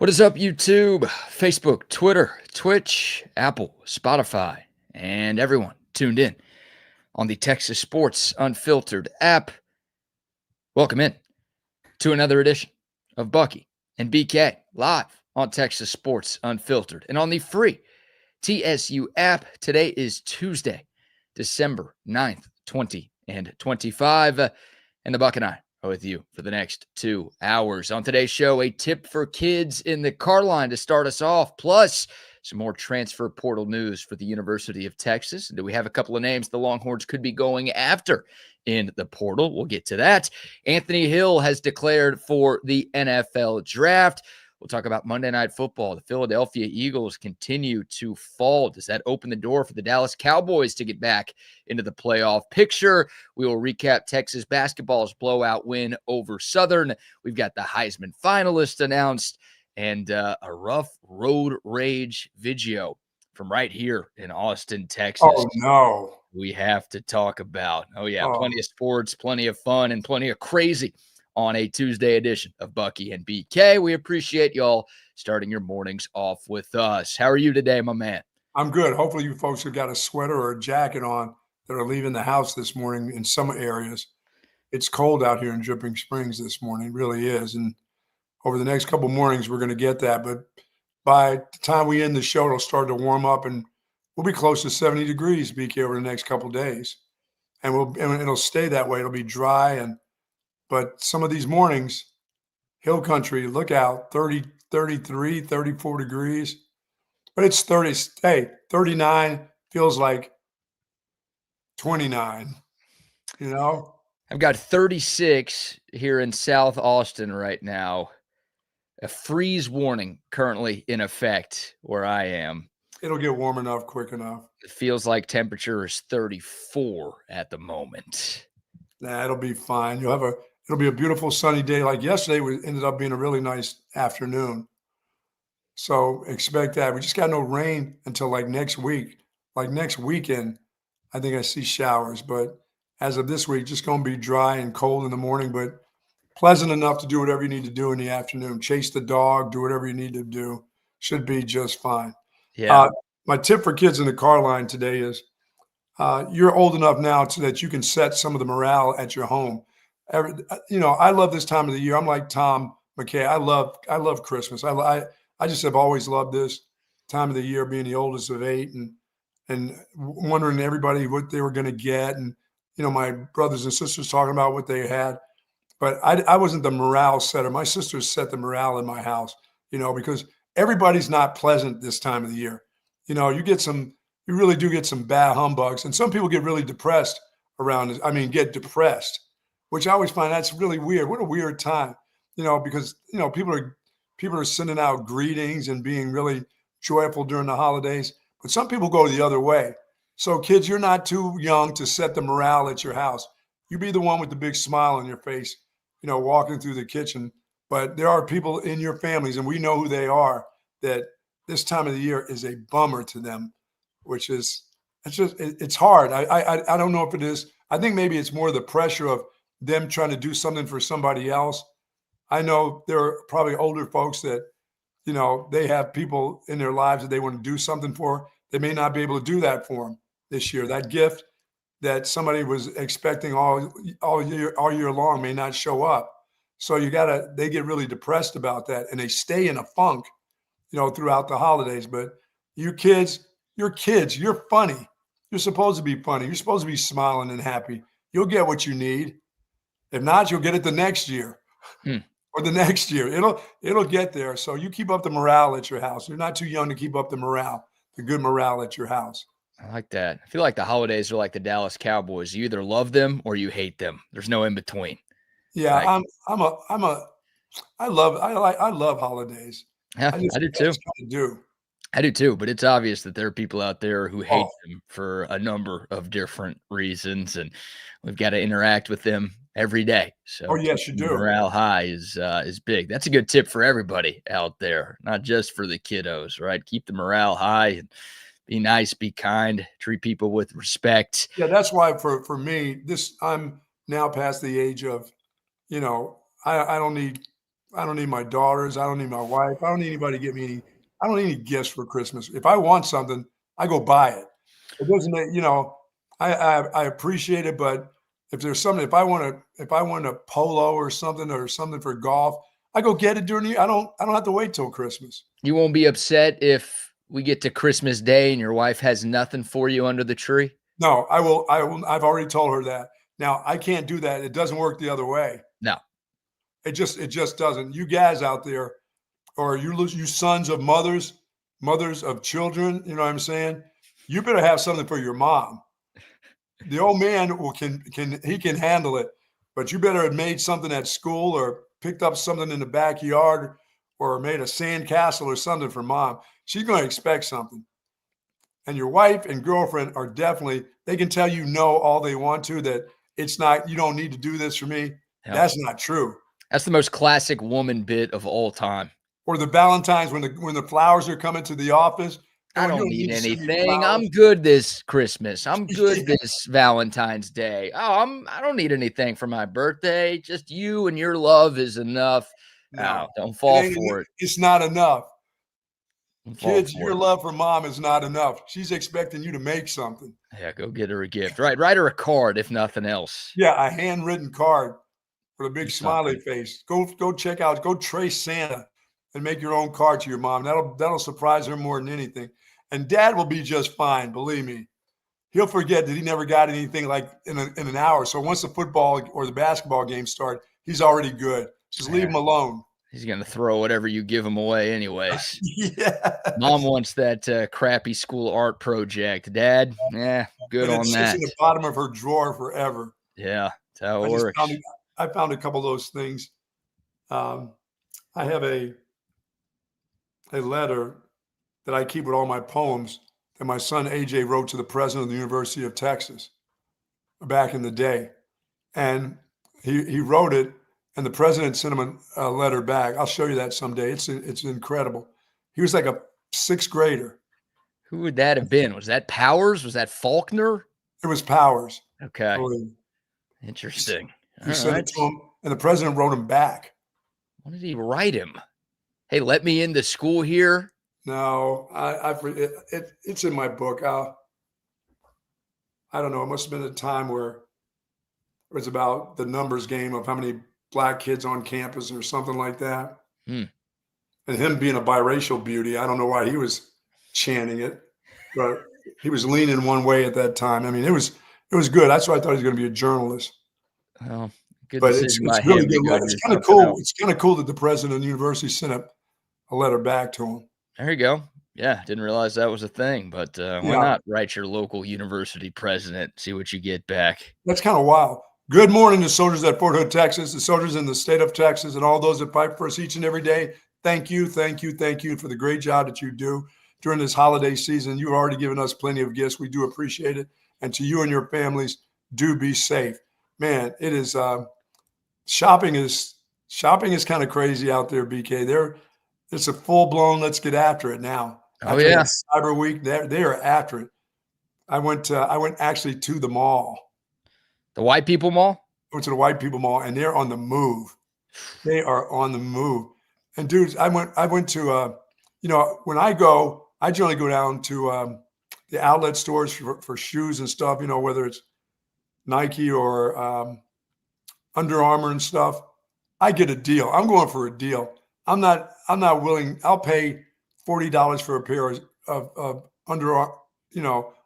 What is up, YouTube, Facebook, Twitter, Twitch, Apple, Spotify, and everyone tuned in on the Texas Sports Unfiltered app? Welcome in to another edition of Bucky and BK live on Texas Sports Unfiltered and on the free TSU app. Today is Tuesday, December 9th, 2025, and the Buck and I are with you for the next 2 hours. On today's show, a tip for kids in the car line to start us off, plus some more transfer portal news for the University of Texas. Do we have a couple of names the Longhorns could be going after in the portal? We'll get to that. Anthony Hill has declared for the NFL draft. We'll talk about Monday Night Football. The Philadelphia Eagles continue to fall. Does that open the door for the Dallas Cowboys to get back into the playoff picture? We will recap Texas basketball's blowout win over Southern. We've got the Heisman finalists announced and a rough road rage video from right here in Austin, Texas. Oh, no. We have to talk about. Oh, yeah, plenty of sports, plenty of fun, and plenty of crazy on a Tuesday edition of Bucky and BK. We appreciate y'all starting your mornings off with us. How are you today, my man? I'm good. Hopefully you folks have got a sweater or a jacket on that are leaving the house this morning in some areas. It's cold out here in Dripping Springs this morning. It really is. And over the next couple mornings, we're going to get that. But by the time we end the show, it'll start to warm up and we'll be close to 70 degrees, BK, over the next couple days. And it'll stay that way. It'll be dry. But some of these mornings, hill country, look out, 30, 33, 34 degrees. But it's 30, hey, 39 feels like 29, you know? I've got 36 here in South Austin right now. A freeze warning currently in effect where I am. It'll get warm enough quick enough. It feels like temperature is 34 at the moment. Nah, it'll be fine. It'll be a beautiful sunny day. Like yesterday, ended up being a really nice afternoon. So expect that. We just got no rain until like next week. Like next weekend, I think I see showers. But as of this week, just going to be dry and cold in the morning, but pleasant enough to do whatever you need to do in the afternoon. Chase the dog, do whatever you need to do. Should be just fine. Yeah. My tip for kids in the car line today is you're old enough now so that you can set some of the morale at your home. I love this time of the year. I'm like Tom McKay. I love Christmas. I just have always loved this time of the year, being the oldest of 8 and wondering everybody what they were going to get. And, my brothers and sisters talking about what they had. But I wasn't the morale setter. My sisters set the morale in my house, because everybody's not pleasant this time of the year. You really do get some bad humbugs. And some people get really depressed around it. I mean, get depressed, which I always find that's really weird. What a weird time, because, people are sending out greetings and being really joyful during the holidays. But some people go the other way. So kids, you're not too young to set the morale at your house. You be the one with the big smile on your face, walking through the kitchen. But there are people in your families, and we know who they are, that this time of the year is a bummer to them, which is, it's hard. I don't know if it is. I think maybe it's more the pressure of them trying to do something for somebody else. I know there are probably older folks that, they have people in their lives that they want to do something for. They may not be able to do that for them this year. That gift that somebody was expecting all year long may not show up. So they get really depressed about that and they stay in a funk, throughout the holidays. But you kids, you're funny. You're supposed to be funny. You're supposed to be smiling and happy. You'll get what you need. If not, you'll get it the next year or the next year. It'll get there. So you keep up the morale at your house. You're not too young to keep up the good morale at your house. I like that. I feel like the holidays are like the Dallas Cowboys. You either love them or you hate them. There's no in between. Yeah, I love holidays. Yeah, I do too. I do too, but it's obvious that there are people out there who hate them for a number of different reasons, and we've got to interact with them every day. So, yes, you do. Morale high is big. That's a good tip for everybody out there, not just for the kiddos, right? Keep the morale high and be nice, be kind, treat people with respect. Yeah, that's why for me, I'm now past the age of, I don't need I don't need my daughters. I don't need my wife. I don't need anybody to get me any. I don't need any gifts for Christmas. If I want something, I go buy it. It doesn't, I appreciate it, but if there's something, if I want a polo or something for golf, I go get it during the year. I don't have to wait till Christmas. You won't be upset if we get to Christmas Day and your wife has nothing for you under the tree? No, I will. I've already told her that. Now I can't do that. It doesn't work the other way. No. It just doesn't. You guys out there, or you sons of mothers of children, you know what I'm saying? You better have something for your mom. The old man can handle it, but you better have made something at school or picked up something in the backyard or made a sandcastle or something for mom. She's going to expect something. And your wife and girlfriend are definitely, they can tell you no all they want to, that it's not, you don't need to do this for me. Yep. That's not true. That's the most classic woman bit of all time. Or the Valentine's when the flowers are coming to the office. I don't need anything. I'm good this Christmas. I'm good this Valentine's Day. Oh, I don't need anything for my birthday. Just you and your love is enough. No, don't fall for it. It's not enough. Kids, your love for mom is not enough. She's expecting you to make something. Yeah, go get her a gift. Right, write her a card if nothing else. Yeah, a handwritten card with a big smiley face. Go check out. Go trace Santa and make your own card to your mom. That'll surprise her more than anything. And dad will be just fine, believe me. He'll forget that he never got anything like in an hour. So once the football or the basketball game start, he's already good. Just leave him alone. He's going to throw whatever you give him away anyways. Yeah. Mom wants that crappy school art project. Dad, good on that. It's in the bottom of her drawer forever. Yeah, that's how it works. I found a couple of those things. I have a letter that I keep with all my poems that my son AJ wrote to the president of the University of Texas back in the day. And he wrote it, and the president sent him a letter back. I'll show you that someday. It's incredible. He was like a sixth grader. Who would that have been? Was that Powers? Was that Faulkner? It was Powers. Okay. Interesting. He sent it to him, and the president wrote him back. What did he write him? Hey, let me into school here. No, it's in my book. I don't know. It must have been a time where it was about the numbers game of how many black kids on campus or something like that. And him being a biracial beauty, I don't know why he was chanting it, but he was leaning one way at that time. I mean, it was good. That's why I thought he was going to be a journalist. Well, good but it's really good. It's kind of cool. It's kind of cool that the president of the university sent a letter back to him. There you go. Yeah, didn't realize that was a thing, but why not write your local university president, see what you get back? That's kind of wild. Good morning to soldiers at Fort Hood, Texas, the soldiers in the state of Texas, and all those that fight for us each and every day. Thank you for the great job that you do during this holiday season. You've already given us plenty of gifts. We do appreciate it. And to you and your families, do be safe. Man, it is shopping is kind of crazy out there, BK. It's a full-blown let's get after it now. Oh, yeah. Cyber Week, they are after it. I went actually to the mall. The White People Mall? I went to the White People Mall, and they're on the move. They are on the move. And dudes, I went to when I go, I generally go down to the outlet stores for shoes and stuff, whether it's Nike or Under Armour and stuff. I get a deal. I'm going for a deal. I'm not willing. I'll pay $40 for a pair of Under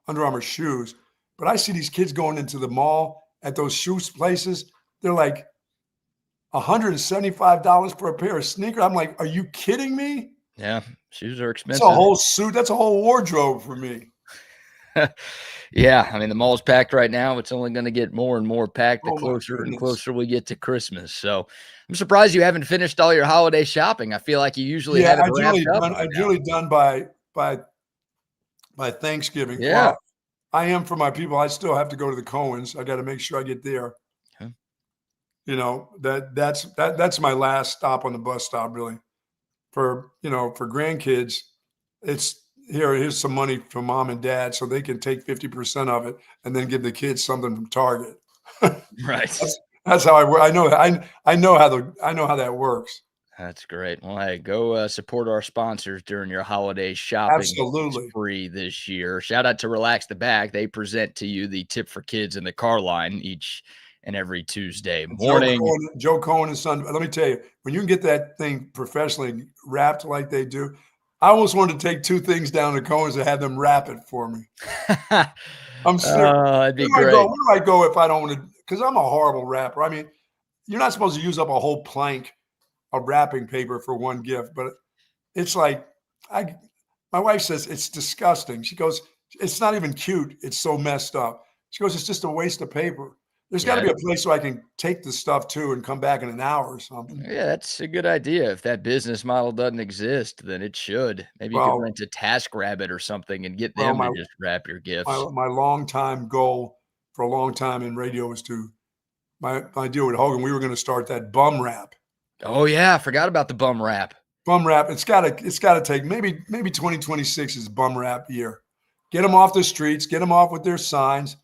Armour shoes. But I see these kids going into the mall at those shoes places. They're like $175 for a pair of sneakers. I'm like, are you kidding me? Yeah, shoes are expensive. That's a whole suit. That's a whole wardrobe for me. Yeah, I mean, the mall's packed right now. It's only going to get more and more packed the closer and closer we get to Christmas. So I'm surprised you haven't finished all your holiday shopping. I feel like you usually have it wrapped up. I'm usually done by Thanksgiving. Yeah. Well, I am for my people. I still have to go to the Cohens. I got to make sure I get there. Okay. That's my last stop on the bus stop, really. For grandkids, it's here's some money from mom and dad so they can take 50% of it and then give the kids something from Target. Right. That's how I work. I know how that works. That's great. Well, hey, go support our sponsors during your holiday shopping Absolutely. spree this year. Shout out to Relax the Back. They present to you the Tip for Kids in the Car line each and every Tuesday morning. Joe Cohen and Son. Let me tell you, when you can get that thing professionally wrapped like they do, I almost wanted to take 2 things down to Cohen's and have them wrap it for me. I'm serious. That'd be great. Where do I go if I don't want to? Because I'm a horrible rapper. I mean, you're not supposed to use up a whole plank of wrapping paper for one gift, but it's like my wife says it's disgusting. She goes, it's not even cute. It's so messed up. She goes, it's just a waste of paper. There's got to be a place where I can take the stuff to and come back in an hour or something. Yeah, that's a good idea. If that business model doesn't exist, then it should. Maybe you could rent a TaskRabbit or something and get them to just wrap your gifts. My long-time goal for a long time in radio was my deal with Hogan, we were going to start that bum wrap. Oh yeah, I forgot about the bum wrap. Bum wrap. It's got to take maybe 2026 is bum wrap year. Get them off the streets, get them off with their signs.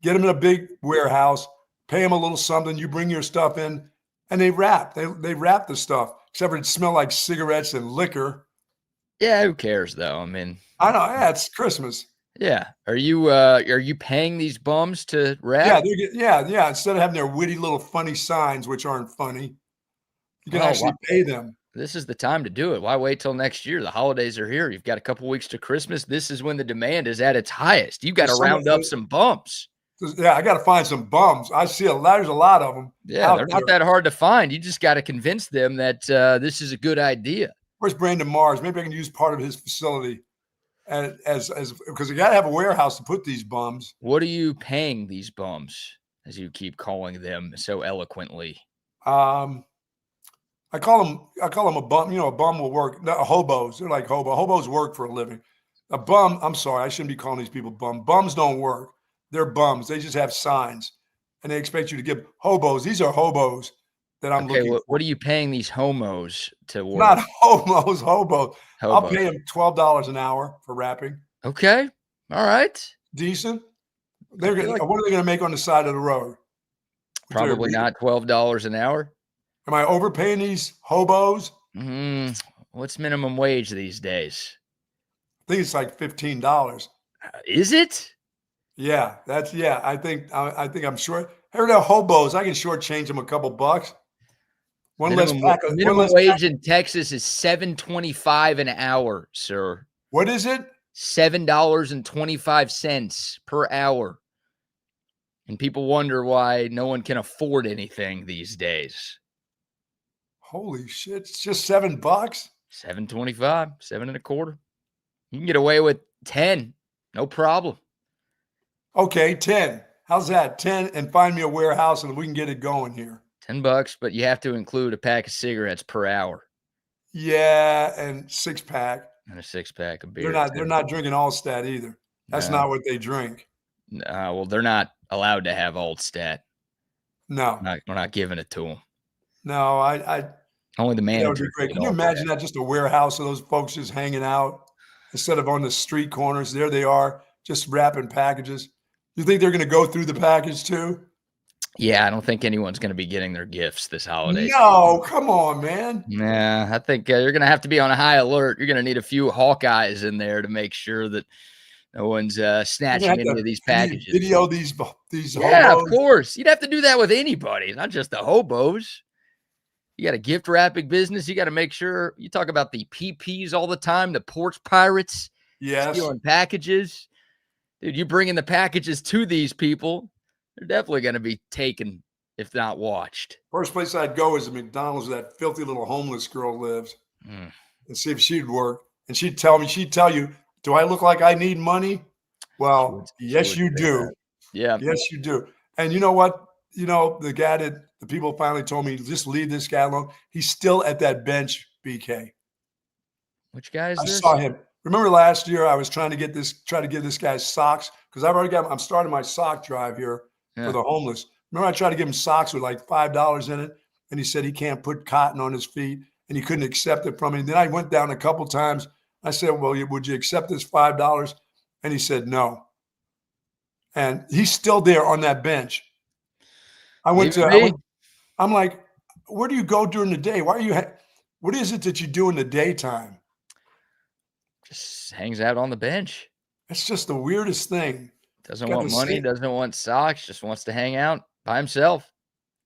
Get them in a big warehouse, pay them a little something. You bring your stuff in, and they wrap. They wrap the stuff, except for it smells like cigarettes and liquor. Yeah, who cares though? I mean, I know. Yeah, it's Christmas. Yeah. Are you paying these bums to rap? Yeah. Instead of having their witty little funny signs, which aren't funny, you can actually pay them. This is the time to do it. Why wait till next year? The holidays are here. You've got a couple weeks to Christmas. This is when the demand is at its highest. You got to round up some bums. Yeah, I got to find some bums. I see there's a lot of them. Yeah, they're not that hard to find. You just got to convince them that this is a good idea. Where's Brandon Mars? Maybe I can use part of his facility as because you got to have a warehouse to put these bums. What are you paying these bums, as you keep calling them so eloquently? I call them a bum. You know, a bum will work. Hobos. They're like hobos. Hobos work for a living. A bum. I'm sorry, I shouldn't be calling these people bum. Bums don't work. They're bums. They just have signs, and they expect you to give hobos. These are hobos that I'm looking for. What are you paying these homos to work? Not homos, hobos. I'll pay them $12 an hour for rapping. Okay. All right. Decent. What are they going to make on the side of the road? Probably not $12 an hour. Am I overpaying these hobos? What's minimum wage these days? I think it's like $15. Is it? Yeah, I think I'm short. Hey, they're hobos. I can shortchange them a couple bucks. Minimum wage in Texas is $7.25 an hour, sir. What is it? $7.25 per hour. And people wonder why no one can afford anything these days. Holy shit! It's just $7. $7.25, $7.25. You can get away with 10, no problem. Okay, 10. How's that? 10 and find me a warehouse and we can get it going here. $10, but you have to include a pack of cigarettes per hour. Yeah, and 6-pack. And a 6-pack of beer. They're not drinking Altstadt either. That's not what they drink. Well, they're not allowed to have Altstadt. No. We're not giving it to them. No, I only the manager. That would be great. Can you imagine that? Just a warehouse of those folks just hanging out instead of on the street corners. There they are, just wrapping packages. You think they're going to go through the package too? Yeah, I don't think anyone's going to be getting their gifts this holiday. No, come on, man. Nah, I think you're going to have to be on a high alert. You're going to need a few Hawkeyes in there to make sure that no one's snatching any of these packages. Video these yeah, hobos. Of course. You'd have to do that with anybody, not just the hobos. You got a gift wrapping business. You got to make sure you talk about the PPs all the time, the porch pirates, stealing packages. Dude, you bringing the packages to these people, they're definitely going to be taken, if not watched. First place I'd go is a McDonald's where that filthy little homeless girl lives and see if she'd work. And she'd tell you, do I look like I need money? Well, yes, you do. Yeah. Yes, you do. And you know what? You know, the guy that the people finally told me, just leave this guy alone. He's still at that bench, BK. Which guy is this? I saw him. Remember last year I was trying to give this guy socks because I'm starting my sock drive here for the homeless. Remember I tried to give him socks with like $5 in it, and he said he can't put cotton on his feet, and he couldn't accept it from me. And then I went down a couple times. I said, well, would you accept this $5? And he said no. And he's still there on that bench. I'm like, where do you go during the day? Why are you? What is it that you do in the daytime? Just hangs out on the bench. It's just the weirdest thing. Doesn't want money, doesn't want socks, just wants to hang out by himself.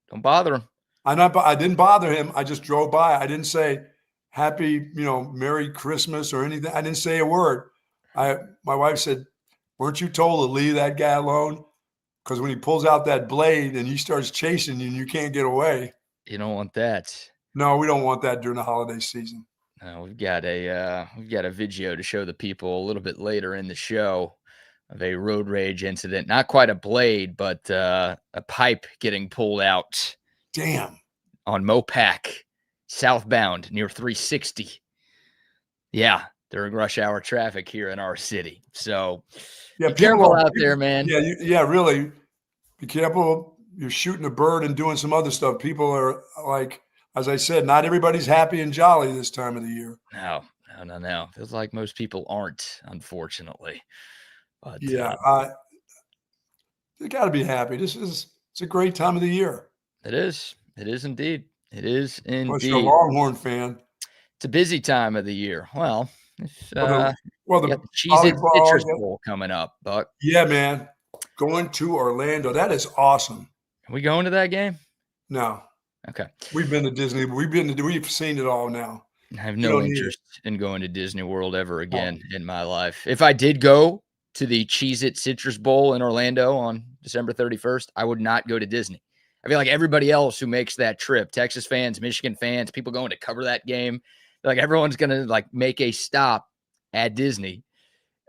Don't bother him. I didn't bother him. I just drove by. I didn't say happy, Merry Christmas or anything. I didn't say a word. My wife said, weren't you told to leave that guy alone? Because when he pulls out that blade and he starts chasing you and you can't get away. You don't want that. No, we don't want that during the holiday season. No, we've got a video to show the people a little bit later in the show of a road rage incident. Not quite a blade, but a pipe getting pulled out. Damn. On Mopac, southbound near 360. Yeah, during rush hour traffic here in our city. So be careful out there, man. Yeah, really. Be careful. You're shooting a bird and doing some other stuff. People are like, as I said, not everybody's happy and jolly this time of the year. No. Feels like most people aren't, unfortunately. But yeah, you got to be happy. It's a great time of the year. It is. It is indeed. It is indeed. Unless you're a Longhorn fan. It's a busy time of the year. Well, the Cheez-It Citrus Bowl coming up, Buck. Yeah, man. Going to Orlando. That is awesome. Are we going to that game? No. Okay. We've been to Disney. We've seen it all now. I have no interest in going to Disney World ever again in my life. If I did go to the Cheez-It Citrus Bowl in Orlando on December 31st, I would not go to Disney. I feel like everybody else who makes that trip, Texas fans, Michigan fans, people going to cover that game, like everyone's going to like make a stop at Disney.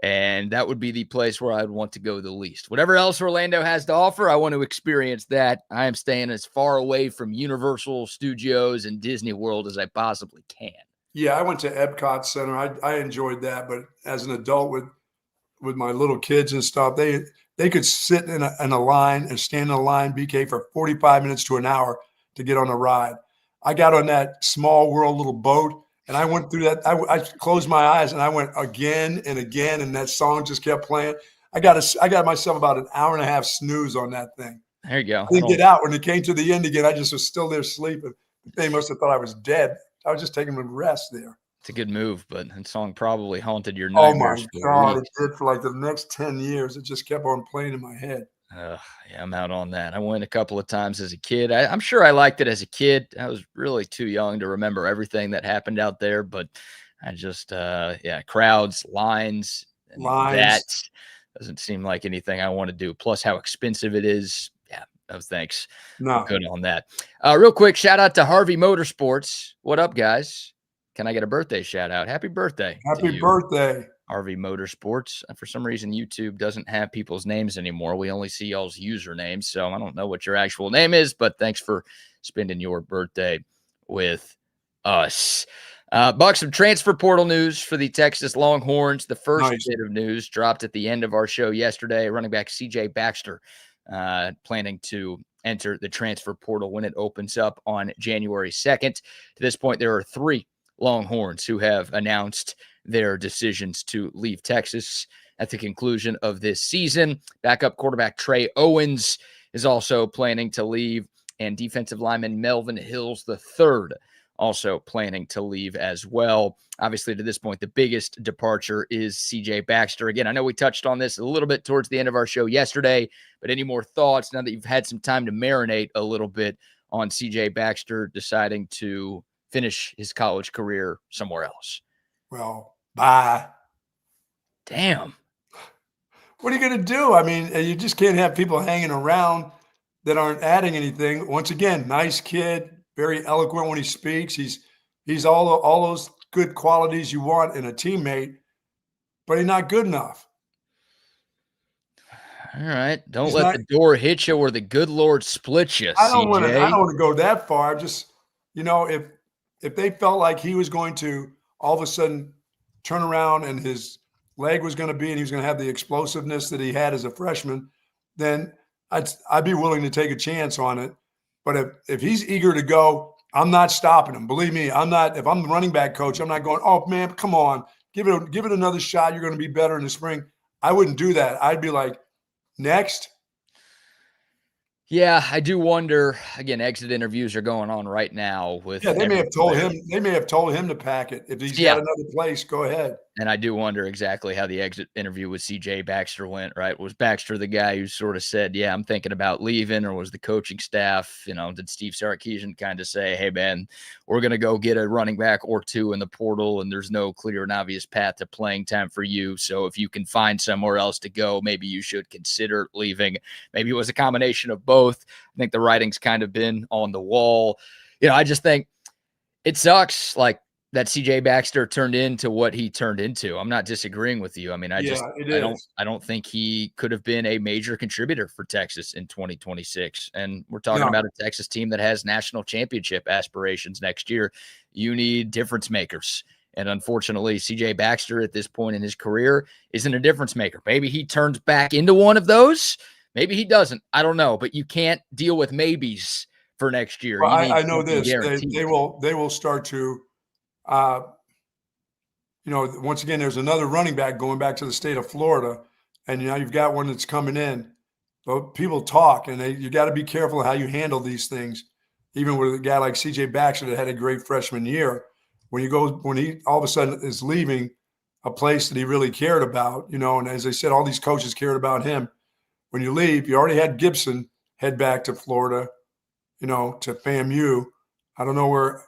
And that would be the place where I'd want to go the least. Whatever else Orlando has to offer, I want to experience that. I am staying as far away from Universal Studios and Disney World as I possibly can. Yeah, I went to Epcot Center. I enjoyed that. But as an adult with my little kids and stuff, they could sit in a line and stand in a line, BK, for 45 minutes to an hour to get on a ride. I got on that Small World little boat, and I went through that. I closed my eyes, and I went again and again, and that song just kept playing. I got myself about an hour and a half snooze on that thing. There you go. I didn't get out. When it came to the end again, I just was still there sleeping. They must have thought I was dead. I was just taking a rest there. It's a good move, but that song probably haunted your nightmares. Oh, my God. It did for like the next 10 years. It just kept on playing in my head. Yeah, I'm out on that. I went a couple of times as a kid. I'm sure I liked it as a kid. I was really too young to remember everything that happened out there, but I just, crowds, lines. That doesn't seem like anything I want to do. Plus how expensive it is. Yeah, no thanks. No. Good on that. Real quick, shout out to Harvey Motorsports. What up, guys? Can I get a birthday shout out? Happy birthday. Happy birthday. RV Motorsports. For some reason, YouTube doesn't have people's names anymore. We only see y'all's usernames. So I don't know what your actual name is, but thanks for spending your birthday with us. Buck, some transfer portal news for the Texas Longhorns. The first bit of news dropped at the end of our show yesterday. Running back CJ Baxter planning to enter the transfer portal when it opens up on January 2nd. To this point, there are 3 Longhorns who have announced their decisions to leave Texas at the conclusion of this season. Backup quarterback Trey Owens is also planning to leave, and defensive lineman Melvin Hills III also planning to leave as well. Obviously, to this point, the biggest departure is CJ Baxter. Again, I know we touched on this a little bit towards the end of our show yesterday, but any more thoughts now that you've had some time to marinate a little bit on CJ Baxter deciding to finish his college career somewhere else? Well, bye. Damn. What are you going to do? I mean, you just can't have people hanging around that aren't adding anything. Once again, nice kid, very eloquent when he speaks. He's all those good qualities you want in a teammate, but he's not good enough. All right. Don't let the door hit you or the good Lord split you, I don't want to go that far. Just, if they felt like he was going to all of a sudden turn around and his leg was going to be, and he was going to have the explosiveness that he had as a freshman, then I'd be willing to take a chance on it. But if he's eager to go, I'm not stopping him. Believe me, I'm not. If I'm the running back coach, I'm not going, oh man, come on, give it another shot. You're going to be better in the spring. I wouldn't do that. I'd be like, next. Yeah, I do wonder. Again, exit interviews are going on right now with Yeah, they may every have told player. him. They may have told him to pack it. If he's got Yeah, another place, go ahead. and I do wonder exactly how the exit interview with CJ Baxter went, right? Was Baxter the guy who sort of said, "Yeah, I'm thinking about leaving," or was the coaching staff, did Steve Sarkisian kind of say, "Hey, man, we're going to go get a running back or two in the portal, and there's no clear and obvious path to playing time for you. So if you can find somewhere else to go, maybe you should consider leaving." Maybe it was a combination of both. I think the writing's kind of been on the wall. I just think it sucks, like, that CJ Baxter turned into what he turned into. I'm not disagreeing with you. I mean, Yeah, it I don't is. I don't think he could have been a major contributor for Texas in 2026. And we're talking No, about a Texas team that has national championship aspirations next year. You need difference makers. And unfortunately, CJ Baxter at this point in his career isn't a difference maker. Maybe he turns back into one of those. Maybe he doesn't. I don't know. But you can't deal with maybes for next year. well, You need I know something this. guaranteed. They will start to. Uh, Once again, there's another running back going back to the state of Florida, and now you've got one that's coming in. But people talk, and you got to be careful how you handle these things. Even with a guy like CJ Baxter that had a great freshman year, when he all of a sudden is leaving a place that he really cared about, and as I said, all these coaches cared about him. When you leave, you already had Gibson head back to Florida, to FAMU. I don't know where.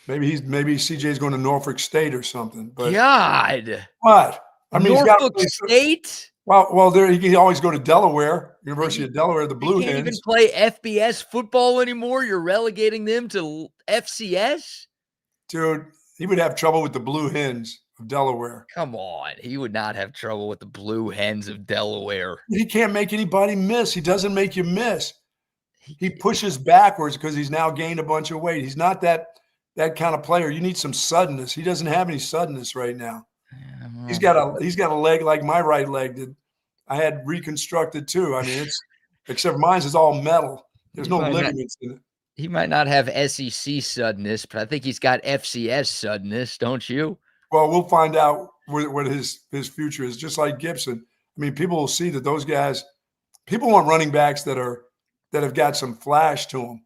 Maybe CJ's going to Norfolk State or something. But God. what? I mean, he's got to Norfolk play. State? Well, there he can always go to Delaware, University He of Delaware, the they Blue can't even Hens. play FBS football anymore? You're relegating them to FCS? Dude, he would have trouble with the Blue Hens of Delaware. Come on. He would not have trouble with the Blue Hens of Delaware. He can't make anybody miss. He doesn't make you miss. He He pushes backwards because he's now gained a bunch of weight. He's not that kind of player. You need some suddenness. He doesn't have any suddenness right now. He's got a leg like my right leg that I had reconstructed too. I mean, except mine's is all metal. There's no ligaments in it. He might not have SEC suddenness, but I think he's got FCS suddenness, don't you? Well, we'll find out what his future is. Just like Gibson. I mean, people will see that those guys. People want running backs that have got some flash to them.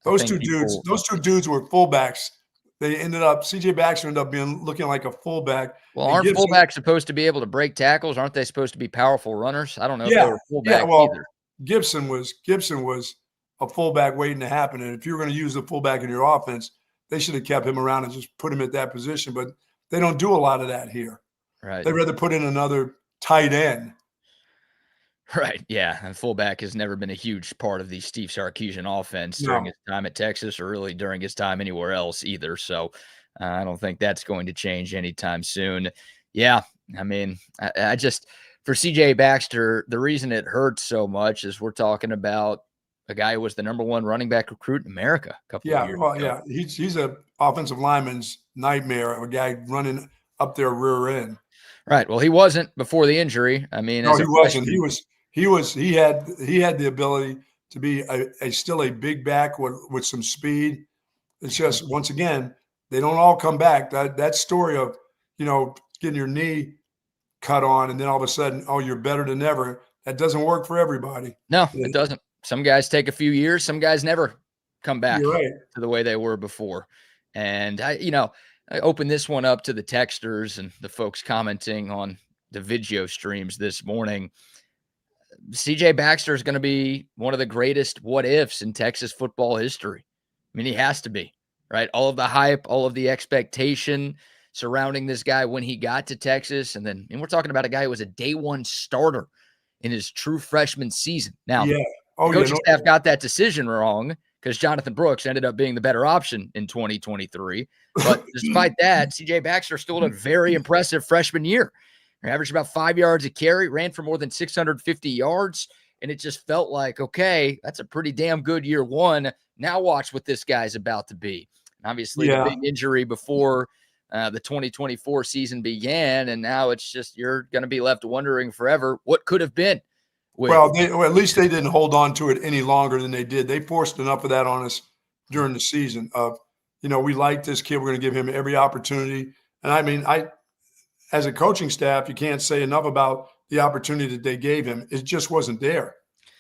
Those two dudes were fullbacks. They ended up. CJ Baxter ended up looking like a fullback. Well, aren't fullbacks supposed to be able to break tackles? Aren't they supposed to be powerful runners? I don't know if they were fullback either. Gibson was a fullback waiting to happen. And if you were going to use the fullback in your offense, they should have kept him around and just put him at that position. But they don't do a lot of that here. Right. They'd rather put in another tight end. Right. Yeah. And fullback has never been a huge part of the Steve Sarkisian offense during his time at Texas or really during his time anywhere else either. So I don't think that's going to change anytime soon. Yeah. I mean, I just, for CJ Baxter, the reason it hurts so much is we're talking about a guy who was the #1 running back recruit in America a couple of years ago. Yeah. He's an offensive lineman's nightmare, a guy running up their rear end. Right. Well, he wasn't before the injury. I mean, no, he wasn't. He had the ability to be still a big back with some speed. It's just, once again, they don't all come back. That story of, getting your knee cut on and then all of a sudden, oh, you're better than ever. That doesn't work for everybody. No, it doesn't. Some guys take a few years. Some guys never come back to the way they were before. And I opened this one up to the texters and the folks commenting on the video streams this morning. CJ Baxter is going to be one of the greatest what ifs in Texas football history. I mean, he has to be, right? All of the hype, all of the expectation surrounding this guy when he got to Texas. And we're talking about a guy who was a day one starter in his true freshman season. Now, the coaching staff got that decision wrong because Jonathan Brooks ended up being the better option in 2023. But despite that, CJ Baxter still had a very impressive freshman year. He averaged about 5 yards a carry, ran for more than 650 yards, and it just felt like, okay, that's a pretty damn good year one. Now watch what this guy's about to be. Obviously, the big injury before the 2024 season began, and now it's just you're going to be left wondering forever what could have been. Well, at least they didn't hold on to it any longer than they did. They forced enough of that on us during the season of, we like this kid. We're going to give him every opportunity. And I mean, as a coaching staff, you can't say enough about the opportunity that they gave him. It just wasn't there.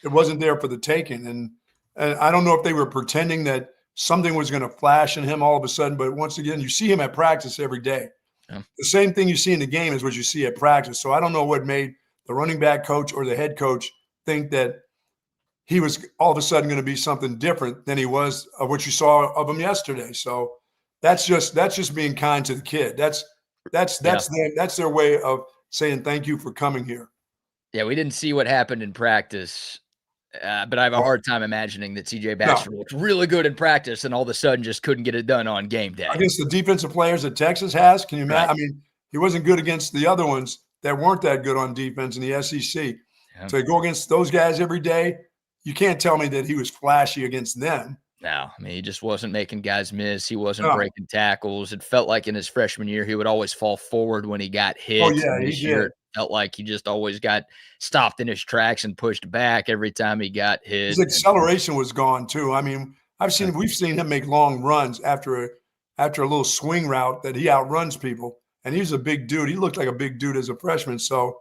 it wasn't there for the taking. And I don't know if they were pretending that something was going to flash in him all of a sudden. But once again, you see him at practice every day. Yeah. The same thing you see in the game is what you see at practice. So I don't know what made the running back coach or the head coach think that he was all of a sudden going to be something different than he was of what you saw of him yesterday. So that's just being kind to the kid. That's their way of saying thank you for coming here. Yeah, we didn't see what happened in practice, but I have a hard time imagining that C.J. Baxter looked really good in practice and all of a sudden just couldn't get it done on game day. Against the defensive players that Texas has, can you imagine? Right. I mean, he wasn't good against the other ones that weren't that good on defense in the SEC. Yeah. So to go against those guys every day, you can't tell me that he was flashy against them. No, I mean, he just wasn't making guys miss. He wasn't breaking tackles. It felt like in his freshman year, he would always fall forward when he got hit. Oh, yeah, this he year, did. it felt like he just always got stopped in his tracks and pushed back every time he got hit. His acceleration was gone too. I mean, we've seen him make long runs after a little swing route that he outruns people. And he's a big dude. He looked like a big dude as a freshman. So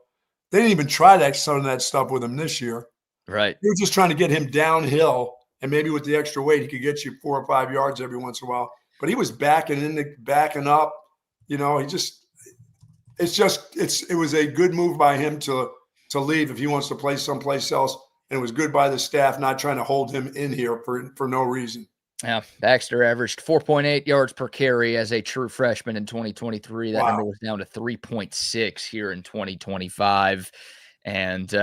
they didn't even try some of that stuff with him this year. Right. They were just trying to get him downhill. And maybe with the extra weight, he could get you 4 or 5 yards every once in a while. But he was backing up. You know, it was a good move by him to leave if he wants to play someplace else. And it was good by the staff not trying to hold him in here for no reason. Yeah, Baxter averaged 4.8 yards per carry as a true freshman in 2023. That number was down to 3.6 here in 2025. And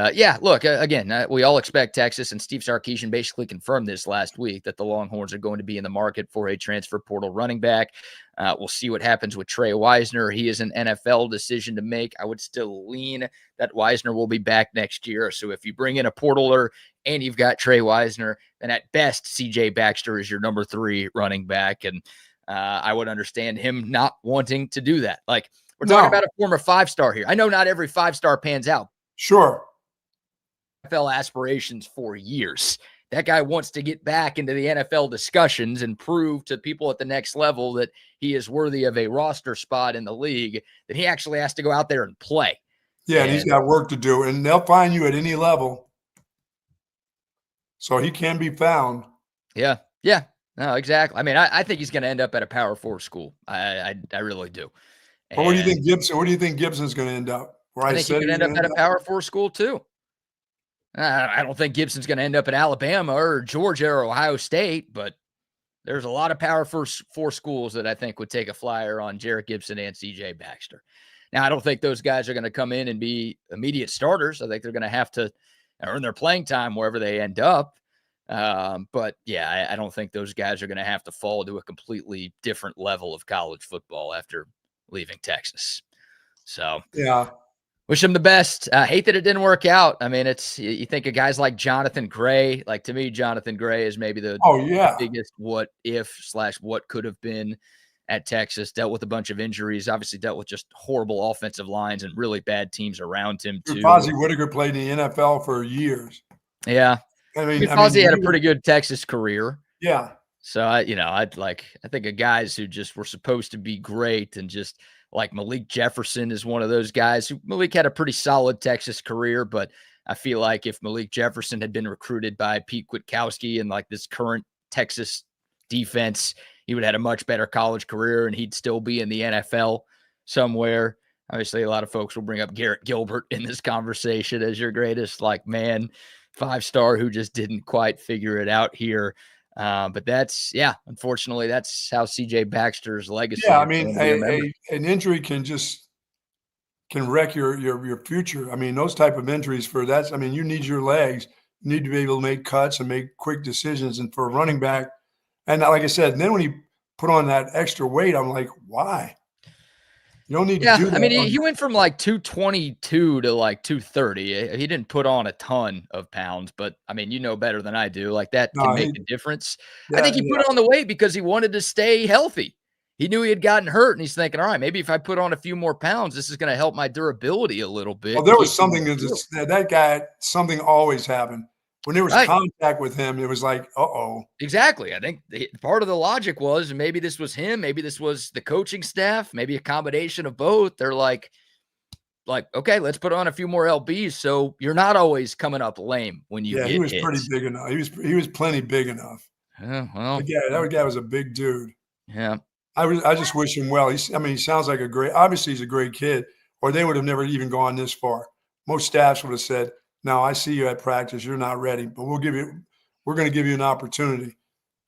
look, again, we all expect Texas, and Steve Sarkisian basically confirmed this last week that the Longhorns are going to be in the market for a transfer portal running back. We'll see what happens with Trey Wisner. He is an NFL decision to make. I would still lean that Wisner will be back next year. So if you bring in a portaler and you've got Trey Wisner, then at best, C.J. Baxter is your number 3 running back. And I would understand him not wanting to do that. Like, we're talking about a former 5-star here. I know not every 5-star pans out. Sure. NFL aspirations for years. That guy wants to get back into the NFL discussions and prove to people at the next level that he is worthy of a roster spot in the league, that he actually has to go out there and play. Yeah, and he's got work to do, and they'll find you at any level. So he can be found. Yeah. No, exactly. I mean, I think he's going to end up at a Power 4 school. I really do. But what do you think Gibson? Where do you think Gibson's going to end up? I think he could end up at a Power 4 school too. I don't think Gibson's going to end up at Alabama or Georgia or Ohio State, but there's a lot of Power 4 schools that I think would take a flyer on Jarrett Gibson and C.J. Baxter. Now, I don't think those guys are going to come in and be immediate starters. I think they're going to have to earn their playing time wherever they end up. But yeah, I don't think those guys are going to have to fall to a completely different level of college football after leaving Texas. So yeah. Wish him the best. Hate that it didn't work out. I mean, you think of guys like Jonathan Gray. Like, to me, Jonathan Gray is maybe the biggest what if / what could have been at Texas. Dealt with a bunch of injuries. Obviously, dealt with just horrible offensive lines and really bad teams around him too. Fozzie Whitaker played in the NFL for years. Yeah, I mean, Fozzie had a pretty good Texas career. Yeah. So I think of guys who just were supposed to be great and just. Like Malik Jefferson is one of those guys who Malik had a pretty solid Texas career, but I feel like if Malik Jefferson had been recruited by Pete Kwiatkowski and like this current Texas defense, he would have had a much better college career and he'd still be in the NFL somewhere. Obviously, a lot of folks will bring up Garrett Gilbert in this conversation as your greatest, 5-star who just didn't quite figure it out here. But unfortunately, that's how C.J. Baxter's legacy. Yeah, I mean, an injury can wreck your future. I mean, those type of injuries you need your legs. You need to be able to make cuts and make quick decisions. And for a running back, and like I said, and then when he put on that extra weight, I'm like, why? You don't need to do that. I mean, he went from 222 to 230. He didn't put on a ton of pounds, but I mean, you know better than I do. That can make a difference. Yeah, I think he put on the weight because he wanted to stay healthy. He knew he had gotten hurt, and he's thinking, all right, maybe if I put on a few more pounds, this is going to help my durability a little bit. Well, there was something that guy. Something always happened. When there was contact with him, it was like, uh-oh. Exactly. I think part of the logic was maybe this was him. Maybe this was the coaching staff. Maybe a combination of both. They're like, like, okay, let's put on a few more LBs so you're not always coming up lame when you Yeah, he get was pretty hits. big enough. He was plenty big enough. Yeah, well, That guy was a big dude. yeah, I just wish him well. He sounds like obviously he's a great kid, or they would have never even gone this far. Most staffs would have said, "No, I see you at practice. You're not ready, but we're going to give you an opportunity."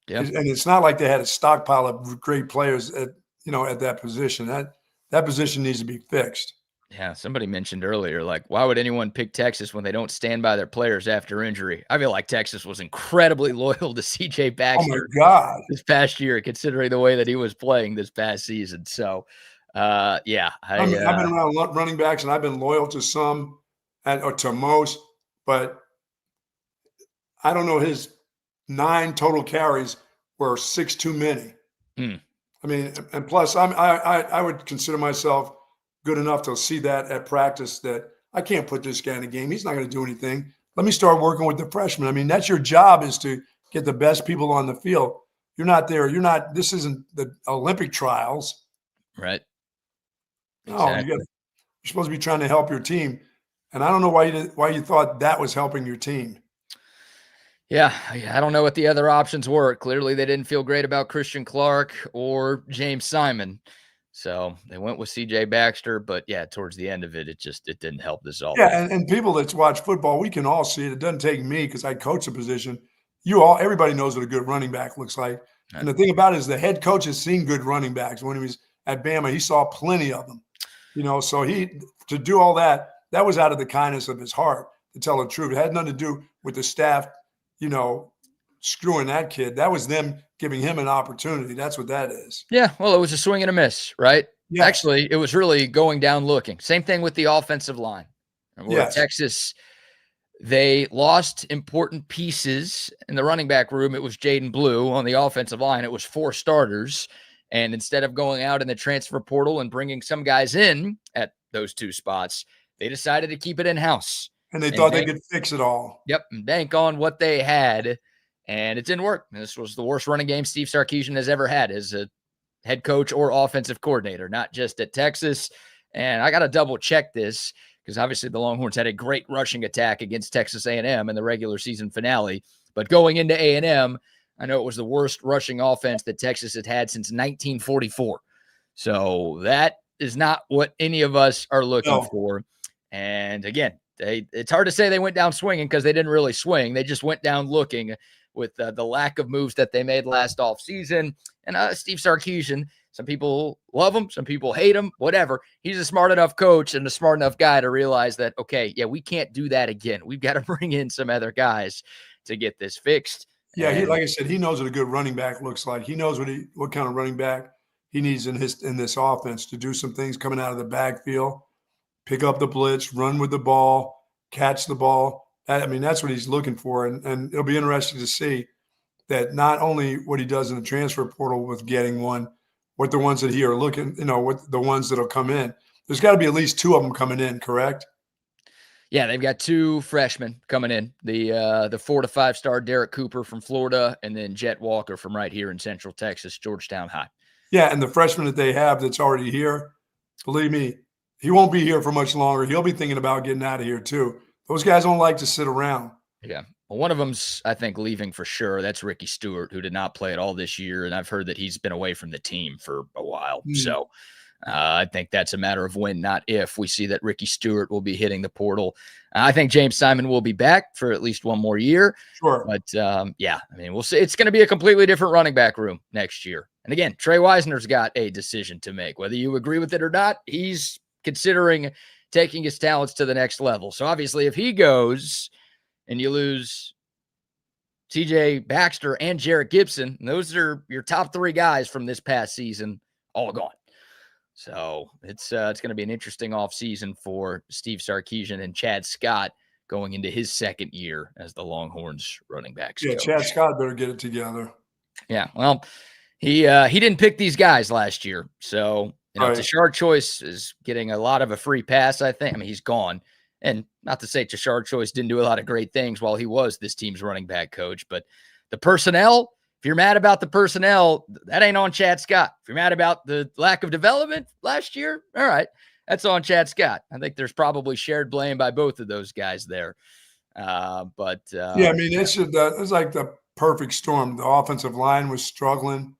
yeah. And it's not like they had a stockpile of great players at that position. That position needs to be fixed. Yeah, somebody mentioned earlier, like, why would anyone pick Texas when they don't stand by their players after injury? I feel like Texas was incredibly loyal to CJ Oh my Baxter God. this past year, considering the way that he was playing this past season. So, yeah, I've been around running backs, and I've been loyal to some or to most, but I don't know, his 9 total carries were 6 too many. Hmm. I mean, and plus, I would consider myself good enough to see that at practice that I can't put this guy in a game. He's not going to do anything. Let me start working with the freshmen. I mean, that's your job, is to get the best people on the field. You're not there. This isn't the Olympic trials. Right. No, Exactly. you're supposed to be trying to help your team. And I don't know why you thought that was helping your team. Yeah, I don't know what the other options were. Clearly, they didn't feel great about Christian Clark or James Simon. So they went with CJ Baxter. But yeah, towards the end of it, it didn't help this offense. Yeah, and people that watch football, we can all see it. It doesn't take me because I coach the position. Everybody knows what a good running back looks like. And the thing about it is the head coach has seen good running backs. When he was at Bama, he saw plenty of them. So to do all that was out of the kindness of his heart, to tell the truth. It had nothing to do with the staff, screwing that kid. That was them giving him an opportunity. That's what that is. Yeah, well, it was a swing and a miss, right? Yes. Actually, it was really going down looking. Same thing with the offensive line. Yes. Texas, they lost important pieces in the running back room. It was Jaden Blue. On the offensive line, it was 4 starters. And instead of going out in the transfer portal and bringing some guys in at those 2 spots, they decided to keep it in-house. And they thought they could fix it all. Yep, and bank on what they had, and it didn't work. This was the worst running game Steve Sarkisian has ever had as a head coach or offensive coordinator, not just at Texas. And I got to double check this because obviously the Longhorns had a great rushing attack against Texas A&M in the regular season finale. But going into A&M, I know it was the worst rushing offense that Texas had since 1944. So that is not what any of us are looking for. And again, it's hard to say they went down swinging because they didn't really swing. They just went down looking with the lack of moves that they made last offseason. And Steve Sarkisian, some people love him, some people hate him, whatever. He's a smart enough coach and a smart enough guy to realize that, okay, yeah, we can't do that again. We've got to bring in some other guys to get this fixed. Yeah, like I said, he knows what a good running back looks like. He knows what kind of running back he needs in this offense to do some things coming out of the backfield. Pick up the blitz, run with the ball, catch the ball. That's what he's looking for. And it'll be interesting to see that not only what he does in the transfer portal with getting one, what the ones that he are looking, what the ones that'll come in. There's got to be at least 2 of them coming in, correct? Yeah, they've got 2 freshmen coming in. The 4 to 5 star Derek Cooper from Florida, and then Jet Walker from right here in Central Texas, Georgetown High. Yeah, and the freshman that they have that's already here, believe me, he won't be here for much longer. He'll be thinking about getting out of here too. Those guys don't like to sit around. Yeah. Well, one of them's, I think, leaving for sure. That's Ricky Stewart, who did not play at all this year. And I've heard that he's been away from the team for a while. So I think that's a matter of when, not if, we see that Ricky Stewart will be hitting the portal. I think James Simon will be back for at least 1 more year. Sure. But yeah, we'll see. It's going to be a completely different running back room next year. And again, Trey Wisner's got a decision to make. Whether you agree with it or not, he's considering taking his talents to the next level. So obviously, if he goes and you lose CJ Baxter and Jarrett Gibson, and those are your top 3 guys from this past season, all gone. So it's going to be an interesting offseason for Steve Sarkisian and Chad Scott going into his 2nd year as the Longhorns running backs. Yeah, coach. Chad Scott better get it together. Yeah, well, he didn't pick these guys last year, so Tashard Choice is getting a lot of a free pass, I think. He's gone. And not to say Tashard Choice didn't do a lot of great things while he was this team's running back coach, but the personnel, if you're mad about the personnel, that ain't on Chad Scott. If you're mad about the lack of development last year, all right. that's on Chad Scott. I think there's probably shared blame by both of those guys there. Yeah, I mean, it's like the perfect storm. The offensive line was struggling.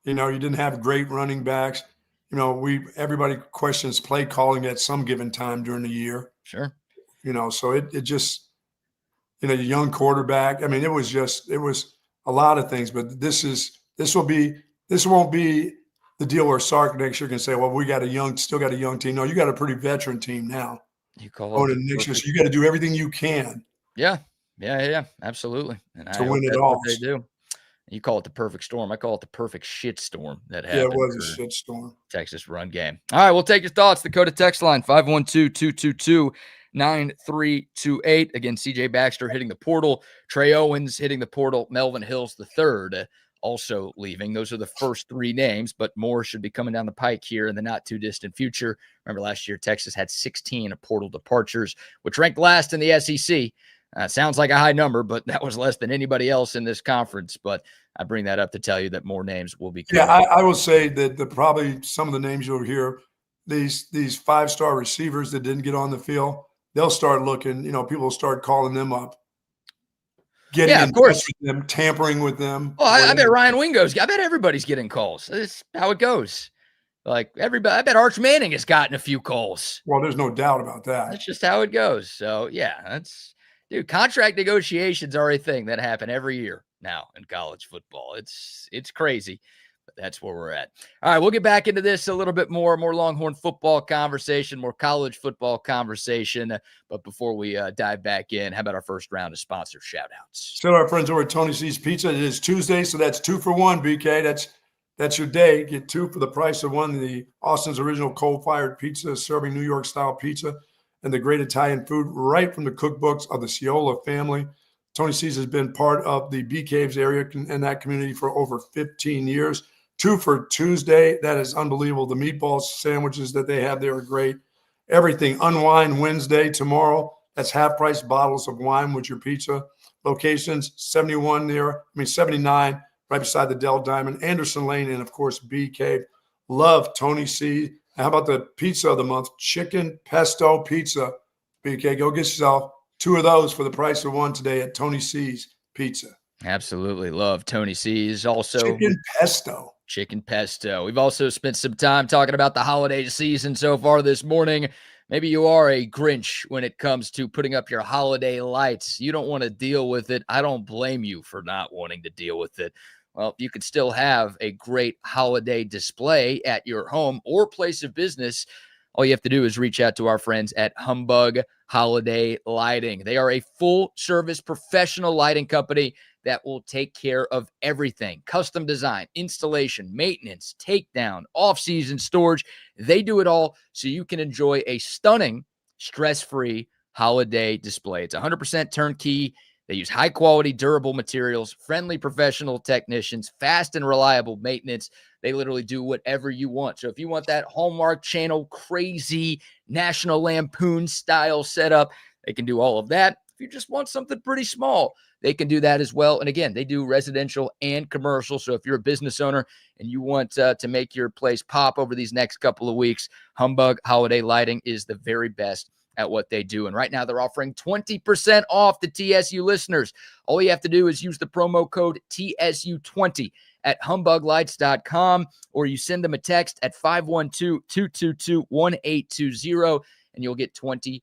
You didn't have great running backs. Everybody questions play calling at some given time during the year. Sure. So it just, the young quarterback. I mean, it was a lot of things, but this won't be the deal where Sark next year can say, well, still got a young team. No, you got a pretty veteran team now. You call it next year, so you got to do everything you can. Yeah, absolutely. And to win it all. They do. You call it the perfect storm. I call it the perfect shit storm that happened. Yeah, it was a shit storm. Texas run game. All right, we'll take your thoughts. Dakota text line 512-222-9328. Again, CJ Baxter hitting the portal. Trey Owens hitting the portal. Melvin Hills III also leaving. Those are the first three names, but more should be coming down the pike here in the not too distant future. Remember last year, Texas had 16 portal departures, which ranked last in the SEC. Sounds like a high number, but that was less than anybody else in this conference. But I bring that up to tell you that more names will be coming. Yeah, I will say that probably some of the names you'll hear, these five-star receivers that didn't get on the field, they'll start looking, people will start calling them up. Getting in touch with them, tampering with them. Oh, I bet Ryan Wingo's. I bet everybody's getting calls. That's how it goes. Like everybody, I bet Arch Manning has gotten a few calls. Well, there's no doubt about that. That's just how it goes. So yeah, dude, contract negotiations are a thing that happen every year now in college football. It's crazy, but that's where we're at. All right, we'll get back into this a little bit more Longhorn football conversation, more college football conversation. But before we dive back in, how about our first round of sponsor shout-outs? Shout out our friends over at Tony C's Pizza. It is Tuesday, so that's 2 for 1, BK. That's your day. Get 2 for the price of 1. The Austin's original coal-fired pizza, serving New York-style pizza and the great Italian food right from the cookbooks of the Ciola family. Tony C's has been part of the Bee Caves area and that community for over 15 years. 2 for Tuesday. That is unbelievable. The meatball sandwiches that they have there are great. Everything. Unwind Wednesday tomorrow. That's half-price bottles of wine with your pizza. Locations 79 right beside the Dell Diamond, Anderson Lane, and, of course, Bee Cave. Love Tony C. How about the pizza of the month? Chicken pesto pizza. BK, go get yourself 2 of those for the price of 1 today at Tony C's Pizza. Absolutely love Tony C's. Also, Chicken pesto. We've also spent some time talking about the holiday season so far this morning. Maybe you are a Grinch when it comes to putting up your holiday lights. You don't want to deal with it. I don't blame you for not wanting to deal with it. Well, you could still have a great holiday display at your home or place of business. All you have to do is reach out to our friends at Humbug Holiday Lighting. They are a full-service professional lighting company that will take care of everything. Custom design, installation, maintenance, takedown, off-season storage. They do it all so you can enjoy a stunning, stress-free holiday display. It's 100% turnkey. They use high-quality, durable materials, friendly professional technicians, fast and reliable maintenance. They literally do whatever you want. So if you want that Hallmark Channel crazy National Lampoon style setup, they can do all of that. If you just want something pretty small, they can do that as well. And again, they do residential and commercial. So if you're a business owner and you want to make your place pop over these next couple of weeks, Humbug Holiday Lighting is the very best at what they do. And right now they're offering 20% off to TSU listeners. All you have to do is use the promo code TSU20 at humbuglights.com, or you send them a text at 512-222-1820, and you'll get 20%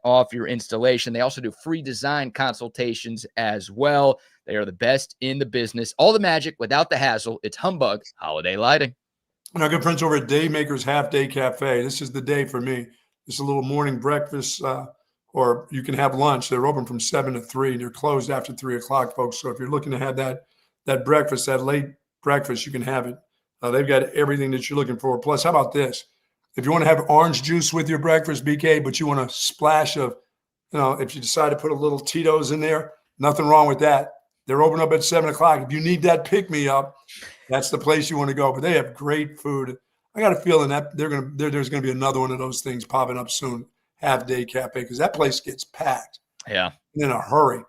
off your installation. They also do free design consultations as well. They are the best in the business. All the magic without the hassle. It's Humbug Holiday Lighting. And our good friends over at Daymaker's Half Day Cafe. This is the day for me. It's a little morning breakfast, or you can have lunch. They're open from 7 to 3. They're closed after 3 o'clock, folks. So if you're looking to have that breakfast, that late breakfast, you can have it. They've got everything that you're looking for. Plus, how about this? If you want to have orange juice with your breakfast, BK, but you want a splash of, if you decide to put a little Tito's in there, nothing wrong with that. They're open up at 7 o'clock. If you need that pick-me-up, that's the place you want to go. But they have great food. I got a feeling that there's going to be another one of those things popping up soon, Half Day Cafe, because that place gets packed. Yeah. In a hurry.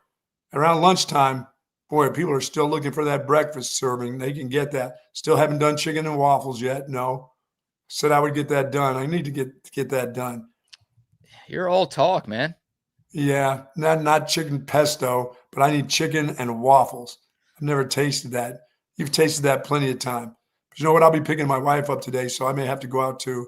Around lunchtime, boy, people are still looking for that breakfast serving. They can get that. Still haven't done chicken and waffles yet. No. Said I would get that done. I need to get that done. You're all talk, man. Yeah, not chicken pesto, but I need chicken and waffles. I've never tasted that. You've tasted that plenty of time. But you know what? I'll be picking my wife up today, so I may have to go out to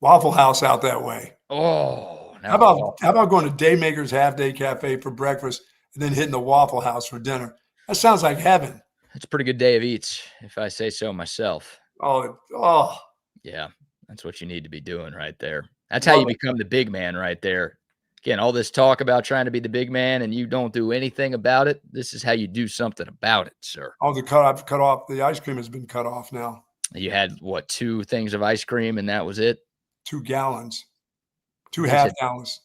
Waffle House out that way. Oh, how about going to Daymaker's Half Day Cafe for breakfast and then hitting the Waffle House for dinner? That sounds like heaven. It's a pretty good day of eats, if I say so myself. Oh. Yeah, that's what you need to be doing right there. That's how you become the big man right there. Again, all this talk about trying to be the big man and you don't do anything about it. This is how you do something about it, sir. Oh, I've cut off. The ice cream has been cut off now. You had, what, 2 things of ice cream and that was it? 2 gallons. 2 half gallons.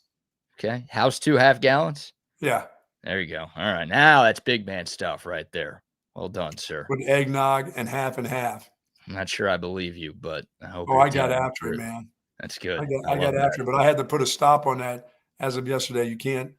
Okay. How's 2 half gallons? Yeah. There you go. All right. Now that's big man stuff right there. Well done, sir. With eggnog and half and half. I'm not sure I believe you, but I hope. Oh, I got after it, man. That's good. I got after it, but I had to put a stop on that as of yesterday. You can't,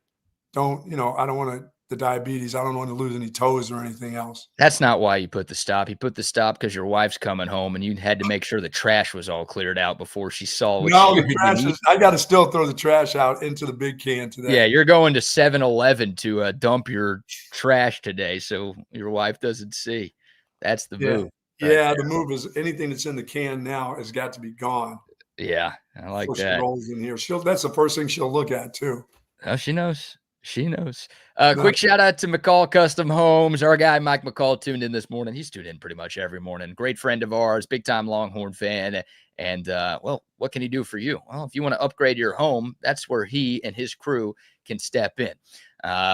I don't want the diabetes. I don't want to lose any toes or anything else. That's not why you put the stop. You put the stop because your wife's coming home and you had to make sure the trash was all cleared out before she saw what the trash I got to still throw the trash out into the big can today. Yeah, you're going to 7-Eleven to dump your trash today so your wife doesn't see. That's the move. Yeah, the move is anything that's in the can now has got to be gone. Yeah, I like that. She rolls in here. That's the first thing she'll look at too. Oh, she knows. She knows. Quick shout out to McCall Custom Homes. Our guy Mike McCall tuned in this morning. He's tuned in pretty much every morning. Great friend of ours, big time Longhorn fan. And well, what can he do for you? Well, if you want to upgrade your home, that's where he and his crew can step in.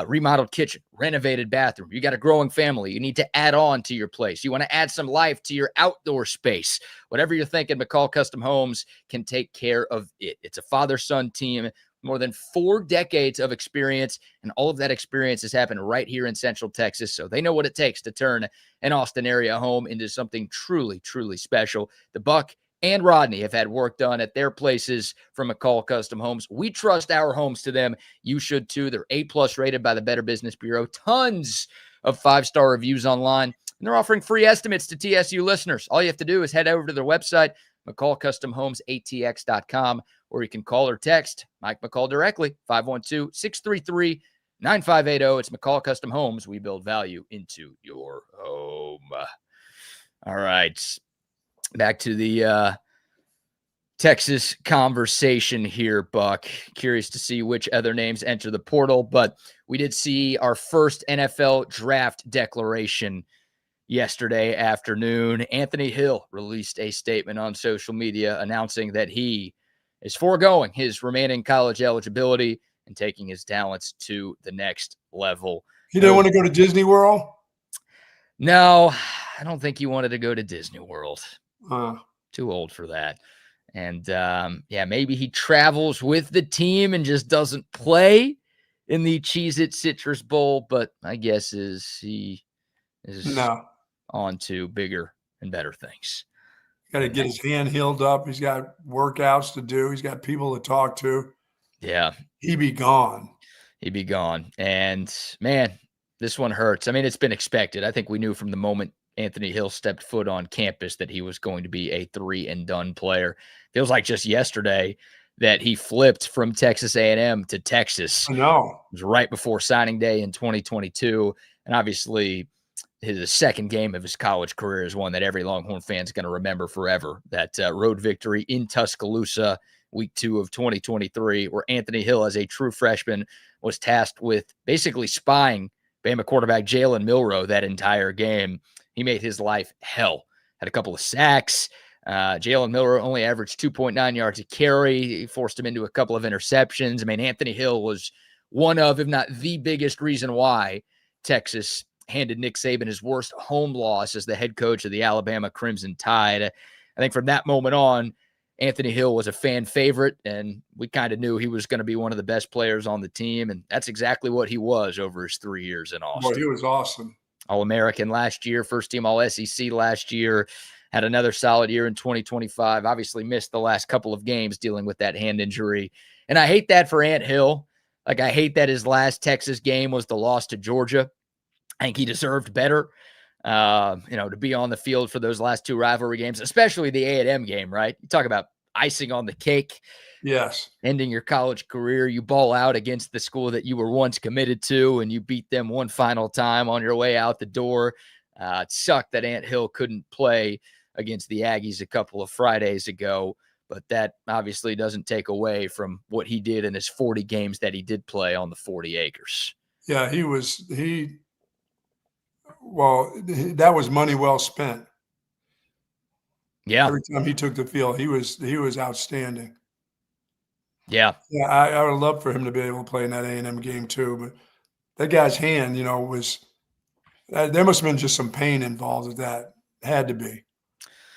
Remodeled kitchen, renovated bathroom. You got a growing family. You need to add on to your place. You want to add some life to your outdoor space. Whatever you're thinking, McCall Custom Homes can take care of it. It's a father-son team, more than 4 decades of experience, and all of that experience has happened right here in Central Texas. So they know what it takes to turn an Austin area home into something truly, truly special. The Buck and Rodney have had work done at their places from McCall Custom Homes. We trust our homes to them. You should too. They're A+ rated by the Better Business Bureau. Tons of 5-star reviews online. And they're offering free estimates to TSU listeners. All you have to do is head over to their website, McCallCustomHomesATX.com, or you can call or text Mike McCall directly, 512-633-9580. It's McCall Custom Homes. We build value into your home. All right. Back to the Texas conversation here, Buck. Curious to see which other names enter the portal, but we did see our first NFL draft declaration yesterday afternoon. Anthony Hill released a statement on social media announcing that he is foregoing his remaining college eligibility and taking his talents to the next level. He didn't want to go to Disney World? No, I don't think he wanted to go to Disney World. Too old for that. And yeah, maybe he travels with the team and just doesn't play in the Cheez-It Citrus Bowl, but my guess is he is on to bigger and better things. Got to get his hand healed up. He's got workouts to do. He's got people to talk to. Yeah. He'd be gone. He'd be gone. And man, this one hurts. I mean, it's been expected. I think we knew from the moment Anthony Hill stepped foot on campus that he was going to be a 3-and-done player. Feels like just yesterday that he flipped from Texas A&M to Texas. I know. It was right before signing day in 2022. And obviously his second game of his college career is one that every Longhorn fan is going to remember forever. That road victory in Tuscaloosa, week 2 of 2023, where Anthony Hill, as a true freshman, was tasked with basically spying Bama quarterback Jalen Milroe that entire game. He made his life hell. Had a couple of sacks. Jalen Milroe only averaged 2.9 yards a carry. He forced him into a couple of interceptions. I mean, Anthony Hill was one of, if not the biggest reason why Texas handed Nick Saban his worst home loss as the head coach of the Alabama Crimson Tide. I think from that moment on, Anthony Hill was a fan favorite, and we kind of knew he was going to be one of the best players on the team, and that's exactly what he was over his 3 years in Austin. Boy, he was awesome. All-American last year, first team All-SEC last year, had another solid year in 2025, obviously missed the last couple of games dealing with that hand injury. And I hate that for Ant Hill. Like, I hate that his last Texas game was the loss to Georgia. I think he deserved better. to be on the field for those last two rivalry games, especially the A&M game, right? You talk about icing on the cake. Yes. Ending your college career, you ball out against the school that you were once committed to, and you beat them one final time on your way out the door. It sucked that Ant Hill couldn't play against the Aggies a couple of Fridays ago, but that obviously doesn't take away from what he did in his 40 games that he did play on the 40 acres. Yeah, that was money well spent. Yeah. Every time he took the field, he was outstanding. Yeah. Yeah, I would love for him to be able to play in that A&M game too, but that guy's hand, was there must have been just some pain involved with that. Had to be.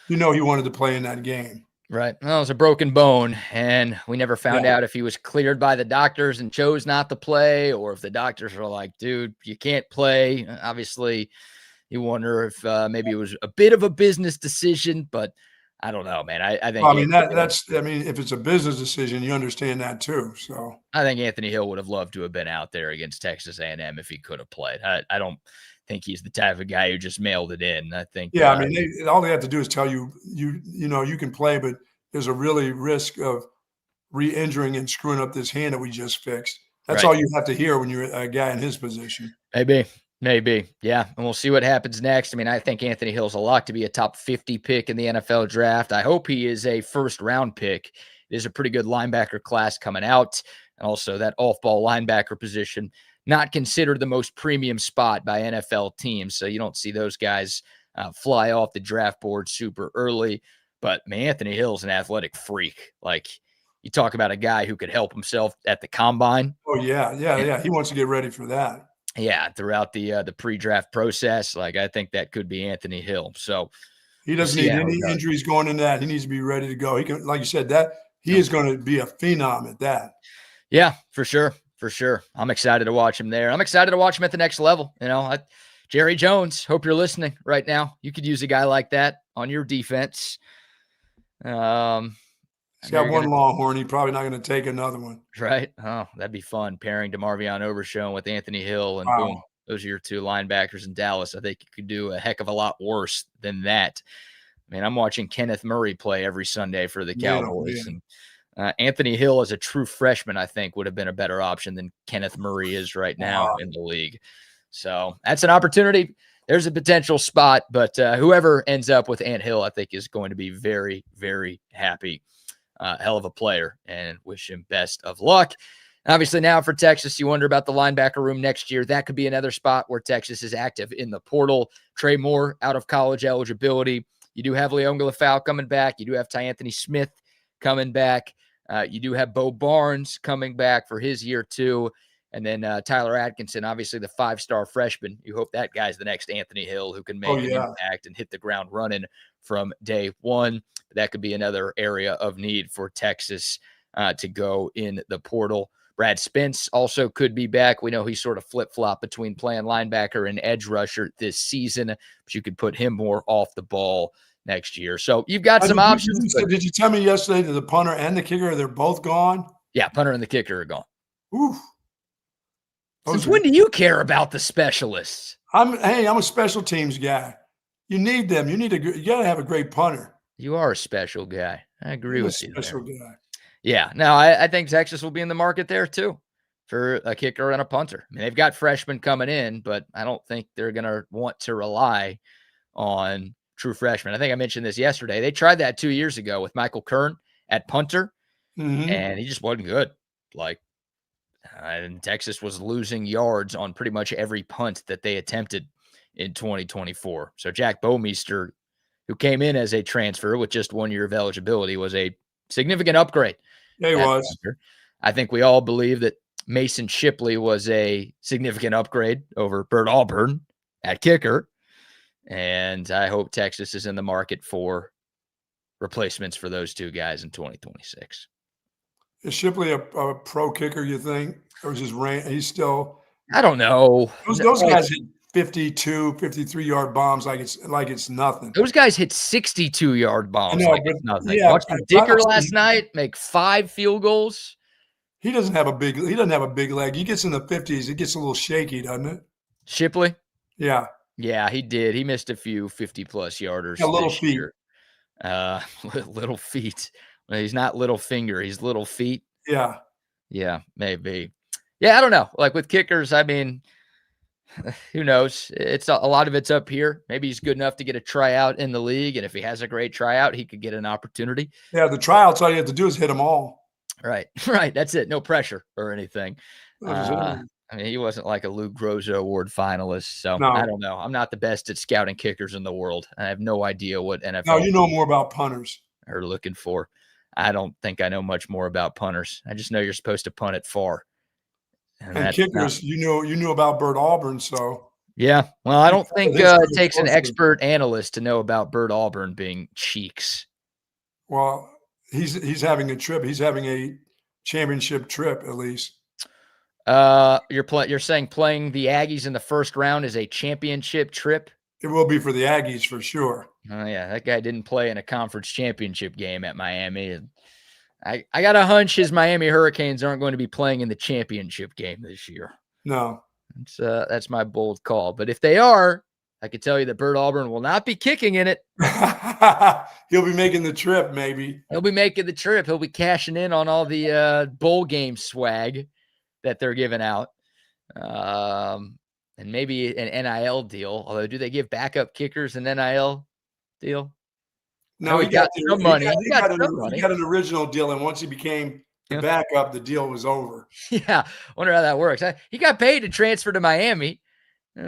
He wanted to play in that game. Right. Well, it was a broken bone, and we never found out if he was cleared by the doctors and chose not to play, or if the doctors were like, dude, you can't play. Obviously, you wonder if maybe it was a bit of a business decision, but I don't know, man. I think. Well, if it's a business decision, you understand that too. So I think Anthony Hill would have loved to have been out there against Texas A&M if he could have played. I don't think he's the type of guy who just mailed it in. I think. Yeah, all they have to do is tell you can play, but there's a really risk of re-injuring and screwing up this hand that we just fixed. That's all you have to hear when you're a guy in his position. Maybe. Yeah. And we'll see what happens next. I mean, I think Anthony Hill's a lock to be a top 50 pick in the NFL draft. I hope he is a first round pick. It is a pretty good linebacker class coming out. And also that off-ball linebacker position, not considered the most premium spot by NFL teams. So you don't see those guys fly off the draft board super early. But man, Anthony Hill's an athletic freak. Like, you talk about a guy who could help himself at the combine. Oh, yeah. He wants to get ready for that. Yeah, throughout the pre-draft process, like I think that could be Anthony Hill. So he doesn't need any injuries going into that. He needs to be ready to go. He can, like you said, he is going to be a phenom at that. Yeah, for sure. I'm excited to watch him there. I'm excited to watch him at the next level. Jerry Jones, hope you're listening right now. You could use a guy like that on your defense. He's got one Longhorn. He's probably not going to take another one. Right. Oh, that'd be fun. Pairing DeMarvion Overshown with Anthony Hill, and boom, those are your two linebackers in Dallas. I think you could do a heck of a lot worse than that. I mean, I'm watching Kenneth Murray play every Sunday for the Cowboys. And Anthony Hill as a true freshman, I think, would have been a better option than Kenneth Murray is right now in the league. So that's an opportunity. There's a potential spot, but whoever ends up with Ant Hill, I think, is going to be very, very happy. Hell of a player, and wish him best of luck. Obviously, now for Texas, you wonder about the linebacker room next year. That could be another spot where Texas is active in the portal. Trey Moore out of college eligibility. You do have Leon Galafau coming back. You do have Anthony Smith coming back. You do have Bo Barnes coming back for his year two. And then Tyler Atkinson, obviously the 5-star freshman. You hope that guy's the next Anthony Hill who can make an impact and hit the ground running from day one. That could be another area of need for Texas to go in the portal. Brad Spence also could be back. We know he sort of flip-flopped between playing linebacker and edge rusher this season, but you could put him more off the ball next year. So you've got some options. Did you tell me yesterday that the punter and the kicker, they're both gone? Yeah, punter and the kicker are gone. Oof. Since when do you care about the specialists? I'm a special teams guy. You need them. You got to have a great punter. You are a special guy. I agree with you. Special guy. Yeah. No, I think Texas will be in the market there too for a kicker and a punter. I mean, they've got freshmen coming in, but I don't think they're going to want to rely on true freshmen. I think I mentioned this yesterday. They tried that 2 years ago with Michael Kern at punter, and he just wasn't good. And Texas was losing yards on pretty much every punt that they attempted in 2024. So Jack Bomeister, who came in as a transfer with just 1 year of eligibility, was a significant upgrade. Yeah, he was. Punter. I think we all believe that Mason Shipley was a significant upgrade over Bert Auburn at kicker. And I hope Texas is in the market for replacements for those two guys in 2026. Is Shipley a pro kicker, you think? Or is he's still – I don't know. Those guys hit 52, 53-yard bombs like it's nothing. Those guys hit 62-yard bombs like it's nothing. Yeah, watching Dicker last night make 5 field goals. He doesn't have a big leg. He gets in the 50s. It gets a little shaky, doesn't it? Shipley? Yeah. Yeah, he did. He missed a few 50-plus Yeah, yarders little this feet. year. Little feet. Well, he's not little finger. He's little feet. Yeah. Yeah, maybe. Yeah, I don't know. Like with kickers, I mean, who knows? It's a lot of it's up here. Maybe he's good enough to get a tryout in the league, and if he has a great tryout, he could get an opportunity. Yeah, the tryouts, all you have to do is hit them all. Right, right. That's it. No pressure or anything. No, just hit 'em. I mean, he wasn't like a Lou Groza Award finalist, so I No. don't know. I'm not the best at scouting kickers in the world. I have no idea what No, NFL you know more about punters. are looking for. I don't think I know much more about punters. I just know you're supposed to punt it far, and And that's not. kickers, you knew about Bert Auburn, so Yeah, well, I you don't think followed his it career takes an closely. expert analyst to know about Bert Auburn being cheeks. Well, he's having a trip. He's having a championship trip, at least. You're saying playing the Aggies in the first round is a championship trip? It will be for the Aggies for sure. Oh yeah, that guy didn't play in a conference championship game at Miami. And I got a hunch his Miami Hurricanes aren't going to be playing in the championship game this year. No. That's my bold call. But if they are, I can tell you that Bert Auburn will not be kicking in it. He'll be making the trip, maybe. He'll be making the trip. He'll be cashing in on all the bowl game swag that they're giving out. And maybe an NIL deal. Although, do they give backup kickers an NIL deal? No, he got some money. He got an original deal, and once he became the backup, the deal was over. Yeah, wonder how that works. He got paid to transfer to Miami,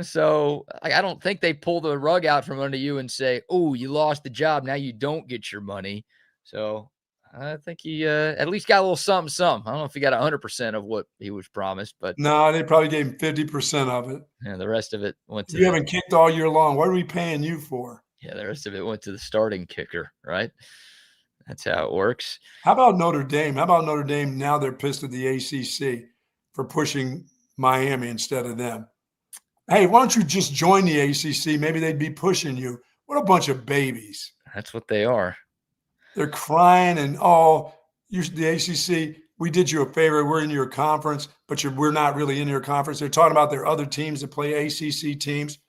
so I don't think they pull the rug out from under you and say, "Oh, you lost the job. Now you don't get your money." So I think he at least got a little something, something. I don't know if he got 100% of what he was promised, but no, they probably gave him 50% of it. yeah, the rest of it went to. You haven't kicked all year long. What are we paying you for? Yeah, the rest of it went to the starting kicker, right? That's how it works. How about Notre Dame? How about Notre Dame? Now they're pissed at the ACC for pushing Miami instead of them. Hey, why don't you just join the ACC? Maybe they'd be pushing you. What a bunch of babies. That's what they are. They're crying and, oh, the ACC, we did you a favor. We're in your conference, but we're not really in your conference. They're talking about their other teams that play ACC teams.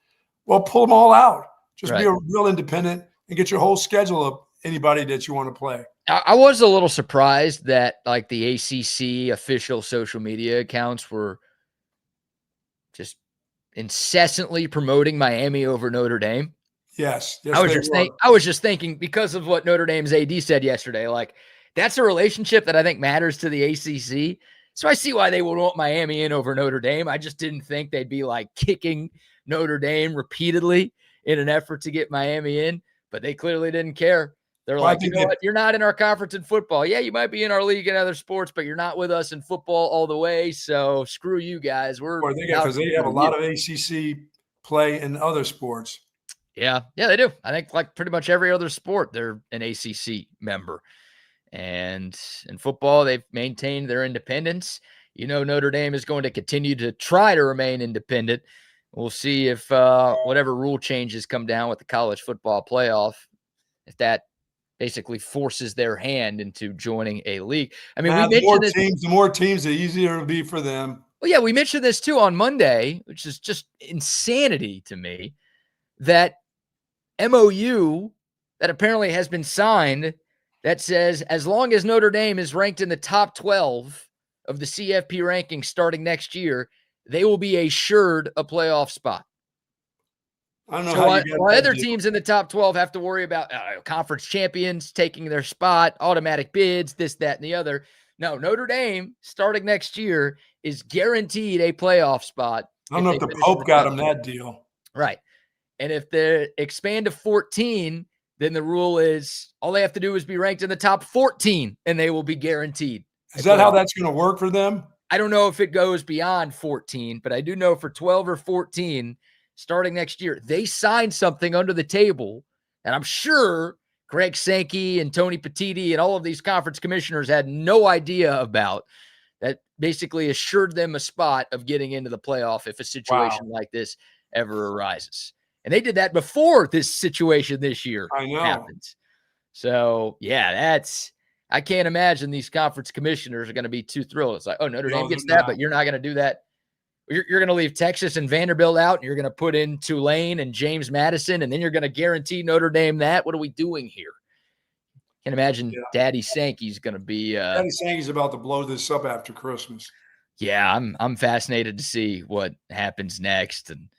Well, pull them all out. Just be a real independent and get your whole schedule of anybody that you want to play. I was a little surprised that like the ACC official social media accounts were just incessantly promoting Miami over Notre Dame. Yes. I was just thinking because of what Notre Dame's AD said yesterday, like that's a relationship that I think matters to the ACC. So I see why they would want Miami in over Notre Dame. I just didn't think they'd be like kicking Notre Dame repeatedly in an effort to get Miami in, but they clearly didn't care. They're like, you know what? You're not in our conference in football. Yeah, you might be in our league in other sports, but you're not with us in football all the way. So screw you guys. Because they have a lot of ACC play in other sports. Yeah, they do. I think like pretty much every other sport, they're an ACC member. And in football, they've maintained their independence. You know, Notre Dame is going to continue to try to remain independent. We'll see if whatever rule changes come down with the college football playoff, if that basically forces their hand into joining a league. I mean, the more teams, the easier it'll be for them. Well, yeah, we mentioned this too on Monday, which is just insanity to me, that MOU that apparently has been signed that says as long as Notre Dame is ranked in the top 12 of the CFP ranking starting next year, they will be assured a playoff spot. I don't know why other teams in the top 12 have to worry about conference champions taking their spot, automatic bids, this, that, and the other. No, Notre Dame starting next year is guaranteed a playoff spot. I don't know if the Pope got them that deal. Right. And if they expand to 14, then the rule is all they have to do is be ranked in the top 14 and they will be guaranteed. Is that how that's going to work for them? I don't know if it goes beyond 14, but I do know for 12 or 14 starting next year, they signed something under the table. And I'm sure Greg Sankey and Tony Petitti and all of these conference commissioners had no idea about that, basically assured them a spot of getting into the playoff if a situation like this ever arises. And they did that before this situation this year happens. So, yeah, I can't imagine these conference commissioners are going to be too thrilled. It's like, oh, Notre Dame gets that, but you're not going to do that. you're going to leave Texas and Vanderbilt out, and you're going to put in Tulane and James Madison, and then you're going to guarantee Notre Dame that. What are we doing here? Can't imagine Daddy Sankey's going to be. Daddy Sankey's about to blow this up after Christmas. Yeah, I'm fascinated to see what happens next, and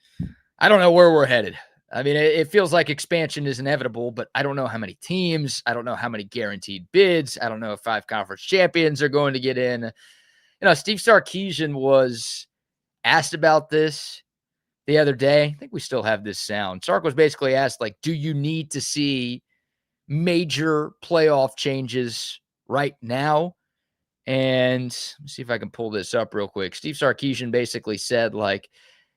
I don't know where we're headed. I mean, it feels like expansion is inevitable, but I don't know how many teams. I don't know how many guaranteed bids. I don't know if 5 conference champions are going to get in. You know, Steve Sarkisian was asked about this the other day. I think we still have this sound. Sark was basically asked, like, do you need to see major playoff changes right now? And let me see if I can pull this up real quick. Steve Sarkisian basically said, like,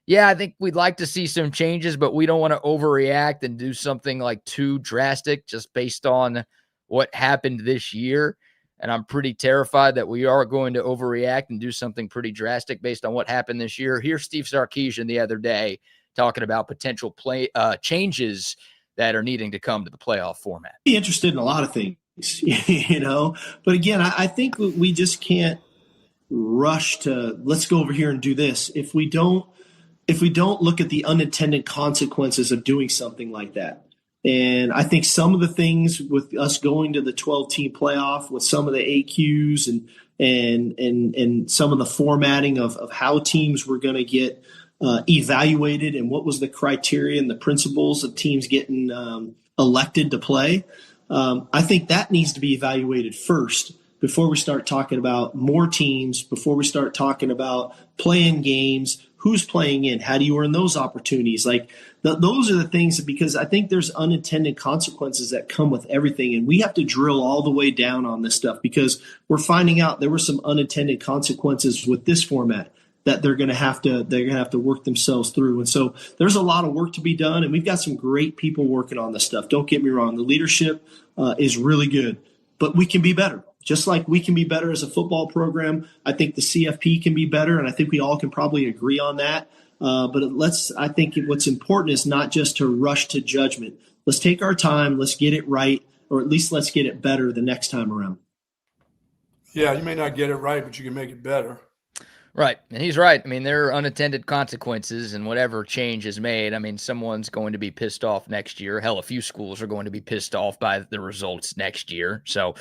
yeah, I think we'd like to see some changes, but we don't want to overreact and do something like too drastic just based on what happened this year. And I'm pretty terrified that we are going to overreact and do something pretty drastic based on what happened this year. Here's Steve Sarkisian the other day talking about potential changes that are needing to come to the playoff format. Be interested in a lot of things, you know, but again, I think we just can't rush to let's go over here and do this if we don't look at the unintended consequences of doing something like that. And I think some of the things with us going to the 12-team playoff with some of the AQs and some of the formatting of how teams were going to get evaluated and what was the criteria and the principles of teams getting elected to play. I think that needs to be evaluated first before we start talking about more teams, before we start talking about playing games, who's playing in, how do you earn those opportunities? Like those are the things because I think there's unintended consequences that come with everything. And we have to drill all the way down on this stuff because we're finding out there were some unintended consequences with this format that they're going to have to work themselves through. And so there's a lot of work to be done. And we've got some great people working on this stuff. Don't get me wrong. The leadership is really good, but we can be better. Just like we can be better as a football program, I think the CFP can be better, and I think we all can probably agree on that. But I think what's important is not just to rush to judgment. Let's take our time, let's get it right, or at least let's get it better the next time around. Yeah, you may not get it right, but you can make it better. Right, and he's right. I mean, there are unintended consequences, and whatever change is made, I mean, someone's going to be pissed off next year. Hell, a few schools are going to be pissed off by the results next year. So,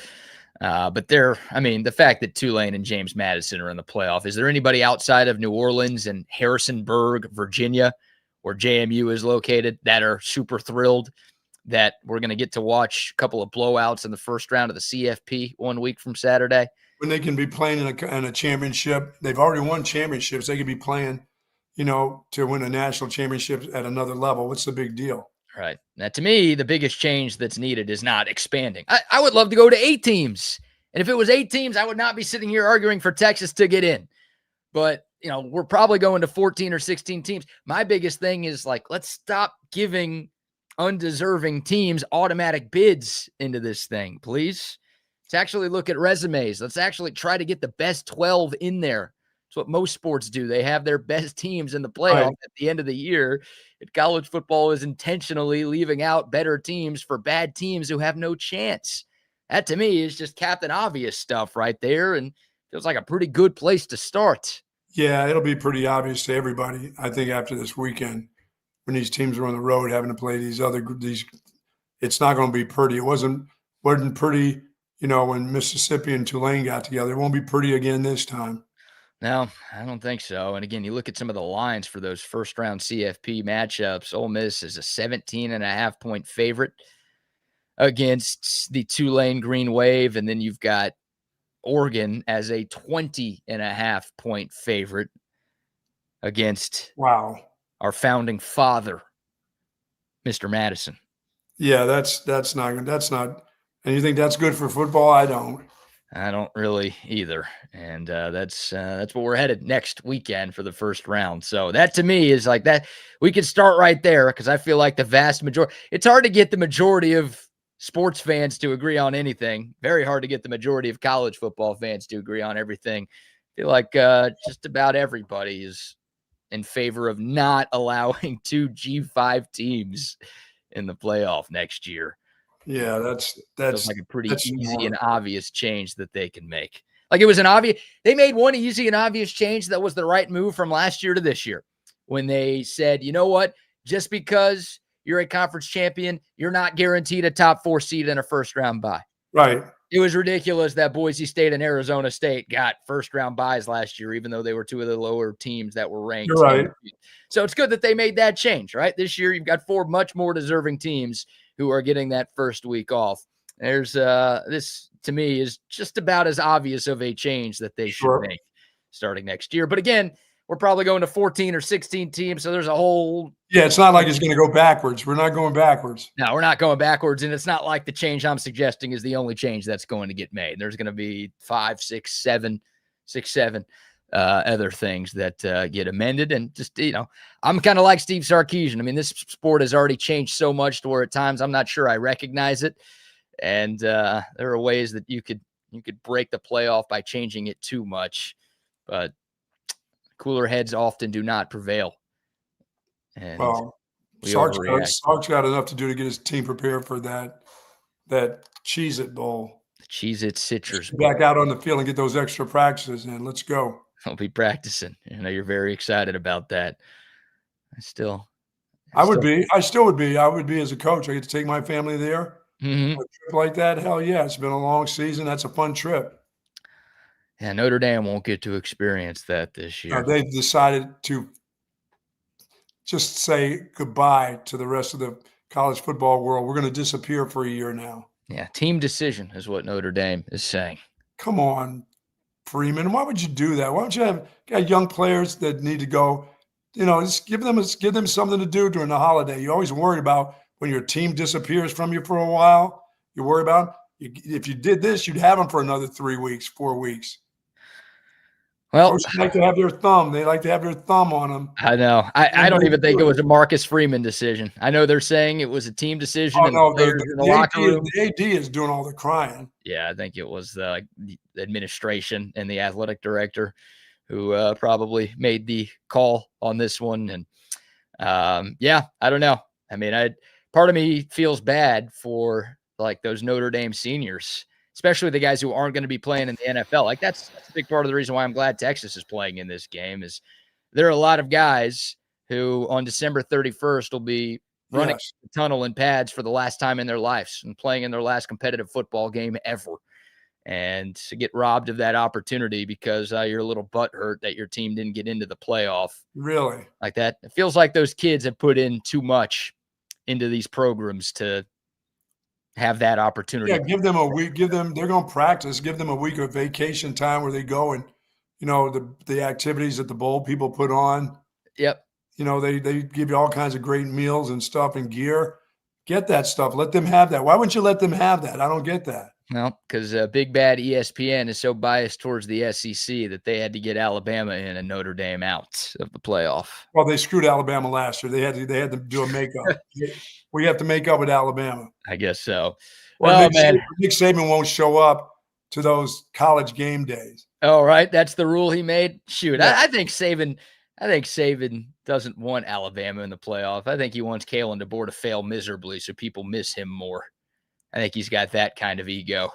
but the fact that Tulane and James Madison are in the playoff, is there anybody outside of New Orleans and Harrisonburg, Virginia, where JMU is located, that are super thrilled that we're going to get to watch a couple of blowouts in the first round of the CFP 1 week from Saturday? When they can be playing in a championship, they've already won championships. They could be playing, to win a national championship at another level. What's the big deal? Right. Now, to me, the biggest change that's needed is not expanding. I would love to go to 8 teams. And if it was 8 teams, I would not be sitting here arguing for Texas to get in. But, we're probably going to 14 or 16 teams. My biggest thing is, let's stop giving undeserving teams automatic bids into this thing, please. Let's actually look at resumes. Let's actually try to get the best 12 in there. That's what most sports do. They have their best teams in the playoff at the end of the year. College football is intentionally leaving out better teams for bad teams who have no chance. That, to me, is just Captain Obvious stuff right there, and feels like a pretty good place to start. Yeah, it'll be pretty obvious to everybody, I think, after this weekend when these teams are on the road having to play these. It's not going to be pretty. It wasn't pretty, when Mississippi and Tulane got together. It won't be pretty again this time. No, I don't think so. And again, you look at some of the lines for those first round CFP matchups. Ole Miss is a 17.5-point favorite against the Tulane Green Wave. And then you've got Oregon as a 20.5-point favorite against our founding father, Mr. Madison. Yeah, that's not. And you think that's good for football? I don't really either. And that's what we're headed next weekend for the first round. So that, to me, is like that. We could start right there because I feel like the vast majority – it's hard to get the majority of sports fans to agree on anything. Very hard to get the majority of college football fans to agree on everything. I feel like just about everybody is in favor of not allowing 2 G5 teams in the playoff next year. Yeah, that's like a pretty easy and obvious change that they can make. Like it was an obvious, they made one easy and obvious change that was the right move from last year to this year when they said, you know what, just because you're a conference champion, you're not guaranteed a top 4 seed in a first round bye. Right. It was ridiculous that Boise State and Arizona State got first round byes last year, even though they were two of the lower teams that were ranked. You're right. So it's good that they made that change, right? This year, you've got 4 much more deserving teams who are getting that first week off. There's this, to me, is just about as obvious of a change that they should make starting next year. But again, we're probably going to 14 or 16 teams, so there's a whole – yeah, it's not like it's going to go backwards. We're not going backwards. No, we're not going backwards, and it's not like the change I'm suggesting is the only change that's going to get made. There's going to be 5, 6, 7 other things that get amended. And just, I'm kind of like Steve Sarkisian. I mean, this sport has already changed so much to where at times I'm not sure I recognize it. And there are ways that you could break the playoff by changing it too much, but cooler heads often do not prevail. And Sark's got enough to do to get his team prepared for that Cheez-It Bowl. The Cheez-It Citrus Bowl. Back out on the field and get those extra practices in. Let's go. I'll be practicing. I know you're very excited about that. I still would be. I still would be. I would be as a coach. I get to take my family there. Mm-hmm. A trip like that, hell yeah. It's been a long season. That's a fun trip. Yeah, Notre Dame won't get to experience that this year. They've decided to just say goodbye to the rest of the college football world. We're going to disappear for a year now. Yeah, team decision is what Notre Dame is saying. Come on, Freeman. Why would you do that? Why don't you got young players that need to go, just give them something to do during the holiday. You're always worried about when your team disappears from you for a while. You worry about if you did this, you'd have them for another 3 weeks, 4 weeks. Well, they like to have their thumb. They like to have their thumb on them. I know. I don't even think it was a Marcus Freeman decision. I know they're saying it was a team decision. Oh, no, the AD is doing all the crying. Yeah, I think it was the administration and the athletic director who probably made the call on this one. And I don't know. I mean, part of me feels bad for like those Notre Dame seniors, especially the guys who aren't going to be playing in the NFL. Like that's a big part of the reason why I'm glad Texas is playing in this game is there are a lot of guys who on December 31st will be running the tunnel in pads for the last time in their lives and playing in their last competitive football game ever. And to get robbed of that opportunity because you're a little butthurt that your team didn't get into the playoff. Really? Like that. It feels like those kids have put in too much into these programs to have that opportunity. Yeah, give them a week. They're going to practice. Give them a week of vacation time where they go and, the activities that the bowl people put on. Yep. They give you all kinds of great meals and stuff and gear. Get that stuff. Let them have that. Why wouldn't you let them have that? I don't get that. Well, because big bad ESPN is so biased towards the SEC that they had to get Alabama in and Notre Dame out of the playoff. Well, they screwed Alabama last year. They had to do a makeup. We have to make up with Alabama. I guess so. Well, Nick Saban won't show up to those college game days. Oh, right. That's the rule he made. Shoot, Yeah. I think Saban doesn't want Alabama in the playoff. I think he wants Kalen DeBoer to fail miserably so people miss him more. I think he's got that kind of ego.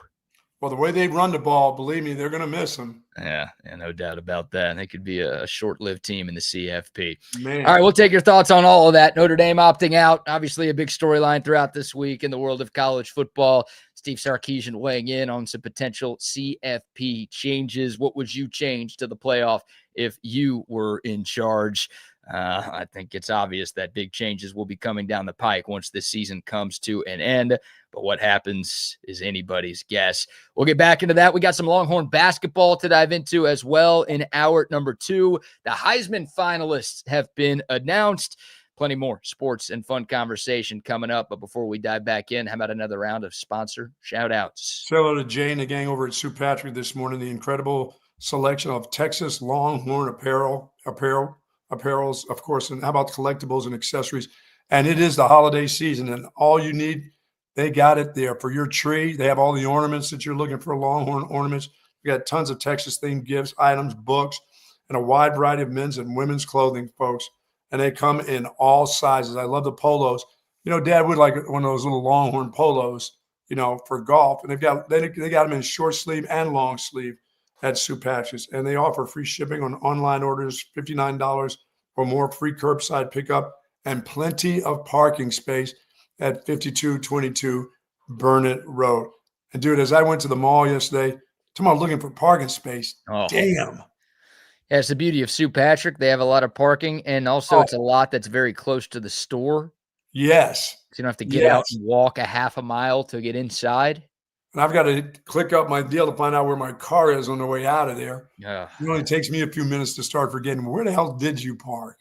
Well, the way they run the ball, believe me, they're going to miss him. Yeah, no doubt about that. They could be a short-lived team in the CFP. Man. All right, we'll take your thoughts on all of that. Notre Dame opting out, obviously a big storyline throughout this week in the world of college football. Steve Sarkisian weighing in on some potential CFP changes. What would you change to the playoff if you were in charge? I think it's obvious that big changes will be coming down the pike once this season comes to an end. But what happens is anybody's guess. We'll get back into that. We got some Longhorn basketball to dive into as well in hour number 2. The Heisman finalists have been announced. Plenty more sports and fun conversation coming up. But before we dive back in, how about another round of sponsor shout-outs? Say hello to Jay and the gang over at Sioux Patrick this morning. The incredible selection of Texas Longhorn apparels, of course, and how about collectibles and accessories? And it is the holiday season, and all you need, they got it there for your tree. They have all the ornaments that you're looking for, Longhorn ornaments. We got tons of Texas-themed gifts, items, books, and a wide variety of men's and women's clothing, folks. And they come in all sizes. I love the polos. Dad would like one of those little Longhorn polos, for golf. And they got them in short sleeve and long sleeve. at St. Patrick's, and they offer free shipping on online orders, $59 or more, free curbside pickup, and plenty of parking space at 5222 Burnett Road. And dude, as I went to the mall yesterday, tomorrow looking for parking space. Oh. Damn. Yeah, it's the beauty of St. Patrick. They have a lot of parking, and also it's a lot that's very close to the store. Yes. So you don't have to get out and walk a half a mile to get inside. And I've got to click up my deal to find out where my car is on the way out of there. Yeah. It only takes me a few minutes to start forgetting, where the hell did you park?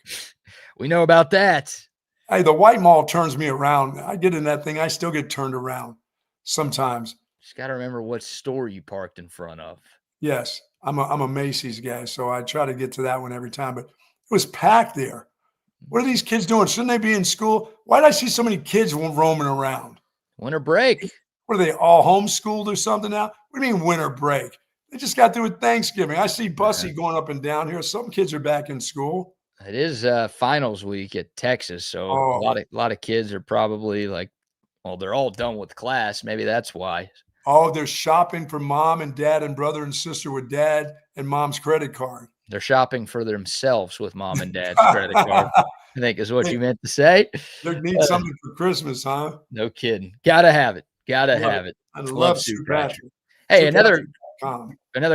We know about that. Hey, the white mall turns me around. I get in that thing. I still get turned around sometimes. Just got to remember what store you parked in front of. Yes, I'm a Macy's guy, so I try to get to that one every time. But it was packed there. What are these kids doing? Shouldn't they be in school? Why did I see so many kids roaming around? Winter break. What are they, all homeschooled or something now? What do you mean winter break? They just got through with Thanksgiving. I see Bucky going up and down here. Some kids are back in school. It is finals week at Texas, so a lot of kids are probably like, well, they're all done with class. Maybe that's why. Oh, they're shopping for mom and dad and brother and sister with dad and mom's credit card. They're shopping for themselves with mom and dad's credit card, I think is what you meant to say. They need something for Christmas, huh? No kidding. Gotta have it. Gotta have it. I love St. Patrick. Hey, another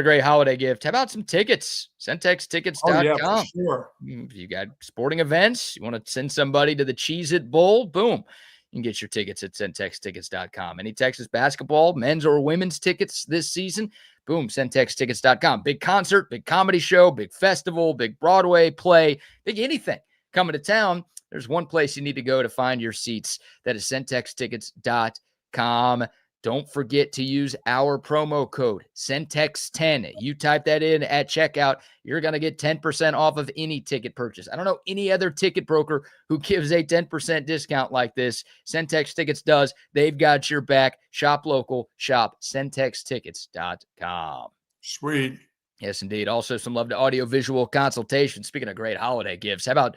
great holiday gift. How about some tickets? CentexTickets.com. Oh, yeah, for sure. You got sporting events. You want to send somebody to the Cheez-It Bowl? Boom. You can get your tickets at CentexTickets.com. Any Texas basketball, men's or women's tickets this season? Boom, CentexTickets.com. Big concert, big comedy show, big festival, big Broadway play, big anything coming to town. There's one place you need to go to find your seats. That is CentexTickets.com. Don't forget to use our promo code, Centex10. You type that in at checkout, you're going to get 10% off of any ticket purchase. I don't know any other ticket broker who gives a 10% discount like this. Centex Tickets does. They've got your back. Shop local. Shop CentexTickets.com. Sweet. Yes, indeed. Also, some love to audio-visual consultation. Speaking of great holiday gifts, how about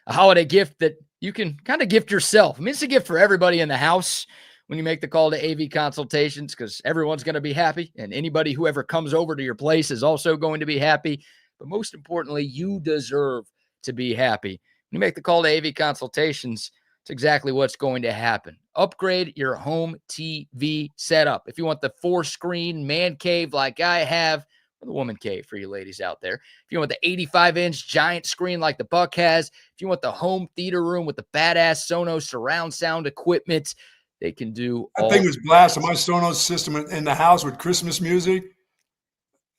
a holiday gift that you can kind of gift yourself? I mean, it's a gift for everybody in the house when you make the call to AV consultations, because everyone's going to be happy, and anybody who ever comes over to your place is also going to be happy. But most importantly, you deserve to be happy. When you make the call to AV consultations, it's exactly what's going to happen. Upgrade your home TV setup. If you want the 4-screen man cave like I have, or the woman cave for you ladies out there. If you want the 85-inch giant screen like the Buck has, if you want the home theater room with the badass Sonos surround sound equipment, they can do all. That thing was blasting. My Sonos system in the house with Christmas music.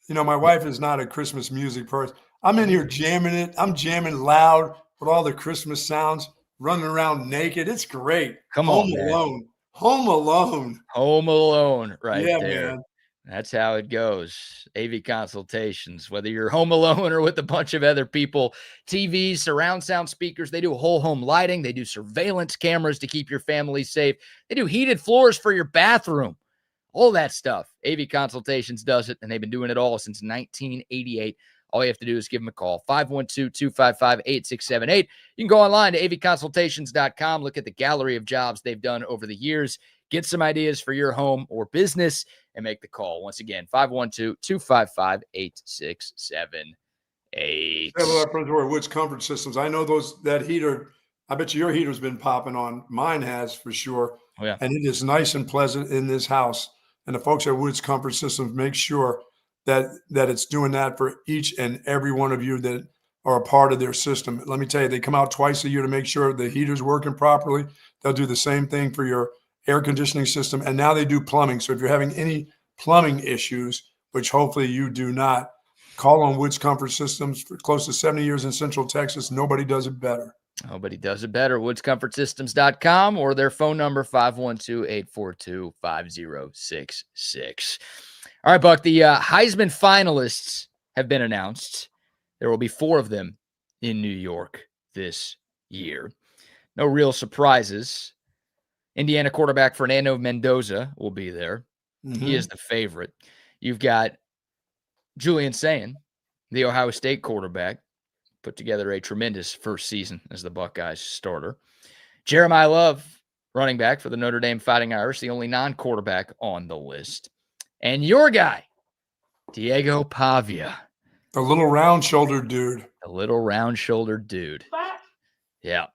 You know, my wife is not a Christmas music person. I'm in here jamming it. I'm jamming loud with all the Christmas sounds, running around naked. It's great. Come Home on, Alone. man. Home Alone. Home Alone right Yeah, there. man. That's how it goes. AV consultations, whether you're home alone or with a bunch of other people, TVs, surround sound speakers, they do whole home lighting. They do surveillance cameras to keep your family safe. They do heated floors for your bathroom, all that stuff. AV Consultations does it, and they've been doing it all since 1988. All you have to do is give them a call, 512-255-8678. You can go online to avconsultations.com, look at the gallery of jobs they've done over the years, get some ideas for your home or business, and make the call. Once again, 512-255-8678. Woods Comfort Systems. I know that heater. I bet you your heater's been popping on. Mine has for sure. Oh, yeah. And it is nice and pleasant in this house. And the folks at Woods Comfort Systems make sure that it's doing that for each and every one of you that are a part of their system. Let me tell you, they come out twice a year to make sure the heater's working properly. They'll do the same thing for your air conditioning system. And now they do plumbing. So if you're having any plumbing issues, which hopefully you do not, call on Woods Comfort Systems. For close to 70 years in Central Texas, nobody does it better. Nobody does it better. WoodsComfortSystems.com or their phone number, 512-842-5066. All right, Buck, the Heisman finalists have been announced. There will be 4 of them in New York this year. No real surprises. Indiana quarterback Fernando Mendoza will be there. Mm-hmm. He is the favorite. You've got Julian Sayin, the Ohio State quarterback, put together a tremendous first season as the Buckeyes starter. Jeremiah Love, running back for the Notre Dame Fighting Irish, the only non-quarterback on the list. And your guy, Diego Pavia. The little round-shouldered dude. The little round-shouldered dude. Yeah.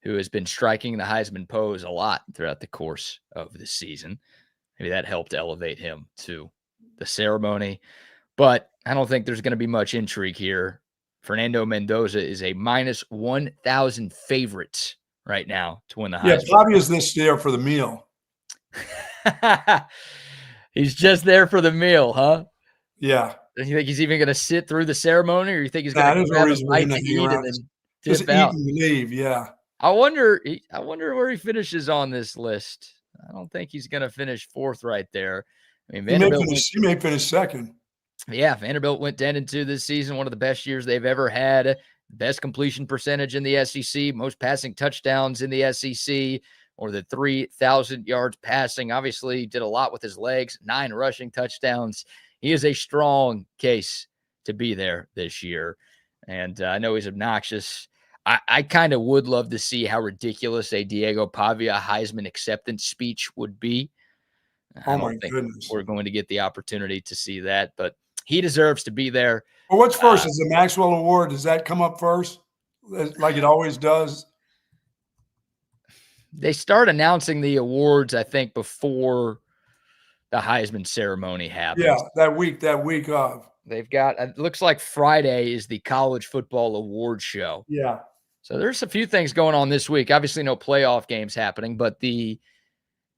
Who has been striking the Heisman pose a lot throughout the course of the season. Maybe that helped elevate him to the ceremony. But I don't think there's going to be much intrigue here. Fernando Mendoza is a minus 1,000 favorite right now to win the Heisman. Yeah, Pavia's this year for the meal. He's just there for the meal, huh? Yeah. Do you think he's even going to sit through the ceremony, or you think he's going to grab a bite to eat and then just dip out? Eat and leave, yeah. I wonder where he finishes on this list. I don't think he's going to finish fourth right there. I mean, He may finish second. Yeah, Vanderbilt went 10-2 this season, one of the best years they've ever had. Best completion percentage in the SEC, most passing touchdowns in the SEC, or the 3,000 yards passing. Obviously, did a lot with his legs, 9 rushing touchdowns. He is a strong case to be there this year. And I know he's obnoxious. I kind of would love to see how ridiculous a Diego Pavia Heisman acceptance speech would be. Oh, my goodness. We're going to get the opportunity to see that, but he deserves to be there. Well, what's first? Is the Maxwell Award, does that come up first like it always does? They start announcing the awards, I think, before the Heisman ceremony happens. Yeah, that week of. They've got, it looks like Friday is the college football award show. Yeah. So there's a few things going on this week. Obviously, no playoff games happening, but the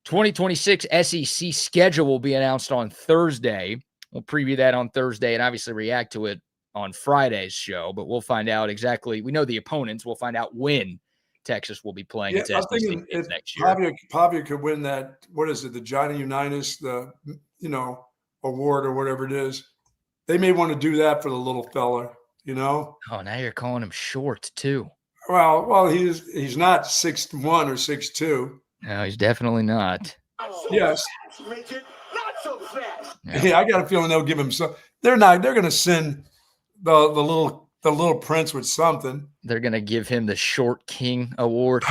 2026 SEC schedule will be announced on Thursday. We'll preview that on Thursday and obviously react to it on Friday's show, but we'll find out exactly. We know the opponents. We'll find out when Texas will be playing its SEC games next year. Pavia could win that, what is it, the Johnny Unitas, the, award or whatever it is. They may want to do that for the little fella, Oh, now you're calling him short, too. Well, he's not 6'1" or 6'2". No, he's definitely not. Yes. Not so fast. Yeah, I got a feeling they'll give him some. They're going to send the little prince with something. They're going to give him the Short King Award.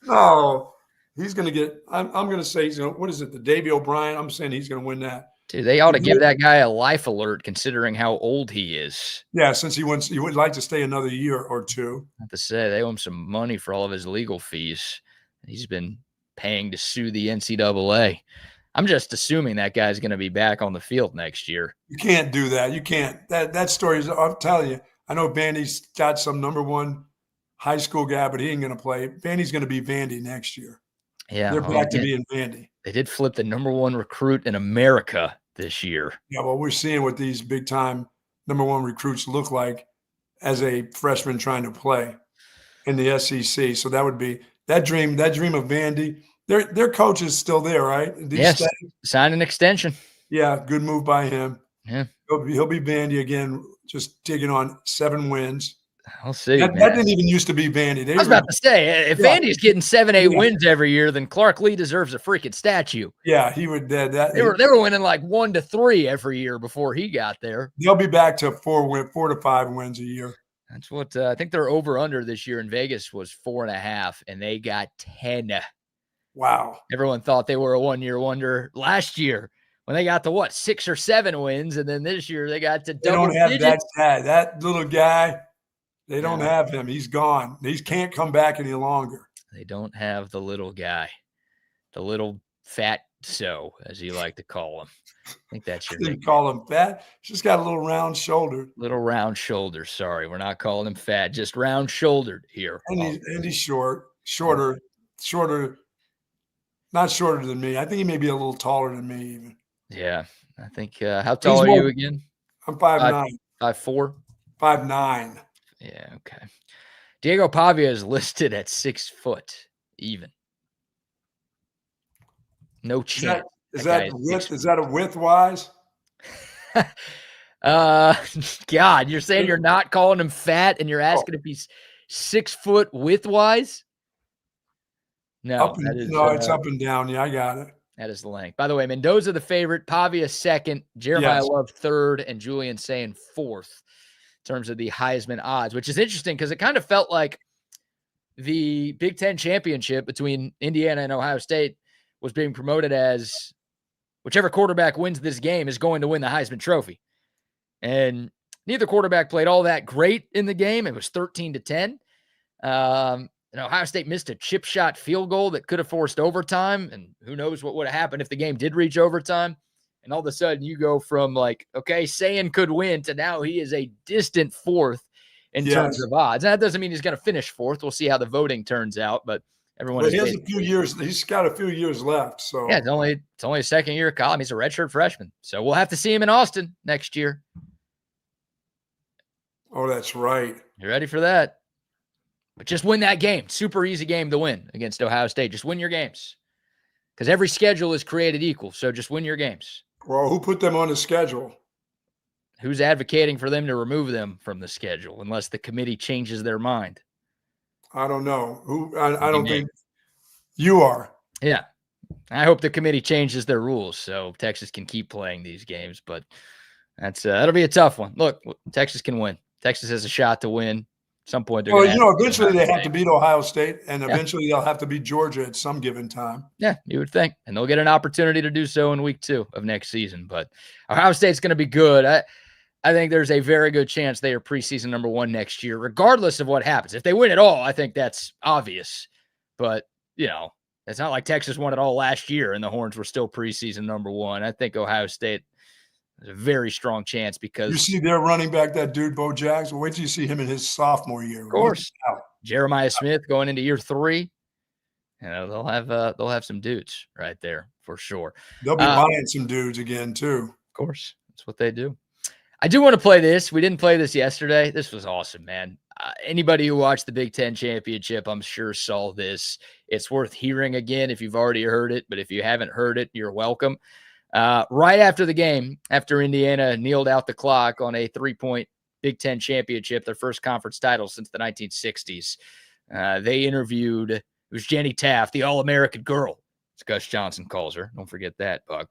No, he's going to get. I'm going to say he's going. What is it? The Davey O'Brien. I'm saying he's going to win that. Dude, they ought to give that guy a life alert, considering how old he is. Yeah, since he would like to stay another year or two. I have to say, they owe him some money for all of his legal fees. He's been paying to sue the NCAA. I'm just assuming that guy's going to be back on the field next year. You can't do that. You can't. That story is. I'm telling you. I know Vandy's got some number 1 high school guy, but he ain't going to play. Vandy's going to be Vandy next year. Yeah, they're back to being Vandy. They did flip the number 1 recruit in America this year. Yeah, well, we're seeing what these big time number 1 recruits look like as a freshman trying to play in the SEC. So that would be that dream of Vandy. Their coach is still there, right? Yes, sign an extension. Yeah, good move by him. Yeah, he'll be Vandy again, just taking on 7 wins. I'll see. That didn't even used to be Vandy. I was about to say, if Vandy's getting 7-8 wins every year, then Clark Lee deserves a freaking statue. Yeah, he would. They were winning like 1 to 3 every year before he got there. They'll be back to 4 to 5 wins a year. That's what I think their over/under this year in Vegas was 4.5, and they got 10. Wow! Everyone thought they were a one-year wonder last year when they got to 6 or 7 wins, and then this year they got to double digits. They don't have that guy. That little guy. They don't have him. He's gone. He can't come back any longer. They don't have the little guy, the little fat so, as you like to call him. I think that's your name. You call him fat? He's just got a little round shoulder. Little round shoulder. Sorry, we're not calling him fat. Just round shouldered here. And he's shorter. Not shorter than me. I think he may be a little taller than me even. Yeah, I think. How tall are you again? I'm 5'9". 5'4". 5'9". Yeah, okay. Diego Pavia is listed at 6 foot even. No chance. Is that a width wise? God, you're saying you're not calling him fat and you're asking if he's 6 foot width wise? No, it's up and down. Yeah, I got it. That is the length. By the way, Mendoza the favorite, Pavia second, Jeremiah Love third, and Julian saying fourth in terms of the Heisman odds, which is interesting because it kind of felt like the Big Ten championship between Indiana and Ohio State was being promoted as whichever quarterback wins this game is going to win the Heisman Trophy. And neither quarterback played all that great in the game. It was 13-10. Ohio State missed a chip shot field goal that could have forced overtime, and who knows what would have happened if the game did reach overtime. And all of a sudden you go from like, okay, Sayin could win to now he is a distant fourth in terms of odds. And that doesn't mean he's going to finish fourth. We'll see how the voting turns out, but everyone he has a few years. He's got a few years left. So yeah, it's only a second year of college. He's a redshirt freshman. So we'll have to see him in Austin next year. Oh, that's right. You ready for that? But just win that game. Super easy game to win against Ohio State. Just win your games. Because every schedule is created equal. So just win your games. Well, who put them on the schedule? Who's advocating for them to remove them from the schedule unless the committee changes their mind? I don't know. I don't think you are. Yeah. I hope the committee changes their rules so Texas can keep playing these games. But that'll be a tough one. Look, Texas can win. Texas has a shot to win. At some point, eventually they have to beat Ohio State, and eventually they'll have to beat Georgia at some given time. Yeah, you would think. And they'll get an opportunity to do so in week 2 of next season. But Ohio State's going to be good. I think there's a very good chance they are preseason number 1 next year, regardless of what happens. If they win it all, I think that's obvious. But, it's not like Texas won it all last year and the Horns were still preseason number 1. I think Ohio State has a very strong chance because – you see their running back, that dude, Bo Jackson. Wait till you see him in his sophomore year. Of course. Jeremiah Smith going into year 3. They'll have some dudes right there for sure. They'll be buying some dudes again too. Of course. That's what they do. I do want to play this. We didn't play this yesterday. This was awesome, man. Anybody who watched the Big Ten Championship, I'm sure saw this. It's worth hearing again if you've already heard it, but if you haven't heard it, you're welcome. Right after the game, after Indiana kneeled out the clock on a 3-point Big Ten championship, their first conference title since the 1960s, they interviewed, it was Jenny Taft, the All-American girl, as Gus Johnson calls her. Don't forget that, Bug.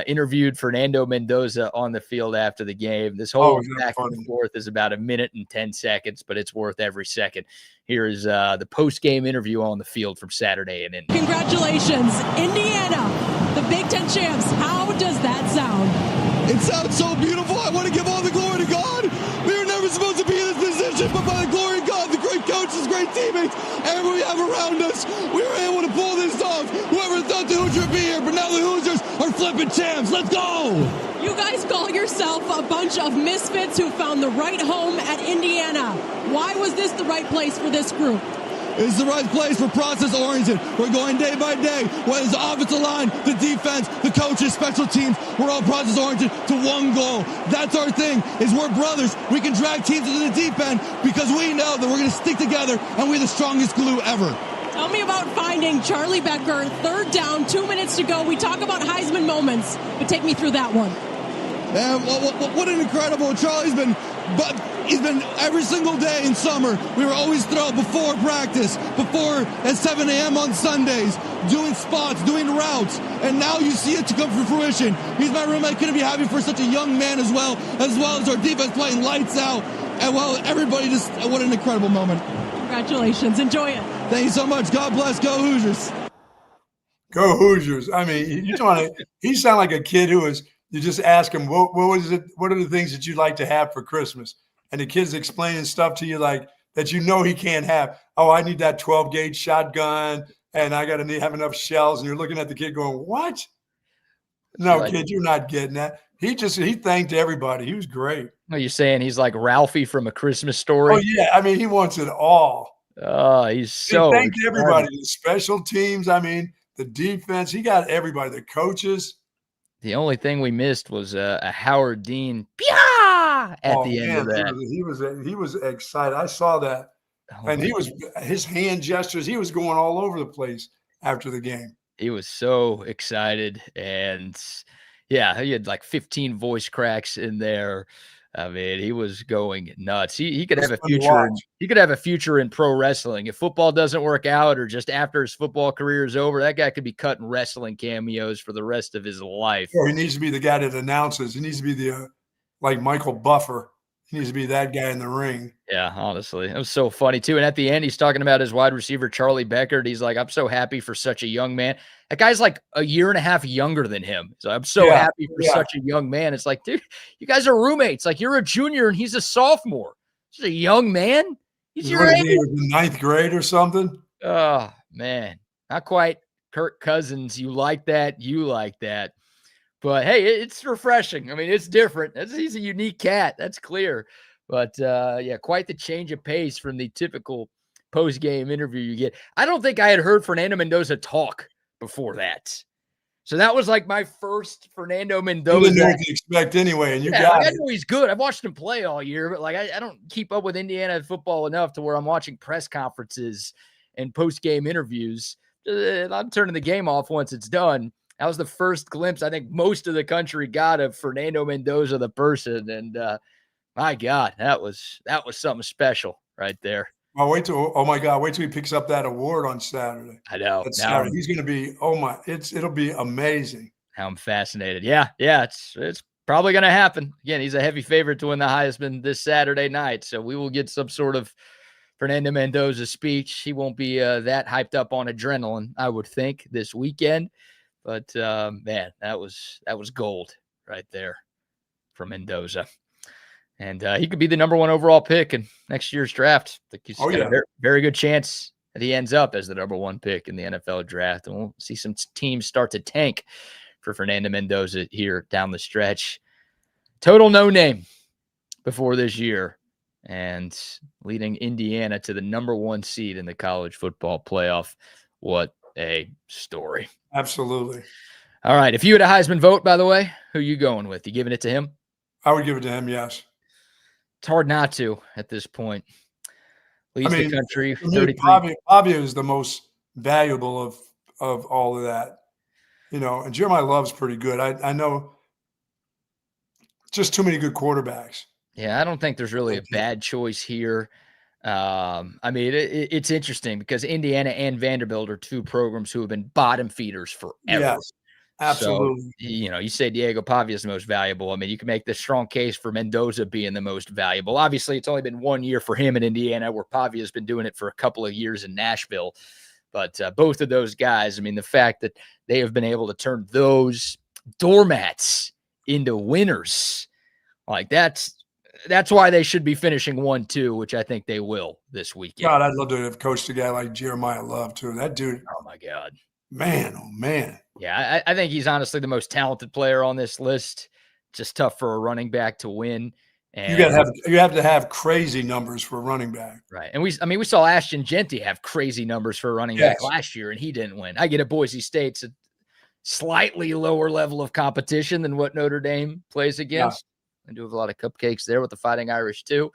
Interviewed Fernando Mendoza on the field after the game. This whole back and forth is about 1 minute and 10 seconds, but it's worth every second. Here is the post-game interview on the field from Saturday in Indiana. Congratulations, Indiana, the Big Ten champs. How does that sound? It sounds so beautiful. I want to give all the glory to God. We were never supposed to be in this position, but by the glory of God, the great coaches, great teammates, everyone we have around us, we were able to pull this off. Whoever thought the Hoosiers would be here, but now the Hoosiers are flipping champs. Let's go. You guys call yourself a bunch of misfits who found the right home at Indiana. Why was this the right place for this group? It's the right place for process-oriented. We're going day by day. Whether it's the offensive line, the defense, the coaches, special teams, we're all process-oriented to one goal. That's our thing, is we're brothers. We can drag teams into the deep end because we know that we're going to stick together and we're the strongest glue ever. Tell me about finding Charlie Becker, 3rd down, 2 minutes to go. We talk about Heisman moments, but take me through that one. Man, what an incredible, Charlie's been every single day in summer. We were always throwing before practice, before at 7 a.m. on Sundays, doing spots, doing routes, and now you see it to come to fruition. He's my roommate, couldn't be happy for such a young man as well as our defense playing lights out. And everybody just, what an incredible moment. Congratulations, enjoy it. Thank you so much. God bless. Go Hoosiers. Go Hoosiers. I mean, he sound like a kid who is. You just ask him, what was it? What are the things that you'd like to have for Christmas? And the kid's explaining stuff to you like that he can't have. Oh, I need that 12-gauge shotgun, and I got to have enough shells. And you're looking at the kid going, what? No, kid, you're not getting that. He thanked everybody. He was great. Are you saying he's like Ralphie from A Christmas Story? Oh, yeah. I mean, he wants it all. Oh, he's so He thanked everybody. The special teams, the defense. He got everybody, the coaches. The only thing we missed was a Howard Dean at the end of that. He was excited. I saw that. And his hand gestures, he was going all over the place after the game. He was so excited. And yeah, he had like 15 voice cracks in there. I mean, he was going nuts. He could have a future. He could have a future in pro wrestling. If football doesn't work out, or just after his football career is over, that guy could be cutting wrestling cameos for the rest of his life. Or he needs to be the guy that announces. He needs to be the like Michael Buffer. He needs to be that guy in the ring. Yeah, honestly. It was so funny, too. And at the end, he's talking about his wide receiver, Charlie Beckert. He's like, I'm so happy for such a young man. That guy's like a year and a half younger than him. So I'm so happy for such a young man. It's like, dude, you guys are roommates. Like, you're a junior and he's a sophomore. He's a young man. He's your age. He was in ninth grade or something. Oh, man. Not quite Kirk Cousins. You like that. You like that. But, hey, it's refreshing. I mean, it's different. He's a unique cat. That's clear. But, yeah, quite the change of pace from the typical post-game interview you get. I don't think I had heard Fernando Mendoza talk before that. So that was like my first Fernando Mendoza. You didn't know what to expect anyway, and you got it. I know he's good. I've watched him play all year, but like I don't keep up with Indiana football enough to where I'm watching press conferences and post-game interviews. I'm turning the game off once it's done. That was the first glimpse I think most of the country got of Fernando Mendoza, the person. And my God, that was something special right there. Oh my God, wait till he picks up that award on Saturday. I know. Saturday. He's going to be, it'll be amazing. How I'm fascinated. Yeah, it's probably going to happen. Again, he's a heavy favorite to win the Heisman this Saturday night. So we will get some sort of Fernando Mendoza speech. He won't be that hyped up on adrenaline, I would think, this weekend. But, man, that was gold right there from Mendoza. And he could be the number 1 overall pick in next year's draft. I think he's got a very, very good chance that he ends up as the number 1 pick in the NFL draft. And we'll see some teams start to tank for Fernando Mendoza here down the stretch. Total no name before this year and leading Indiana to the number 1 seed in the college football playoff. What a story. Absolutely. All right. If you had a Heisman vote, by the way, who are you going with? You giving it to him? I would give it to him, yes. It's hard not to at this point. Leads the country. Pavia is the most valuable of all of that. You know, and Jeremiah Love's pretty good. I know just too many good quarterbacks. Yeah, I don't think there's really a bad choice here. I mean, it's interesting because Indiana and Vanderbilt are 2 programs who have been bottom feeders forever. Yes, absolutely. So, you say Diego Pavia is the most valuable. I mean, you can make the strong case for Mendoza being the most valuable. Obviously, it's only been 1 year for him in Indiana, where Pavia has been doing it for a couple of years in Nashville. But both of those guys, I mean, the fact that they have been able to turn those doormats into winners, like that's why they should be finishing 1-2, which I think they will this weekend. God, I'd love to have coached a guy like Jeremiah Love too. That dude. Oh my God. Man, oh man. Yeah, I think he's honestly the most talented player on this list. Just tough for a running back to win. And you have to have crazy numbers for a running back. Right. And we saw Ashton Genty have crazy numbers for a running back last year, and he didn't win. I get it. Boise State's a slightly lower level of competition than what Notre Dame plays against. I do have a lot of cupcakes there with the Fighting Irish too.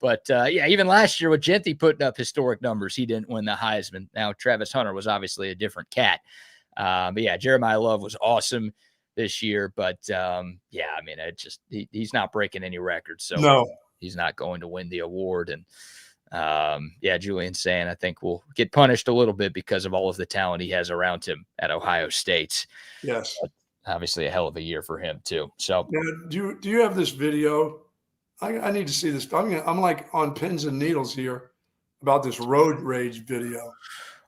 But even last year with Genty putting up historic numbers, he didn't win the Heisman. Now, Travis Hunter was obviously a different cat. But yeah, Jeremiah Love was awesome this year. But I mean, he's not breaking any records. So no, he's not going to win the award. And Julian's saying I think we'll get punished a little bit because of all of the talent he has around him at Ohio State. Yes. But obviously a hell of a year for him too. So do you have this video? I need to see this. I'm like on pins and needles here about this road rage video.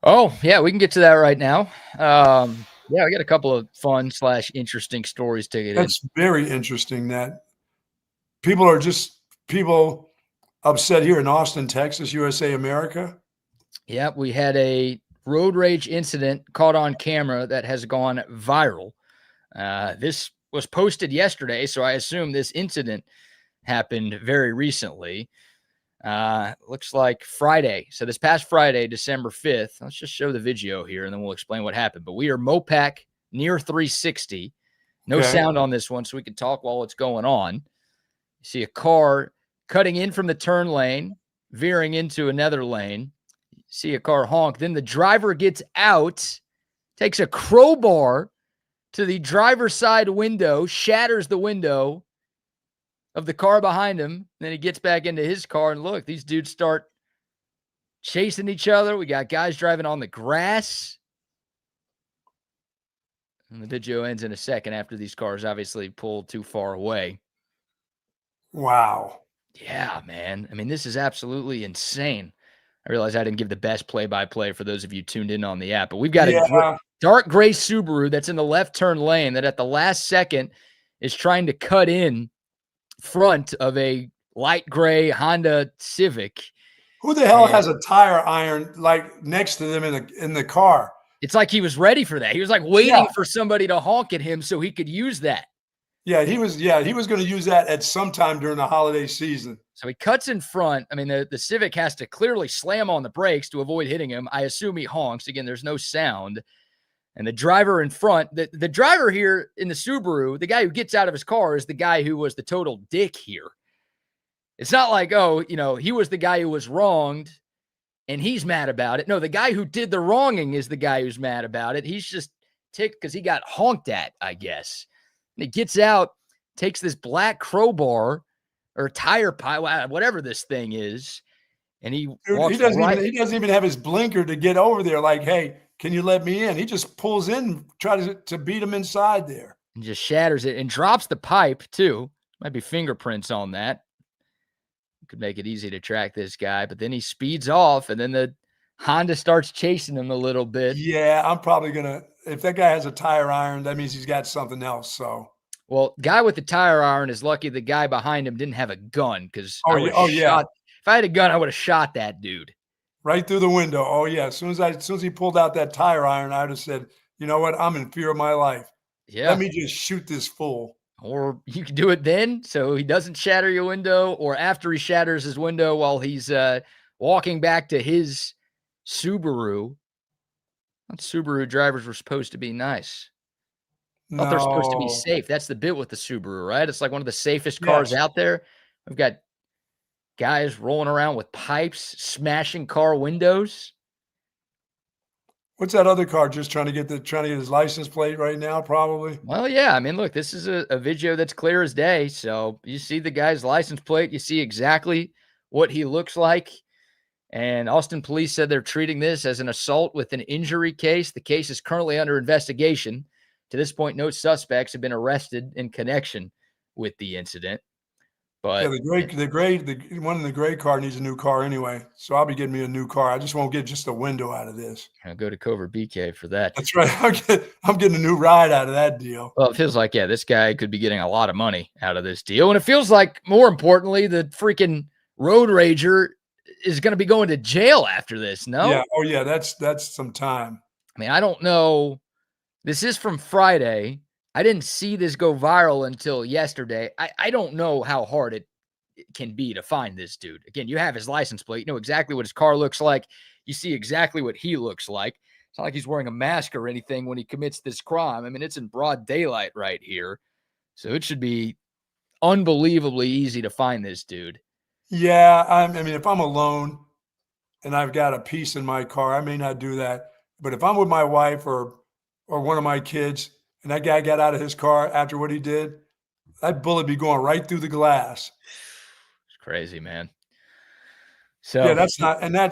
Oh yeah, we can get to that right now. I got a couple of fun / interesting stories to get in. That's very interesting that people upset here in Austin, Texas, USA, America. Yeah, we had a road rage incident caught on camera that has gone viral. This was posted yesterday, so I assume this incident happened very recently. Looks like Friday. So this past Friday, December 5th, let's just show the video here and then we'll explain what happened. But we are Mopac near 360. No sound on this one, so we can talk while it's going on. You see a car cutting in from the turn lane, veering into another lane. You see a car honk. Then the driver gets out, takes a crowbar to the driver's side window, shatters the window of the car behind him. Then he gets back into his car, and look, these dudes start chasing each other. We got guys driving on the grass. And the video ends in a second after these cars obviously pulled too far away. Wow. Yeah, man. I mean, this is absolutely insane. I realize I didn't give the best play-by-play for those of you tuned in on the app, but we've got a Yeah. dark gray Subaru that's in the left turn lane that at the last second is trying to cut in front of a light gray Honda Civic. Who the hell And has a tire iron like next to them in the car? it's like he was ready for that. He was like waiting Yeah. for somebody to honk at him so he could use that. Yeah, he was going to use that at some time during the holiday season. So he cuts in front. I mean, the Civic has to clearly slam on the brakes to avoid hitting him. I assume he honks. Again, there's no sound. And the driver in front, the driver here in the Subaru, the guy who gets out of his car is the guy who was the total dick here. It's not like, oh, he was the guy who was wronged and he's mad about it. No, the guy who did the wronging is the guy who's mad about it. He's just ticked because he got honked at, I guess. And he gets out, takes this black crowbar or tire pile, whatever this thing is, and he walks he doesn't right. even have his blinker to get over there. Like, hey, can you let me in? He just pulls in, tries to beat him inside there, And just shatters it and drops the pipe too. Might be fingerprints on that. Could make it easy to track this guy, but then he speeds off, and then the Honda starts chasing him a little bit. Yeah, I'm probably gonna. If that guy has a tire iron, that means he's got something else. So, well, guy with the tire iron is lucky the guy behind him didn't have a gun because yeah. If I had a gun, I would have shot that dude right through the window. Oh yeah, as soon as he pulled out that tire iron, I would have said, you know what? I'm in fear of my life. Yeah. Let me just shoot this fool. Or you can do it then so he doesn't shatter your window, or after he shatters his window while he's walking back to his Subaru. I thought Subaru drivers were supposed to be nice. I thought they're supposed to be safe. That's the bit with the Subaru, right? It's like one of the safest cars out there. We've got guys rolling around with pipes, smashing car windows. What's that other car just trying to get his license plate right now? Probably. Well, yeah. I mean, look, this is a video that's clear as day. So you see the guy's license plate. You see exactly what he looks like. And Austin police said they're treating this as an assault with an injury case. The case is currently under investigation. To this point, no suspects have been arrested in connection with the incident. But yeah, the one in the gray car needs a new car anyway. So I'll be getting me a new car. I just won't get just a window out of this. I'll go to Covert BK for that. That's right. I'm getting a new ride out of that deal. Well, it feels like, yeah, this guy could be getting a lot of money out of this deal. And it feels like, more importantly, the freaking road rager is going to be going to jail after this. No? Yeah. Oh, yeah. That's some time. I mean, I don't know. This is from Friday. I didn't see this go viral until yesterday. I don't know how hard it can be to find this dude. Again, you have his license plate. You know exactly what his car looks like. You see exactly what he looks like. It's not like he's wearing a mask or anything when he commits this crime. I mean, it's in broad daylight right here. So it should be unbelievably easy to find this dude. Yeah. I mean, if I'm alone and I've got a piece in my car, I may not do that. But if I'm with my wife or one of my kids, and that guy got out of his car after what he did, that bullet be going right through the glass. It's crazy, man. So yeah,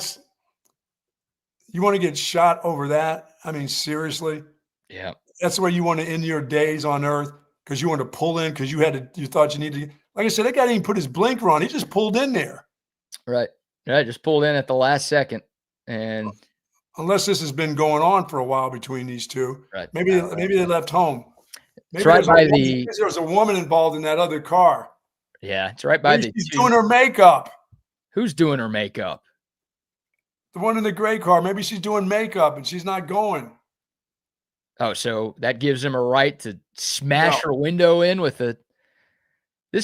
you want to get shot over that? I mean, seriously? Yeah. That's the way you want to end your days on earth, because you want to pull in because you thought you needed to. Like I said, that guy didn't even put his blinker on. He just pulled in there. Right. Just pulled in at the last second. And unless this has been going on for a while between these two. Right. Maybe they left home. Maybe there was a woman involved in that other car. Yeah, it's right by she's doing her makeup. Who's doing her makeup? The one in the gray car. Maybe she's doing makeup and she's not going. Oh, so that gives him a right to smash her window in with a. The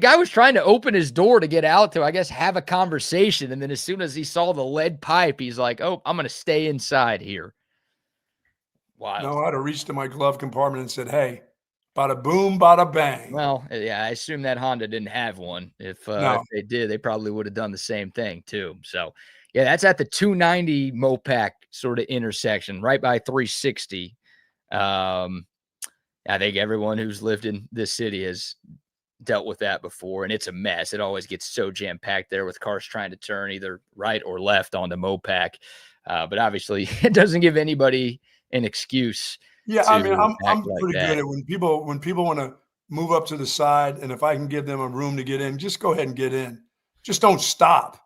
guy was trying to open his door to get out to, I guess, have a conversation. And then as soon as he saw the lead pipe, he's like, oh, I'm going to stay inside here. Wild. No, I'd have reached to my glove compartment and said, hey, bada boom, bada bang. Well, yeah, I assume that Honda didn't have one. If they did, they probably would have done the same thing too. So, yeah, that's at the 290 Mopac sort of intersection, right by 360. I think everyone who's lived in this city has dealt with that before, and it's a mess. It always gets so jam-packed there with cars trying to turn either right or left onto Mopac. But obviously, it doesn't give anybody an excuse. Yeah, I mean, I'm pretty good at when people want to move up to the side, and if I can give them a room to get in, just go ahead and get in. Just don't stop.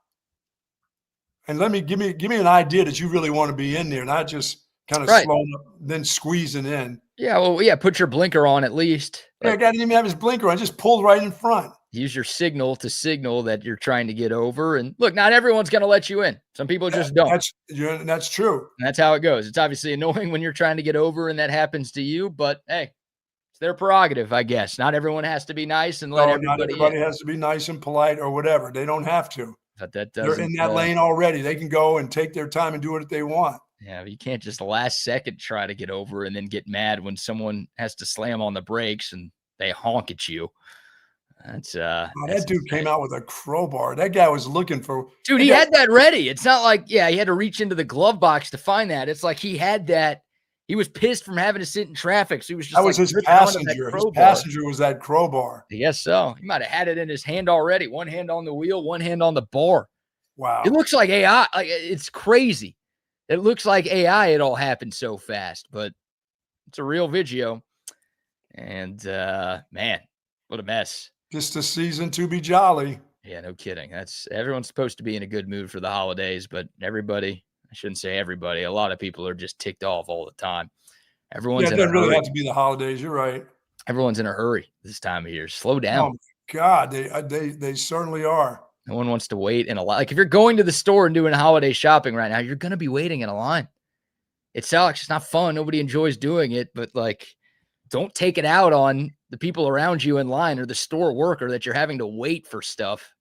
And give me an idea that you really want to be in there, not just kind of slowing up, then squeezing in. Yeah, well, yeah, put your blinker on at least. Yeah, guy didn't even have his blinker on, just pulled right in front. Use your signal to signal that you're trying to get over. And look, not everyone's going to let you in. Some people just don't. That's true. And that's how it goes. It's obviously annoying when you're trying to get over and that happes to you, but hey, it's their prerogative, I guess. Not everyone has to be nice and let everybody not everybody has to be nice and polite or whatever. They don't have to. But that They're in that lane already. They can go and take their time and do what they want. Yeah, you can't just last second try to get over and then get mad when someone has to slam on the brakes and they honk at you. That's that dude came out with a crowbar. That guy was looking for. Dude, he had that ready. It's not like, he had to reach into the glove box to find that. It's like he had that. He was pissed from having to sit in traffic. So he was just that was his passenger. His passenger was that crowbar. Yes, so he might have had it in his hand already. One hand on the wheel, one hand on the bar. Wow. It looks like AI. Like, it's crazy. It looks like AI. It all happened so fast, but it's a real video. And man, what a mess. Just a season to be jolly. Yeah, no kidding. Everyone's supposed to be in a good mood for the holidays, but everybody, I shouldn't say everybody, a lot of people are just ticked off all the time. Everyone's it doesn't really have to be the holidays. You're right. Everyone's in a hurry this time of year. Slow down. Oh my God, they certainly are. No one wants to wait in a line. Like if you're going to the store and doing holiday shopping right now, you're going to be waiting in a line. It sucks. It's not fun. Nobody enjoys doing it, but like, don't take it out on the people around you in line or the store worker that you're having to wait for stuff.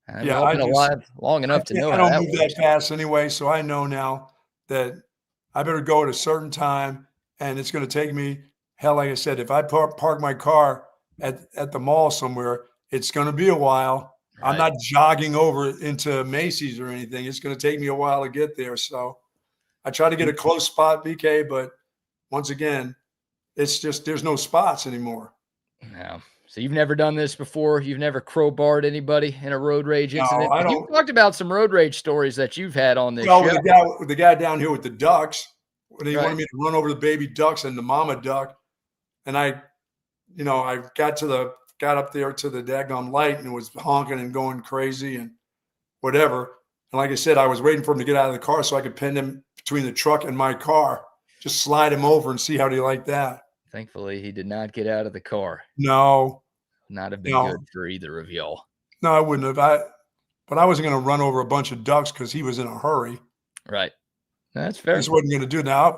I've been alive long enough to know I don't move that fast anyway, so I know now that I better go at a certain time, and it's going to take me. Hell, like I said, if I park my car at the mall somewhere, it's going to be a while. Right. I'm not jogging over into Macy's or anything. It's going to take me a while to get there. So I try to get a close spot, BK, but once again, it's just there's no spots anymore. No. So you've never done this before? You've never crowbarred anybody in a road rage incident? No, I don't. You've talked about some road rage stories that you've had on this show. The guy down here with the ducks, when he wanted me to run over the baby ducks and the mama duck, and I got up there to the daggone light and was honking and going crazy and whatever. And like I said, I was waiting for him to get out of the car so I could pin him between the truck and my car. Just slide him over and see how do you like that. Thankfully, he did not get out of the car. No. Not have been good for either of y'all. No, I wouldn't have. But I wasn't going to run over a bunch of ducks because he was in a hurry. Right. That's fair. I just wasn't going to do that.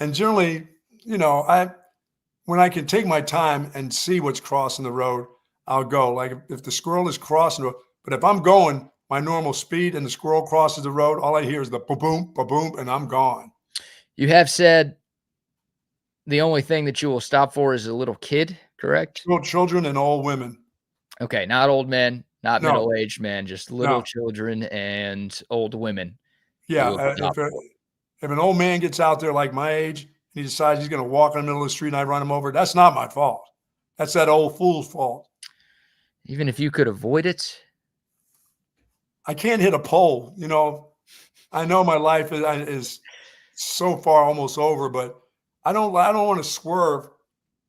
And generally, when I can take my time and see what's crossing the road, I'll go. Like if the squirrel is crossing the road, but if I'm going my normal speed and the squirrel crosses the road, all I hear is the ba-boom, ba-boom, and I'm gone. You have said the only thing that you will stop for is a little kid, correct? Children and old women. Okay, not old men, not middle-aged men, just little children and old women. Yeah, if an old man gets out there like my age and he decides he's going to walk in the middle of the street and I run him over, that's not my fault. That's that old fool's fault. Even if you could avoid it? I can't hit a pole. I know my life is so far almost over, but I don't want to swerve,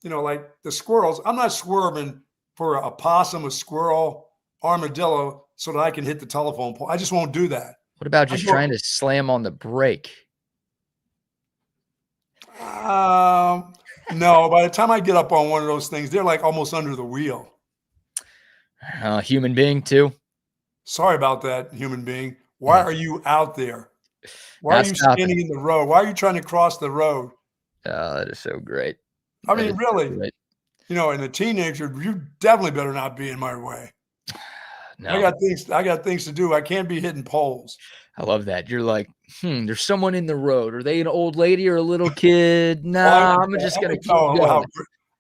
like the squirrels. I'm not swerving for a possum, a squirrel, armadillo so that I can hit the telephone pole. I just won't do that. What about just trying to slam on the brake? No, by the time I get up on one of those things, they're like almost under the wheel. Human being too? Sorry about that, human being. Why are you out there? Why are you standing in the road? Why are you trying to cross the road? Oh, that is so great. I mean, really, and a teenager, you definitely better not be in my way. No. I got things to do. I can't be hitting poles. I love that. You're like, there's someone in the road. Are they an old lady or a little kid? Nah, I'm just going to keep going.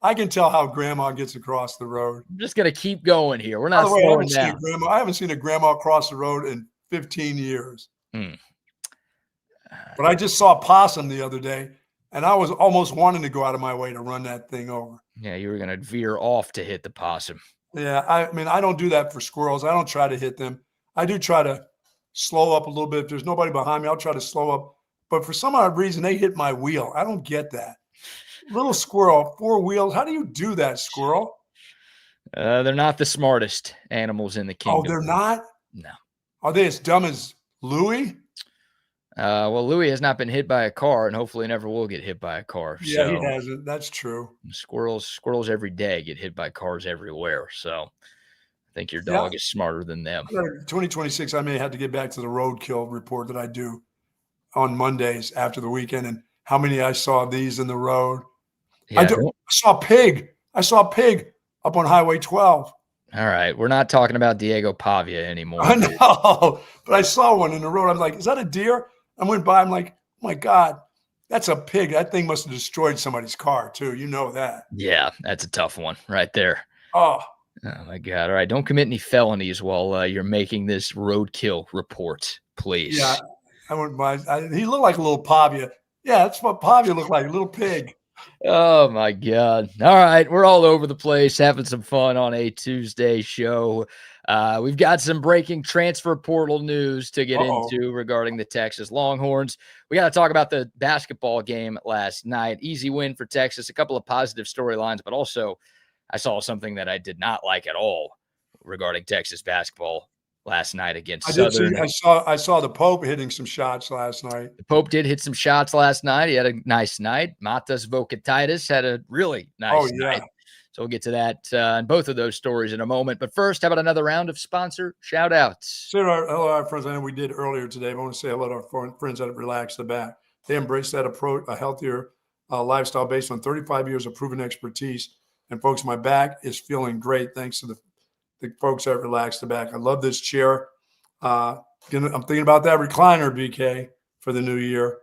I can tell how grandma gets across the road. I'm just going to keep going here. We're not slowing down. I haven't seen a grandma cross the road in 15 years. But I just saw a possum the other day, and I was almost wanting to go out of my way to run that thing over. Yeah, you were going to veer off to hit the possum. Yeah, I mean, I don't do that for squirrels. I don't try to hit them. I do try to slow up a little bit. If there's nobody behind me, I'll try to slow up. But for some odd reason, they hit my wheel. I don't get that. Little squirrel, 4 wheels. How do you do that, squirrel? They're not the smartest animals in the kingdom. Oh, they're not? No. Are they as dumb as Louis? Well, Louis has not been hit by a car and hopefully never will get hit by a car. Yeah, So he hasn't. That's true. squirrels every day get hit by cars everywhere. So I think your dog is smarter than them. 2026, I may have to get back to the roadkill report that I do on Mondays after the weekend and how many I saw these in the road. Yeah, I saw a pig. I saw a pig up on Highway 12. All right. We're not talking about Diego Pavia anymore. I know, but I saw one in the road. I'm like, is that a deer? I went by. I'm like, oh my God, that's a pig. That thing must have destroyed somebody's car too. You know that. Yeah, that's a tough one right there. Oh my God. All right. Don't commit any felonies while you're making this roadkill report, please. yeah, I went by. He looked like a little Pavia. Yeah, that's what Pavia looked like, a little pig. Oh my God. All right. We're all over the place having some fun on a Tuesday show. We've got some breaking transfer portal news to get into regarding the Texas Longhorns. We got to talk about the basketball game last night. Easy win for Texas. A couple of positive storylines, but also I saw something that I did not like at all regarding Texas basketball last night against Southern. I saw the Pope hitting some shots last night. The Pope did hit some shots last night. He had a nice night. Matas Vokatitis had a really nice night. So we'll get to that and both of those stories in a moment. But first, how about another round of sponsor shout-outs? Say hello to our friends. I know we did earlier today, but I want to say hello to our friends at Relax the Back. They embrace that approach, a healthier lifestyle based on 35 years of proven expertise. And folks, my back is feeling great thanks to the folks at Relax the Back. I love this chair. I'm thinking about that recliner, BK, for the new year.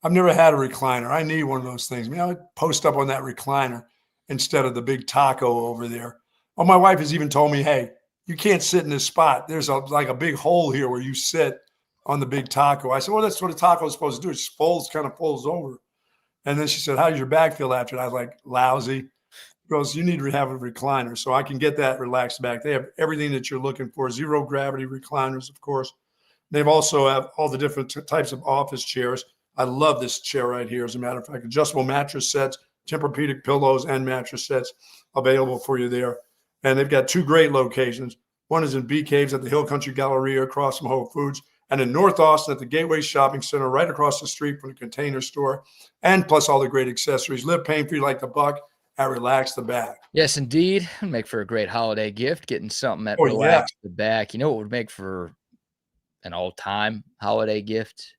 I've never had a recliner. I need one of those things. I would post up on that recliner instead of the big taco over there. Oh, my wife has even told me, hey, you can't sit in this spot. There's like a big hole here where you sit on the big taco. I said, well, that's what a taco is supposed to do. It just kind of folds over. And then she said, how does your back feel after it? I was like, lousy. Because you need to have a recliner. So I can get that Relaxed Back. They have everything that you're looking for. Zero gravity recliners, of course. They've also have all the different types of office chairs. I love this chair right here. As a matter of fact, adjustable mattress sets, Tempur-Pedic pillows, and mattress sets available for you there. And they've got two great locations. One is in Bee Caves at the Hill Country Galleria across from Whole Foods, and in North Austin at the Gateway Shopping Center right across the street from the Container Store, and plus all the great accessories. Live pain-free like the Buck at Relax the Back. Yes, indeed. It'd make for a great holiday gift, getting something at Relax the Back. You know what would make for an all-time holiday gift?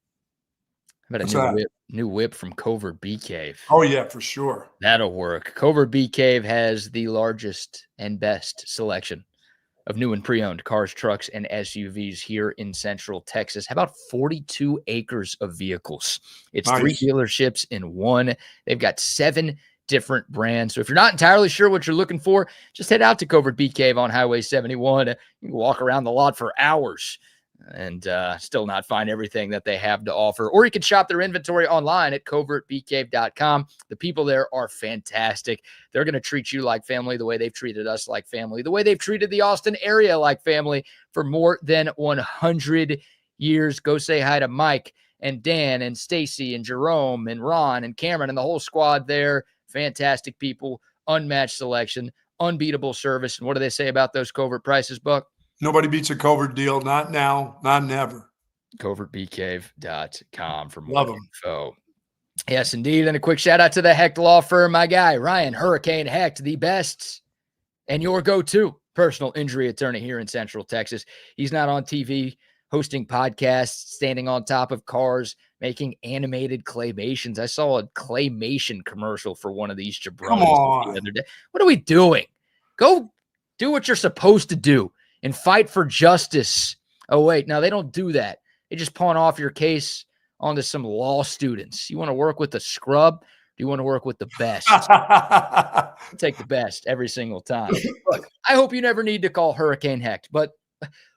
How about a new whip from Covert Bee Cave? Oh, yeah, for sure. That'll work. Covert Bee Cave has the largest and best selection of new and pre-owned cars, trucks, and SUVs here in Central Texas. How about 42 acres of vehicles? It's nice. 3 dealerships in one. They've got 7 different brands. So if you're not entirely sure what you're looking for, just head out to Covert Bee Cave on Highway 71. You can walk around the lot for hours and still not find everything that they have to offer. Or you can shop their inventory online at covertbeecave.com. The people there are fantastic. They're going to treat you like family the way they've treated us like family, the way they've treated the Austin area like family for more than 100 years. Go say hi to Mike and Dan and Stacy and Jerome and Ron and Cameron and the whole squad there. Fantastic people, unmatched selection, unbeatable service. And what do they say about those Covert prices, Buck? Nobody beats a Covert deal. Not now, not never. CovertBeecave.com for more info. Yes, indeed. And a quick shout out to the Hecht Law Firm. My guy, Ryan Hurricane Hecht, the best and your go-to personal injury attorney here in Central Texas. He's not on TV hosting podcasts, standing on top of cars, making animated claymations. I saw a claymation commercial for one of these jabronis the other day. What are we doing? Go do what you're supposed to do and fight for justice. Oh, wait. No, they don't do that. They just pawn off your case onto some law students. You want to work with a scrub? Do you want to work with the best? Take the best every single time. Look, I hope you never need to call Hurricane Hecht, but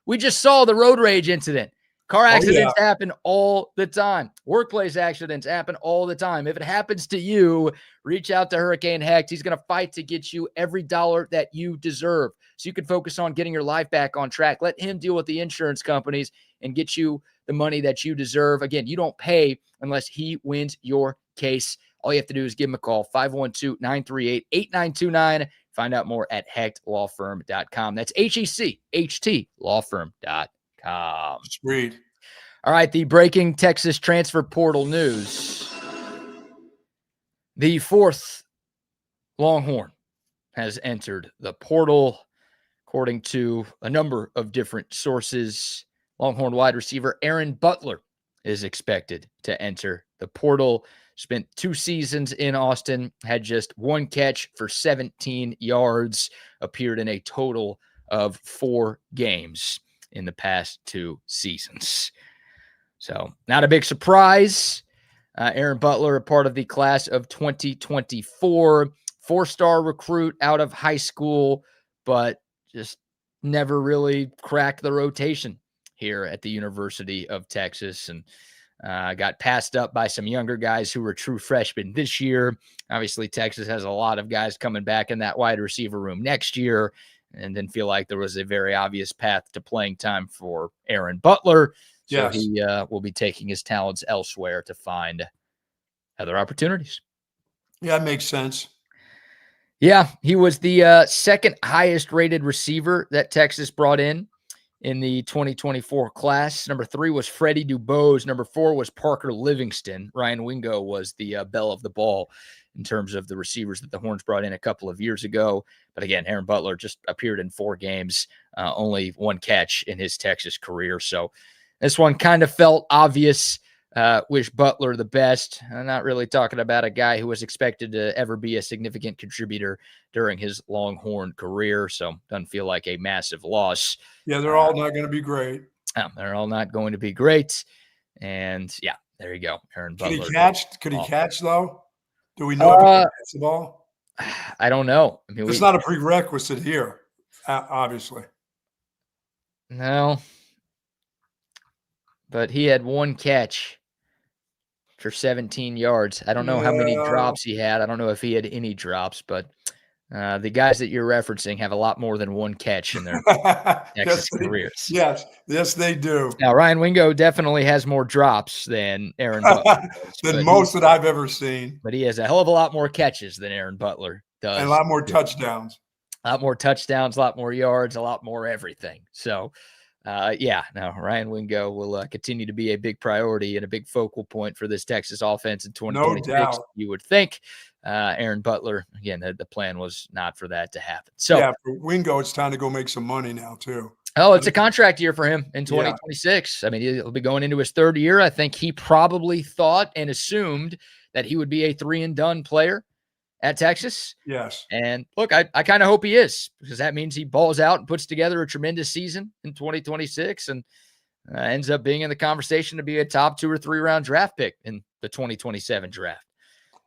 we just saw the road rage incident. Car accidents happen all the time. Workplace accidents happen all the time. If it happens to you, reach out to Hurricane Hecht. He's going to fight to get you every dollar that you deserve so you can focus on getting your life back on track. Let him deal with the insurance companies and get you the money that you deserve. Again, you don't pay unless he wins your case. All you have to do is give him a call, 512-938-8929, Find out more at hechtlawfirm.com. That's HECHT lawfirm.com. Sweet. All right, the breaking Texas transfer portal news. The fourth Longhorn has entered the portal, according to a number of different sources. Longhorn wide receiver Aaron Butler is expected to enter the portal. Spent 2 seasons in Austin, had just 1 catch for 17 yards, appeared in a total of 4 games in the past 2 seasons. So not a big surprise. Aaron Butler, a part of the class of 2024, 4-star recruit out of high school, but just never really cracked the rotation here at the University of Texas, and got passed up by some younger guys who were true freshmen this year. Obviously, Texas has a lot of guys coming back in that wide receiver room next year, and didn't feel like there was a very obvious path to playing time for Aaron Butler. So Yes. he will be taking his talents elsewhere to find other opportunities. Yeah, that makes sense. Yeah, he was the second highest rated receiver that Texas brought in the 2024 class. Number 3 was Freddie Dubose. Number 4 was Parker Livingston. Ryan Wingo was the belle of the ball in terms of the receivers that the Horns brought in a couple of years ago. But again, Aaron Butler just appeared in 4 games, only 1 catch in his Texas career. So this one kind of felt obvious. Wish Butler the best. I'm not really talking about a guy who was expected to ever be a significant contributor during his Longhorn career. So doesn't feel like a massive loss. Yeah, they're all not going to be great. They're all not going to be great. And yeah, there you go. Aaron Butler. Could he catch though? Do we know if he can catch the ball? I don't know. I mean, it's not a prerequisite here, obviously. No. But he had 1 catch for 17 yards. I don't know how many drops he had. I don't know if he had any drops, but the guys that you're referencing have a lot more than 1 catch in their Texas careers. Yes, they do. Now, Ryan Wingo definitely has more drops than Aaron Butler does, than most that I've ever seen. But he has a hell of a lot more catches than Aaron Butler does. And a lot more touchdowns. A lot more touchdowns, a lot more yards, a lot more everything. So, Ryan Wingo will continue to be a big priority and a big focal point for this Texas offense in 2026. No doubt. You would think. Aaron Butler, again, the plan was not for that to happen. So, yeah, for Wingo, it's time to go make some money now, too. Oh, it's a contract year for him in 2026. Yeah. I mean, he'll be going into his 3rd year. I think he probably thought and assumed that he would be a 3-and-done player at Texas. Yes. And look, I kind of hope he is, because that means he balls out and puts together a tremendous season in 2026 and ends up being in the conversation to be a top 2 or 3 round draft pick in the 2027 draft.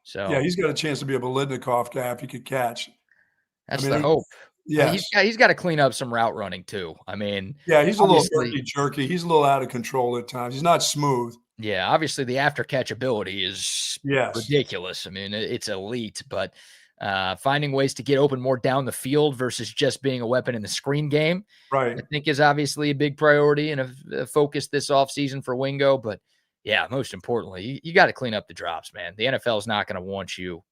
So yeah, he's got a chance to be a Bolitnikov guy if he could catch. That's the hope. Yeah, he's got to clean up some route running too. I mean, yeah, he's a little jerky. He's a little out of control at times. He's not smooth. Yeah, obviously the after catch ability is ridiculous. I mean, it's elite, but finding ways to get open more down the field versus just being a weapon in the screen game, right, I think is obviously a big priority and a focus this offseason for Wingo. But yeah, most importantly, you got to clean up the drops, man. The NFL is not going to want you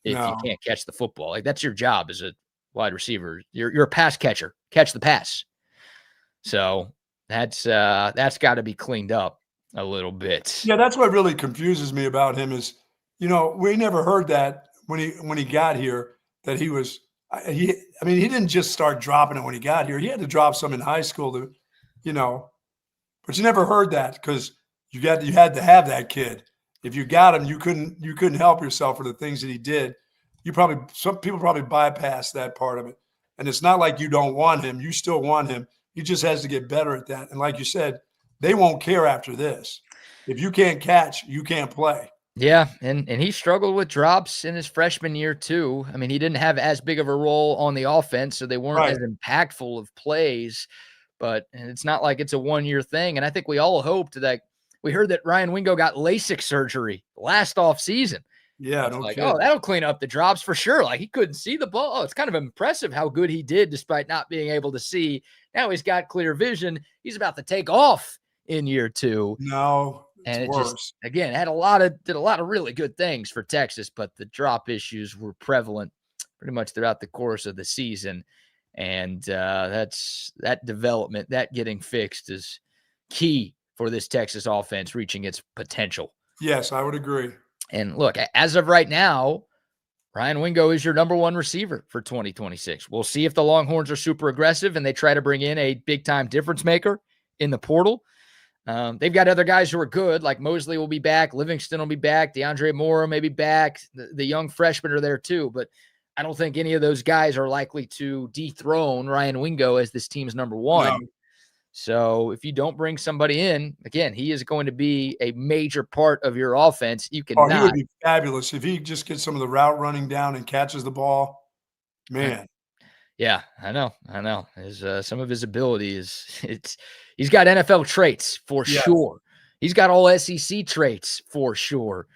if you can't catch the football. Like, that's your job as a wide receiver. You're a pass catcher. Catch the pass. So that's got to be cleaned up a little bit. Yeah, that's what really confuses me about him is, we never heard that when he got here that he was he didn't just start dropping it when he got here. He had to drop some in high school to, but you never heard that because you had to have that kid. If you got him, you couldn't help yourself for the things that he did. Some people probably bypass that part of it. And it's not like you don't want him. You still want him. He just has to get better at that. And like you said, they won't care after this. If you can't catch, you can't play. Yeah, and he struggled with drops in his freshman year too. I mean, he didn't have as big of a role on the offense, so they weren't as impactful of plays. But it's not like it's a one-year thing. And I think we all hoped that we heard that Ryan Wingo got LASIK surgery last offseason. Yeah, that'll clean up the drops for sure. Like, he couldn't see the ball. Oh, it's kind of impressive how good he did despite not being able to see. Now he's got clear vision. He's about to take off in year 2. No. And it worse. just, again, did a lot of really good things for Texas, but the drop issues were prevalent pretty much throughout the course of the season. And that development, that getting fixed is key for this Texas offense reaching its potential. Yes, I would agree. And look, as of right now, Ryan Wingo is your number one receiver for 2026. We'll see if the Longhorns are super aggressive and they try to bring in a big-time difference maker in the portal. They've got other guys who are good, like Mosley will be back, Livingston will be back, DeAndre Moore may be back. The young freshmen are there too, but I don't think any of those guys are likely to dethrone Ryan Wingo as this team's number one. No. So if you don't bring somebody in, again, he is going to be a major part of your offense. You He cannot. would be fabulous if he just gets some of the route running down and catches the ball. Man. Yeah, I know. Some of his ability he's got NFL traits for sure. He's got all SEC traits for sure,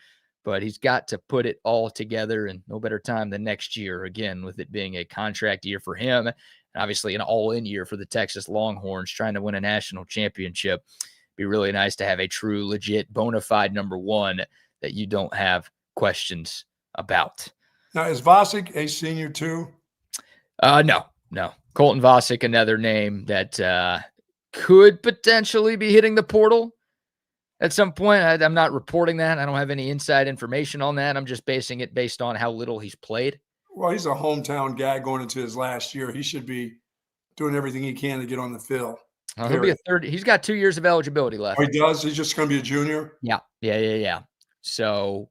but he's got to put it all together, and no better time than next year, again, with it being a contract year for him, and obviously an all-in year for the Texas Longhorns trying to win a national championship. Be really nice to have a true, legit, bona fide number one that you don't have questions about. Now, is Vosick a senior too? No. Colton Vosick, another name that could potentially be hitting the portal at some point. I'm not reporting that. I don't have any inside information on that. I'm just basing it based on how little he's played. Well, he's a hometown guy going into his last year. He should be doing everything he can to get on the field. He'll be a third. He's got 2 years of eligibility left. Oh, he does? He's just going to be a junior? Yeah. So,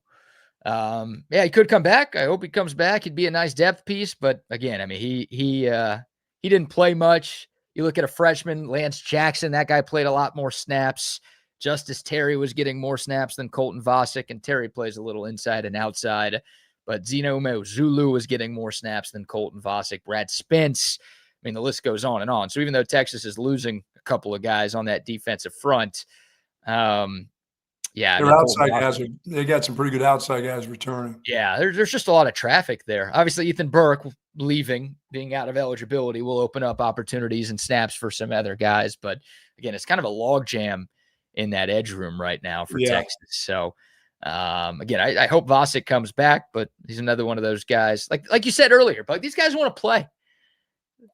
he could come back. I hope he comes back. He'd be a nice depth piece. But again, I mean, he didn't play much. You look at a freshman, Lance Jackson, that guy played a lot more snaps. Justice Terry was getting more snaps than Colton Vosick, and Terry plays a little inside and outside. But Zeno Zulu was getting more snaps than Colton Vosick. Brad Spence. I mean, the list goes on and on. So even though Texas is losing a couple of guys on that defensive front, Their outside guys they got some pretty good outside guys returning. Yeah, there's just a lot of traffic there. Obviously, Ethan Burke leaving, being out of eligibility, will open up opportunities and snaps for some other guys. But again, it's kind of a logjam in that edge room right now for Texas. So again, I hope Vosick comes back, but he's another one of those guys. Like you said earlier, but these guys want to play.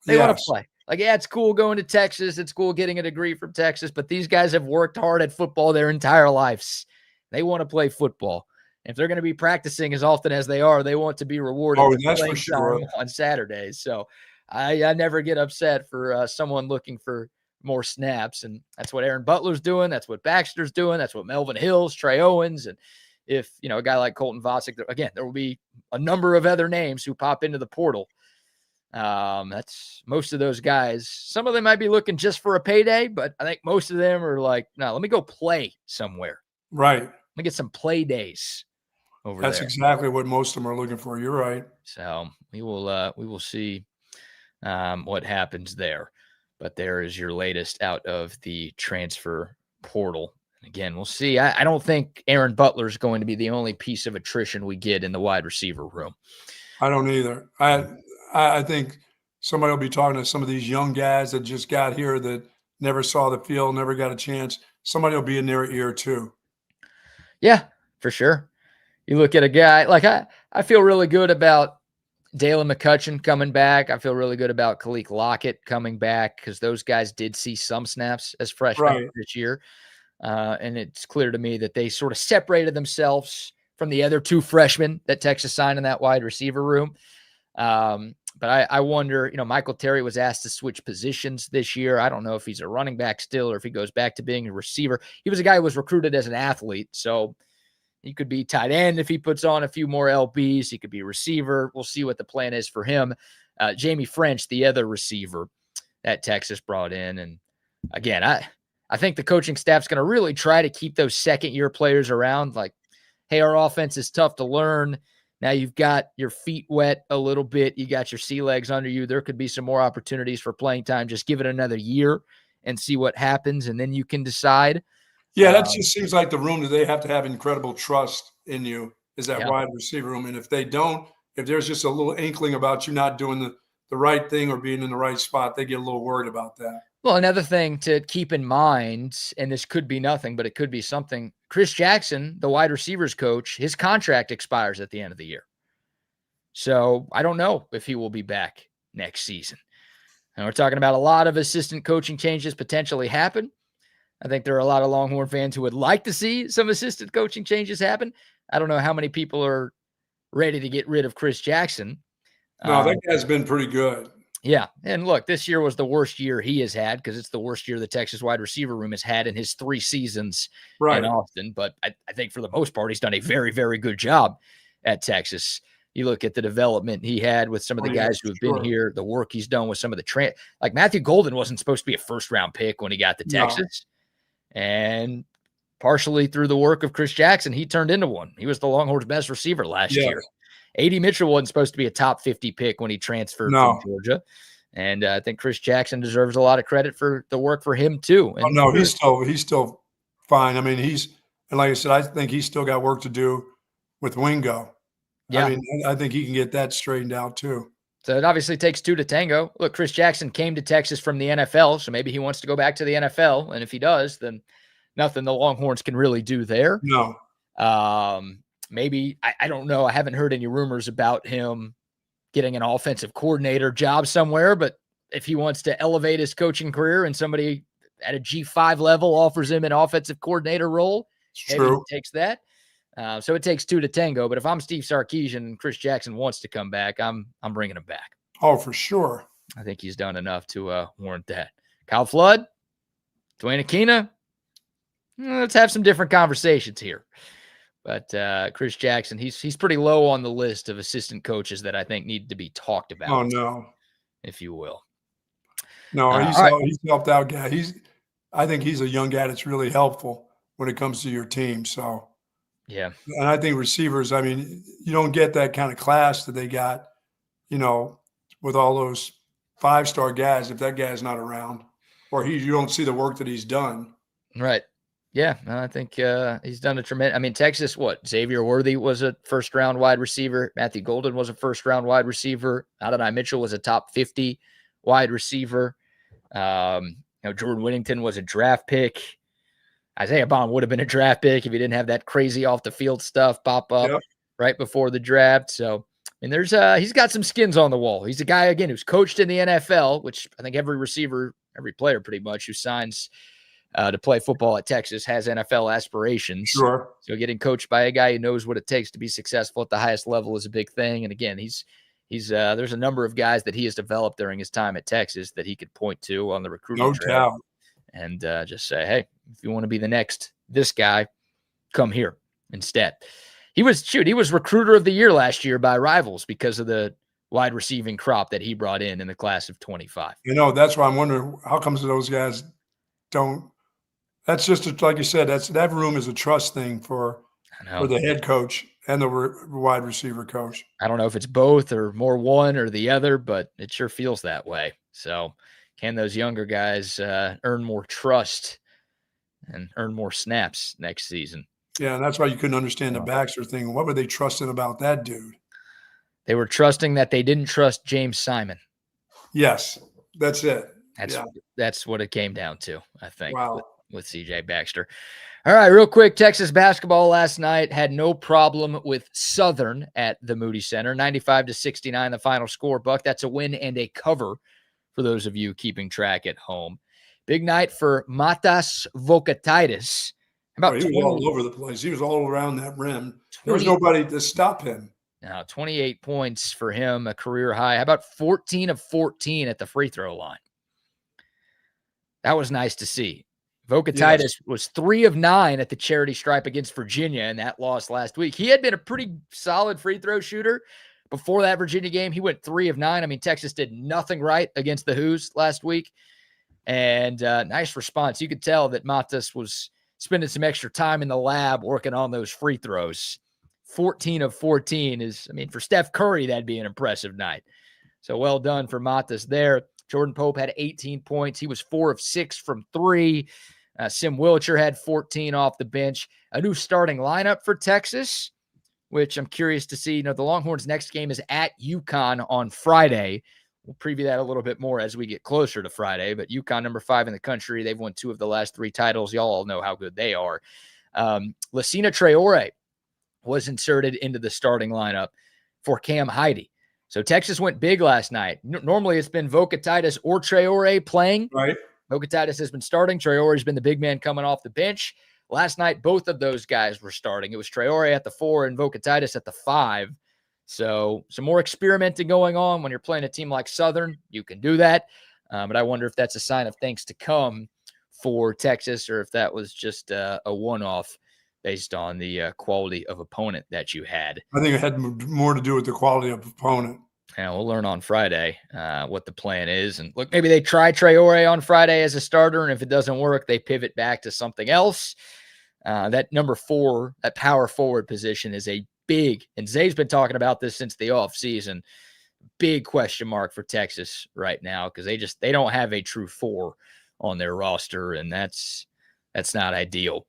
They want to play. Like, yeah, it's cool going to Texas. It's cool getting a degree from Texas, but these guys have worked hard at football their entire lives. They want to play football. If they're going to be practicing as often as they are, they want to be rewarded that's for sure. on Saturdays. So I never get upset for someone looking for more snaps, and that's what Aaron Butler's doing. That's what Baxter's doing. That's what Melvin Hills, Trey Owens, and if a guy like Colton Vosick, again, there will be a number of other names who pop into the portal. That's most of those guys. Some of them might be looking just for a payday, but I think most of them are like, no, let me go play somewhere. Right. Let me get some play days over That's there. exactly what most of them are looking for. You're right. So we will see what happens there. But there is your latest out of the transfer portal. Again, we'll see. I don't think Aaron Butler is going to be the only piece of attrition we get in the wide receiver room. I don't either. I think somebody will be talking to some of these young guys that just got here that never saw the field, never got a chance. Somebody will be in their ear too. Yeah, for sure. You look at a guy like I feel really good about Dalen McCutcheon coming back. I feel really good about Khalil Lockett coming back because those guys did see some snaps as freshmen this year. And it's clear to me that they sort of separated themselves from the other two freshmen that Texas signed in that wide receiver room. But I wonder, Michael Terry was asked to switch positions this year. I don't know if he's a running back still or if he goes back to being a receiver. He was a guy who was recruited as an athlete, so he could be tight end if he puts on a few more LBs. He could be receiver. We'll see what the plan is for him. Jamie French, the other receiver that Texas brought in. And again, I think the coaching staff's going to really try to keep those second-year players around. Like, hey, our offense is tough to learn. Now you've got your feet wet a little bit. You got your sea legs under you. There could be some more opportunities for playing time. Just give it another year and see what happens, and then you can decide. Yeah, that just seems like the room that they have to have incredible trust in you is that wide receiver room. And if they don't, if there's just a little inkling about you not doing the right thing or being in the right spot, they get a little worried about that. Well, another thing to keep in mind, and this could be nothing, but it could be something. Chris Jackson, the wide receivers coach, his contract expires at the end of the year. So I don't know if he will be back next season. And we're talking about a lot of assistant coaching changes potentially happen. I think there are a lot of Longhorn fans who would like to see some assistant coaching changes happen. I don't know how many people are ready to get rid of Chris Jackson. No, that guy's been pretty good. Yeah. And look, this year was the worst year he has had because it's the worst year the Texas wide receiver room has had in his 3 seasons in Austin. But I think for the most part, he's done a very, very good job at Texas. You look at the development he had with some of the guys who have been here, the work he's done with some of the like Matthew Golden wasn't supposed to be a first-round pick when he got to Texas. And partially through the work of Chris Jackson, he turned into one. He was the Longhorns' best receiver last year. A.D. Mitchell wasn't supposed to be a top 50 pick when he transferred from Georgia. And I think Chris Jackson deserves a lot of credit for the work for him too. And he's still fine. I mean, and like I said, I think he's still got work to do with Wingo. Yeah. I mean, I think he can get that straightened out too. So it obviously takes 2 to tango. Look, Chris Jackson came to Texas from the NFL, so maybe he wants to go back to the NFL. And if he does, then nothing the Longhorns can really do there. No. Maybe, I don't know. I haven't heard any rumors about him getting an offensive coordinator job somewhere, but if he wants to elevate his coaching career and somebody at a G5 level offers him an offensive coordinator role, maybe he takes that. So it takes 2 to tango, but if I'm Steve Sarkisian and Chris Jackson wants to come back, I'm bringing him back. Oh, for sure. I think he's done enough to warrant that. Kyle Flood, Dwayne Aquina, let's have some different conversations here. But Chris Jackson, he's pretty low on the list of assistant coaches that I think need to be talked about. Oh, no. If you will. No, he's helped out guy. I think he's a young guy that's really helpful when it comes to your team. So, yeah. And I think receivers, I mean, you don't get that kind of class that they got, with all those 5-star guys if that guy's not around or you don't see the work that he's done. Right. Yeah, I think he's done a tremendous. I mean, Texas, Xavier Worthy was a first-round wide receiver. Matthew Golden was a first-round wide receiver. Adonai Mitchell was a top 50 wide receiver. Jordan Whittington was a draft pick. Isaiah Bond would have been a draft pick if he didn't have that crazy off-the-field stuff pop up right before the draft. So, I mean, he's got some skins on the wall. He's a guy, again, who's coached in the NFL, which I think every receiver, every player pretty much who signs to play football at Texas has NFL aspirations. Sure. So getting coached by a guy who knows what it takes to be successful at the highest level is a big thing. And again, he's there's a number of guys that he has developed during his time at Texas that he could point to on the recruiting trail and just say, hey, if you want to be this guy, come here instead. He was recruiter of the year last year by Rivals because of the wide receiving crop that he brought in the class of 25. That's why I'm wondering how comes those guys don't. That's just like you said. That room is a trust thing for the head coach and the wide receiver coach. I don't know if it's both or more one or the other, but it sure feels that way. So, can those younger guys earn more trust and earn more snaps next season? Yeah, and that's why you couldn't understand the Baxter thing. What were they trusting about that dude? They were trusting that they didn't trust James Simon. Yes, that's it. That's what it came down to, I think. Wow. With CJ Baxter. All right, real quick, Texas basketball last night had no problem with Southern at the Moody Center. 95-69, the final score, Buck. That's a win and a cover for those of you keeping track at home. Big night for Matas Vokatitis. He was all over the place. He was all around that rim. There was nobody to stop him. Now, 28 points for him, a career high. How about 14 of 14 at the free throw line? That was nice to see. Vokatitis was 3 of 9 at the charity stripe against Virginia in that loss last week. He had been a pretty solid free throw shooter before that Virginia game. He went 3 of 9. I mean, Texas did nothing right against the Hoos last week. And nice response. You could tell that Matas was spending some extra time in the lab working on those free throws. 14 of 14 is, I mean, for Steph Curry, that'd be an impressive night. So well done for Matas there. Jordan Pope had 18 points. He was 4 of 6 from 3. Sim Wilcher had 14 off the bench. A new starting lineup for Texas, which I'm curious to see. The Longhorns' next game is at UConn on Friday. We'll preview that a little bit more as we get closer to Friday. But UConn, number 5 in the country, they've won 2 of the last 3 titles. Y'all all know how good they are. Lacina Traore was inserted into the starting lineup for Cam Heide. So Texas went big last night. Normally it's been Vocatitis or Traore playing. Right. Vocatitis has been starting. Traore's been the big man coming off the bench. Last night, both of those guys were starting. It was Traore at the 4 and Vocatitis at the 5. So some more experimenting going on. When you're playing a team like Southern, you can do that. But I wonder if that's a sign of things to come for Texas, or if that was just a one-off based on the quality of opponent that you had. I think it had more to do with the quality of opponent. And we'll learn on Friday what the plan is. And look, maybe they try Traore on Friday as a starter, and if it doesn't work, they pivot back to something else. That number 4, that power forward position is a big, and Zay's been talking about this since the offseason, big question mark for Texas right now, because they don't have a true 4 on their roster, and that's not ideal.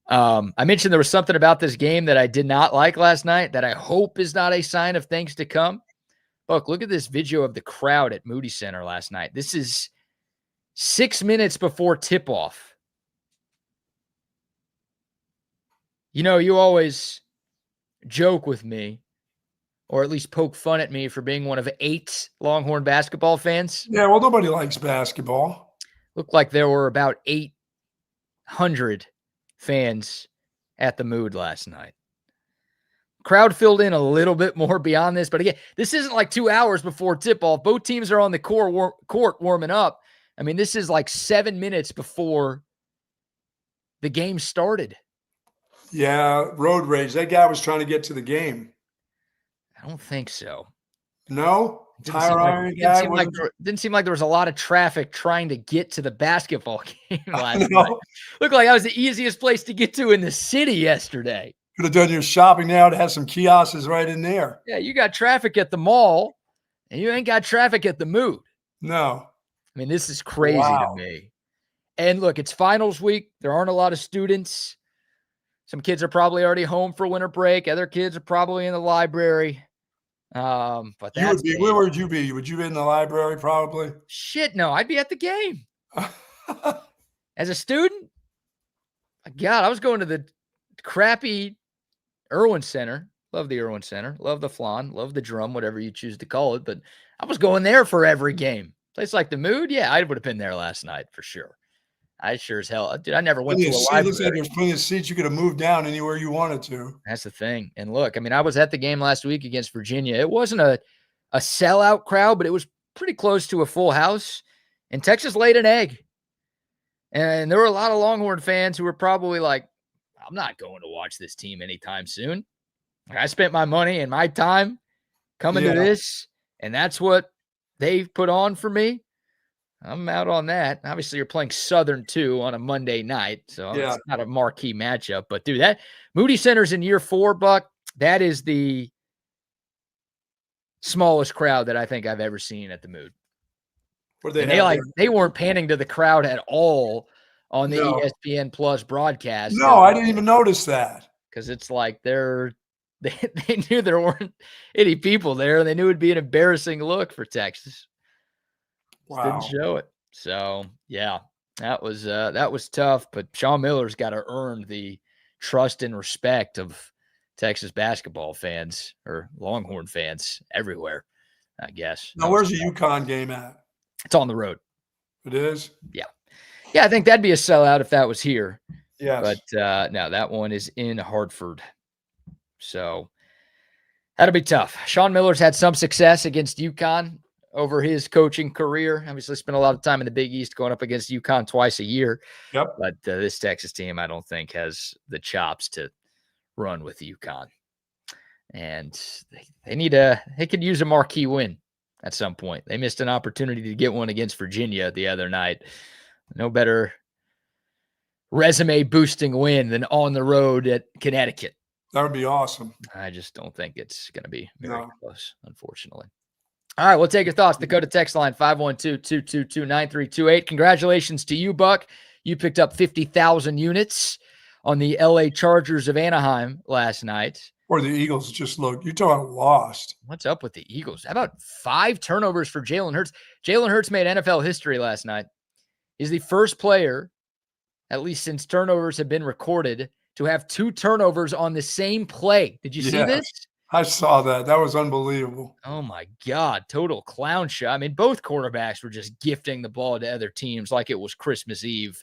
I mentioned there was something about this game that I did not like last night that I hope is not a sign of things to come. Look at this video of the crowd at Moody Center last night. This is 6 minutes before tip-off. You know, you always joke with me, or at least poke fun at me for being one of 8 Longhorn basketball fans. Yeah, well, nobody likes basketball. Looked like there were about 800 fans at the Mood last night. Crowd filled in a little bit more beyond this, but again, this isn't like 2 hours before tip-off. Both teams are on the court warming up. I mean, this is like 7 minutes before the game started. Yeah, road rage. That guy was trying to get to the game. I don't think so. No? Didn't seem like there was a lot of traffic trying to get to the basketball game last night. Looked like that was the easiest place to get to in the city yesterday. Could have done your shopping now to have some kiosks right in there. Yeah, you got traffic at the mall, and you ain't got traffic at the Mood. No. I mean, this is crazy to me. And look, it's finals week. There aren't a lot of students. Some kids are probably already home for winter break. Other kids are probably in the library. But that's where would you be? Would you be in the library probably? Shit, no. I'd be at the game. As a student, God, I was going to the crappy Irwin Center. Love the Irwin Center. Love the Flan. Love the Drum, whatever you choose to call it. But I was going there for every game. Place like the Mood, yeah, I would have been there last night for sure. I sure as hell. Dude, I never went to a library. Looks like there's plenty of seats. You could have moved down anywhere you wanted to. That's the thing. And look, I mean, I was at the game last week against Virginia. It wasn't a sellout crowd, but it was pretty close to a full house. And Texas laid an egg. And there were a lot of Longhorn fans who were probably like, I'm not going to watch this team anytime soon. I spent my money and my time coming to this, and that's what they put on for me. I'm out on that. Obviously, you're playing Southern too on a Monday night, so it's not a marquee matchup. But dude, that Moody Center's in year 4, Buck. That is the smallest crowd that I think I've ever seen at the Mood. They weren't panning to the crowd at all on the ESPN Plus broadcast. No, I didn't even notice that, because it's like they knew there weren't any people there, and they knew it'd be an embarrassing look for Texas. Wow. Didn't show it. So yeah, that was tough. But Sean Miller's got to earn the trust and respect of Texas basketball fans, or Longhorn fans everywhere, I guess. Now, where's the UConn game at? It's on the road. It is? Yeah. Yeah, I think that'd be a sellout if that was here. Yes. But no, that one is in Hartford. So that'll be tough. Sean Miller's had some success against UConn over his coaching career. Obviously spent a lot of time in the Big East going up against UConn twice a year. Yep. But this Texas team, I don't think, has the chops to run with UConn. And they could use a marquee win at some point. They missed an opportunity to get one against Virginia the other night. No better resume boosting win than on the road at Connecticut. That would be awesome. I just don't think it's going to be very close, unfortunately. All right, we'll take your thoughts. Dakota text line 512-222-9328. Congratulations to you, Buck. You picked up 50,000 units on the LA Chargers of Anaheim last night. Or the Eagles just look. You're talking lost. What's up with the Eagles? How about 5 turnovers for Jalen Hurts? Jalen Hurts made NFL history last night. He's the first player, at least since turnovers have been recorded, to have 2 turnovers on the same play. Did you see this? I saw that. That was unbelievable. Oh my God, total clown show. I mean, both quarterbacks were just gifting the ball to other teams like it was Christmas Eve.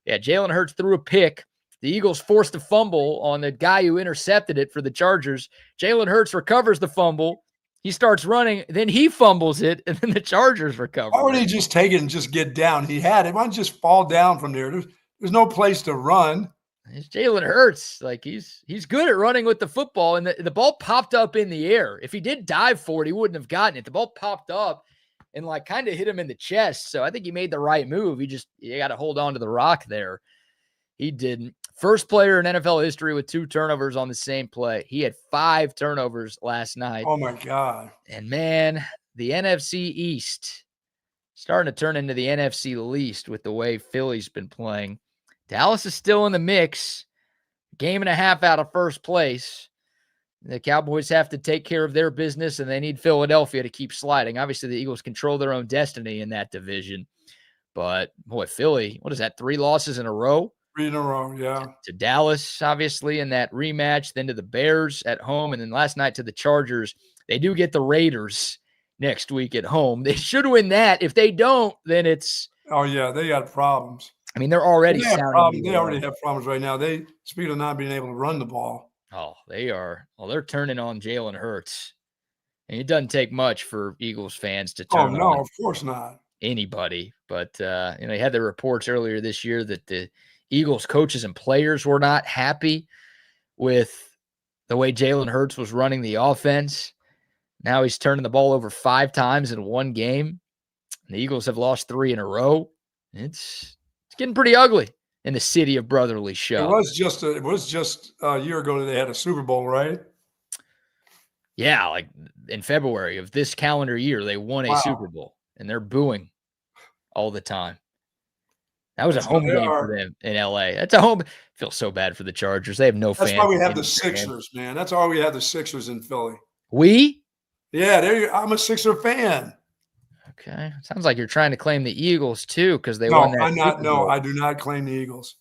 Yeah, Jalen Hurts threw a pick. The Eagles forced a fumble on the guy who intercepted it for the Chargers. Jalen Hurts recovers the fumble. He starts running, then he fumbles it, and then the Chargers recover. Why would he just take it and just get down? He had it. Why don't you just fall down from there? There's no place to run. It's Jalen Hurts. Like he's good at running with the football, and the ball popped up in the air. If he did dive for it, he wouldn't have gotten it. The ball popped up and like kind of hit him in the chest. So I think he made the right move. You got to hold on to the rock there. He didn't. First player in NFL history with 2 turnovers on the same play. He had 5 turnovers last night. Oh my God. And man, the NFC East starting to turn into the NFC least with the way Philly's been playing. Dallas is still in the mix, game and a half out of first place. The Cowboys have to take care of their business, and they need Philadelphia to keep sliding. Obviously, the Eagles control their own destiny in that division. But, boy, Philly, what is that, 3 losses in a row? 3 in a row, yeah. To Dallas, obviously, in that rematch, then to the Bears at home, and then last night to the Chargers. They do get the Raiders next week at home. They should win that. If they don't, then it's – oh, yeah, they got problems. I mean, they're already They already have problems right now. Speaking of not being able to run the ball. Oh, they are. Well, they're turning on Jalen Hurts. And it doesn't take much for Eagles fans to turn on of course not. anybody. But, they had the reports earlier this year that the Eagles coaches and players were not happy with the way Jalen Hurts was running the offense. Now he's turning the ball over 5 times in one game. The Eagles have lost 3 in a row. It's getting pretty ugly in the city of brotherly show. It was just a year ago that they had a Super Bowl, right? Yeah, like in February of this calendar year, they won a Super Bowl, and they're booing all the time. That was a home game for them in LA. That's a home. Feels so bad for the Chargers. They have no fans. That's why we have the Sixers, man. That's why we have the Sixers in Philly. We? Yeah, I'm a Sixer fan. Okay. Sounds like you're trying to claim the Eagles too, because they won that. I do not claim the Eagles.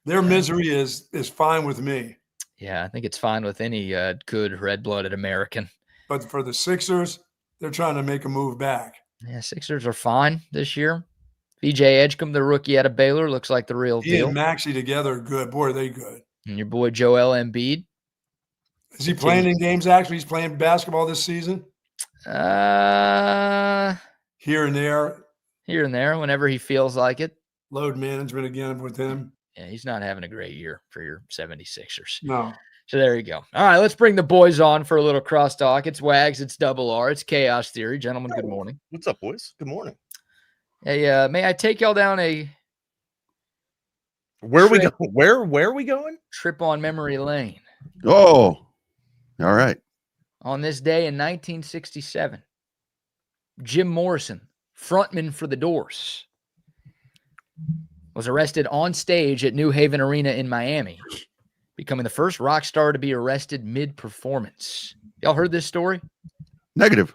Their misery is fine with me. Yeah, I think it's fine with any good red-blooded American. But for the Sixers, they're trying to make a move back. Yeah, Sixers are fine this year. VJ Edgecombe, the rookie out of Baylor, looks like the real He deal. and Maxey together are good. Boy, are they good. And your boy Joel Embiid. Is he playing in games actually? He's playing basketball this season? Here and there. Here and there, whenever he feels like it. Load management again with him. Yeah, he's not having a great year for your 76ers. No. So there you go. All right, let's bring the boys on for a little crosstalk. It's Wags, it's Double R, it's Chaos Theory. Gentlemen, good morning. What's up, boys? Good morning. Hey, may I take y'all down a Where are we going? Where are we going? trip on memory lane? Oh, all right. On this day in 1967, Jim Morrison, frontman for the Doors, was arrested on stage at New Haven Arena in Miami, becoming the first rock star to be arrested mid-performance. Y'all heard this story? Negative.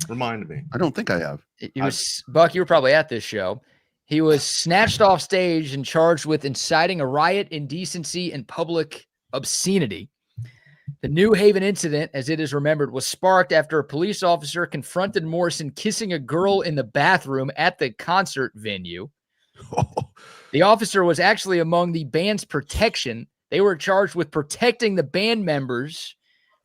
Remind me. I don't think I have. It was Buck, you were probably at this show. He was snatched off stage and charged with inciting a riot, indecency, and public obscenity. The New Haven incident, as it is remembered, was sparked after a police officer confronted Morrison kissing a girl in the bathroom at the concert venue. The officer was actually among the band's protection. They were charged with protecting the band members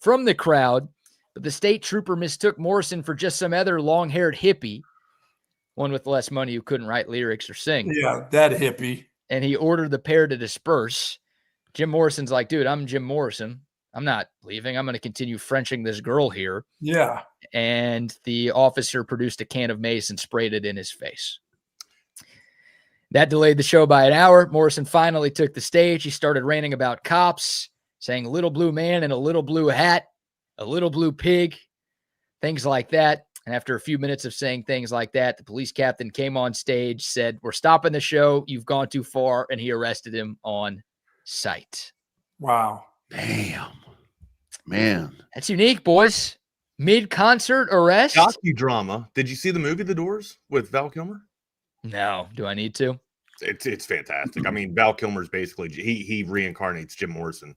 from the crowd, but the state trooper mistook Morrison for just some other long-haired hippie, one with less money who couldn't write lyrics or sing. Yeah, that hippie. And he ordered the pair to disperse. Jim Morrison's like, dude, I'm Jim Morrison. I'm not leaving. I'm going to continue Frenching this girl here. Yeah. And the officer produced a can of mace and sprayed it in his face. That delayed the show by an hour. Morrison finally took the stage. He started ranting about cops, saying little blue man in a little blue hat, a little blue pig, things like that. And after a few minutes of saying things like that, the police captain came on stage, said, we're stopping the show. You've gone too far. And he arrested him on sight. Wow. Damn. Man. That's unique, boys. Mid-concert arrest? Docudrama. Did you see the movie The Doors with Val Kilmer? No. Do I need to? It's fantastic. I mean, Val Kilmer's basically he reincarnates Jim Morrison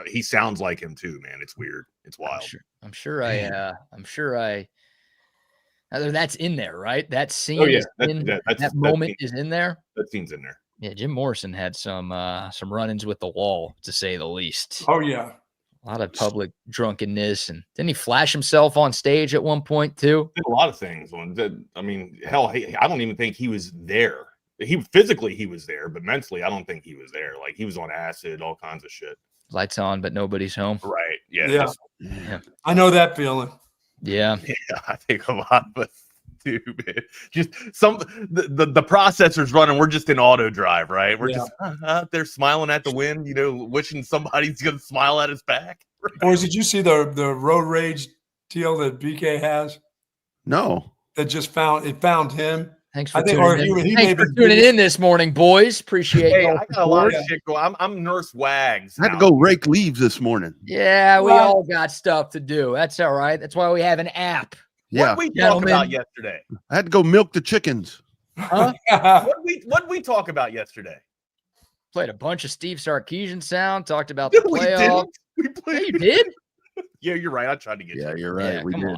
He sounds like him too, man. It's weird. It's wild. I'm sure that's in there, right? That scene, that moment is in there. That scene's in there. Yeah, Jim Morrison had some run-ins with the wall, to say the least. Oh yeah, a lot of public drunkenness, and didn't he flash himself on stage at one point too? Did a lot of things. I mean, hell, I don't even think he was there. Physically he was there, but mentally, I don't think he was there. Like, he was on acid, all kinds of shit. Lights on, but nobody's home. Right? Yeah. I know that feeling. Yeah, I think a lot of us do, man. Just the processor's running. We're just in auto drive, right? We're just out there smiling at the wind, wishing somebody's gonna smile at his back. Right? Boys, did you see the road rage deal that BK has? No. That just found him. Thanks for tuning in this morning, boys. Appreciate it. I got a lot of shit going. I'm Nurse Wags. I had to go rake leaves this morning. Yeah, we all got stuff to do. That's all right. That's why we have an app. Yeah. What did we talk about yesterday? I had to go milk the chickens. Huh? What did we talk about yesterday? Played a bunch of Steve Sarkisian sound. Talked about the playoffs. Yeah, you did? Yeah, you're right. I tried to get you. Yeah, you're right. Yeah, we did.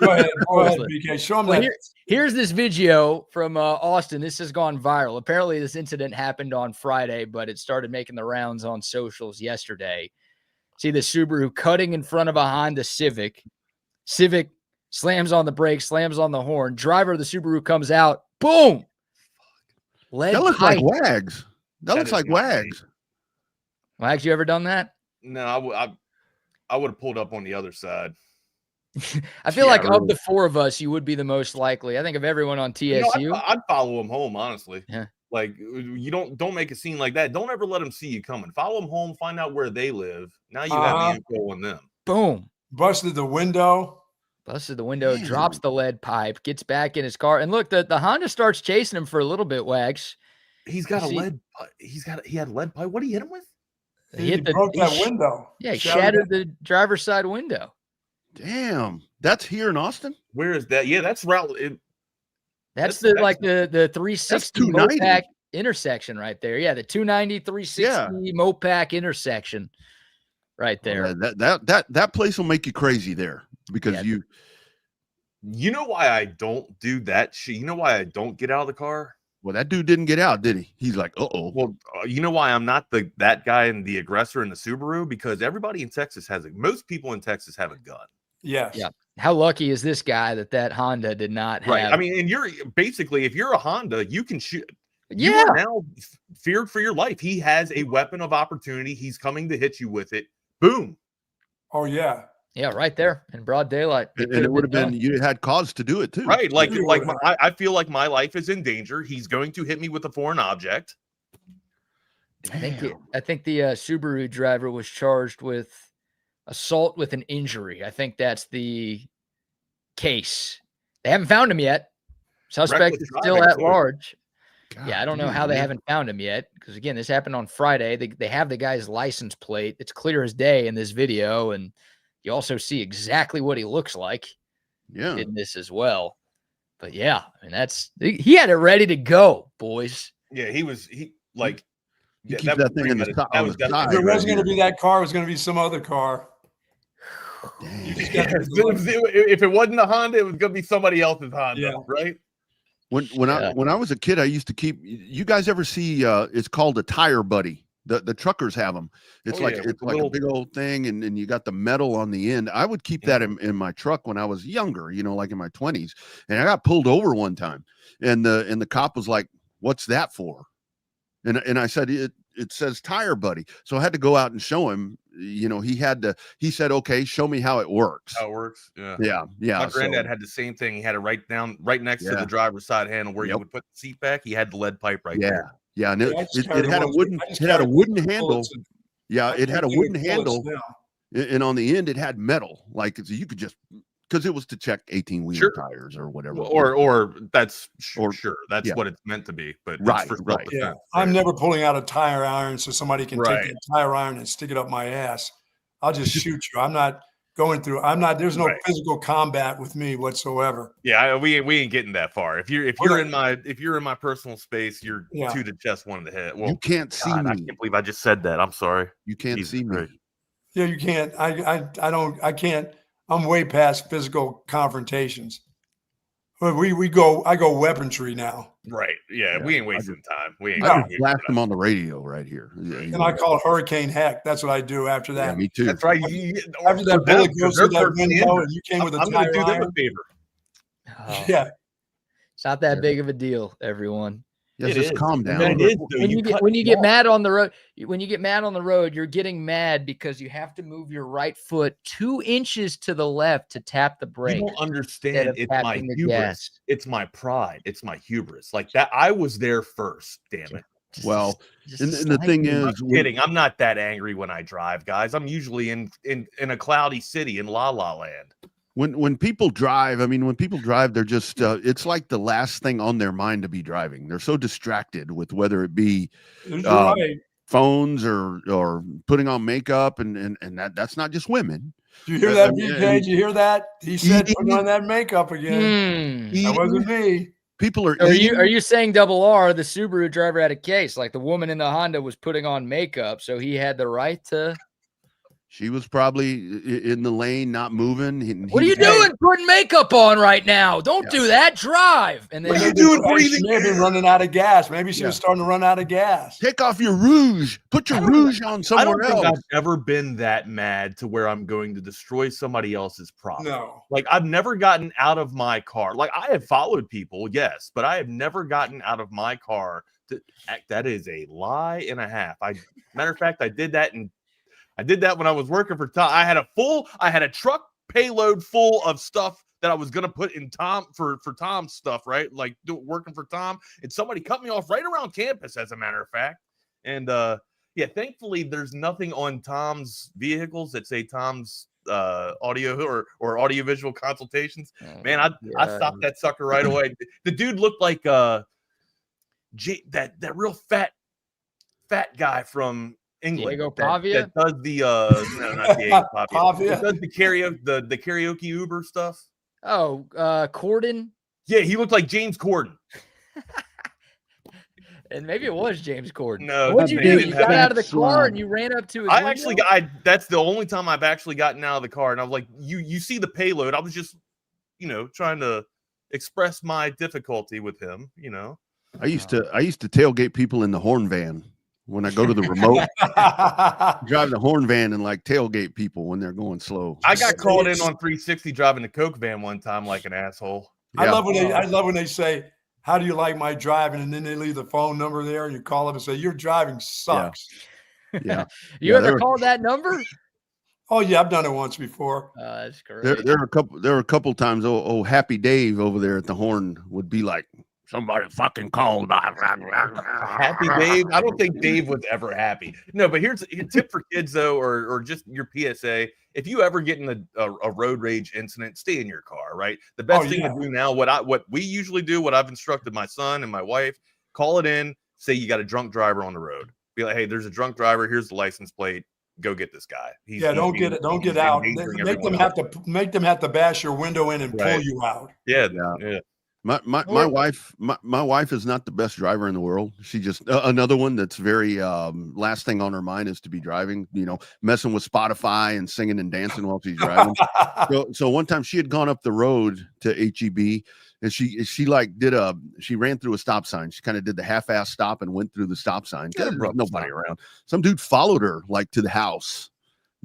Go ahead, BK. Show them that. Here's this video from Austin. This has gone viral. Apparently, this incident happened on Friday, but it started making the rounds on socials yesterday. See the Subaru cutting in front of a Honda Civic. Civic slams on the brakes, slams on the horn. Driver of the Subaru comes out. Boom! That looks like Wags. That looks like Wags. Wags, you ever done that? No, I would have pulled up on the other side. I feel like of the four of us, you would be the most likely. I think of everyone on TSU. I'd follow him home, honestly. Yeah. Like, you don't make a scene like that. Don't ever let them see you coming. Follow them home, find out where they live. Now you have the info on them. Boom. Busted the window. Damn. Drops the lead pipe, gets back in his car. And look, the Honda starts chasing him for a little bit, Wags. He had lead pipe. What did he hit him with? He broke that window. Yeah, he shattered the driver's side window. Damn. That's here in Austin? Where is that? Yeah, that's route. That's the 360 Mopac intersection right there. Yeah, the 290, 360 Mopac intersection right there. That place will make you crazy there because you know why I don't do that shit. You know why I don't get out of the car? Well, that dude didn't get out, did he? He's like, uh-oh. Well, you know why I'm not that guy and the aggressor in the Subaru? Because everybody in Texas most people in Texas have a gun. Yes. Yeah. How lucky is this guy that Honda did not have? Right. I mean, and you're basically, if you're a Honda, you can shoot. Yeah. You are now feared for your life. He has a weapon of opportunity. He's coming to hit you with it. Boom. Oh, yeah. Yeah, right there in broad daylight. And it would have been, you had cause to do it too. Right. I feel like my life is in danger. He's going to hit me with a foreign object. I think the Subaru driver was charged with assault with an injury. I think that's the case. They haven't found him yet. Suspect is still at large. God, I don't know how they haven't found him yet. Because again, this happened on Friday. They have the guy's license plate. It's clear as day in this video, and you also see exactly what he looks like. Yeah, in this as well. But yeah, I mean he had it ready to go, boys. Yeah, he keeps that thing in the top. If it wasn't going to be that car, it was going to be some other car. If it wasn't a Honda, it was going to be somebody else's Honda, right? When I was a kid, I used to keep. You guys ever see? It's called a tire buddy. The truckers have them. It's like a big old thing, and you got the metal on the end. I would keep that in my truck when I was younger, like in my 20s. And I got pulled over one time, and the cop was like, "What's that for?" And I said, it says tire buddy. So I had to go out and show him. He said, "Okay, show me how it works." How it works. Yeah. My granddad had the same thing. He had it right next to the driver's side handle where you would put the seat back. He had the lead pipe right there. Yeah, and it had a wooden handle. Yeah, it had a wooden handle, and on the end it had metal. Like, so you could just, because it was to check 18-wheeler tires or whatever. Or that's what it's meant to be. But right. Yeah, I'm never pulling out a tire iron so somebody can take the tire iron and stick it up my ass. I'll just shoot you. I'm not going through. I'm not. There's no physical combat with me whatsoever. Yeah, we ain't getting that far. If you're in my personal space, you're to the chest, one in the head. Well, you can't see me. I can't believe I just said that. I'm sorry. You can't see me. Yeah, you can't. I can't. I'm way past physical confrontations. But I go weaponry now. Right. Yeah, we ain't wasting time. I just blast them on the radio right here. And I call it Hurricane Heck. That's what I do after that. Yeah, me too. That's right. After that bullet goes through that window and you came with a I'm going to do them iron. a favor. Oh, Yeah. It's not that big of a deal, everyone. Yeah, just calm down. When you get mad on the road, you're getting mad because you have to move your right foot 2 inches to the left to tap the brake. You don't understand. It's my hubris. It's my pride. It's my hubris. Like that. I was there first. Damn it. Well, and the thing is, I'm not that angry when I drive, guys. I'm usually in a cloudy city in La La Land. When people drive, they're just it's like the last thing on their mind to be driving. They're so distracted with whether it be phones or putting on makeup and that's not just women. Did you hear that, BK? Did you hear that? He said putting on that makeup again. That wasn't me. People are. Are you saying Double R, the Subaru driver, had a case? Like the woman in the Honda was putting on makeup, so he had the right to. She was probably in the lane, not moving. What are you doing putting makeup on right now? Don't do that. Drive. And then what are you doing breathing? She may have been running out of gas. Maybe she was starting to run out of gas. Take off your rouge. Put your rouge on somewhere else. I don't think I've ever been that mad to where I'm going to destroy somebody else's property. No. Like, I've never gotten out of my car. Like, I have followed people, yes, but I have never gotten out of my car to act. That is a lie and a half. Matter of fact, I did that when I was working for Tom. I had a truck payload full of stuff that I was going to put in for Tom's stuff, right? Like working for Tom, and somebody cut me off right around campus, as a matter of fact. And thankfully there's nothing on Tom's vehicles that say Tom's audio or audiovisual consultations. Man, I stopped that sucker right away. The dude looked like that real fat guy from England, Diego Pavia, that does the no, not Diego Pavia. That does the karaoke Uber stuff. Oh, Corden. Yeah, he looked like James Corden. And maybe it was James Corden. No, what'd you do? You got out of the car and you ran up to his window? That's the only time I've actually gotten out of the car, and I was like, you see the payload. I was just, trying to express my difficulty with him. I used to tailgate people in the horn van. When I go to the remote, drive the horn van and like tailgate people when they're going slow. I got called in on 360 driving the Coke van one time like an asshole. Yeah. I love when they say, "How do you like my driving?" And then they leave the phone number there, and you call up and say, "Your driving sucks." Yeah. You ever called that number? Oh yeah, I've done it once before. That's great. There are a couple times. Oh, Happy Dave over there at the horn would be like, somebody fucking called. Happy Dave? I don't think Dave was ever happy. No, but here's a tip for kids, though, or just your PSA. If you ever get in a road rage incident, stay in your car, right? The best thing to do now, what we usually do, what I've instructed my son and my wife, call it in, say you got a drunk driver on the road. Be like, hey, there's a drunk driver. Here's the license plate. Go get this guy. Don't get out. Make them have to bash your window in and pull you out. Yeah. My wife is not the best driver in the world. She just another one that's very last thing on her mind is to be driving, messing with Spotify and singing and dancing while she's driving. So one time she had gone up the road to HEB and she ran through a stop sign. She kind of did the half-ass stop and went through the stop sign. There was nobody around. Some dude followed her like to the house.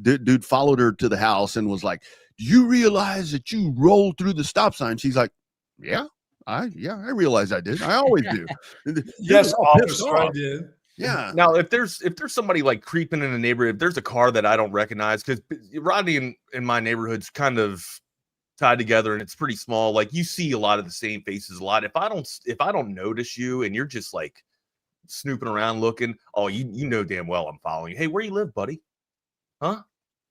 Dude followed her to the house and was like, "Do you realize that you rolled through the stop sign?" She's like, "Yeah. I realize I did. I always do." Yes, officer, I did. Yeah. Now, if there's somebody like creeping in a neighborhood, if there's a car that I don't recognize, because Rodney in my neighborhood's kind of tied together and it's pretty small. Like you see a lot of the same faces a lot. If I don't notice you and you're just like snooping around looking, you know damn well I'm following you. Hey, where you live, buddy? Huh?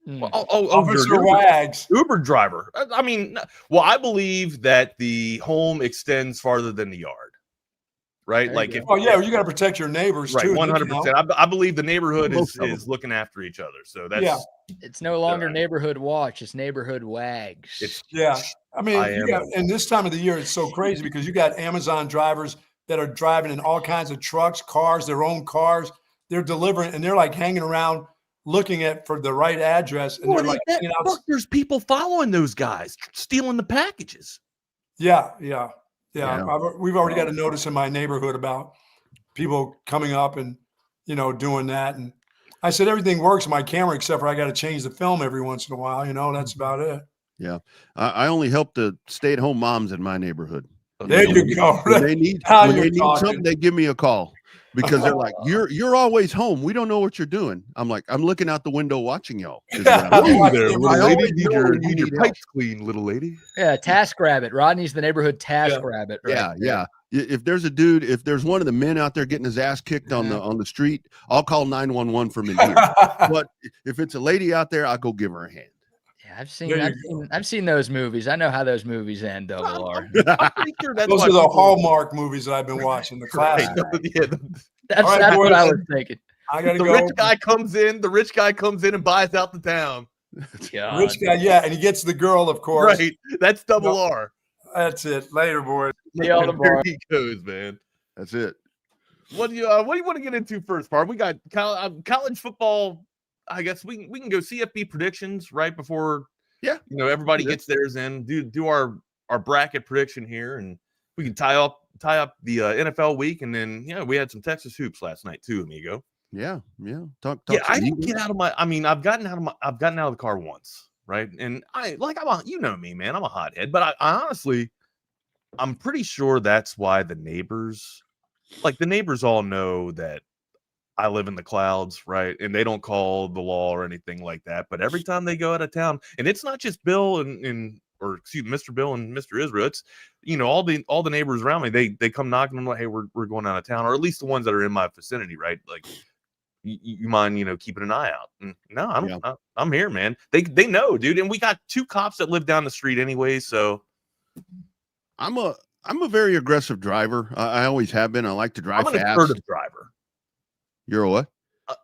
Officer Wags, Uber driver. I mean, well, I believe that the home extends farther than the yard, right? Like, you got to protect your neighbors, right, too. 100%. I believe the neighborhood is looking after each other. So that's It's no longer neighborhood watch. It's neighborhood wags. I mean, and this time of the year, it's so crazy because you got Amazon drivers that are driving in all kinds of trucks, cars, their own cars. They're delivering, and they're like hanging around looking for the right address. And they're like, look, there's people following those guys, stealing the packages. Yeah. We've already got a notice in my neighborhood about people coming up and, doing that. And I said, everything works on my camera, except for I got to change the film every once in a while. That's about it. Yeah. I only help the stay-at-home moms in my neighborhood. There you go. When they need something, they give me a call because they're like, you're always home. We don't know what you're doing. I'm like, I'm looking out the window watching y'all. Need your pipes clean, little lady. Yeah, Task Rabbit. Rodney's the neighborhood Task Rabbit. Right? Yeah. If there's a dude, if there's one of the men out there getting his ass kicked on the street, I'll call 911 from in here. But if it's a lady out there, I'll go give her a hand. Yeah, I've seen those movies. I know how those movies end. Double R. I'm pretty sure those are the Hallmark movies that I've been watching. The classic. That's what I was thinking. I gotta go. The rich guy comes in and buys out the town. God. Rich guy, and he gets the girl, of course. Right. That's double R. That's it. Later, boys. There he goes, man. That's it. What do you want to get into first, Barb? We got college football. I guess we can go CFB predictions right before everybody gets theirs in. Do our bracket prediction here, and we can tie up the NFL week, and then we had some Texas hoops last night too, amigo. Yeah. Talk I didn't get out of my. I mean, I've gotten out of the car once, right? And me, man. I'm a hothead, but I honestly, I'm pretty sure that's why the neighbors all know that I live in the clouds, right? And they don't call the law or anything like that. But every time they go out of town, and it's not just Bill Mr. Bill and Mr. Israel, it's all the neighbors around me. They come knocking. I'm like, hey, we're going out of town, or at least the ones that are in my vicinity, right? Like, you mind keeping an eye out? And no, I'm here, man. They know, dude. And we got 2 cops that live down the street anyway, so I'm a very aggressive driver. I always have been. I like to drive fast. I'm an assertive driver. You're a what?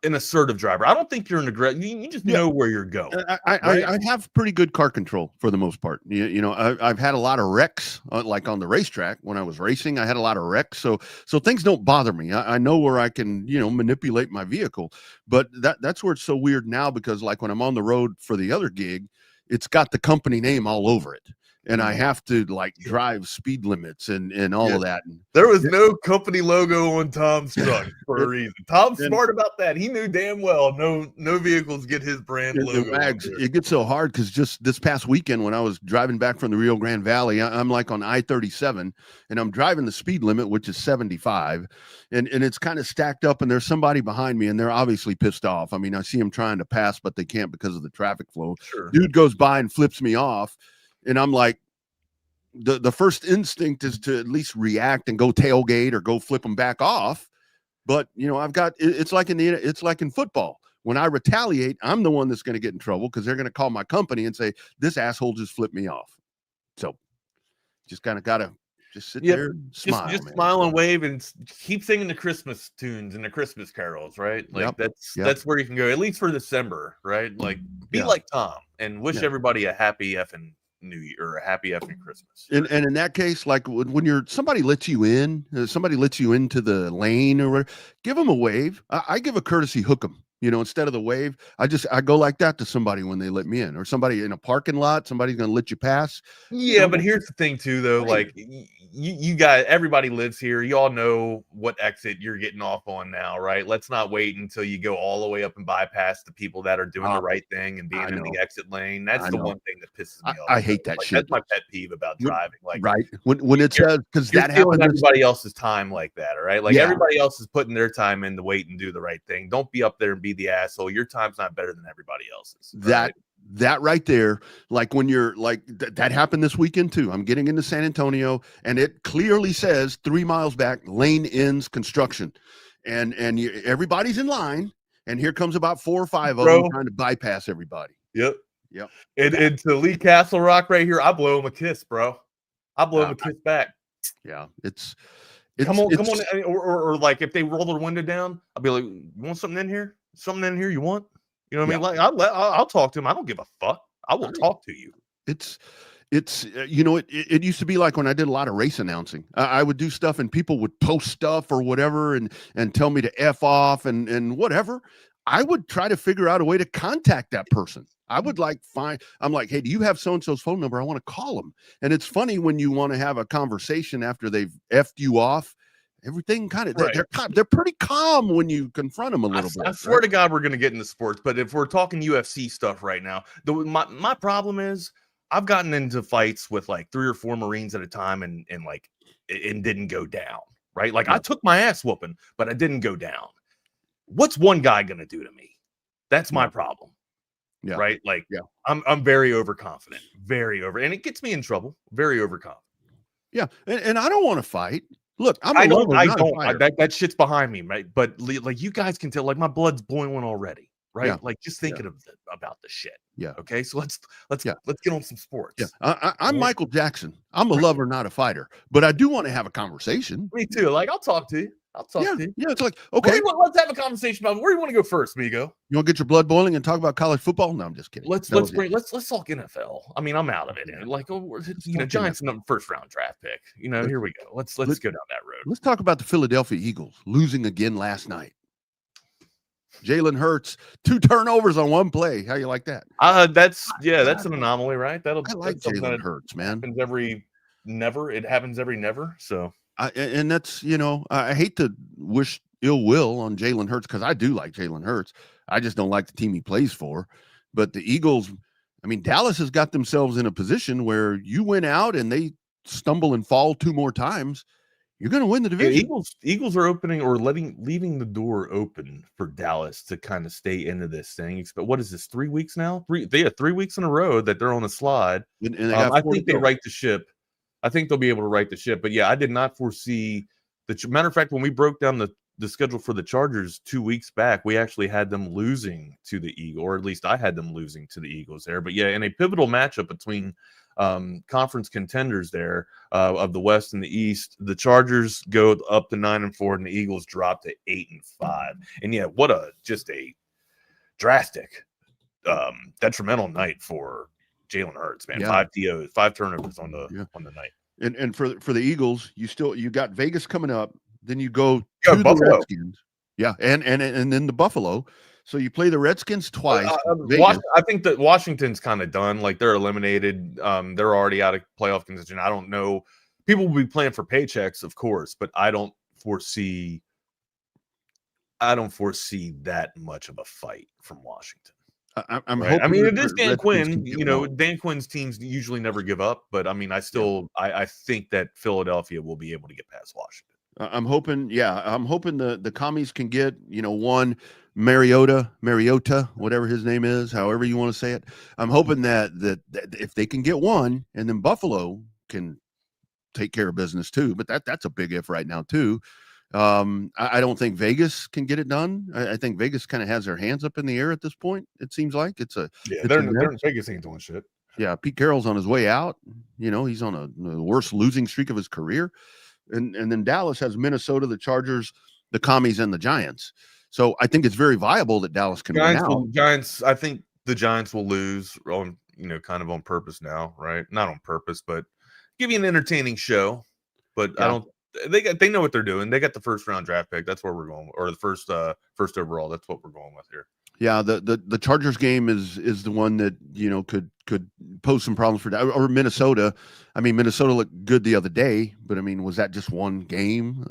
An assertive driver. I don't think you're an aggressive. You just know where you're going. I have pretty good car control for the most part. I've had a lot of wrecks, like on the racetrack when I was racing. I had a lot of wrecks, so things don't bother me. I know where I can, manipulate my vehicle. But that's where it's so weird now, because like when I'm on the road for the other gig, it's got the company name all over it. And I have to drive speed limits and all of that. And there was no company logo on Tom's truck for a reason. Tom's smart about that. He knew damn well no vehicles get his brand logo. It gets so hard because just this past weekend when I was driving back from the Rio Grande Valley, I'm like on I-37 and I'm driving the speed limit, which is 75. And it's kind of stacked up and there's somebody behind me and they're obviously pissed off. I mean, I see them trying to pass, but they can't because of the traffic flow. Sure. Dude goes by and flips me off. And I'm like, the first instinct is to at least react and go tailgate or go flip them back off. But it's like in football. When I retaliate, I'm the one that's going to get in trouble because they're going to call my company and say, this asshole just flipped me off. So just kind of got to just sit there and smile. Just smile and wave and keep singing the Christmas tunes and the Christmas carols, right? Like that's where you can go, at least for December, right? Like be like Tom and wish everybody a happy effing New Year or a happy effing Christmas. And in that case, like when somebody lets you into the lane or whatever, give them a wave. I give a courtesy hook 'em, instead of the wave. I go like that to somebody when they let me in, or somebody in a parking lot, somebody's going to let you pass. Yeah. But here's the thing too, though, like you guys, everybody lives here. You all know what exit you're getting off on now, right? Let's not wait until you go all the way up and bypass the people that are doing the right thing and being in the exit lane. That's the one thing that pisses me off. I hate that shit. That's my pet peeve about driving. Like, right. When it says, because that happens, everybody else's time like that. All right. Like everybody else is putting their time in to wait and do the right thing. Don't be up there and be the asshole. Your time's not better than everybody else's. Right? That right there, like when you're like that happened this weekend too. I'm getting into San Antonio and it clearly says 3 miles back, lane ends construction, and everybody's in line, and here comes about 4 or 5 of them trying to bypass everybody. Yep. And to Lee Castle Rock right here, I blow him a kiss, bro. I blow him a kiss back. Yeah, it's come on, or like if they roll the window down, I'll be like, you want something in here? Something in here you want? You know what I mean? Like I'll talk to him. I don't give a fuck. I will talk to you. It's it used to be like when I did a lot of race announcing. I would do stuff and people would post stuff or whatever and tell me to F off and whatever. I would try to figure out a way to contact that person. I would I'm like, hey, do you have so-and-so's phone number? I want to call them. And it's funny when you want to have a conversation after they've F'd you off. Everything kind of they're pretty calm when you confront them a little bit. I swear to God, we're going to get into sports, but if we're talking UFC stuff right now, my problem is I've gotten into fights with like 3 or 4 Marines at a time and didn't go down. Right, like I took my ass whooping, but I didn't go down. What's one guy going to do to me? That's my problem. Yeah. Right. Like I'm very overconfident, and it gets me in trouble. Very overconfident. Yeah, and I don't want to fight. Look, I don't. That shit's behind me, right? But like you guys can tell, like my blood's boiling already, right? Yeah. Like just thinking about the shit. Yeah. Okay. So let's get on some sports. Yeah. I'm Michael Jackson. I'm a lover, not a fighter, but I do want to have a conversation. Me too. Like I'll talk to you. To you. Yeah. It's like okay. Let's have a conversation about where you want to go first, Migo. You want to get your blood boiling and talk about college football? No, I'm just kidding. Let's talk NFL. I mean, I'm out of it. Like Giants first round draft pick. Here we go. Let's go down that road. Let's talk about the Philadelphia Eagles losing again last night. Jalen Hurts, 2 turnovers on 1 play. How you like that? That's an anomaly, right? I like Jalen Hurts, man. It happens every never. So and that's I hate to wish ill will on Jalen Hurts because I do like Jalen Hurts. I just don't like the team he plays for. But the Eagles, I mean, Dallas has got themselves in a position where you went out and they stumble and fall 2 more times. You're going to win the division. Eagles are opening or leaving the door open for Dallas to kind of stay into this thing. But what is this? 3 weeks now? 3 weeks in a row that they're on a slide. And I think they right the ship. I think they'll be able to right the ship. But yeah, I did not foresee matter of fact, when we broke down the schedule for the Chargers 2 weeks back, we actually had them losing to the Eagles, or at least I had them losing to the Eagles there. But yeah, in a pivotal matchup between conference contenders there of the West and the East, the Chargers go up to 9-4 and the Eagles drop to 8-5. And yeah, what a drastic detrimental night for Jalen Hurts, man. 5 TOs, 5 turnovers on the night. And for the Eagles, you got Vegas coming up, then you go to the Buffalo. Redskins. Yeah, and then the Buffalo. So you play the Redskins twice. I think that Washington's kind of done. Like they're eliminated. They're already out of playoff contention. I don't know. People will be playing for paychecks, of course, but I don't foresee that much of a fight from Washington. I'm right. hoping. I mean, it is Dan Quinn. Dan Quinn's teams usually never give up, but I mean, I think that Philadelphia will be able to get past Washington. I'm hoping the commies can get one Mariota, whatever his name is, however you want to say it. I'm hoping that if they can get one, and then Buffalo can take care of business too. But that's a big if right now too. I don't think Vegas can get it done. I think Vegas kind of has their hands up in the air at this point. It seems like Vegas ain't doing shit. Yeah, Pete Carroll's on his way out. He's on the worst losing streak of his career, and then Dallas has Minnesota, the Chargers, the Commies, and the Giants. So I think it's very viable that Dallas can win out. Giants. I think the Giants will lose on kind of on purpose now, right? Not on purpose, but give you an entertaining show. But I don't. They know what they're doing. They got the first round draft pick. That's where we're going, or the first overall. That's what we're going with here. Yeah, the Chargers game is the one that could pose some problems for or Minnesota. I mean, Minnesota looked good the other day, but I mean, was that just one game?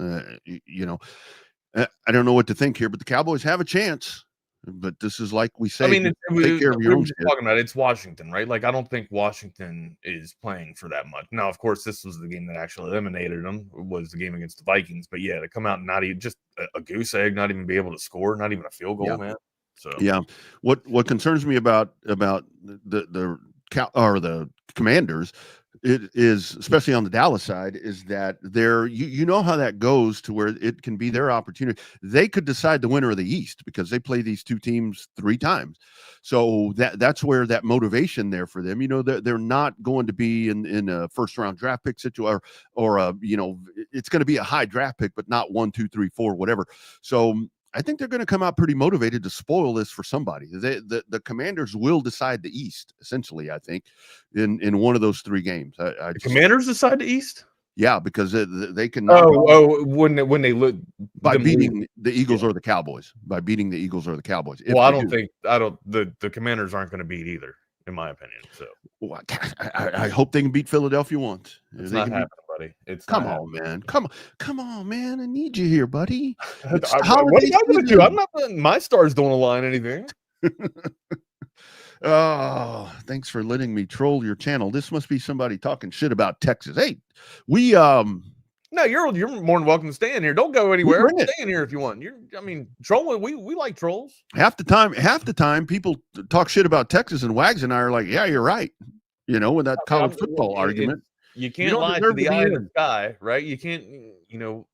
I don't know what to think here, but the Cowboys have a chance. But this is like we say. I mean, take care of your own shit. Talking about it's Washington, right? Like I don't think Washington is playing for that much. Now, of course, this was the game that actually eliminated them. Was the game against the Vikings, but yeah, to come out and not even just a goose egg, not even be able to score, not even a field goal, man. So yeah, what concerns me about the Commanders, it is, especially on the Dallas side, is that you know how that goes to where it can be their opportunity. They could decide the winner of the East because they play these 2 teams 3 times. So that's where that motivation there for them. They're not going to be in a first round draft pick situation or it's going to be a high draft pick, but not 1, 2, 3, 4, whatever. So I think they're going to come out pretty motivated to spoil this for somebody. The Commanders will decide the East, essentially, I think, in one of those 3 games. The Commanders decide the East? Yeah, because they can. When they look by beating the Eagles or the Cowboys. By beating the Eagles or the Cowboys. Well, I don't think the Commanders aren't going to beat either, in my opinion. So I hope they can beat Philadelphia once. It's not happening, buddy. Come on, man. Come on, man. I need you here, buddy. What am I going to do? I'm not. My stars don't align anything. Oh, thanks for letting me troll your channel. This must be somebody talking shit about Texas. Hey, we no, you're more than welcome to stay in here. Don't go anywhere. Stay in here if you want. Trolling. We like trolls. Half the time, people talk shit about Texas, and Wags and I are like, yeah, you're right. With that college football argument. You can't lie to the eye of the sky, right? You can't.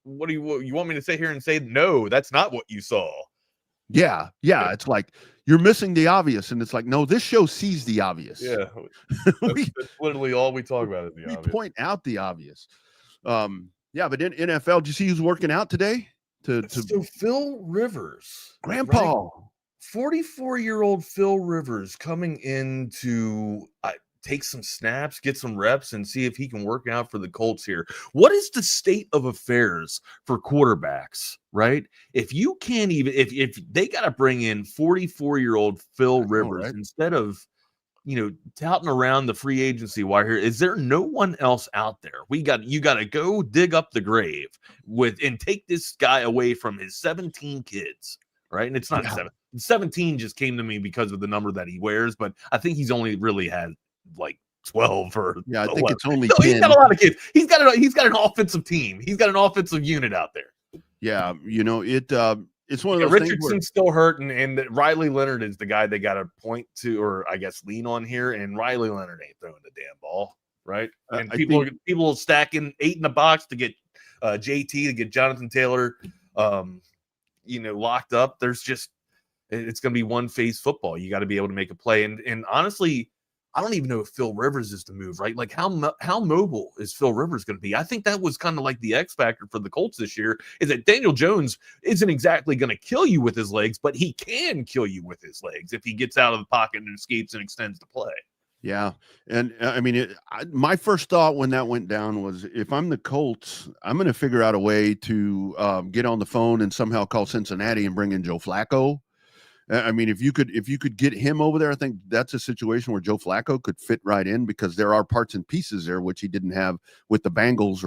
What do you want me to sit here and say? No, that's not what you saw. Yeah. It's like you're missing the obvious, and it's like, no, this show sees the obvious. Yeah, that's literally all we talk about is the obvious. We point out the obvious. Yeah, but in NFL, did you see who's working out today? So Phil Rivers, Grandpa, right? 44-year-old Phil Rivers coming in to take some snaps, get some reps, and see if he can work out for the Colts here. What is the state of affairs for quarterbacks, right? If you can't even, if they got to bring in 44-year-old Phil Rivers instead of, touting around the free agency wire here, is there no one else out there? You got to go dig up the grave and take this guy away from his 17 kids, right? And it's not 17 just came to me because of the number that he wears, but I think he's only really had like 12 or I think it's only 10. He's got a lot of kids. He's got an offensive team. He's got an offensive unit out there. Yeah, it's one of those Richardson's things still hurt, and Riley Leonard is the guy they got to point to, or I guess lean on here. And Riley Leonard ain't throwing the damn ball, right? And people stacking 8 in the box to get JT, to get Jonathan Taylor, locked up. It's going to be one-phase football. You got to be able to make a play, and honestly, I don't even know if Phil Rivers is the move, right? Like how mobile is Phil Rivers going to be? I think that was kind of like the X factor for the Colts this year, is that Daniel Jones isn't exactly going to kill you with his legs, but he can kill you with his legs if he gets out of the pocket and escapes and extends the play. Yeah. And my first thought when that went down was, if I'm the Colts, I'm going to figure out a way to get on the phone and somehow call Cincinnati and bring in Joe Flacco. If you could get him over there, I think that's a situation where Joe Flacco could fit right in, because there are parts and pieces there which he didn't have with the Bengals.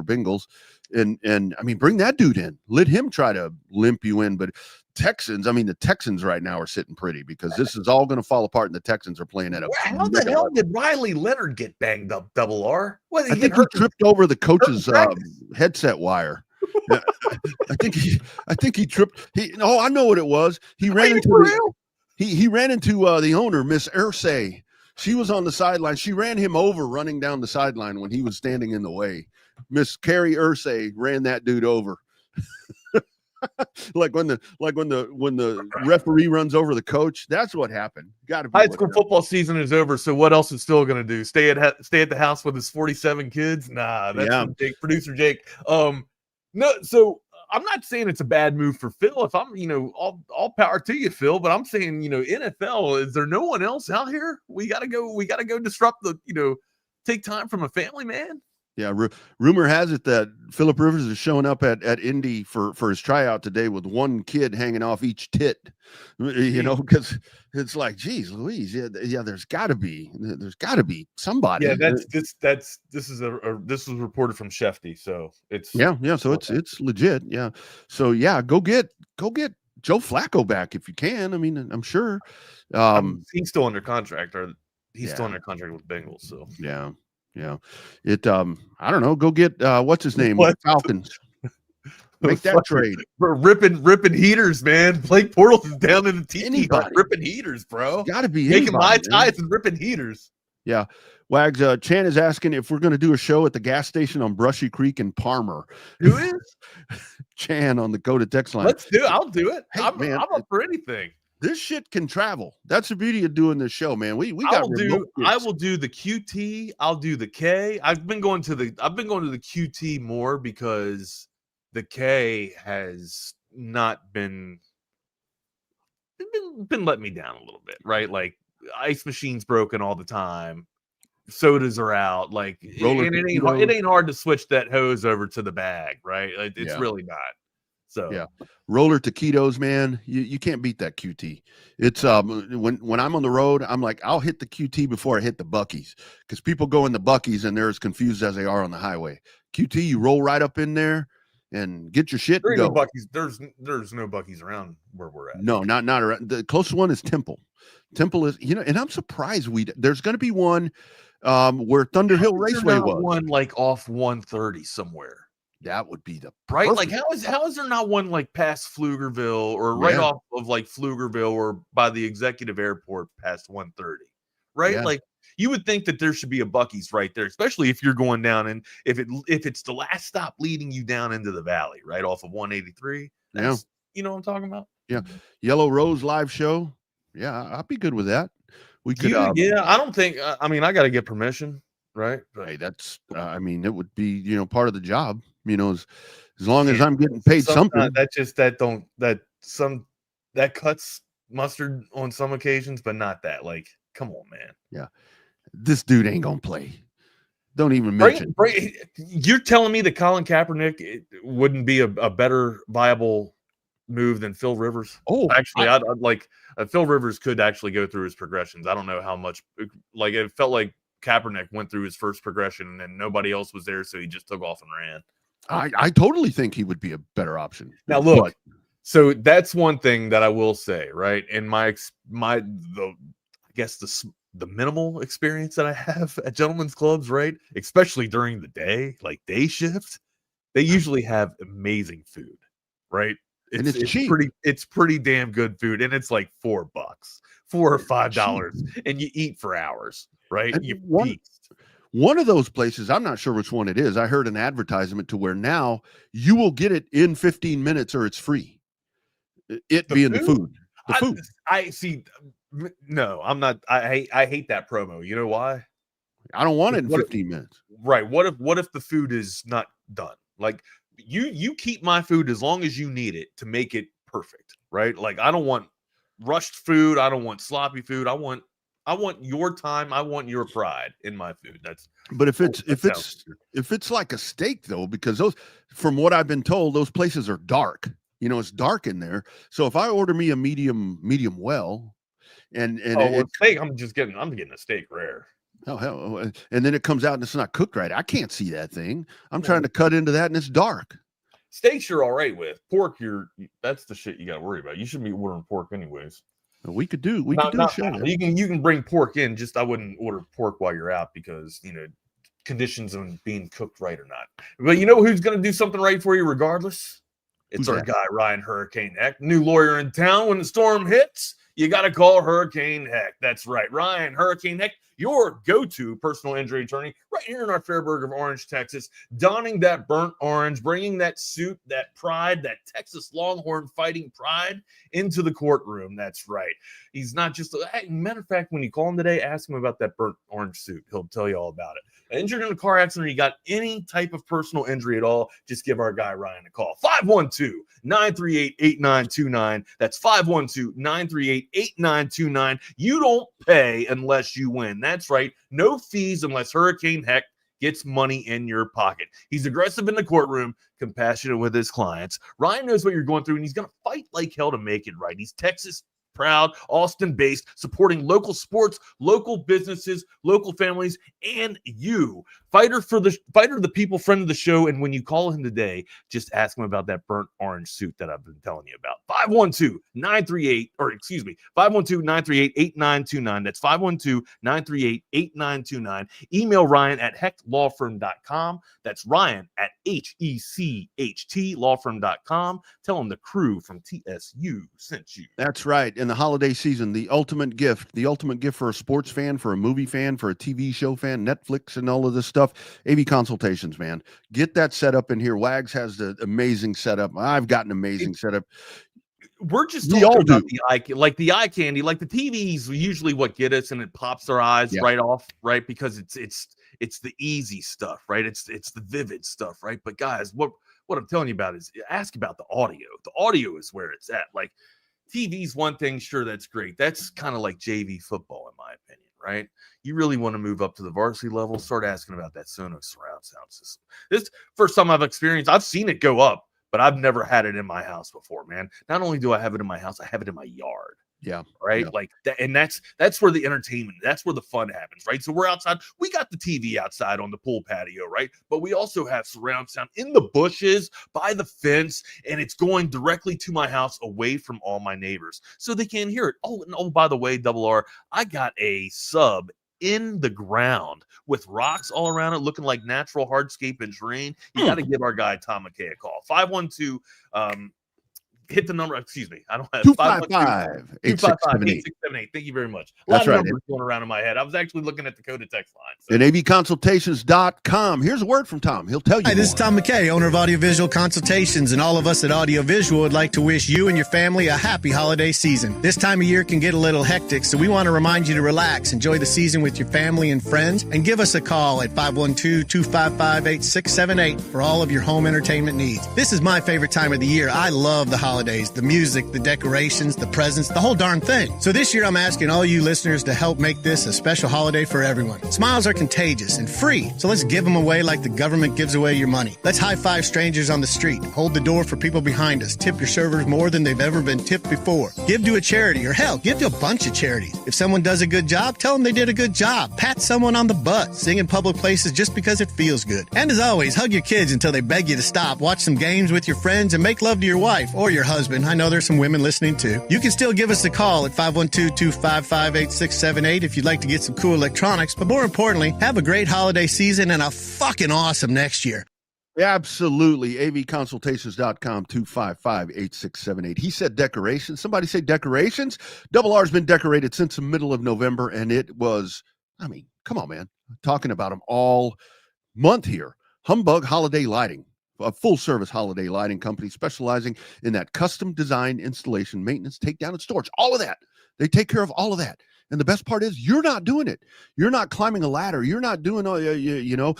And bring that dude in. Let him try to limp you in. But the Texans right now are sitting pretty, because this is all going to fall apart, and the Texans are playing at a. How the hell did Riley Leonard get banged up? Double R? I think he tripped over the coach's headset wire. I think he tripped. I know what it was. He ran into the owner, Miss Irsay. She was on the sideline. She ran him over running down the sideline when he was standing in the way. Miss Carrie Irsay ran that dude over. like when the referee runs over the coach. That's what happened. High school football season is over, so what else is still going to do? Stay at the house with his 47 kids? Nah, that's producer Jake. No, so I'm not saying it's a bad move for Phil. If I'm, all power to you, Phil. But I'm saying, NFL, is there no one else out here? We gotta go disrupt take time from a family man. Yeah, rumor has it that Philip Rivers is showing up at Indy for his tryout today with one kid hanging off each tit. Because it's like, geez, Louise, yeah. There's got to be somebody. Yeah, this was reported from Shefty, so it's so it's legit. Yeah, so yeah, go get Joe Flacco back if you can. I'm sure. He's still under contract, or he's still under contract with Bengals. So yeah. Yeah, I don't know. Go get what's his name? Falcons. Make that trade. We're ripping heaters, man. Blake Bortles is down in the TV hut ripping heaters, bro. Got to be making my ties and ripping heaters. Yeah, Wags. Chan is asking if we're going to do a show at the gas station on Brushy Creek in Parmer. Who is Chan on the Go to Text line? Let's do it. I'll do it. Hey, I'm up for anything. This shit can travel. That's the beauty of doing this show, man. We got I will do the QT. I'll do the K. I've been going to the QT more because the K has not been been letting me down a little bit, right? Like ice machine's broken all the time. Sodas are out. Like it ain't hard to switch that hose over to the bag, right? It's really not. So yeah, roller taquitos, man, you can't beat that QT. It's when I'm on the road, I'm like, I'll hit the QT before I hit the Buckies, because people go in the Buckies and they're as confused as they are on the highway. QT, you roll right up in there and get your shit. There and ain't go. no Buckies. There's no Buckies around where we're at. No, not around. The closest one is Temple. Temple is, and I'm surprised there's going to be one where Thunder Hill Raceway was. One like off 130 somewhere. That would be the right. perfect. Like how is there not one like past Pflugerville or right off of like Pflugerville or by the executive airport past 130? Right. Yeah. Like you would think that there should be a Bucky's right there, especially if you're going down and if it's the last stop leading you down into the valley, right off of 183. Yeah. You know what I'm talking about? Yeah. Yellow Rose live show. Yeah, I'd be good with that. We could. I don't think. I mean, I got to get permission, right? But hey, that's. I mean, it would be part of the job. As long as I'm getting paid something. That cuts mustard on some occasions, but not that. Like, come on, man. Yeah, this dude ain't gonna play. Don't even mention. You're telling me that Colin Kaepernick wouldn't be a better viable move than Phil Rivers? Oh, actually, I'd like Phil Rivers could actually go through his progressions. I don't know how much. Like it felt like Kaepernick went through his first progression and nobody else was there, so he just took off and ran. I totally think he would be a better option. Now look, so that's one thing that I will say, right? In I guess the minimal experience that I have at gentlemen's clubs, right? Especially during the day, like day shift, they usually have amazing food, right? It's cheap. It's pretty damn good food, and it's like $4, $4 or $5, and you eat for hours, right? One of those places, I'm not sure which one it is. I heard an advertisement to where now you will get it in 15 minutes or it's free. The food. I see. No, I'm not. I hate that promo. You know why? I don't want it in 15 minutes. Right. What if the food is not done? Like you keep my food as long as you need it to make it perfect. Right. Like I don't want rushed food. I don't want sloppy food. I want your time. I want your pride in my food. But if it's like a steak though, because from what I've been told, those places are dark. It's dark in there. So if I order me a medium well, and steak, I'm getting a steak rare. Oh hell! And then it comes out and it's not cooked right. I can't see that thing. I'm trying to cut into that and it's dark. Steaks you're all right with. Pork, that's the shit you got to worry about. You shouldn't be ordering pork anyways. We could do a show. You can bring pork in. Just I wouldn't order pork while you're out because conditions on being cooked right or not. But you know who's going to do something right for you regardless? It's our guy Ryan Hurricane Heck, new lawyer in town. When the storm hits, you got to call Hurricane Heck. That's right, Ryan Hurricane Heck, your go-to personal injury attorney right here in our Fairburg of Orange, Texas, donning that burnt orange, bringing that suit, that pride, that Texas Longhorn fighting pride into the courtroom. That's right. He's not just matter of fact, when you call him today, ask him about that burnt orange suit. He'll tell you all about it. Injured in a car accident, you got any type of personal injury at all, just give our guy Ryan a call. 512-938-8929. That's 512-938-8929. You don't pay unless you win. That's right. No fees unless Hurricane Heck gets money in your pocket. He's aggressive in the courtroom, compassionate with his clients. Ryan knows what you're going through, and he's going to fight like hell to make it right. He's Texas proud, Austin-based, supporting local sports, local businesses, local families, and you. Fighter the people, friend of the show. And when you call him today, just ask him about that burnt orange suit that I've been telling you about. 512-938-8929. That's 512-938-8929. Email Ryan at hechtlawfirm.com. That's Ryan at HECHT lawfirm.com. Tell him the crew from TSU sent you. That's right. In the holiday season, the ultimate gift for a sports fan, for a movie fan, for a TV show fan, Netflix and all of this stuff. AV consultations, man. Get that set up in here. Wags has the amazing setup. I've got an amazing setup. We're just talking about the eye candy, like the TVs usually what get us and it pops our eyes right off, right? Because it's the easy stuff, right? It's the vivid stuff, right? But guys, what I'm telling you about is ask about the audio. The audio is where it's at. Like TV's one thing, sure, that's great. That's kind of like JV football, in my opinion, right? You really want to move up to the varsity level, start asking about that Sonos surround sound system. This first time I've experienced, I've seen it go up, but I've never had it in my house before, man. Not only do I have it in my house, I have it in my yard. Yeah. Right. Yeah. Like that. And that's where the entertainment, that's where the fun happens. Right. So we're outside. We got the TV outside on the pool patio. Right. But we also have surround sound in the bushes by the fence. And it's going directly to my house away from all my neighbors so they can't hear it. Oh, and oh, by the way, Double R, I got a sub in the ground with rocks all around it, looking like natural hardscape and terrain. You got to give our guy Tom McKay a call. 512 hit the number. Excuse me. I don't have 255-8678. Thank you very much. A lot of numbers going around in my head. I was actually looking at the code of text line. So. And avconsultations.com. Here's a word from Tom. He'll tell you. Hi, this is Tom McKay, owner of Audiovisual Consultations, and all of us at Audiovisual would like to wish you and your family a happy holiday season. This time of year can get a little hectic, so we want to remind you to relax, enjoy the season with your family and friends, and give us a call at 512-255-8678 for all of your home entertainment needs. This is my favorite time of the year. I love the holidays, the music, the decorations, the presents, the whole darn thing. So this year I'm asking all you listeners to help make this a special holiday for everyone. Smiles are contagious and free, so let's give them away like the government gives away your money. Let's high-five strangers on the street, hold the door for people behind us, tip your servers more than they've ever been tipped before. Give to a charity, or hell, give to a bunch of charities. If someone does a good job, tell them they did a good job. Pat someone on the butt. Sing in public places just because it feels good. And as always, hug your kids until they beg you to stop. Watch some games with your friends and make love to your wife or your husband. I know there's some women listening too. You can still give us a call at 512-255-8678 if you'd like to get some cool electronics. But more importantly, have a great holiday season and a fucking awesome next year. Absolutely. avconsultations.com, 255-8678. He said decorations. Somebody say decorations. Double R's been decorated since the middle of November, and it was, I mean, come on, man. Talking about them all month here. Humbug Holiday Lighting, a full-service holiday lighting company specializing in that custom design, installation, maintenance, takedown, and storage. All of that. They take care of all of that. And the best part is you're not doing it. You're not climbing a ladder. You're not doing, a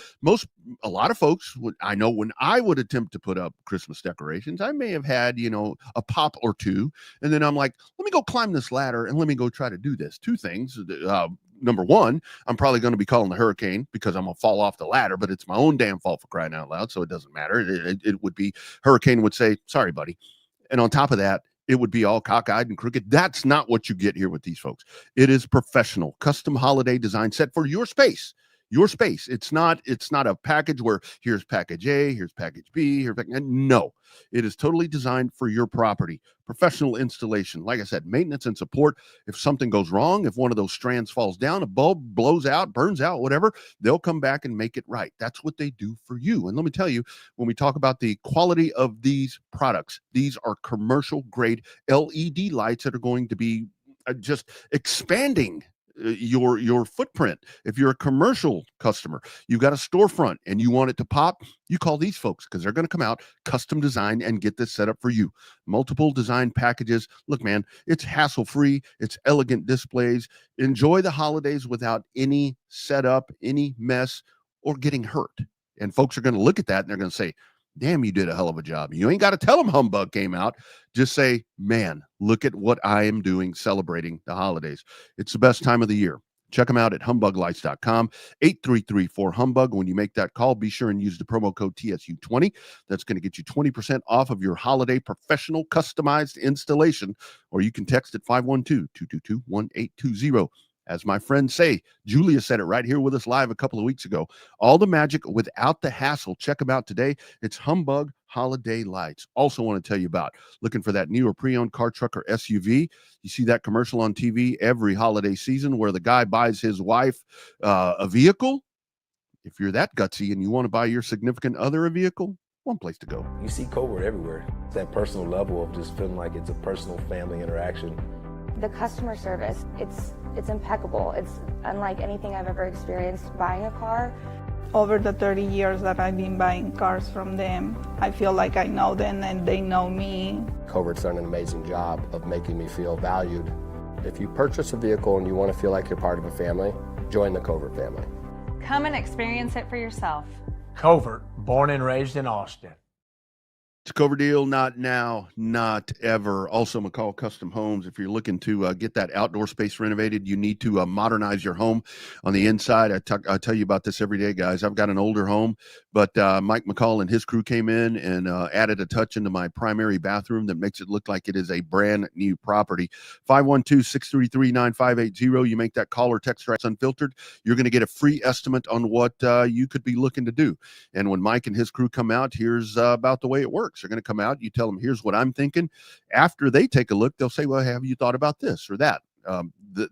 lot of folks, I know when I would attempt to put up Christmas decorations, I may have had, a pop or two. And then I'm like, let me go climb this ladder and let me go try to do this. Two things. Number one, I'm probably going to be calling the hurricane because I'm going to fall off the ladder, but it's my own damn fault for crying out loud. So it doesn't matter. It would be, hurricane would say, sorry, buddy. And on top of that, it would be all cockeyed and crooked. That's not what you get here with these folks. It is professional, custom holiday design set for your space. Your space. It's not a package where here's package A, here's package B, no. It is totally designed for your property. Professional installation. Like I said, maintenance and support. If something goes wrong, if one of those strands falls down, a bulb blows out, burns out, whatever, they'll come back and make it right. That's what they do for you. And let me tell you, when we talk about the quality of these products, these are commercial grade LED lights that are going to be just expanding your footprint. If you're a commercial customer, you've got a storefront and you want it to pop, you call these folks because they're going to come out, custom design, and get this set up for you. Multiple design packages. Look, man, it's hassle-free. It's elegant displays. Enjoy the holidays without any setup, any mess, or getting hurt. And folks are going to look at that and they're going to say, damn, you did a hell of a job. You ain't got to tell them Humbug came out. Just say, man, look at what I am doing celebrating the holidays. It's the best time of the year. Check them out at humbuglights.com, 8334-HUMBUG. When you make that call, be sure and use the promo code TSU20. That's going to get you 20% off of your holiday professional customized installation, or you can text at 512-222-1820. As my friends say, Julia said it right here with us live a couple of weeks ago. All the magic without the hassle. Check them out today. It's Humbug Holiday Lights. Also want to tell you about looking for that new or pre-owned car, truck, or SUV. You see that commercial on TV every holiday season where the guy buys his wife a vehicle. If you're that gutsy and you want to buy your significant other a vehicle, one place to go. You see Covert everywhere. It's that personal level of just feeling like it's a personal family interaction. The customer service, it's impeccable. It's unlike anything I've ever experienced buying a car. Over the 30 years that I've been buying cars from them, I feel like I know them and they know me. Covert's done an amazing job of making me feel valued. If you purchase a vehicle and you want to feel like you're part of a family, join the Covert family. Come and experience it for yourself. Covert, born and raised in Austin. It's a cover deal, not now, not ever. Also, McCall Custom Homes. If you're looking to get that outdoor space renovated, you need to modernize your home on the inside. I tell you about this every day, guys. I've got an older home, but Mike McCall and his crew came in and added a touch into my primary bathroom that makes it look like it is a brand new property. 512-633-9580. You make that call or text right unfiltered. You're going to get a free estimate on what you could be looking to do. And when Mike and his crew come out, here's about the way it works. They're going to come out. You tell them, here's what I'm thinking. After they take a look, they'll say, well, have you thought about this or that?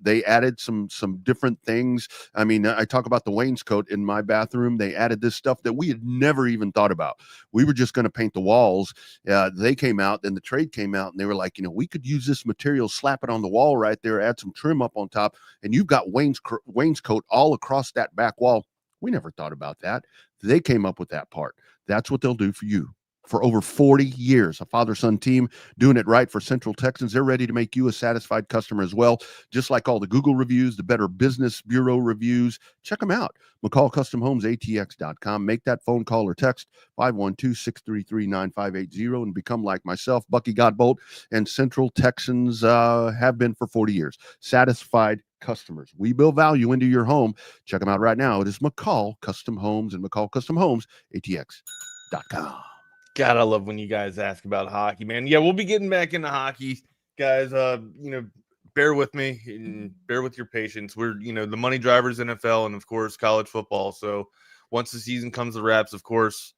They added some different things. I mean, I talk about the wainscot in my bathroom. They added this stuff that we had never even thought about. We were just going to paint the walls. They came out, then the trade came out, and they were like, we could use this material, slap it on the wall right there, add some trim up on top, and you've got wainscot all across that back wall. We never thought about that. They came up with that part. That's what they'll do for you. For over 40 years, a father-son team doing it right for Central Texans. They're ready to make you a satisfied customer as well. Just like all the Google reviews, the Better Business Bureau reviews. Check them out. McCall Custom Homes, ATX.com. Make that phone call or text 512-633-9580 and become like myself, Bucky Godbolt, and Central Texans have been for 40 years. Satisfied customers. We build value into your home. Check them out right now. It is McCall Custom Homes and McCall Custom Homes, ATX.com. God, I love when you guys ask about hockey, man. Yeah, we'll be getting back into hockey, guys. Bear with me and bear with your patience. We're, the money drivers, NFL, and of course, college football. So once the season comes to wraps, of course,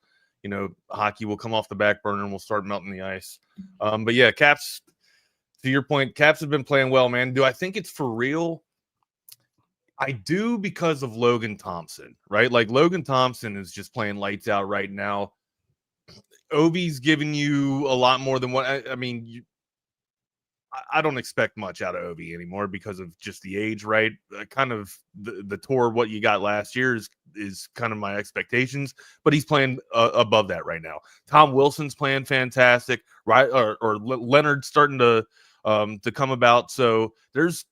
hockey will come off the back burner and we'll start melting the ice. But yeah, Caps, to your point, Caps have been playing well, man. Do I think it's for real? I do, because of Logan Thompson, right? Like, Logan Thompson is just playing lights out right now. Ovi's giving you a lot more than what I don't expect much out of Ovi anymore because of just the age, right? Kind of the tour, what you got last year is kind of my expectations, but he's playing above that right now. Tom Wilson's playing fantastic, right? Or Leonard's starting to come about. So there's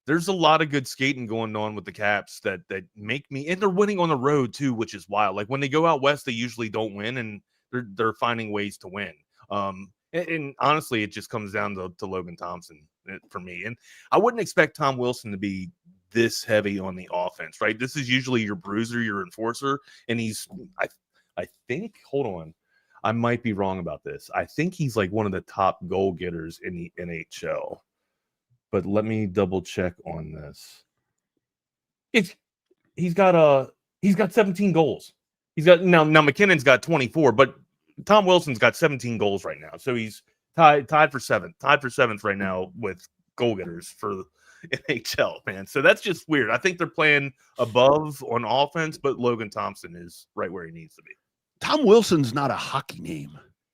a lot of good skating going on with the Caps that make me, and they're winning on the road too, which is wild. Like, when they go out west, they usually don't win, and they're finding ways to win. And honestly, it just comes down to Logan Thompson for me. And I wouldn't expect Tom Wilson to be this heavy on the offense, right? This is usually your bruiser, your enforcer, and he's, I think, hold on, I might be wrong about this. I think he's like one of the top goal getters in the NHL. But let me double check on this. He's got 17 goals. He's got now McKinnon's got 24, but Tom Wilson's got 17 goals right now. So he's tied for seventh right now with goal getters for the NHL, man. So that's just weird. I think they're playing above on offense, but Logan Thompson is right where he needs to be. Tom Wilson's not a hockey name.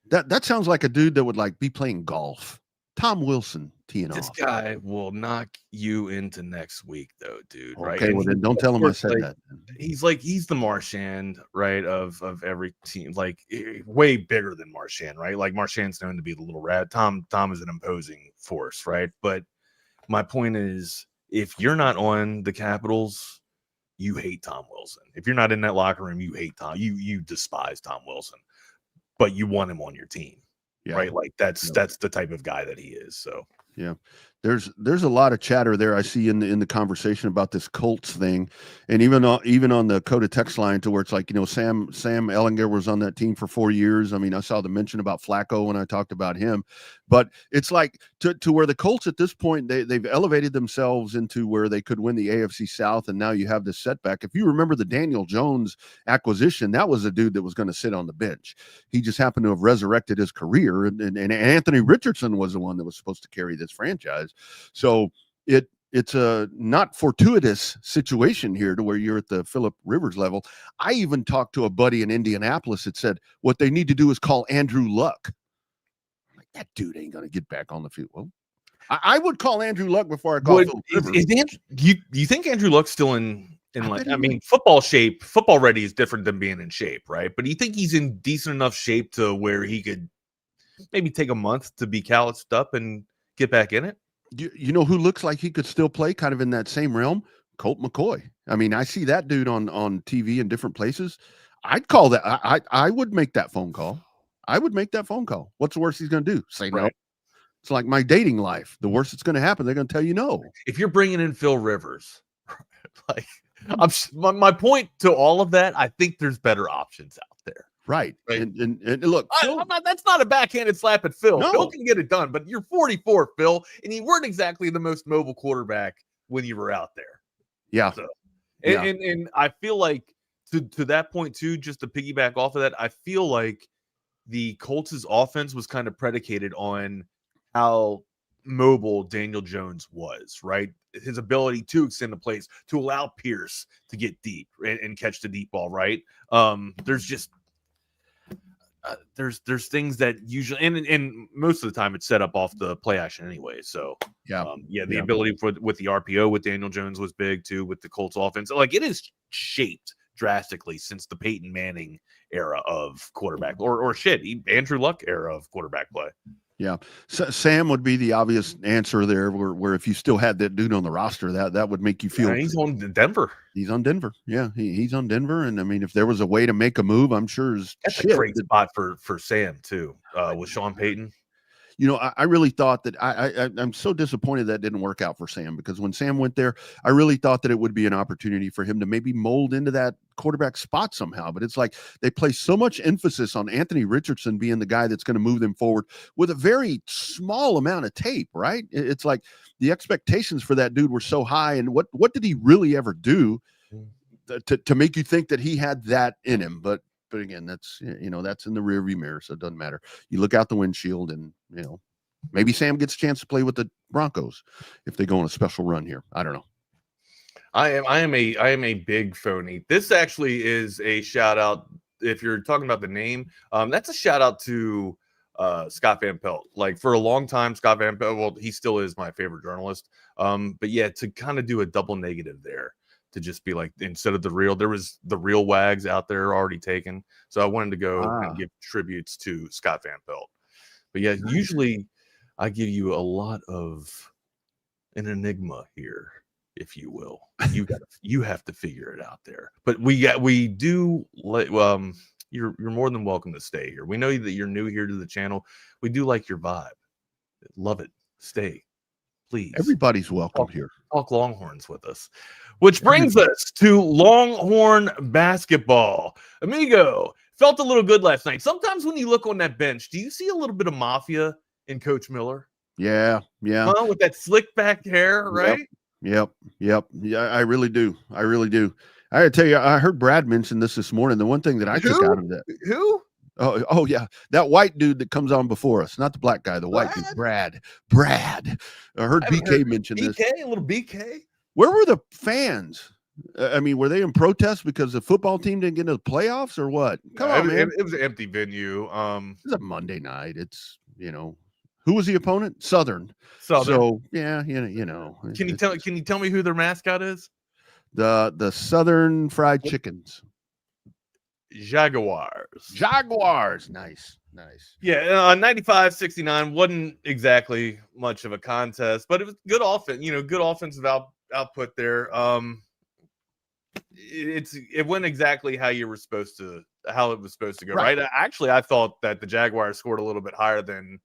That sounds like a dude that would like be playing golf. Tom Wilson teeing off. This guy will knock you into next week, though, dude. Right? Okay, well then don't tell him I said that. He's the Marchand, right? Of every team, like way bigger than Marchand, right? Like Marchand's known to be the little rat. Tom is an imposing force, right? But my point is, if you're not on the Capitals, you hate Tom Wilson. If you're not in that locker room, you hate Tom. You despise Tom Wilson, but you want him on your team. Yeah. Right. Like that's the type of guy that he is. So, yeah, there's a lot of chatter there I see in the conversation about this Colts thing. And even on the Coda text line to where it's like, Sam Ellinger was on that team for 4 years. I mean, I saw the mention about Flacco when I talked about him, but it's like to where the Colts at this point, they've elevated themselves into where they could win the AFC South. And now you have this setback. If you remember the Daniel Jones acquisition, that was a dude that was going to sit on the bench. He just happened to have resurrected his career. And Anthony Richardson was the one that was supposed to carry this franchise. So it's a not fortuitous situation here to where you're at the Phillip Rivers level. I even talked to a buddy in Indianapolis that said what they need to do is call Andrew Luck. I'm like, that dude ain't going to get back on the field. Well, I would call Andrew Luck before I call Phillip Rivers. Do you think Andrew Luck's still in like, I mean, football shape, football ready is different than being in shape, right? But do you think he's in decent enough shape to where he could maybe take a month to be calloused up and get back in it? You know who looks like he could still play kind of in that same realm? Colt McCoy. I mean, I see that dude on TV in different places. I'd call that. I would make that phone call. I would make that phone call. What's the worst he's going to do? Say no. Right. It's like my dating life. The worst that's going to happen, they're going to tell you no. If you're bringing in Phil Rivers, like my point to all of that, I think there's better options out there. Right. And look, that's not a backhanded slap at Phil. No. Phil can get it done, but you're 44, Phil, and you weren't exactly the most mobile quarterback when you were out there. Yeah. So, and I feel like to that point too, just to piggyback off of that, I feel like the Colts' offense was kind of predicated on how mobile Daniel Jones was, right? His ability to extend the plays, to allow Pierce to get deep and catch the deep ball, right? There's just there's things that usually and most of the time it's set up off the play action anyway. So the ability with the RPO with Daniel Jones was big too with the Colts offense. Like it is shaped drastically since the Peyton Manning era of quarterback or Andrew Luck era of quarterback play. Yeah. So Sam would be the obvious answer there where if you still had that dude on the roster, that would make you feel he's on Denver. He's on Denver. Yeah. He's on Denver. And I mean, if there was a way to make a move, I'm sure that's a great spot for Sam too, with Sean Payton. You know, I really thought that I'm so disappointed that didn't work out for Sam, because when Sam went there, I really thought that it would be an opportunity for him to maybe mold into that quarterback spot somehow. But it's like they place so much emphasis on Anthony Richardson being the guy that's going to move them forward with a very small amount of tape, right? It's like the expectations for that dude were so high. And what did he really ever do to make you think that he had that in him? But again, that's in the rearview mirror, so it doesn't matter. You look out the windshield, and maybe Sam gets a chance to play with the Broncos if they go on a special run here. I don't know. I am a big phony. This actually is a shout out. If you're talking about the name, that's a shout out to Scott Van Pelt. Like for a long time, Scott Van Pelt. Well, he still is my favorite journalist. But yeah, to kind of do a double negative there. To just be like, instead of there was the real wags out there already taken. So I wanted to go and give tributes to Scott Van Pelt. But yeah, usually I give you a lot of an enigma here, if you will. You have to figure it out there. But we do you're more than welcome to stay here. We know that you're new here to the channel. We do like your vibe. Love it. Stay. Please. Everybody's welcome here. Talk Longhorns with us. Which brings us to Longhorn basketball. Amigo, felt a little good last night. Sometimes when you look on that bench, do you see a little bit of mafia in Coach Miller? Yeah. With that slick back hair, right? Yep. Yeah, I really do. I gotta tell you, I heard Brad mention this morning. The one thing that I took out of that. Who? Oh yeah, that white dude that comes on before us, not the black guy, the white dude, Brad. I heard BK mention this. BK, a little BK. Where were the fans? I mean, were they in protest because the football team didn't get into the playoffs or what? Come on, man. It was an empty venue. It's a Monday night. It's who was the opponent? Southern. So yeah, Can you tell me who their mascot is? The Southern Fried Chickens. Jaguars. Nice. Yeah, 95-69 wasn't exactly much of a contest, but it was good offense. Good offensive output there. It went exactly how it was supposed to go. Right. Actually, I thought that the Jaguars scored a little bit higher than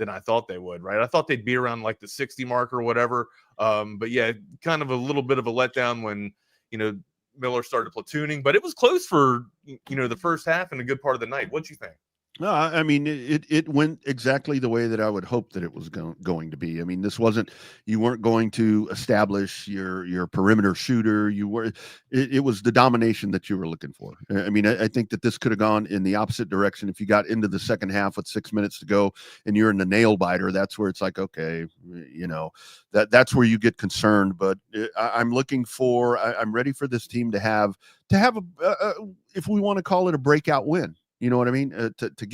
I thought they would. Right. I thought they'd be around like the 60 mark or whatever. But yeah, kind of a little bit of a letdown when Miller started platooning, but it was close for the first half and a good part of the night. What'd you think? No, I mean, it went exactly the way that I would hope that it was going to be. I mean, you weren't going to establish your perimeter shooter. It was the domination that you were looking for. I mean, I think that this could have gone in the opposite direction. If you got into the second half with 6 minutes to go and you're in the nail biter, that's where it's like, okay, that's where you get concerned. But I'm ready for this team to have if we want to call it a breakout win. You know what I mean? To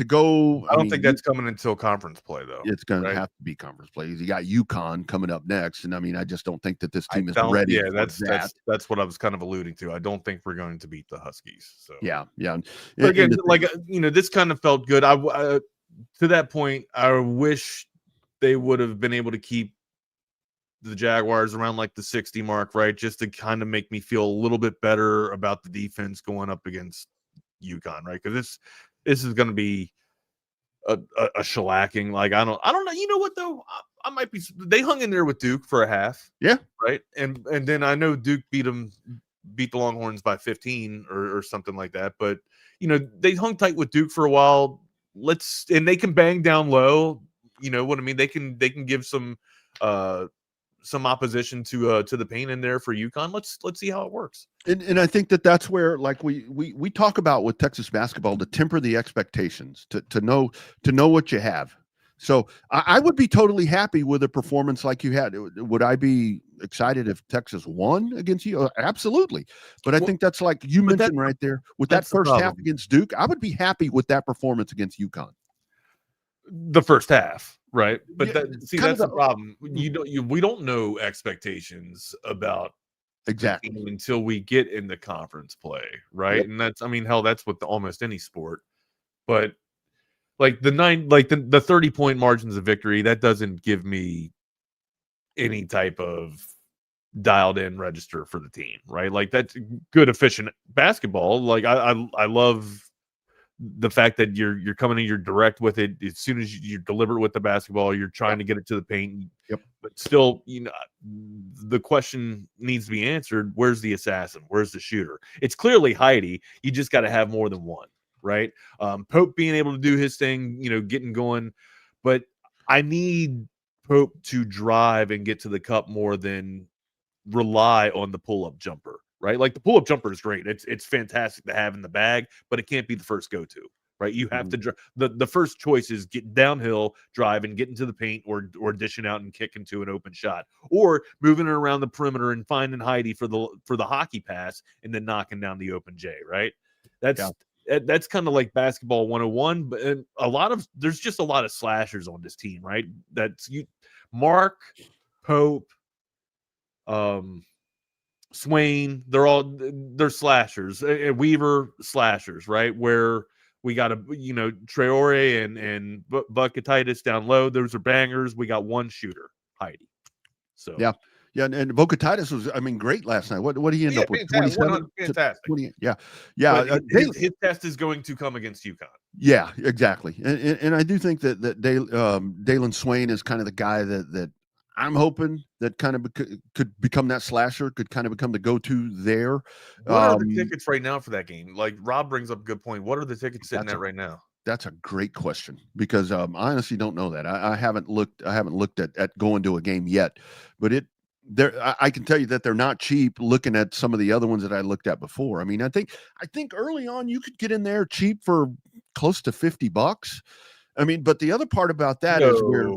go. I don't think that's coming until conference play, though. It's going to have to be conference play. You got UConn coming up next, and I mean, I just don't think that this team is ready. Yeah, that's what I was kind of alluding to. I don't think we're going to beat the Huskies. So yeah. But again, this kind of felt good. I to that point, I wish they would have been able to keep the Jaguars around like the 60 mark, right? Just to kind of make me feel a little bit better about the defense going up against UConn, right? Because This is going to be a shellacking. Like I don't know. You know what though? I might be. They hung in there with Duke for a half. Yeah, right. And then I know Duke beat the Longhorns by 15 or something like that. But they hung tight with Duke for a while. And they can bang down low. You know what I mean? They can give some opposition to the paint in there for UConn. Let's see how it works. And I think that's where, like we talk about with Texas basketball, to temper the expectations, to know what you have. So I would be totally happy with a performance like you had. Would I be excited if Texas won against you? Absolutely. But I think that's like you mentioned right there with that first half against Duke. I would be happy with that performance against UConn. The first half, right? But that's the problem. We don't know expectations about exactly until we get in the conference play, right? Yep. And that's with almost any sport. But like the 30-point margins of victory, that doesn't give me any type of dialed in register for the team, right? Like that's good, efficient basketball. Like I love the fact that you're coming in, you're direct with it. As soon as you're deliberate with the basketball, you're trying to get it to the paint. Yep. But still, the question needs to be answered. Where's the assassin? Where's the shooter? It's clearly Heidi. You just got to have more than one, right? Pope being able to do his thing, getting going. But I need Pope to drive and get to the cup more than rely on the pull-up jumper. Right, like the pull-up jumper is great. It's fantastic to have in the bag, but it can't be the first go-to. Right, you have to the first choice is get downhill, drive, and get into the paint, or dishing out and kicking to an open shot, or moving it around the perimeter and finding Heidi for the hockey pass, and then knocking down the open J. Right, that's kind of like basketball 101. But there's just a lot of slashers on this team. Right, that's Mark, Pope, Swain, they're slashers. Weaver, slashers, right? Where we got Traore and Bucketitis down low. Those are bangers. We got one shooter, Heidi. So yeah, and Bucketitis was, great last night. What did he end up with? 27? Fantastic. 20, yeah. His test is going to come against UConn. Yeah, exactly. And I do think that Dalen Swain is kind of the guy that I'm hoping that kind of could become that slasher, could kind of become the go-to there. What are the tickets right now for that game? Like Rob brings up a good point. What are the tickets sitting at right now? That's a great question, because I honestly don't know that. I haven't looked at going to a game yet, but I can tell you that they're not cheap. Looking at some of the other ones that I looked at before, I think early on you could get in there cheap for close to $50. But the other part about that is where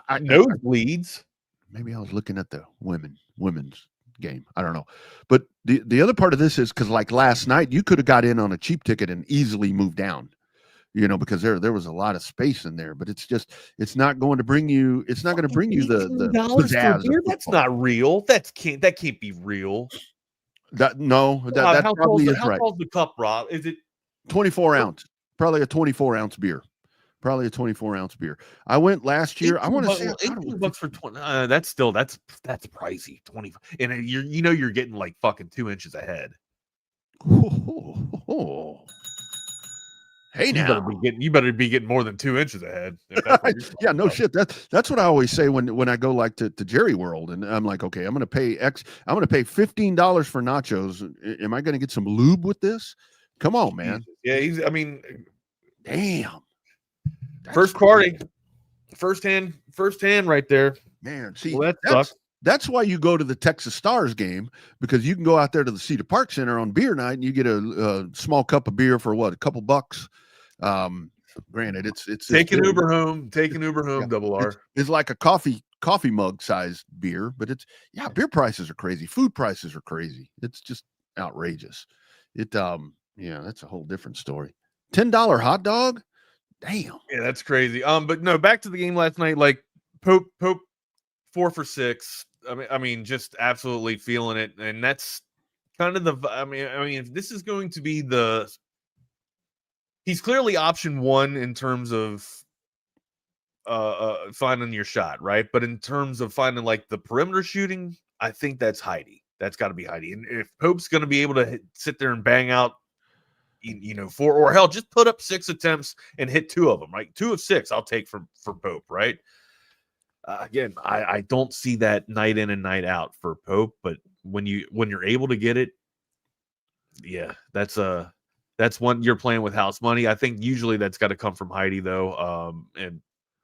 nosebleeds. Maybe I was looking at the women's game. I don't know. But the other part of this is because, like last night, you could have got in on a cheap ticket and easily moved down, because there was a lot of space in there. But it's not going to bring you. It's not going to bring you the pizzazz. That's not real. That can't be real. That probably is right. How tall's the cup, Rob? Is it 24 ounce? Probably a 24-ounce beer. Probably a 24-ounce beer. I went last year. I want to say $18 for 20. That's pricey. 20, and you're getting like fucking 2 inches ahead. Hey, now you better be getting more than 2 inches ahead. Yeah, no shit. That's what I always say when I go like to Jerry World, and I'm like, okay, I'm going to pay $15 for nachos. Am I going to get some lube with this? Come on, man. Yeah, damn. First party, first hand right there, man. See, that's why you go to the Texas Stars game, because you can go out there to the Cedar Park Center on beer night and you get a small cup of beer for a couple bucks. Granted, it's take an Uber home, yeah, double R. It's like a coffee mug sized beer, but beer prices are crazy, food prices are crazy. It's just outrageous. That's a whole different story. $10 hot dog. Damn. Yeah, that's crazy. But no, back to the game last night. Like Pope 4 for 6. Just absolutely feeling it, and that's kind of if this is going to be he's clearly option one in terms of finding your shot, right? But in terms of finding like the perimeter shooting, I think that's Heidi. That's got to be Heidi. And if Pope's going to be able to sit there and bang out 4, or hell, just put up 6 attempts and hit 2 of them, right? 2 of 6 I'll take for Pope, right? Again, I don't see that night in and night out for Pope, but when you're able to get it, yeah, that's one you're playing with house money. I think usually that's got to come from Heidi though.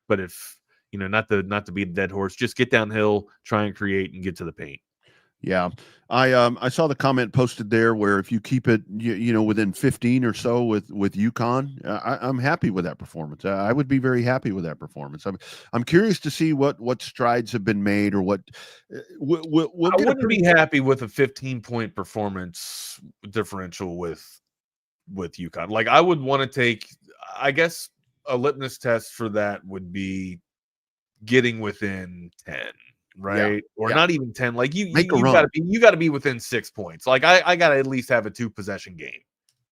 But if not to be a dead horse, just get downhill, try and create and get to the paint. Yeah. I saw the comment posted there where if you keep it, within 15 or so with UConn, I'm happy with that performance. I would be very happy with that performance. I'm curious to see what strides have been made or what. We'll I wouldn't be happy with a 15-point performance differential with UConn. Like I would want to take, I guess, a litmus test for that would be getting within 10. Right. Yeah. Or not even 10. Like you gotta be within 6 points. Like I gotta at least have a 2-possession game,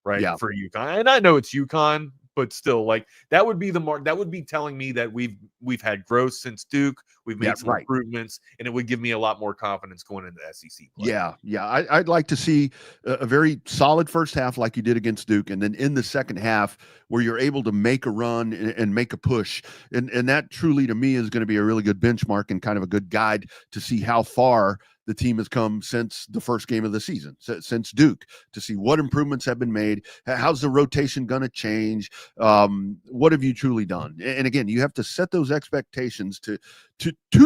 right? Yeah. For UConn. And I know it's UConn, but still, like that would be the mark. That would be telling me that we've had growth since Duke. We've made some improvements, and it would give me a lot more confidence going into SEC play. Yeah. I'd like to see a very solid first half like you did against Duke, and then in the second half where you're able to make a run and make a push. And that truly, to me, is going to be a really good benchmark and kind of a good guide to see how far the team has come since the first game of the season, since Duke, to see what improvements have been made. How's the rotation going to change? What have you truly done? And again, you have to set those expectations to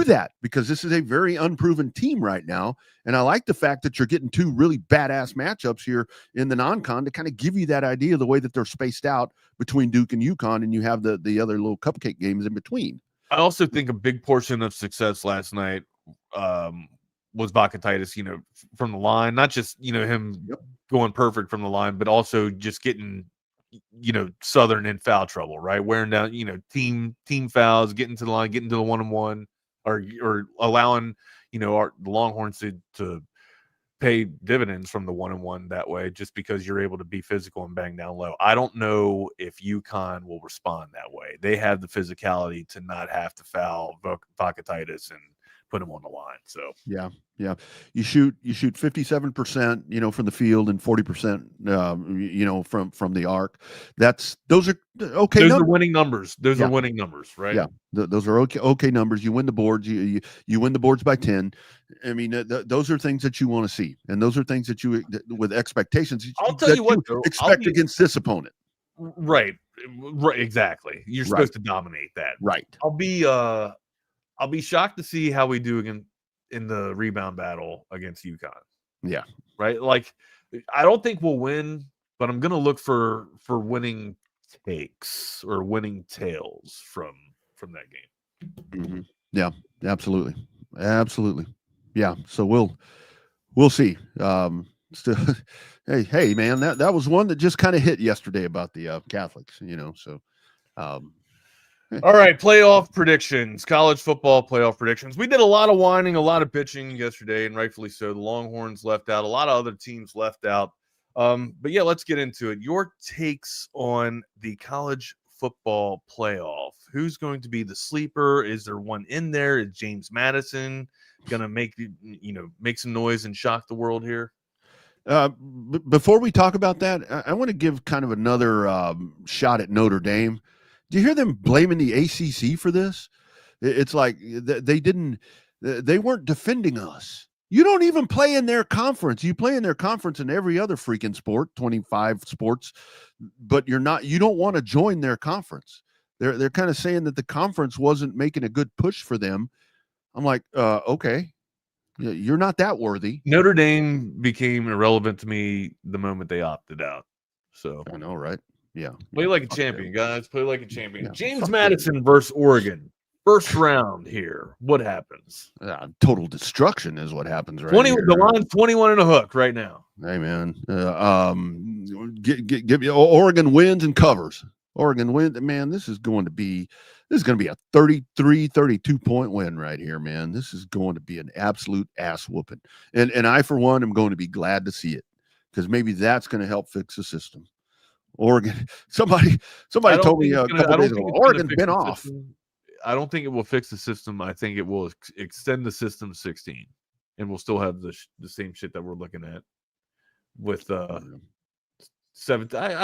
that, because this is a very unproven team right now. And I like the fact that you're getting 2 really badass matchups here in the non-con to kind of give you that idea of the way that they're spaced out between Duke and UConn, and you have the other little cupcake games in between. I also think a big portion of success last night was Vakatitis, from the line, not just, him going perfect from the line, but also just getting, Southern in foul trouble, right? Wearing down, team fouls, getting to the line, getting to the 1-on-1, or allowing, the Longhorns to pay dividends from the 1-on-1 that way, just because you're able to be physical and bang down low. I don't know if UConn will respond that way. They have the physicality to not have to foul Vakatitis and put him on the line. So yeah. You shoot 57%, from the field, and 40%, from the arc. Those are okay. Those are winning numbers. Those are winning numbers, right? Yeah. Those are okay numbers. You win the boards. You win the boards by 10. I mean, those are things that you want to see, and those are things that you, with expectations, I'll tell you what, expect against this opponent. Right. Exactly. You're supposed to dominate that. Right. I'll be shocked to see how we do in the rebound battle against UConn. Yeah. Right. Like, I don't think we'll win, but I'm going to look for winning takes or winning tails from that game. Mm-hmm. Yeah, absolutely. Yeah. So we'll see. Still, hey, man, that was one that just kind of hit yesterday about the Catholics, so, all right, playoff predictions, college football playoff predictions. We did a lot of whining, a lot of bitching yesterday, and rightfully so. The Longhorns left out. A lot of other teams left out. But yeah, let's get into it. Your takes on the college football playoff. Who's going to be the sleeper? Is there one in there? Is James Madison going to make some noise and shock the world here? Before we talk about that, I want to give kind of another shot at Notre Dame. Do you hear them blaming the ACC for this? It's like they weren't defending us. You don't even play in their conference. You play in their conference in every other freaking sport, 25 sports, but you don't want to join their conference. They're kind of saying that the conference wasn't making a good push for them. I'm like, okay, you're not that worthy. Notre Dame became irrelevant to me the moment they opted out. So I know, right? Yeah. Play like a champion, guys. Play like a champion. Yeah. James Madison versus Oregon. First round here. What happens? Total destruction is what happens right here. The line's 21 and a hook right now. Hey, man. Oregon wins and covers. Oregon wins. Man, this is going to be a 33, 32-point win right here, man. This is going to be an absolute ass whooping. And I, for one, am going to be glad to see it, because maybe that's going to help fix the system. Oregon. Somebody told me a couple days ago, Oregon's been off. I don't think it will fix the system. I think it will extend the system to 16, and we'll still have the same shit that we're looking at with I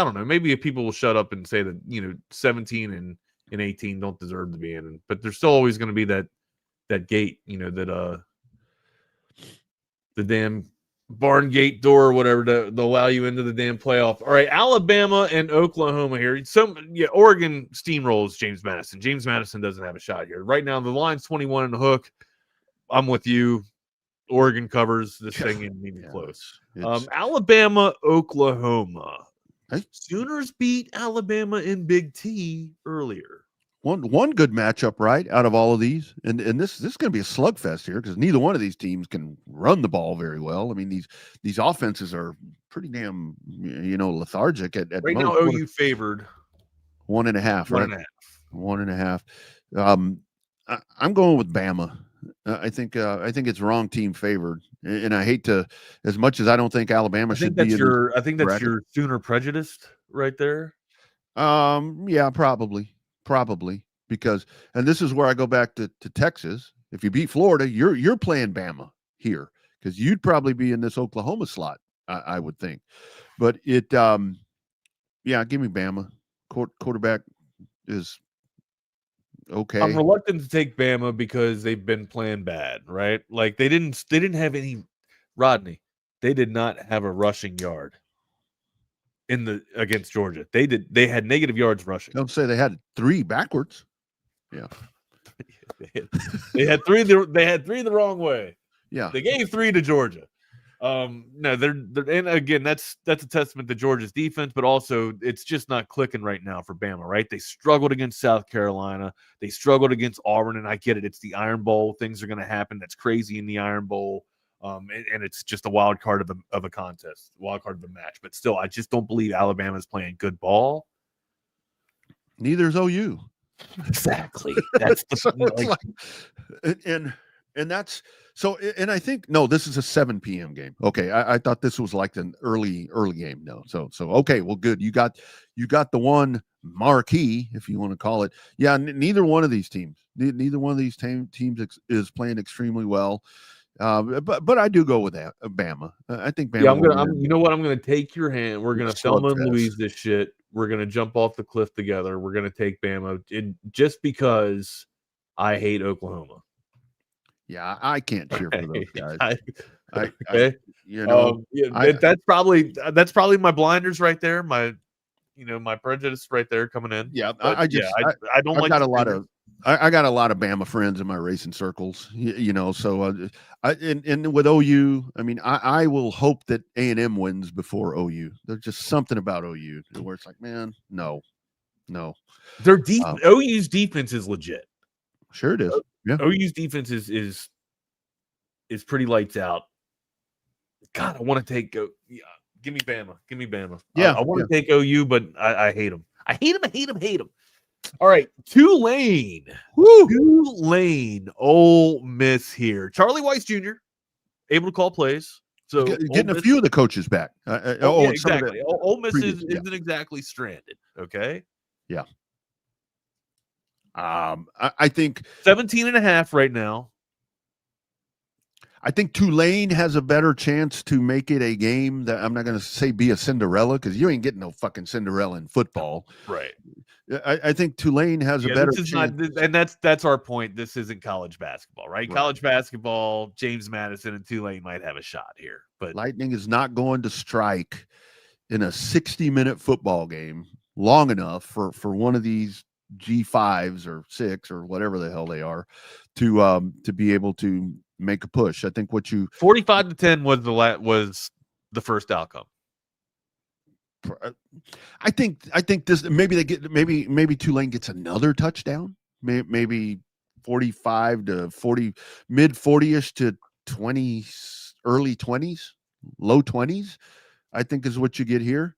don't know. Maybe if people will shut up and say that 17 and 18 don't deserve to be in, but there's still always going to be that gate, that the damn barn gate door or whatever to allow you into the damn playoff. All right, Alabama and Oklahoma here. Oregon steamrolls James Madison. James Madison doesn't have a shot here. Right now, the line's 21 in the hook. I'm with you. Oregon covers this thing and even close. Alabama, Oklahoma. Sooners beat Alabama in Big T earlier. One good matchup, right, out of all of these, and this is going to be a slugfest here because neither one of these teams can run the ball very well. I mean, these offenses are pretty damn lethargic at right most. Now. OU favored 1.5, right? 1.5. I'm going with Bama. I think it's wrong team favored, and I hate to, as much as I don't think Alabama should be. I think that's your Sooner prejudiced right there. Yeah, probably because, and this is where I go back to Texas. If you beat Florida, you're playing Bama here because you'd probably be in this Oklahoma slot, I would think. But give me Bama. Quarterback is okay. I'm reluctant to take Bama because they've been playing bad, right? Like they didn't have any Rodney. They did not have a rushing yard against Georgia. They had negative yards rushing. Don't say they had 3 backwards. Yeah. they had 3 the wrong way. Yeah. They gave 3 to Georgia. No, they're and again that's a testament to Georgia's defense, but also it's just not clicking right now for Bama, right? They struggled against South Carolina, they struggled against Auburn, and I get it. It's the Iron Bowl. Things are going to happen. That's crazy in the Iron Bowl. And it's just a wild card of a contest, wild card of a match. But still, I just don't believe Alabama's playing good ball. Neither is OU. Exactly. That's the and that's so. And I think this is a 7 p.m. game. Okay, I thought this was like an early game. No, so okay, well, good. You got the one marquee, if you want to call it. Yeah, neither one of these teams teams is playing extremely well. But I do go with that, Bama. I think Bama. Yeah, you know what? I'm going to take your hand. We're going to Thelma and Louise this shit. We're going to jump off the cliff together. We're going to take Bama just because I hate Oklahoma. Yeah, I can't cheer for those guys. That's probably my blinders right there. My prejudice right there coming in. Yeah, but I don't like. I got a lot of Bama friends in my racing circles, So, and with OU, I mean, I will hope that A&M wins before OU. There's just something about OU where it's like, man, no. Their OU's defense is legit. Sure it is. Yeah, OU's defense is pretty lights out. God, I want to take give me Bama. Yeah, I want to take OU, but I hate them. I hate them. All right, Tulane. Tulane, Ole Miss here. Charlie Weiss Jr. able to call plays. So getting a few of the coaches back. Exactly. Ole Miss isn't exactly stranded. Okay. Yeah. I think 17.5 right now. I think Tulane has a better chance to make it a game that I'm not going to say be a Cinderella because you ain't getting no fucking Cinderella in football. Right. I think Tulane has a better chance. And that's our point. This isn't college basketball, right? College basketball, James Madison and Tulane might have a shot here. But Lightning is not going to strike in a 60-minute football game long enough for one of these G5s or 6 or whatever the hell they are to be able to make a push. I think 45-10 was the first outcome. I think this maybe Tulane gets another touchdown. Maybe 45 to 40, mid 40ish to 20s, early 20s, low 20s. I think is what you get here.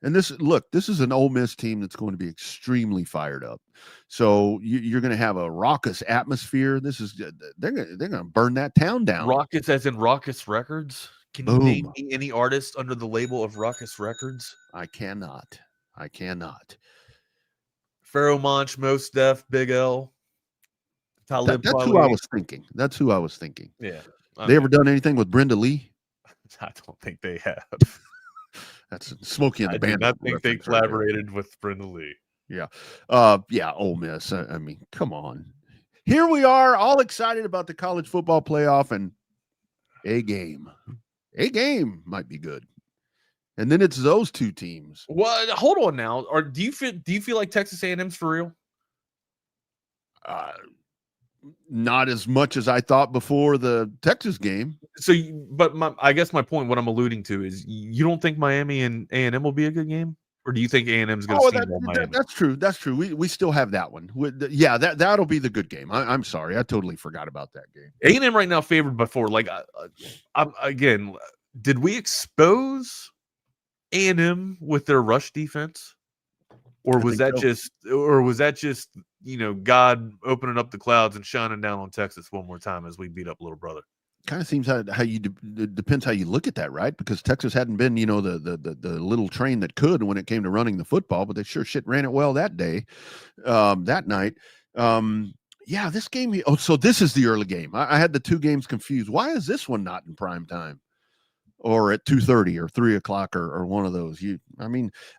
And this is an Ole Miss team that's going to be extremely fired up. So you're going to have a raucous atmosphere. They're going to burn that town down. Raucous as in Raucous Records. Can you name me any artist under the label of Raucous Records? I cannot. Pharaoh Monch, Mos Def, Big L, Talib. That's who I was thinking. Yeah. They ever done anything with Brenda Lee? I don't think they have. That's Smokey and the Bandit. I think they collaborated with Brenda Lee. Yeah. Yeah, Ole Miss. I mean, come on. Here we are, all excited about the college football playoff, and a game might be good. And then it's those two teams. Well, hold on now. Do you feel like Texas A&M's for real? Not as much as I thought before the Texas game. So, I guess my point, what I'm alluding to, is you don't think Miami and A&M will be a good game, or do you think A&M's going to steamroll Miami? That's true. That's true. We still have that one. Yeah, that'll be the good game. I'm sorry, I totally forgot about that game. A&M right now favored by 4. Like, again, did we expose A&M with their rush defense, or was that just God opening up the clouds and shining down on Texas one more time as we beat up little brother? Kind of seems how you depends how you look at that, right? Because Texas hadn't been, the little train that could when it came to running the football, but they sure shit ran it well that day, that night. Yeah, this game. Oh, so this is the early game. I had the two games confused. Why is this one not in prime time, or at 2:30 or 3 o'clock or one of those?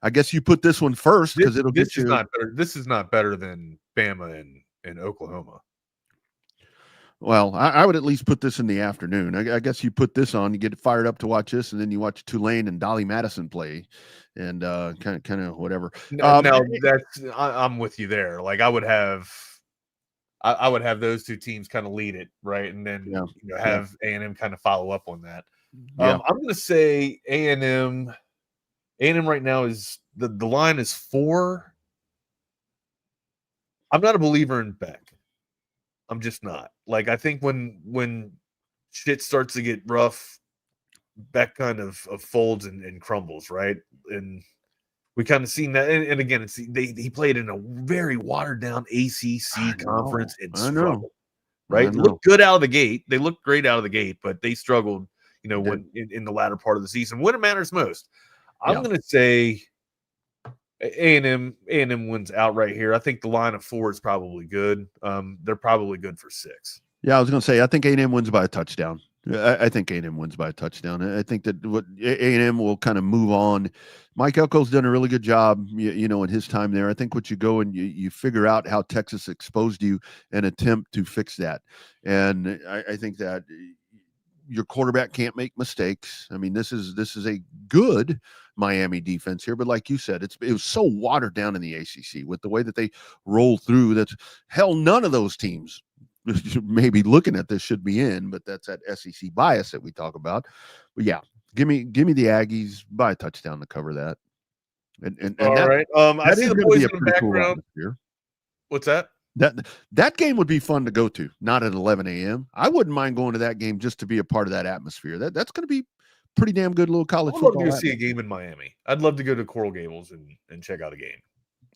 I guess you put this one first because it'll get you. This is not better than Bama and Oklahoma. Well, I would at least put this in the afternoon. I guess you put this on, you get fired up to watch this, and then you watch Tulane and Dolly Madison play, and kind of whatever. Now I'm with you there. Like I would have those two teams kind of lead it, right, and then have A&M kind of follow up on that. I'm going to say A&M. A&M right now is the line is 4. I'm not a believer in Beck. I'm just not. Like, I think when shit starts to get rough, Beck kind of folds and crumbles, right? And we kind of seen that. And again, he played in a very watered down ACC conference and struggled, right? Looked good out of the gate. They looked great out of the gate, but they struggled, when in the latter part of the season when it matters most. I'm going to say A&M wins outright here. I think the line of 4 is probably good. They're probably good for 6. Yeah, I was going to say, I think A&M wins by a touchdown. I think A&M wins by a touchdown. I think that what A&M will kind of move on. Mike Elko's done a really good job, in his time there. I think what you go and you figure out how Texas exposed you and attempt to fix that. And I think that your quarterback can't make mistakes. I mean, this is a good Miami defense here, but like you said, it was so watered down in the ACC with the way that they roll through. That's hell, none of those teams maybe looking at this should be in, but that's that SEC bias that we talk about. But yeah, give me the Aggies by a touchdown to cover that. And all that, right. I see the boys in the background. Cool. What's that? That game would be fun to go to, not at 11 a.m. I wouldn't mind going to that game just to be a part of that atmosphere. That's going to be pretty damn good little college football. I'd love to see a game in Miami. I'd love to go to Coral Gables and check out a game.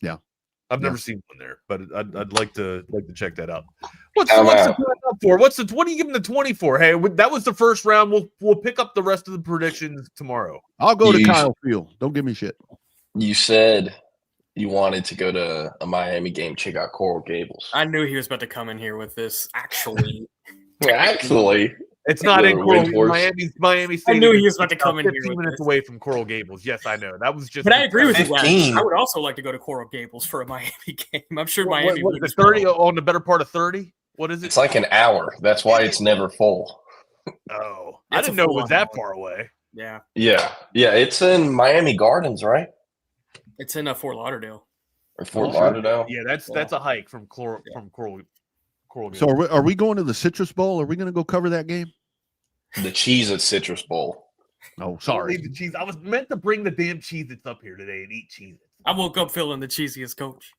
Yeah. I've never seen one there, but I'd like to check that out. What's the for? What are you giving the 20 for? Hey, that was the first round. We'll pick up the rest of the predictions tomorrow. I'll go to Kyle Field. Don't give me shit. You said you wanted to go to a Miami game, check out Coral Gables. I knew he was about to come in here with this. Actually, it's not in Coral. Miami. I knew he was about to come in here. 15 minutes away from Coral Gables. Yes, I know. That was just. But I agree with you. I would also like to go to Coral Gables for a Miami game. I'm sure Miami. What is it, 30 on the better part of 30? What is it? It's like an hour. That's why it's never full. Oh, I didn't know it was that far away. Yeah. It's in Miami Gardens, right? It's in Fort Lauderdale. Or Fort Lauderdale. Yeah, that's a hike from Coral. So are we going to the Citrus Bowl? Are we going to go cover that game? The cheese at Citrus Bowl. Oh, sorry. The cheese. I was meant to bring the damn Cheez-Its up here today and eat Cheez-Its. I woke up feeling the cheesiest coach.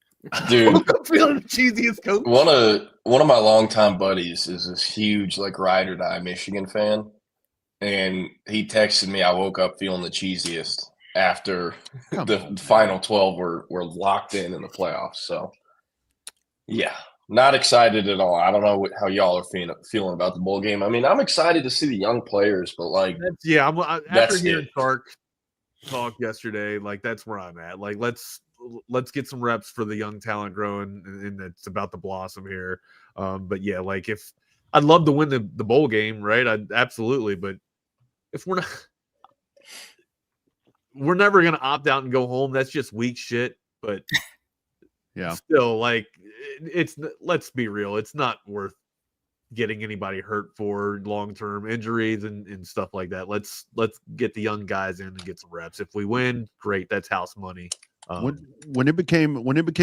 Dude, feeling the cheesiest coach. One of my longtime buddies is this huge ride or die Michigan fan, and he texted me. I woke up feeling the cheesiest after the final 12 were locked in the playoffs. So, yeah, not excited at all. I don't know how y'all are feeling about the bowl game. I mean, I'm excited to see the young players, but after hearing Clark talk yesterday, that's where I'm at. Let's get some reps for the young talent growing, and it's about to blossom here. But yeah, if I'd love to win the bowl game, right? I'd absolutely, but if we're not. we're never going to opt out and go home. That's just weak shit. But yeah, still, like, let's be real. It's not worth getting anybody hurt for long-term injuries and stuff like that. Let's get the young guys in and get some reps. If we win, great. That's house money. When it became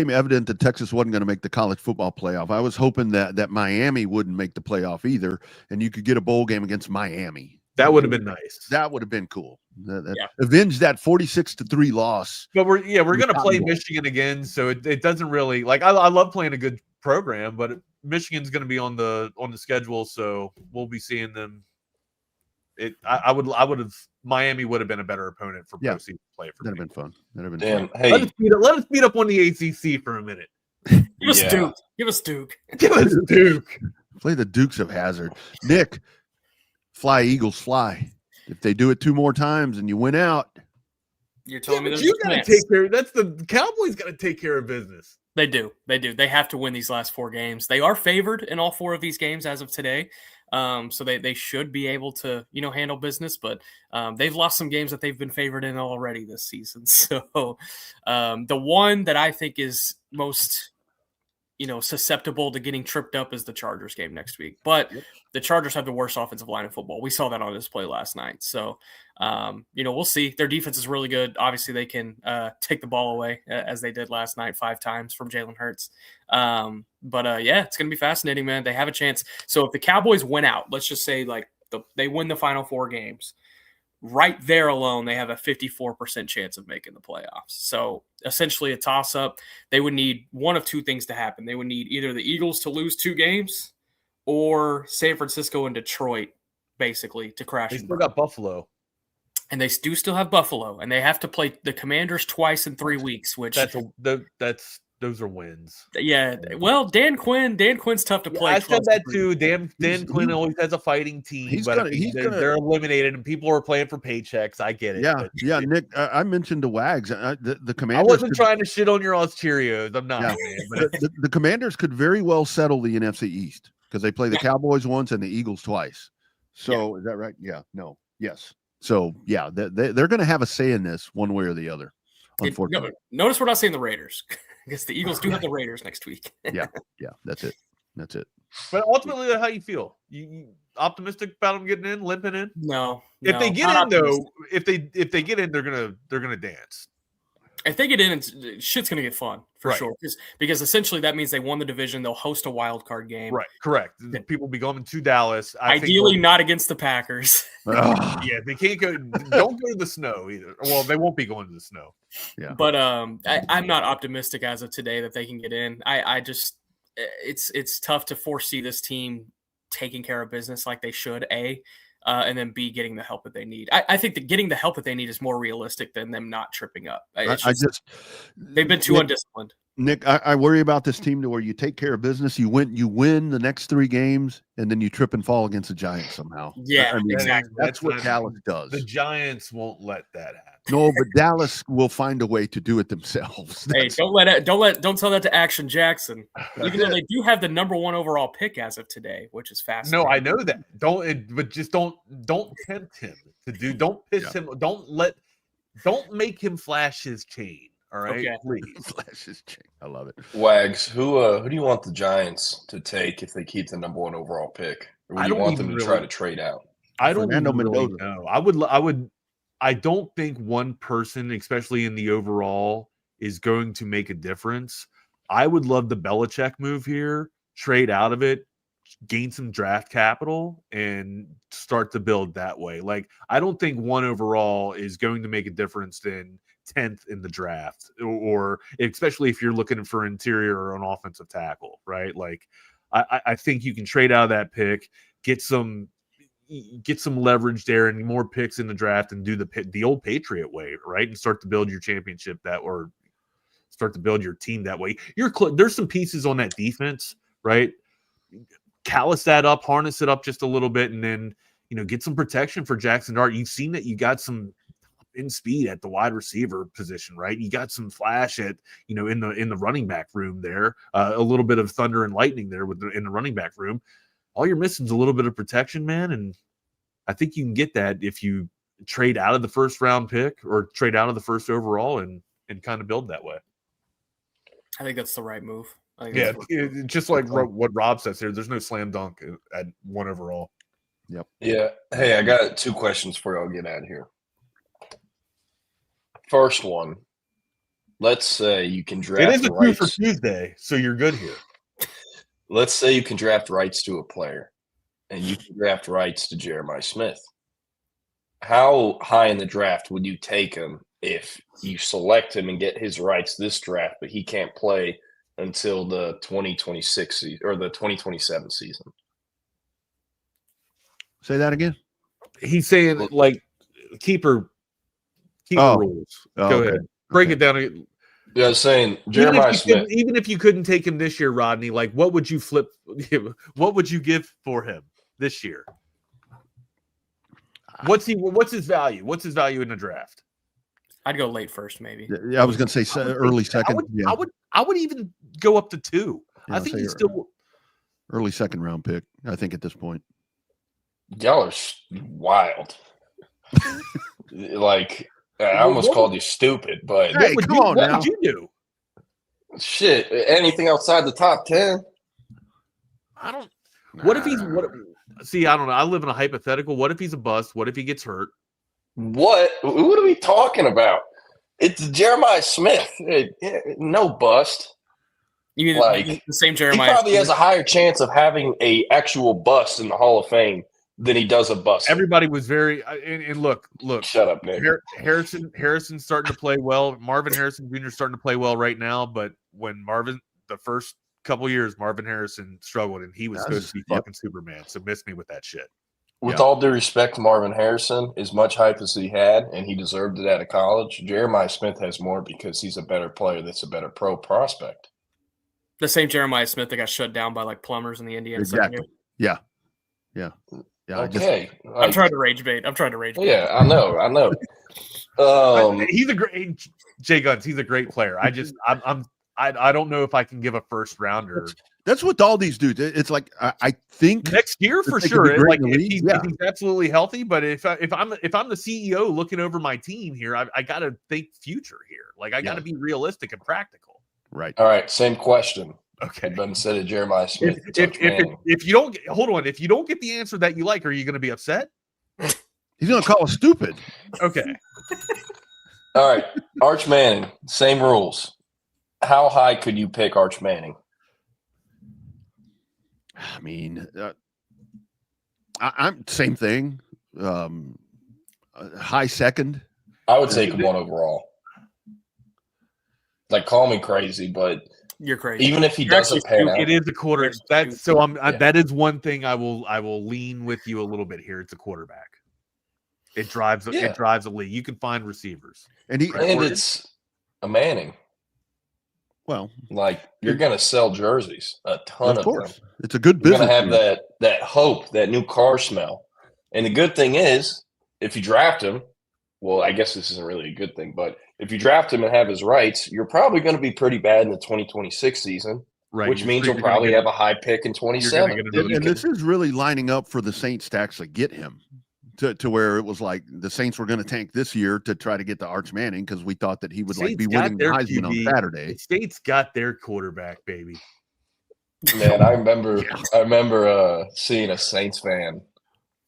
evident that Texas wasn't going to make the college football playoff, I was hoping that Miami wouldn't make the playoff either, and you could get a bowl game against Miami. That would have been nice. That would have been cool. Avenge that 46-3 loss. But we're going to play Michigan again, so it doesn't really, like, I love playing a good program, but Michigan's going to be on the schedule, so we'll be seeing them. Miami would have been a better opponent for postseason play for That'd have been fun. That'd have Damn, been fun. hey, let us beat up on the ACC for a minute. Give us Duke. Give us Duke. Give us Duke. Play the Dukes of Hazzard. Nick, fly Eagles fly. If they do it 2 more times and you win out, you're telling me you got to take care. That's the Cowboys got to take care of business. They do. They have to win these last 4 games. They are favored in all 4 of these games as of today. So they should be able to, handle business, but they've lost some games that they've been favored in already this season. So the one that I think is most, susceptible to getting tripped up is the Chargers game next week. But the Chargers have the worst offensive line in football. We saw that on display last night. So, we'll see. Their defense is really good. Obviously, they can take the ball away as they did last night 5 times from Jalen Hurts. But it's going to be fascinating, man. They have a chance. So if the Cowboys win out, let's just say they win the final 4 games, right there alone, they have a 54% chance of making the playoffs. So essentially a toss-up. They would need one of 2 things to happen. They would need either the Eagles to lose 2 games or San Francisco and Detroit, basically, to crash. They still got Buffalo. And they do still have Buffalo, and they have to play the Commanders twice in 3 weeks, which those are wins. Yeah. Well, Dan Quinn's tough to play. I said that too. Dan Quinn always has a fighting team, but they're eliminated and people are playing for paychecks. I get it. Yeah. Nick, I mentioned the Wags. The Commanders. I wasn't trying to shit on your Oz Cheerios. I'm not. Yeah. Man, but the Commanders could very well settle the NFC East because they play the Cowboys once and the Eagles twice. So is that right? Yeah. No. Yes. So they're going to have a say in this one way or the other. Unfortunately, notice we're not saying the Raiders. I guess the Eagles do have the Raiders next week. yeah, that's it. But ultimately, how you feel? You optimistic about them getting in, limping in? No. If they get in, though, if they get in, they're gonna dance. If they get in, shit's gonna get fun for sure. Because essentially that means they won the division. They'll host a wild card game. Right. Correct. People will be going to Dallas. Ideally, not against the Packers. Yeah, they can't go. Don't go to the snow either. Well, they won't be going to the snow. Yeah. But I'm not optimistic as of today that they can get in. I just it's tough to foresee this team taking care of business like they should. And then B, getting the help that they need. I think that getting the help that they need is more realistic than them not tripping up. They've been too undisciplined. Nick, I worry about this team to where you take care of business, you win the next 3 games, and then you trip and fall against the Giants somehow. Yeah, exactly. That's what Dallas does. The Giants won't let that happen. No, but Dallas will find a way to do it themselves. Hey, don't tell that to Action Jackson. Even though they do have the number 1 overall pick as of today, which is fascinating. No, I know that. But just don't tempt him to do. Don't piss him. Don't make him flash his chain. All right, okay. Please. Flash his chain. I love it. Wags, who do you want the Giants to take if they keep the number 1 overall pick? Or do you want them to try to trade out? I don't really know. I don't think one person, especially in the overall, is going to make a difference. I would love the Belichick move here, trade out of it, gain some draft capital, and start to build that way. Like, I don't think 1 overall is going to make a difference in 10th in the draft, or especially if you're looking for interior or an offensive tackle, right? Like, I think you can trade out of that pick, get some leverage there and more picks in the draft, and do the old Patriot way, right? And start to build your championship or start to build your team that way. There's some pieces on that defense, right? Callous that up, harness it up just a little bit, and then get some protection for Jackson Dart. You've seen that you got some in speed at the wide receiver position, right? You got some flash at in the running back room there, a little bit of thunder and lightning there in the running back room. All you're missing is a little bit of protection, man, and I think you can get that if you trade out of the first round pick or trade out of the first overall and kind of build that way. I think that's the right move. Yeah, just like what Rob says here, there's no slam dunk at 1 overall. Yep. Yeah. Hey, I got 2 questions for you. I'll get out of here. First one, let's say you can draft. It is a two for Tuesday, so you're good here. Let's say you can draft rights to a player, and you can draft rights to Jeremiah Smith. How high in the draft would you take him if you select him and get his rights this draft, but he can't play until the 2026 season or the 2027 season? Say that again. He's saying like keeper rules. Go ahead. Break it down. Yeah, I was saying Jeremiah Smith. Even if you couldn't take him this year, Rodney, like what would you flip? What would you give for him this year? What's his value? What's his value in the draft? I'd go late first, maybe. Yeah, I was going to say early second. I would even go up to 2. Yeah, I think he's still early second round pick. I think at this point. Y'all are wild. Like I almost called you stupid, but hey, what would you do? Shit, anything outside the top 10? I don't. What if he's See, I don't know. I live in a hypothetical. What if he's a bust? What if he gets hurt? What are we talking about? It's Jeremiah Smith. No bust. You mean like the same Jeremiah? He probably has a higher chance of having a actual bust in the Hall of Fame than he does a bust. Everybody was very and look. Shut up, Nick. Harrison's starting to play well. Marvin Harrison Jr. is starting to play well right now. But when the first couple years, Marvin Harrison struggled, and he was supposed to be fucking Superman. So miss me with that shit. With all due respect to Marvin Harrison, as much hype as he had, and he deserved it out of college, Jeremiah Smith has more because he's a better player that's a better pro prospect. The same Jeremiah Smith that got shut down by like plumbers in the Indiana exactly. Yeah. Okay. I'm trying to rage bait. Yeah, I know. He's a great Jay Guns. He's a great player. I don't know if I can give a first rounder. That's what all these dudes. It's like I think next year for sure. Like if he's absolutely healthy, but if I'm the CEO looking over my team here, I got to think future here. Like I got to be realistic and practical. Right. All right. Same question. Okay. But instead of Jeremiah Smith, if you don't if you don't get the answer that you like, are you going to be upset? He's going to call us stupid. Okay. All right. Arch Manning. Same rules. How high could you pick Arch Manning? I mean, I'm same thing. High second. I would take him 1 overall. Like, call me crazy, but you're crazy. Even if he doesn't pan out, it is a quarter. That's so. That is one thing I will lean with you a little bit here. It's a quarterback. It drives. It drives a league. You can find receivers, and it's a Manning. Well, like you're going to sell jerseys, a ton of them. It's a good business. You're going to have that hope, that new car smell. And the good thing is, if you draft him, well, I guess this isn't really a good thing, but if you draft him and have his rights, you're probably going to be pretty bad in the 2026 season, right? Which means you'll probably have a high pick in 27. And this is really lining up for the Saints to actually get him to where it was like the Saints were going to tank this year to try to get the Arch Manning because we thought that he would be winning the Heisman on Saturday. The States got their quarterback, baby. Man, I remember seeing a Saints fan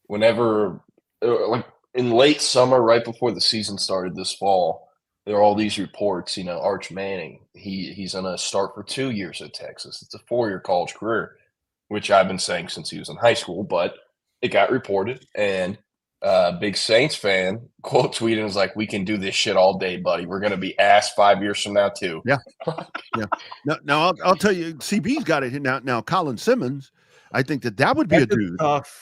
whenever, like in late summer, right before the season started this fall, there are all these reports, Arch Manning, he's going to start for 2 years at Texas. It's a 4-year college career, which I've been saying since he was in high school, but it got reported. And big Saints fan quote tweeted was like, "We can do this shit all day, buddy. We're going to be ass 5 years from now too." Yeah. Now I'll tell you, CB's got it now. Now Colin Simmons, I think that would be a dude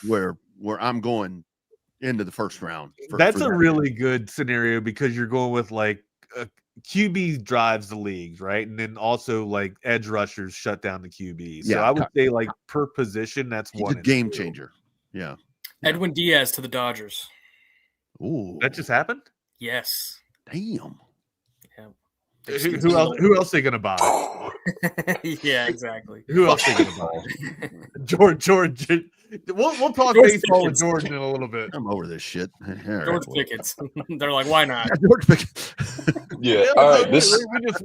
where I'm going into the first round. That's a really good scenario because you're going with like QB drives the leagues, right? And then also like edge rushers shut down the QBs. So I would say like per position, that's one game changer. Yeah. Edwin Diaz to the Dodgers. Ooh, that just happened? Yes. Damn. Yeah. Who else are they gonna buy? Yeah, exactly. Who else are they gonna buy? George We'll talk George baseball Pickens. with George in a little bit. I'm over this shit. George Pickens. They're like, why not? George Pickens. Yeah. All right. We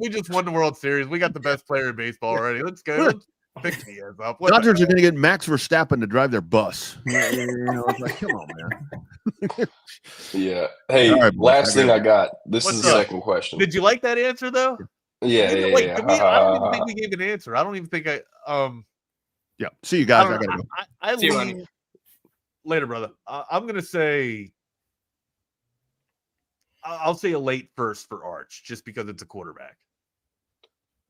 just won the World Series. We got the best player in baseball already. Let's go. Let's pick the ass up. Dodgers are going to get Max Verstappen to drive their bus. It's like, come on, man. Yeah. Hey, right, last thing I got. This What's is the up? second question. Did you like that answer though? Yeah. To me, I don't even think we gave an answer. I don't even think Yeah. See you guys. I got to go. I See you, lean- Rodney. later, brother. I'm gonna say I'll say a late first for Arch, just because it's a quarterback.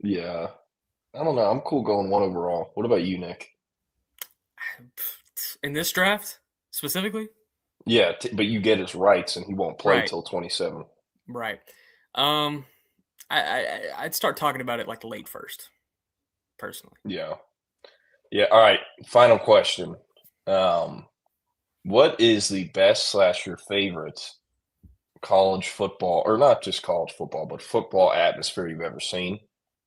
Yeah. I don't know. I'm cool going 1 overall. What about you, Nick? In this draft specifically? Yeah, but you get his rights, and he won't play Right. till 27. Right. I'd start talking about it like late first, personally. Yeah. Yeah. All right. Final question. What is the best / your favorite college football, or not just college football, but football atmosphere you've ever seen?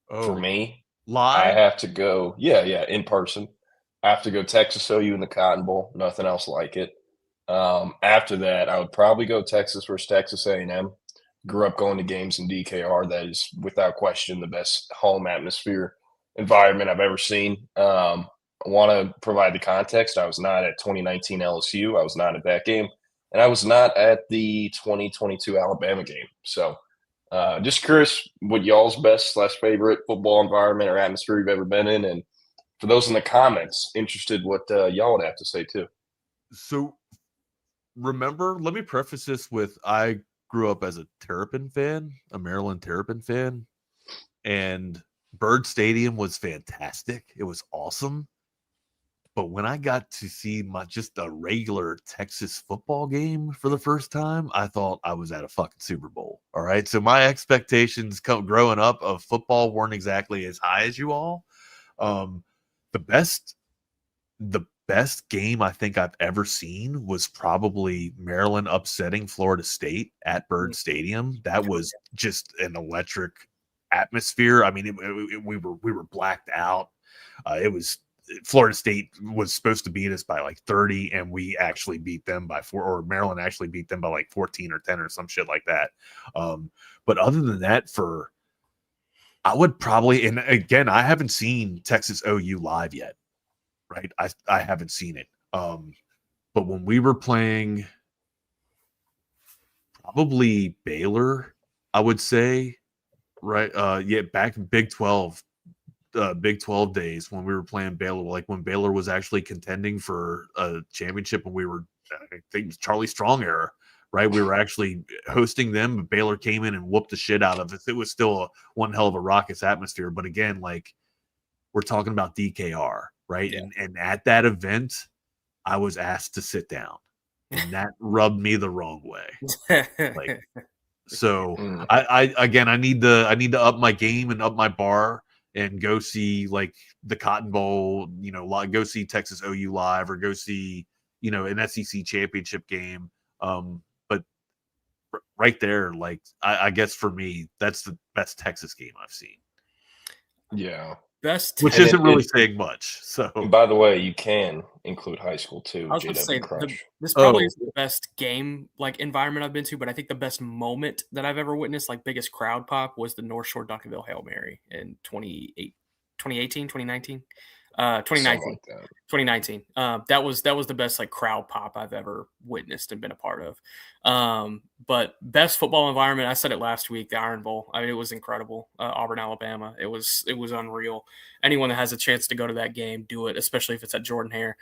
For me, I live. have to go. Yeah, in person. I have to go Texas OU in the Cotton Bowl. Nothing else like it. After that, I would probably go Texas versus Texas A&M. Grew up going to games in DKR. That is, without question, the best home atmosphere environment I've ever seen. I want to provide the context. I was not at 2019 LSU. I was not at that game. And I was not at the 2022 Alabama game. So just curious what y'all's best / favorite football environment or atmosphere you've ever been in. And for those in the comments, interested what y'all would have to say too. So remember, let me preface this with I grew up as a Terrapin fan, a Maryland Terrapin fan, and Bird Stadium was fantastic. It was awesome. But when I got to see just a regular Texas football game for the first time, I thought I was at a fucking Super Bowl. All right. So my expectations growing up of football weren't exactly as high as you all. The best game I think I've ever seen was probably Maryland upsetting Florida State at Bird Stadium. That was just an electric atmosphere. I mean, we were blacked out. Florida State was supposed to beat us by like 30, and we actually beat them by 4, or Maryland actually beat them by like 14 or 10 or some shit like that. But other than that, I would probably, and again, I haven't seen Texas OU live yet, right? I haven't seen it. But when we were playing probably Baylor, I would say, right? Back in Big 12 days when we were playing Baylor, like when Baylor was actually contending for a championship, and we were, I think it was Charlie Strong era, right? We were actually hosting them, but Baylor came in and whooped the shit out of us. It was still one hell of a raucous atmosphere. But again, like we're talking about DKR, right? Yeah. And at that event, I was asked to sit down, and that rubbed me the wrong way. Like, so I need to up my game and up my bar and go see like the Cotton Bowl, go see Texas OU live, or go see, an SEC championship game. But right there, like, I guess for me, that's the best Texas game I've seen. Yeah. Which isn't really saying much. So, and by the way, you can include high school too. I was going to say this probably is the best game like environment I've been to, but I think the best moment that I've ever witnessed, like biggest crowd pop, was the North Shore Duncanville Hail Mary in 2018, 2019. 2019. That was the best like crowd pop I've ever witnessed and been a part of. But best football environment, I said it last week, the Iron Bowl. I mean, it was incredible. Auburn, Alabama. It was unreal. Anyone that has a chance to go to that game, do it, especially if it's at Jordan-Hare.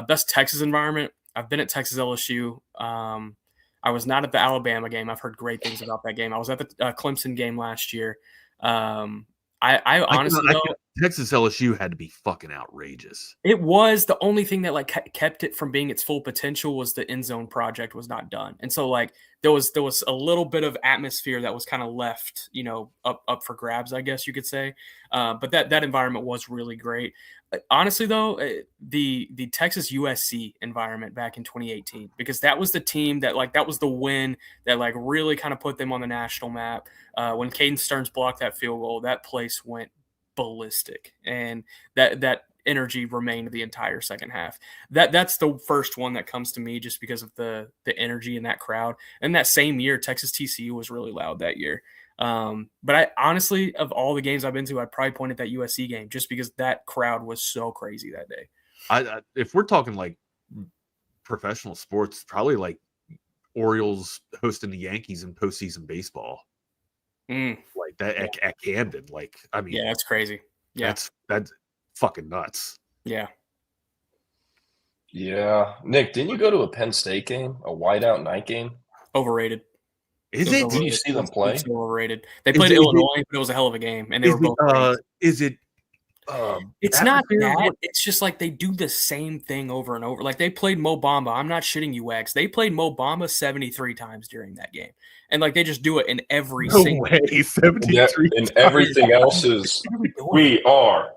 Best Texas environment. I've been at Texas LSU. I was not at the Alabama game. I've heard great things about that game. I was at the Clemson game last year. I honestly Texas LSU had to be fucking outrageous. It was. The only thing that like kept it from being its full potential was the end zone project was not done, and so like there was a little bit of atmosphere that was kind of left, up for grabs, I guess you could say. But that environment was really great. Honestly, though, the Texas USC environment back in 2018, because that was the team that was the win that like really kind of put them on the national map. When Caden Stearns blocked that field goal, that place went ballistic, and that energy remained the entire second half. That's the first one that comes to me just because of the energy in that crowd. And that same year, Texas TCU was really loud that year. But I honestly, of all the games I've been to, I'd probably point at that USC game just because that crowd was so crazy that day. If we're talking like professional sports, probably like Orioles hosting the Yankees in postseason baseball. Like that at Camden. Like, I mean, yeah, that's crazy. Yeah, that's fucking nuts. Yeah. Yeah. Nick, didn't you go to a Penn State game, a whiteout night game? Overrated. Is it? Did you see them play? It's overrated. They played Illinois, but it was a hell of a game, and they were both. It's not that. It's just like they do the same thing over and over. Like they played Mo Bamba. I'm not shitting you, Wags. They played Mo Bamba 73 times during that game, and like they just do it in every single way. 73 and everything else is we are.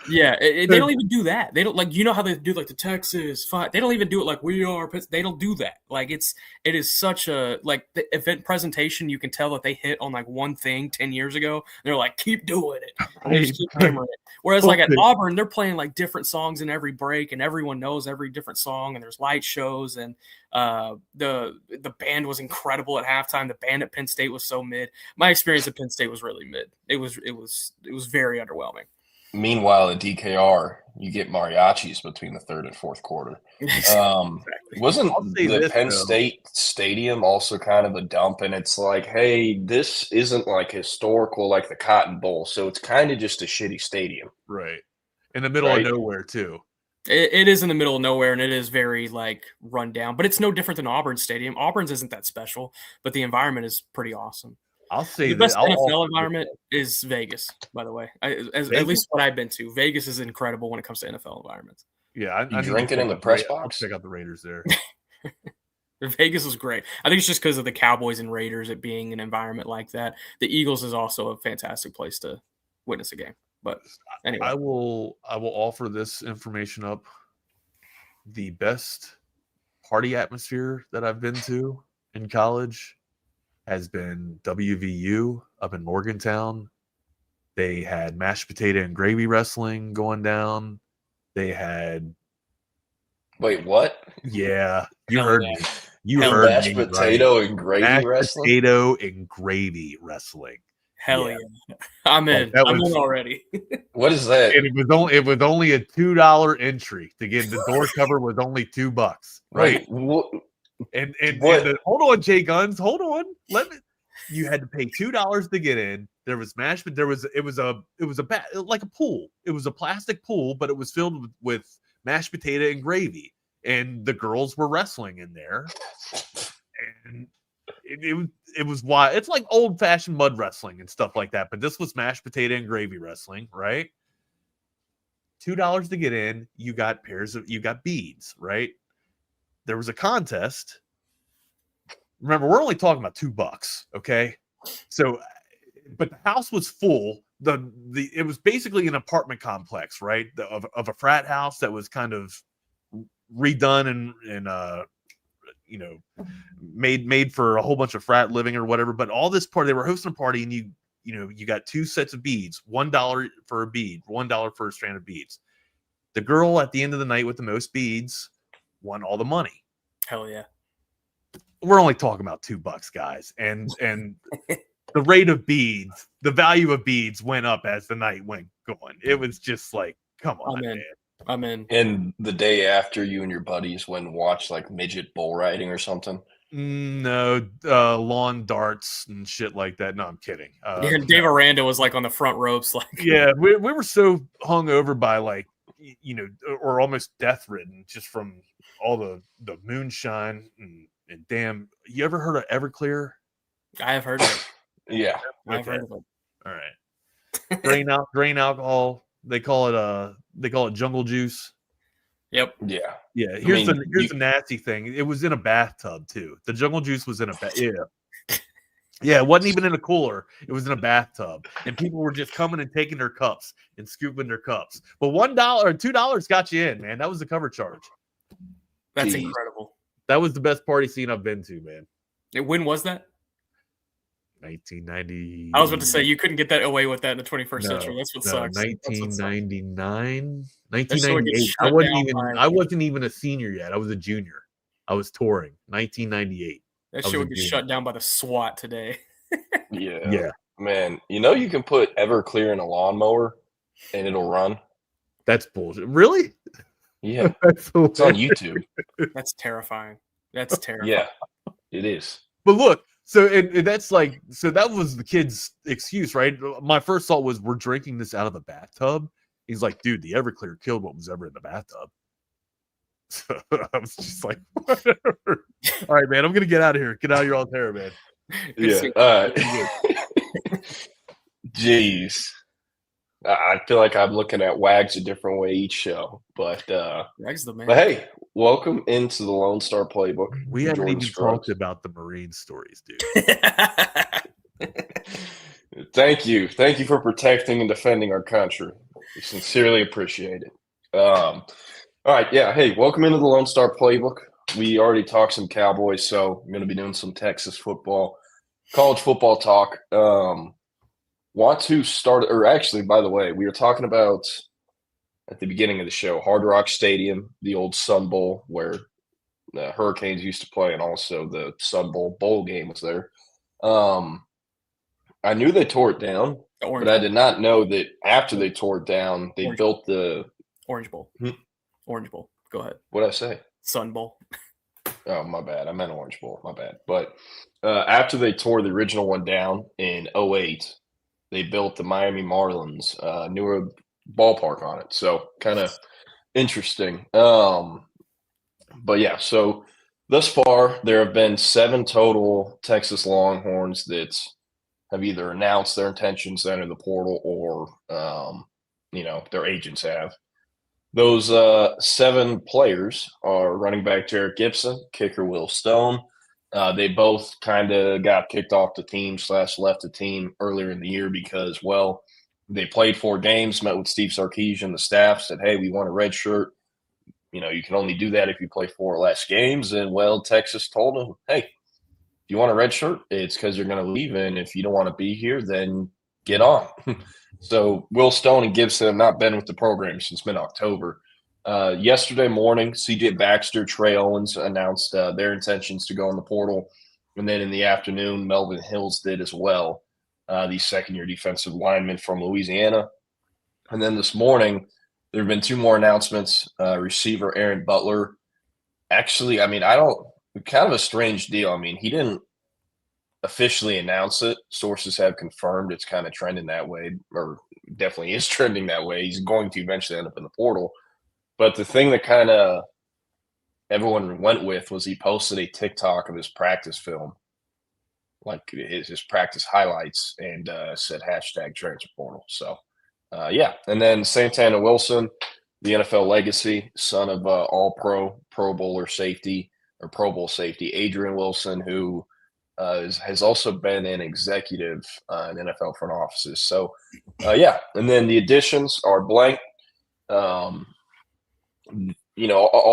Yeah, they don't even do that. They don't, like, you know how they do like the Texas fight. They don't even do it like we are. They don't do that. Like it is such a like the event presentation. You can tell that they hit on like one thing 10 years ago. They're like, keep doing it. And they just keep hammering it. Whereas like at Auburn, they're playing like different songs in every break, and everyone knows every different song. And there's light shows, and the band was incredible at halftime. The band at Penn State was so mid. My experience at Penn State was really mid. It was very underwhelming. Meanwhile, at DKR, you get mariachis between the third and fourth quarter. Wasn't the Penn State stadium also kind of a dump? And it's like, hey, this isn't like historical like the Cotton Bowl, so it's kind of just a shitty stadium. Right. In the middle of nowhere, too. It is in the middle of nowhere, and it is very like run down. But it's no different than Auburn's stadium. Auburn's isn't that special, but the environment is pretty awesome. I'll say the best NFL environment is Vegas, by the way. At least what I've been to. Vegas is incredible when it comes to NFL environments. Yeah, I drinking in the press box. Check out the Raiders there. Vegas is great. I think it's just because of the Cowboys and Raiders, it being an environment like that. The Eagles is also a fantastic place to witness a game. But anyway, I will offer this information up. The best party atmosphere that I've been to in college has been WVU up in Morgantown. They had mashed potato and gravy wrestling going down. They had... Wait, what? Yeah, you heard me. You heard mashed potato and gravy wrestling? Mashed potato and gravy wrestling. Hell yeah. I'm in. I'm in already. What is that? And it was only a $2 entry to get the door cover was only $2. Right? What? And hold on, Jay Guns, hold on. You had to pay $2 to get in. There was it was like a pool. It was a plastic pool, but it was filled with mashed potato and gravy. And the girls were wrestling in there. And it was wild. It's like old fashioned mud wrestling and stuff like that. But this was mashed potato and gravy wrestling, right? $2 to get in. You got beads, right? There was a contest. Remember, we're only talking about $2, okay? So, but the house was full. It was basically an apartment complex, right? Of a frat house that was kind of redone and made for a whole bunch of frat living or whatever. But all this party, they were hosting a party, and you got 2 sets of beads, $1 for a bead, $1 for a strand of beads. The girl at the end of the night with the most beads won all the money. Hell yeah. We're only talking about $2, guys. And the rate of beads, the value of beads went up as the night went going. It was just like, come on, man. I'm in. And the day after, you and your buddies went and watched like midget bull riding or something? No, lawn darts and shit like that. No, I'm kidding. Dave Aranda was like on the front ropes. Like, yeah, we were so hung over by like, or almost death ridden just from all the moonshine and damn. You ever heard of Everclear? I have heard of it. Yeah, I've heard of it. All right. Grain alcohol. They call it jungle juice. Yep. Yeah. Yeah. Here's the nasty thing. It was in a bathtub too. The jungle juice was in a Yeah, it wasn't even in a cooler. It was in a bathtub. And people were just coming and taking their cups and scooping their cups. But $1 or $2 got you in, man. That was the cover charge. That's incredible. That was the best party scene I've been to, man. When was that? 1990. I was about to say you couldn't get that away with that in the 21st century. That's what sucks. 1999, 1998. I wasn't even a senior yet. I was a junior. I was touring. 1998. That shit would get shut down by the SWAT today. Yeah. Man, you can put Everclear in a lawnmower and it'll run. That's bullshit. Really? Yeah. It's on YouTube. That's terrifying. That's terrifying. Yeah, it is. But look, so that's like, so that was the kid's excuse, right? My first thought was, we're drinking this out of the bathtub. He's like, dude, the Everclear killed what was ever in the bathtub. So I was just like, whatever. All right, man, I'm gonna get out of here. Get out of your Altera, man. Yeah. All right. Jeez. I feel like I'm looking at Wags a different way each show, but Wags the man. But hey, welcome into the Lone Star Playbook. We haven't even talked about the Marine stories, dude. Thank you for protecting and defending our country. We sincerely appreciate it. All right, yeah. Hey, welcome into the Lone Star Playbook. We already talked some Cowboys, so I'm going to be doing some Texas football, college football talk. Want to start, or actually, by the way, we were talking about at the beginning of the show, Hard Rock Stadium, the old Sun Bowl where the Hurricanes used to play, and also the Sun Bowl game was there. I knew they tore it down, but I did not know that after they tore it down, they built the Orange Bowl. Orange Bowl. Go ahead. What'd I say? Sun Bowl. Oh, my bad. I meant Orange Bowl. My bad. But after they tore the original one down in 2008, they built the Miami Marlins newer ballpark on it. So kind of interesting. But yeah, so thus far, there have been 7 total Texas Longhorns that have either announced their intentions to enter the portal or, their agents have. Those 7 players are running back Jarrett Gibson, kicker Will Stone. They both kind of got kicked off the team / left the team earlier in the year because, well, they played 4 games, met with Steve Sarkisian, the staff, said, hey, we want a red shirt. You can only do that if you play 4 or less games. And, well, Texas told them, hey, if you want a red shirt, it's because you're going to leave. And if you don't want to be here, then get on. So Will Stone and Gibson have not been with the program since mid-October. Yesterday morning, CJ Baxter, Trey Owens announced their intentions to go in the portal. And then in the afternoon, Melvin Hills did as well, the second-year defensive lineman from Louisiana. And then this morning, there have been 2 more announcements. Receiver Aaron Butler. Actually, kind of a strange deal. He didn't officially announce it. Sources have confirmed it's kind of trending that way, or definitely is trending that way. He's going to eventually end up in the portal. But the thing that kind of everyone went with was he posted a TikTok of his practice film, like his practice highlights, and said #transfer portal. So, yeah. And then Santana Wilson, the NFL legacy, son of All-Pro, Pro Bowl safety Adrian Wilson, who has also been an executive in NFL front offices. So, yeah. And then the additions are blank. All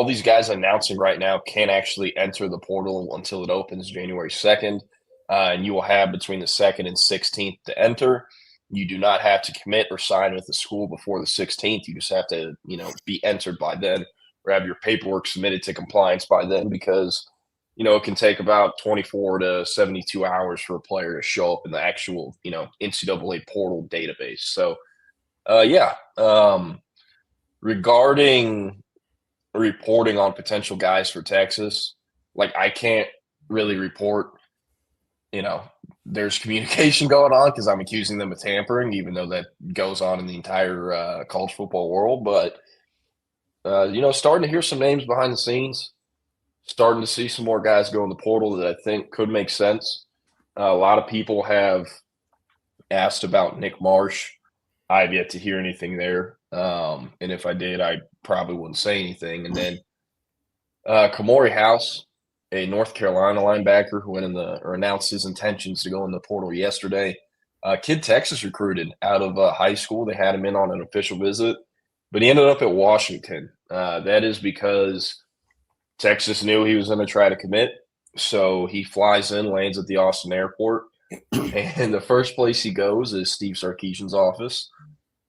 these guys announcing right now can't actually enter the portal until it opens January 2nd. And you will have between the 2nd and 16th to enter. You do not have to commit or sign with the school before the 16th. You just have to, be entered by then or have your paperwork submitted to compliance by then because, it can take about 24 to 72 hours for a player to show up in the actual, NCAA portal database. So, yeah. Regarding reporting on potential guys for Texas, I can't really report, there's communication going on because I'm accusing them of tampering, even though that goes on in the entire college football world. But, starting to hear some names behind the scenes, starting to see some more guys go in the portal that I think could make sense. A lot of people have asked about Nick Marsh. I've yet to hear anything there. And if I did, I probably wouldn't say anything. And then Kamori House, a North Carolina linebacker who announced his intentions to go in the portal yesterday. Kid Texas recruited out of high school. They had him in on an official visit, but he ended up at Washington. That is because Texas knew he was going to try to commit. So he flies in, lands at the Austin airport. And the first place he goes is Steve Sarkisian's office,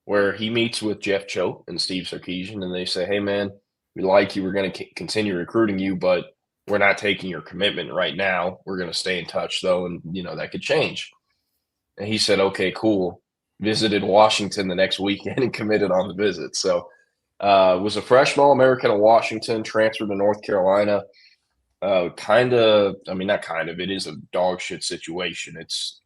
where he meets with Jeff Choate and Steve Sarkisian, and they say, hey, man, we like you. We're going to continue recruiting you, but we're not taking your commitment right now. We're going to stay in touch, though, and, that could change. And he said, okay, cool. Visited Washington the next weekend and committed on the visit. So was a freshman All-American at Washington, transferred to North Carolina. It is a dog shit situation. It's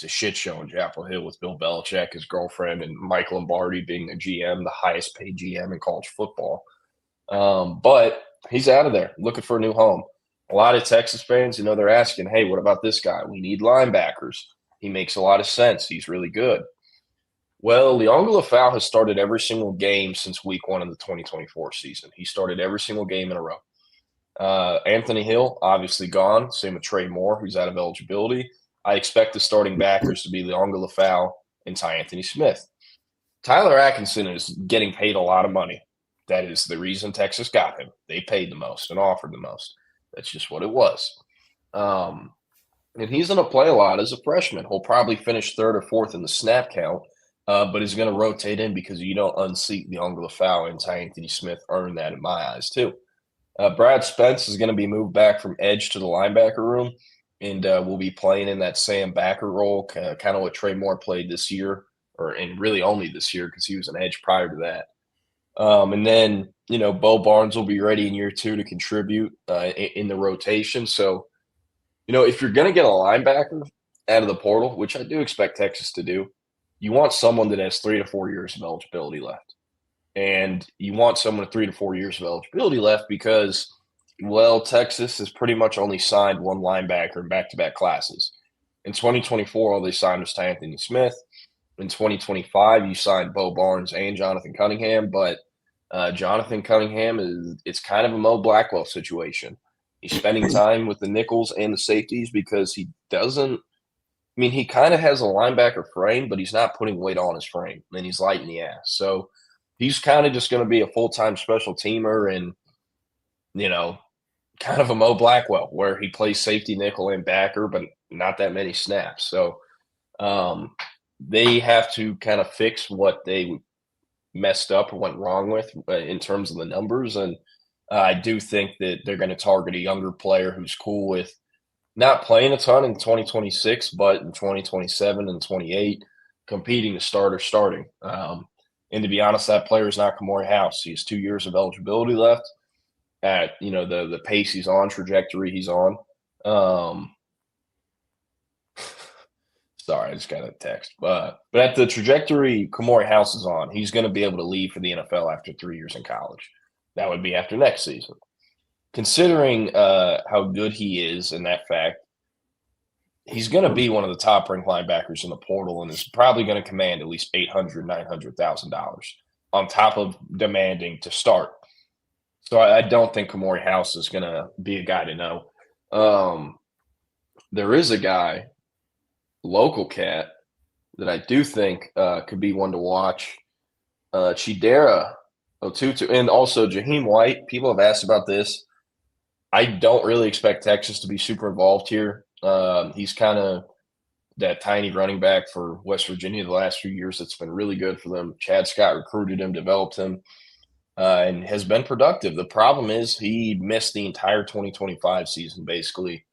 a shit show in Chapel Hill with Bill Belichick, his girlfriend, and Mike Lombardi being the GM, the highest paid GM in college football. But he's out of there looking for a new home. A lot of Texas fans, they're asking, hey, what about this guy? We need linebackers. He makes a lot of sense. He's really good. Well, Leon Lafau has started every single game since week 1 of the 2024 season. He started every single game in a row. Anthony Hill, obviously gone. Same with Trey Moore, who's out of eligibility. I expect the starting backers to be Leon Lafau and Ty Anthony Smith. Tyler Atkinson is getting paid a lot of money. That is the reason Texas got him. They paid the most and offered the most. That's just what it was. And he's going to play a lot as a freshman. He'll probably finish 3rd or 4th in the snap count, but he's going to rotate in because you don't unseat Leon Lafau, and Ty Anthony Smith earned that in my eyes too. Brad Spence is going to be moved back from edge to the linebacker room, and will be playing in that Sam backer role, kind of what Trey Moore played this year, and really only this year because he was an edge prior to that. And then, Bo Barnes will be ready in year 2 to contribute in the rotation. So, if you're going to get a linebacker out of the portal, which I do expect Texas to do, you want someone that has 3 to 4 years of eligibility left. And you want someone with 3 to 4 years of eligibility left because, Texas has pretty much only signed one linebacker in back-to-back classes. In 2024, all they signed was Ty Anthony Smith. In 2025, you signed Bo Barnes and Jonathan Cunningham, but Jonathan Cunningham it's kind of a Mo Blackwell situation. He's spending time with the nickels and the safeties because he doesn't – he kind of has a linebacker frame, but he's not putting weight on his frame, and he's light in the ass. So he's kind of just going to be a full-time special teamer and, kind of a Mo Blackwell where he plays safety, nickel, and backer, but not that many snaps. So they have to kind of fix what they messed up or went wrong with in terms of the numbers. And I do think that they're going to target a younger player who's cool with not playing a ton in 2026, but in 2027 and 28, competing to starting. And to be honest, that player is not Kamori House. He has 2 years of eligibility left at, the pace he's on, trajectory he's on. Sorry, I just got a text. But at the trajectory Kamori House is on, he's going to be able to leave for the NFL after 3 years in college. That would be after next season. Considering how good he is in that fact, he's going to be one of the top-ranked linebackers in the portal and is probably going to command at least $800,000, $900,000 on top of demanding to start. So I don't think Kamori House is going to be a guy to know. There is a guy, local cat, that I do think could be one to watch. Chidera Otutu, and also Jaheim White. People have asked about this. I don't really expect Texas to be super involved here. He's kind of that tiny running back for West Virginia the last few years that's been really good for them. Chad Scott recruited him, developed him, and has been productive. The problem is he missed the entire 2025 season basically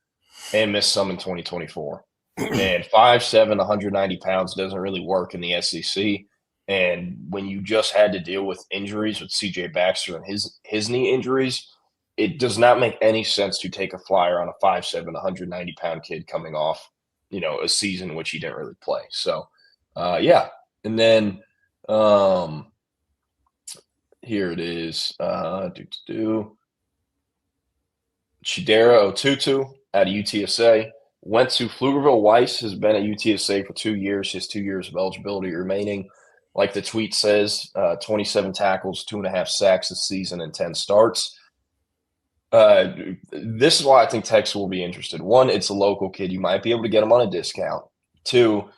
and missed some in 2024. And 5'7", 190 pounds doesn't really work in the SEC. And when you just had to deal with injuries with C.J. Baxter and his knee injuries, it does not make any sense to take a flyer on a 5'7", 190-pound kid coming off, a season in which he didn't really play. So, yeah. And then here it is. Chidera Otutu out of UTSA. Went to Pflugerville Weiss, has been at UTSA for 2 years. His 2 years of eligibility remaining. Like the tweet says, 27 tackles, 2.5 sacks this season, and 10 starts. This is why I think Texas will be interested. One, it's a local kid. You might be able to get him on a discount. Two,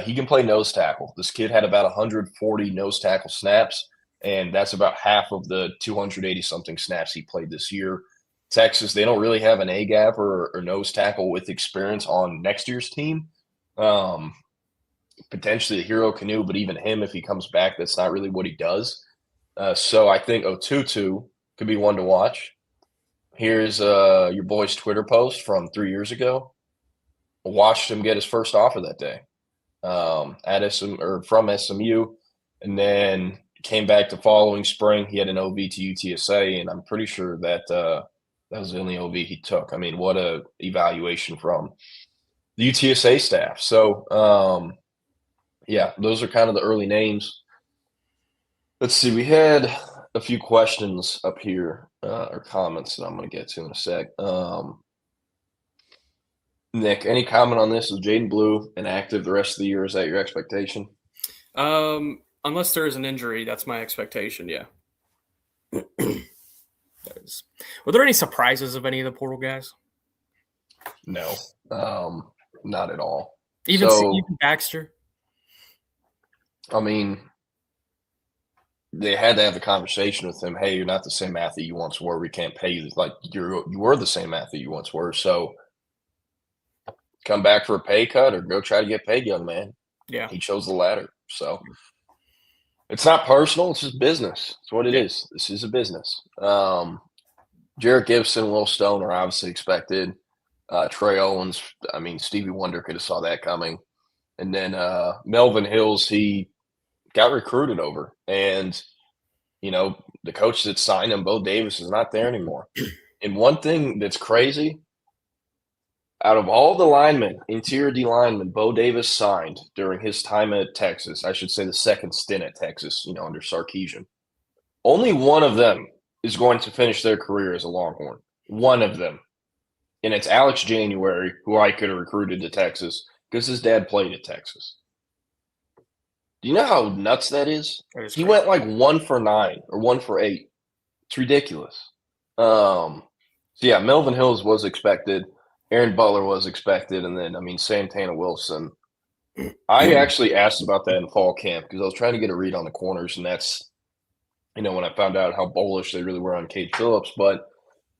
he can play nose tackle. This kid had about 140 nose tackle snaps, and that's about half of the 280-something snaps he played this year. Texas, they don't really have an A-gap or nose tackle with experience on next year's team. Potentially a Hero Canoe, but even him, if he comes back, that's not really what he does. So I think Otutu could be one to watch. Here's your boy's Twitter post from 3 years ago. Watched him get his first offer that day from SMU, and then came back the following spring. He had an OV to UTSA, and I'm pretty sure that that was the only OV he took. I mean, what a evaluation from the UTSA staff. So, yeah, those are kind of the early names. Let's see. We had a few questions up here or comments that I'm going to get to in a sec. Nick, any comment on this? Is Jaden Blue inactive the rest of the year? Is that your expectation? Unless there is an injury, that's my expectation, yeah. Were there any surprises of any of the portal guys? No, not at all. Even Baxter? I mean, they had to have the conversation with him. Hey, you're not the same athlete you once were. We can't pay you like you were the same athlete you once were. So come back for a pay cut or go try to get paid, young man. Yeah. He chose the latter. So it's not personal. It's just business. It's what it is. This is a business. Jarrett Gibson, Will Stone are obviously expected. Trey Owens, I mean, Stevie Wonder could have saw that coming. And then Melvin Hills, he got recruited over. And, you know, the coach that signed him, Bo Davis, is not there anymore. And one thing that's crazy, out of all the linemen, interior D linemen, Bo Davis signed during his time at Texas, I should say the second stint at Texas, you know, under Sarkisian, only one of them is going to finish their career as a Longhorn. One of them. And it's Alex January, who I could have recruited to Texas because his dad played at Texas. Do you know how nuts that is? He went like 1 for 9 or 1 for 8. It's ridiculous. So, yeah, Melvin Hills was expected. Aaron Butler was expected. And then, I mean, Santana Wilson. I actually asked about that in fall camp because I was trying to get a read on the corners. And that's, you know, when I found out how bullish they really were on Cade Phillips. But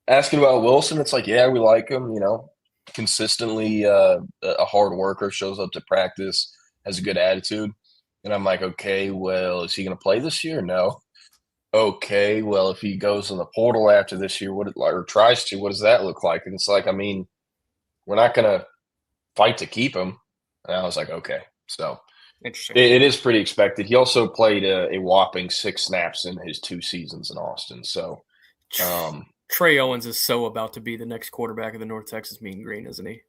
asking about Wilson, it's like, yeah, we like him, you know, consistently a hard worker, shows up to practice, has a good attitude. And I'm like, okay, well, is he going to play this year? No. Okay, well, if he goes in the portal after this year, or tries to, what does that look like? And it's like, I mean, we're not going to fight to keep him. And I was like, okay. So it is pretty expected. He also played a whopping 6 snaps in his 2 seasons in Austin. So Trey Owens is so about to be the next quarterback of the North Texas Mean Green, isn't he?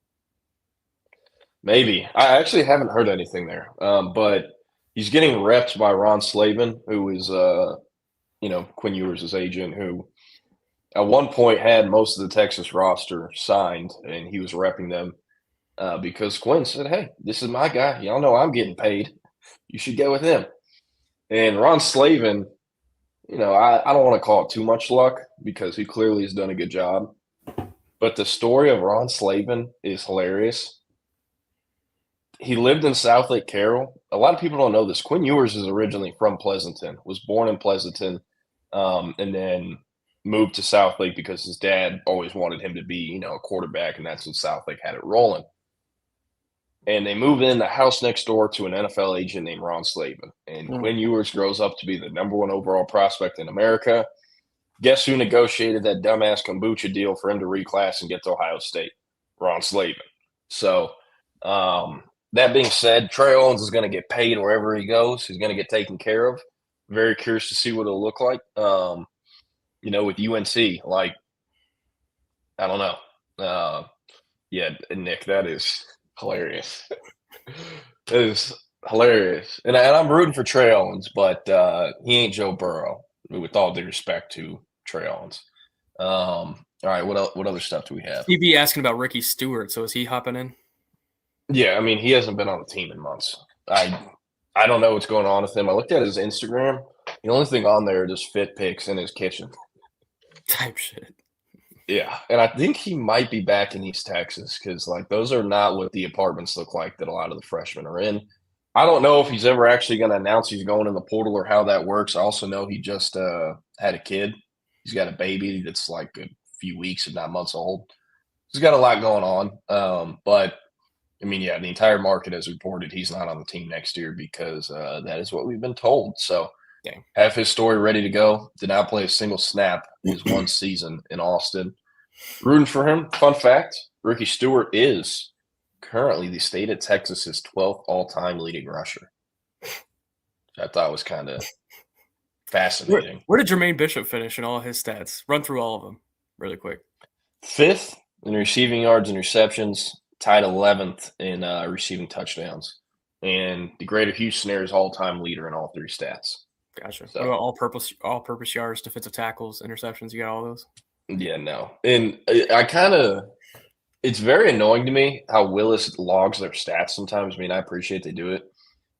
Maybe. I actually haven't heard anything there. But he's getting repped by Ron Slavin, who is, you know, Quinn Ewers' agent, who at one point had most of the Texas roster signed, and he was repping them because Quinn said, hey, this is my guy. Y'all know I'm getting paid. You should go with him. And Ron Slavin, you know, I don't want to call it too much luck because he clearly has done a good job. But the story of Ron Slavin is hilarious. He lived in South Lake Carroll. A lot of people don't know this. Quinn Ewers is originally from Pleasanton, was born in Pleasanton, and then moved to South Lake because his dad always wanted him to be, you know, a quarterback, and that's when South Lake had it rolling. And they moved in the house next door to an NFL agent named Ron Slavin. And Quinn Ewers grows up to be the #1 overall prospect in America. Guess who negotiated that dumbass kombucha deal for him to reclass and get to Ohio State? Ron Slavin. So, that being said, Trey Owens is going to get paid wherever he goes. He's going to get taken care of. Very curious to see what it'll look like. You know, with UNC, like, I don't know. Yeah, Nick, that is hilarious. It is hilarious. And I'm rooting for Trey Owens, but he ain't Joe Burrow, with all due respect to Trey Owens. All right, what other stuff do we have? He'd be asking about Ricky Stewart, so is he hopping in? Yeah, I mean, he hasn't been on the team in months. I don't know what's going on with him. I looked at his Instagram. The only thing on there is fit pics in his kitchen. Type shit. Yeah, and I think he might be back in East Texas because, like, those are not what the apartments look like that a lot of the freshmen are in. I don't know if he's ever actually going to announce he's going in the portal or how that works. I also know he just had a kid. He's got a baby that's like a few weeks, if not months old. He's got a lot going on. But I mean, yeah, the entire market has reported he's not on the team next year because that is what we've been told. So have his story ready to go. Did not play a single snap his one season in Austin. Rooting for him. Fun fact, Ricky Stewart is currently the state of Texas's 12th all-time leading rusher. I thought was kind of fascinating. Where did Jermaine Bishop finish in all of his stats? Run through all of them really quick. 5th in receiving yards and receptions, tied 11th in receiving touchdowns. And the Greater Houston area is all-time leader in all 3 stats. Gotcha. So, what about all-purpose yards, defensive tackles, interceptions? You got all those? Yeah, no. And it's very annoying to me how Willis logs their stats sometimes. I mean, I appreciate they do it.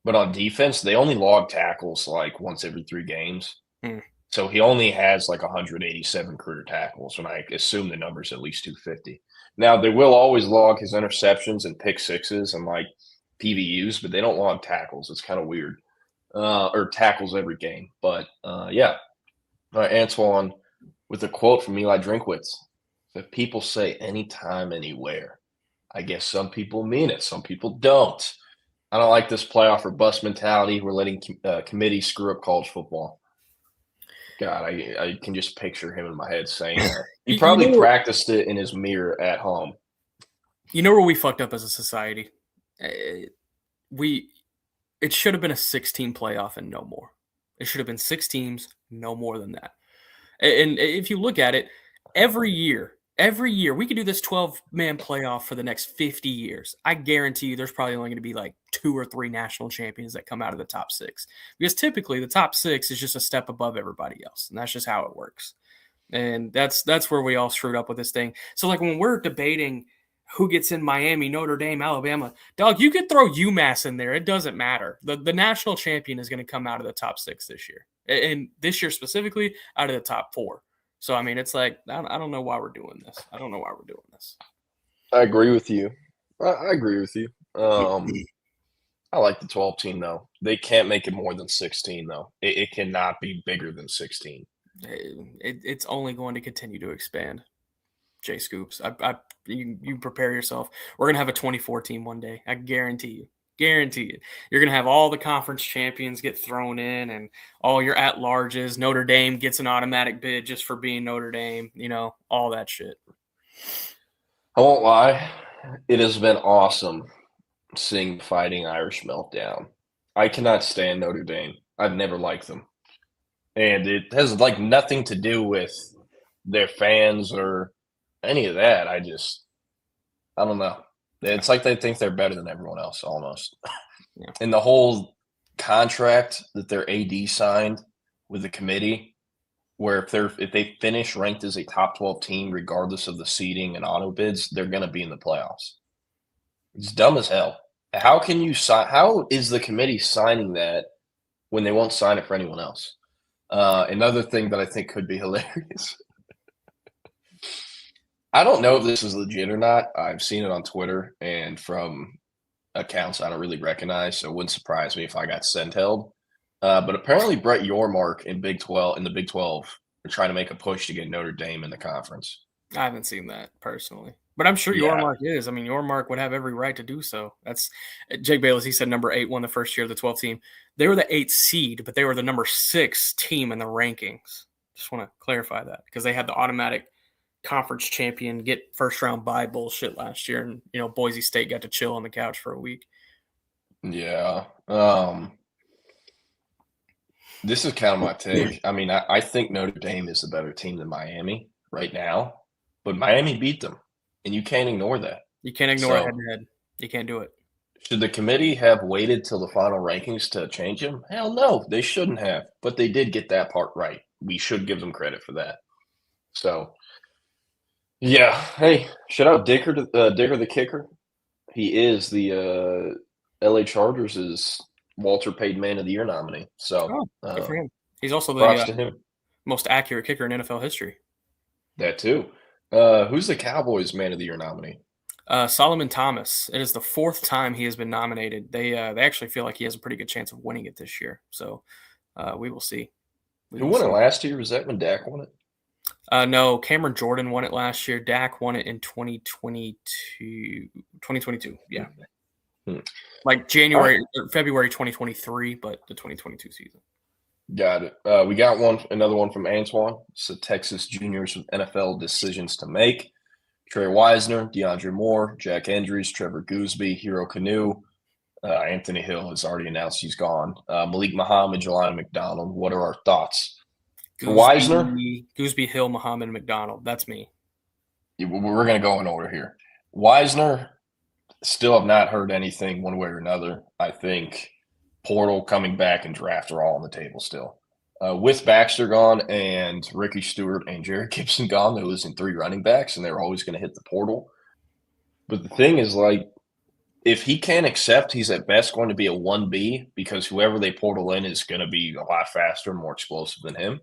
But on defense, they only log tackles like once every 3 games. So he only has like 187 career tackles, and I assume the number's at least 250. Now, they will always log his interceptions and pick sixes and like PBUs, but they don't log tackles. It's kind of weird. Or tackles every game. But yeah. All right, Antoine, with a quote from Eli Drinkwitz. If people say anytime, anywhere, I guess some people mean it. Some people don't. I don't like this playoff or bust mentality. We're letting committees screw up college football. God, I can just picture him in my head saying that. He probably practiced it in his mirror at home. You know where we fucked up as a society? It should have been a 16 playoff and no more. It should have been 6 teams, no more than that. And if you look at it, every year, we could do this 12-man playoff for the next 50 years. I guarantee you there's probably only going to be like 2 or 3 national champions that come out of the top 6. Because typically the top 6 is just a step above everybody else. And that's just how it works. And that's where we all screwed up with this thing. So like when we're debating who gets in Miami, Notre Dame, Alabama, dog, you could throw UMass in there. It doesn't matter. The national champion is going to come out of the top 6 this year. And this year specifically, out of the top 4. So, I mean, it's like, I don't know why we're doing this. I don't know why we're doing this. I agree with you. I agree with you. I like the 12 team, though. They can't make it more than 16, though. It cannot be bigger than 16. It's only going to continue to expand. Jay Scoops, you prepare yourself. We're going to have a 24 team one day. I guarantee you. Guarantee it. You're going to have all the conference champions get thrown in and all your at-larges. Notre Dame gets an automatic bid just for being Notre Dame, all that shit. I won't lie. It has been awesome seeing Fighting Irish meltdown. I cannot stand Notre Dame. I've never liked them. And it has like nothing to do with their fans or any of that. I don't know. It's like they think they're better than everyone else, almost. Yeah. And the whole contract that their AD signed with the committee, where if they finish ranked as a top 12 team, regardless of the seeding and auto bids, they're going to be in the playoffs. It's dumb as hell. How can you sign? How is the committee signing that when they won't sign it for anyone else? Another thing that I think could be hilarious. I don't know if this is legit or not. I've seen it on Twitter and from accounts I don't really recognize, so it wouldn't surprise me if I got sent held. But apparently Brett Yormark in the Big 12 are trying to make a push to get Notre Dame in the conference. I haven't seen that personally, but I'm sure Yormark is. I mean, Yormark would have every right to do so. That's Jake Bayless. He said number 8 won the first year of the 12th team. They were the 8th seed, but they were the number 6 team in the rankings. Just want to clarify that because they had the automatic conference champion get first round bye bullshit last year, and Boise State got to chill on the couch for a week. Yeah. This is kind of my take. I mean, I think Notre Dame is a better team than Miami right now, but Miami beat them, and you can't ignore that. You can't ignore it head-to-head. You can't do it. Should the committee have waited till the final rankings to change them? Hell no, they shouldn't have, but they did get that part right. We should give them credit for that. So, yeah. Hey, shout out Dicker the kicker. He is the LA Chargers' Walter Payton Man of the Year nominee. So good for him. He's also the most accurate kicker in NFL history. That too. Who's the Cowboys Man of the Year nominee? Solomon Thomas. It is the 4th time he has been nominated. They actually feel like he has a pretty good chance of winning it this year. So we will see. Who won it last year? Was that when Dak won it? No, Cameron Jordan won it last year. Dak won it in 2022. Yeah. Like January or February 2023, but the 2022 season. Got it. We got another one from Antoine. So Texas juniors with NFL decisions to make. Trey Wisner, DeAndre Moore, Jack Andrews, Trevor Gooseby, Hero Canoe. Anthony Hill has already announced he's gone. Malik Muhammad, Jelani McDonald. What are our thoughts? Wisner? Gooseby, Hill, Muhammad, McDonald. That's me. We're going to go in order here. Wisner, still have not heard anything one way or another. I think portal, coming back, and draft are all on the table still. With Baxter gone and Ricky Stewart and Jared Gibson gone, they're losing 3 running backs, and they're always going to hit the portal. But the thing is, like, if he can't accept, he's at best going to be a 1B because whoever they portal in is going to be a lot faster and more explosive than him.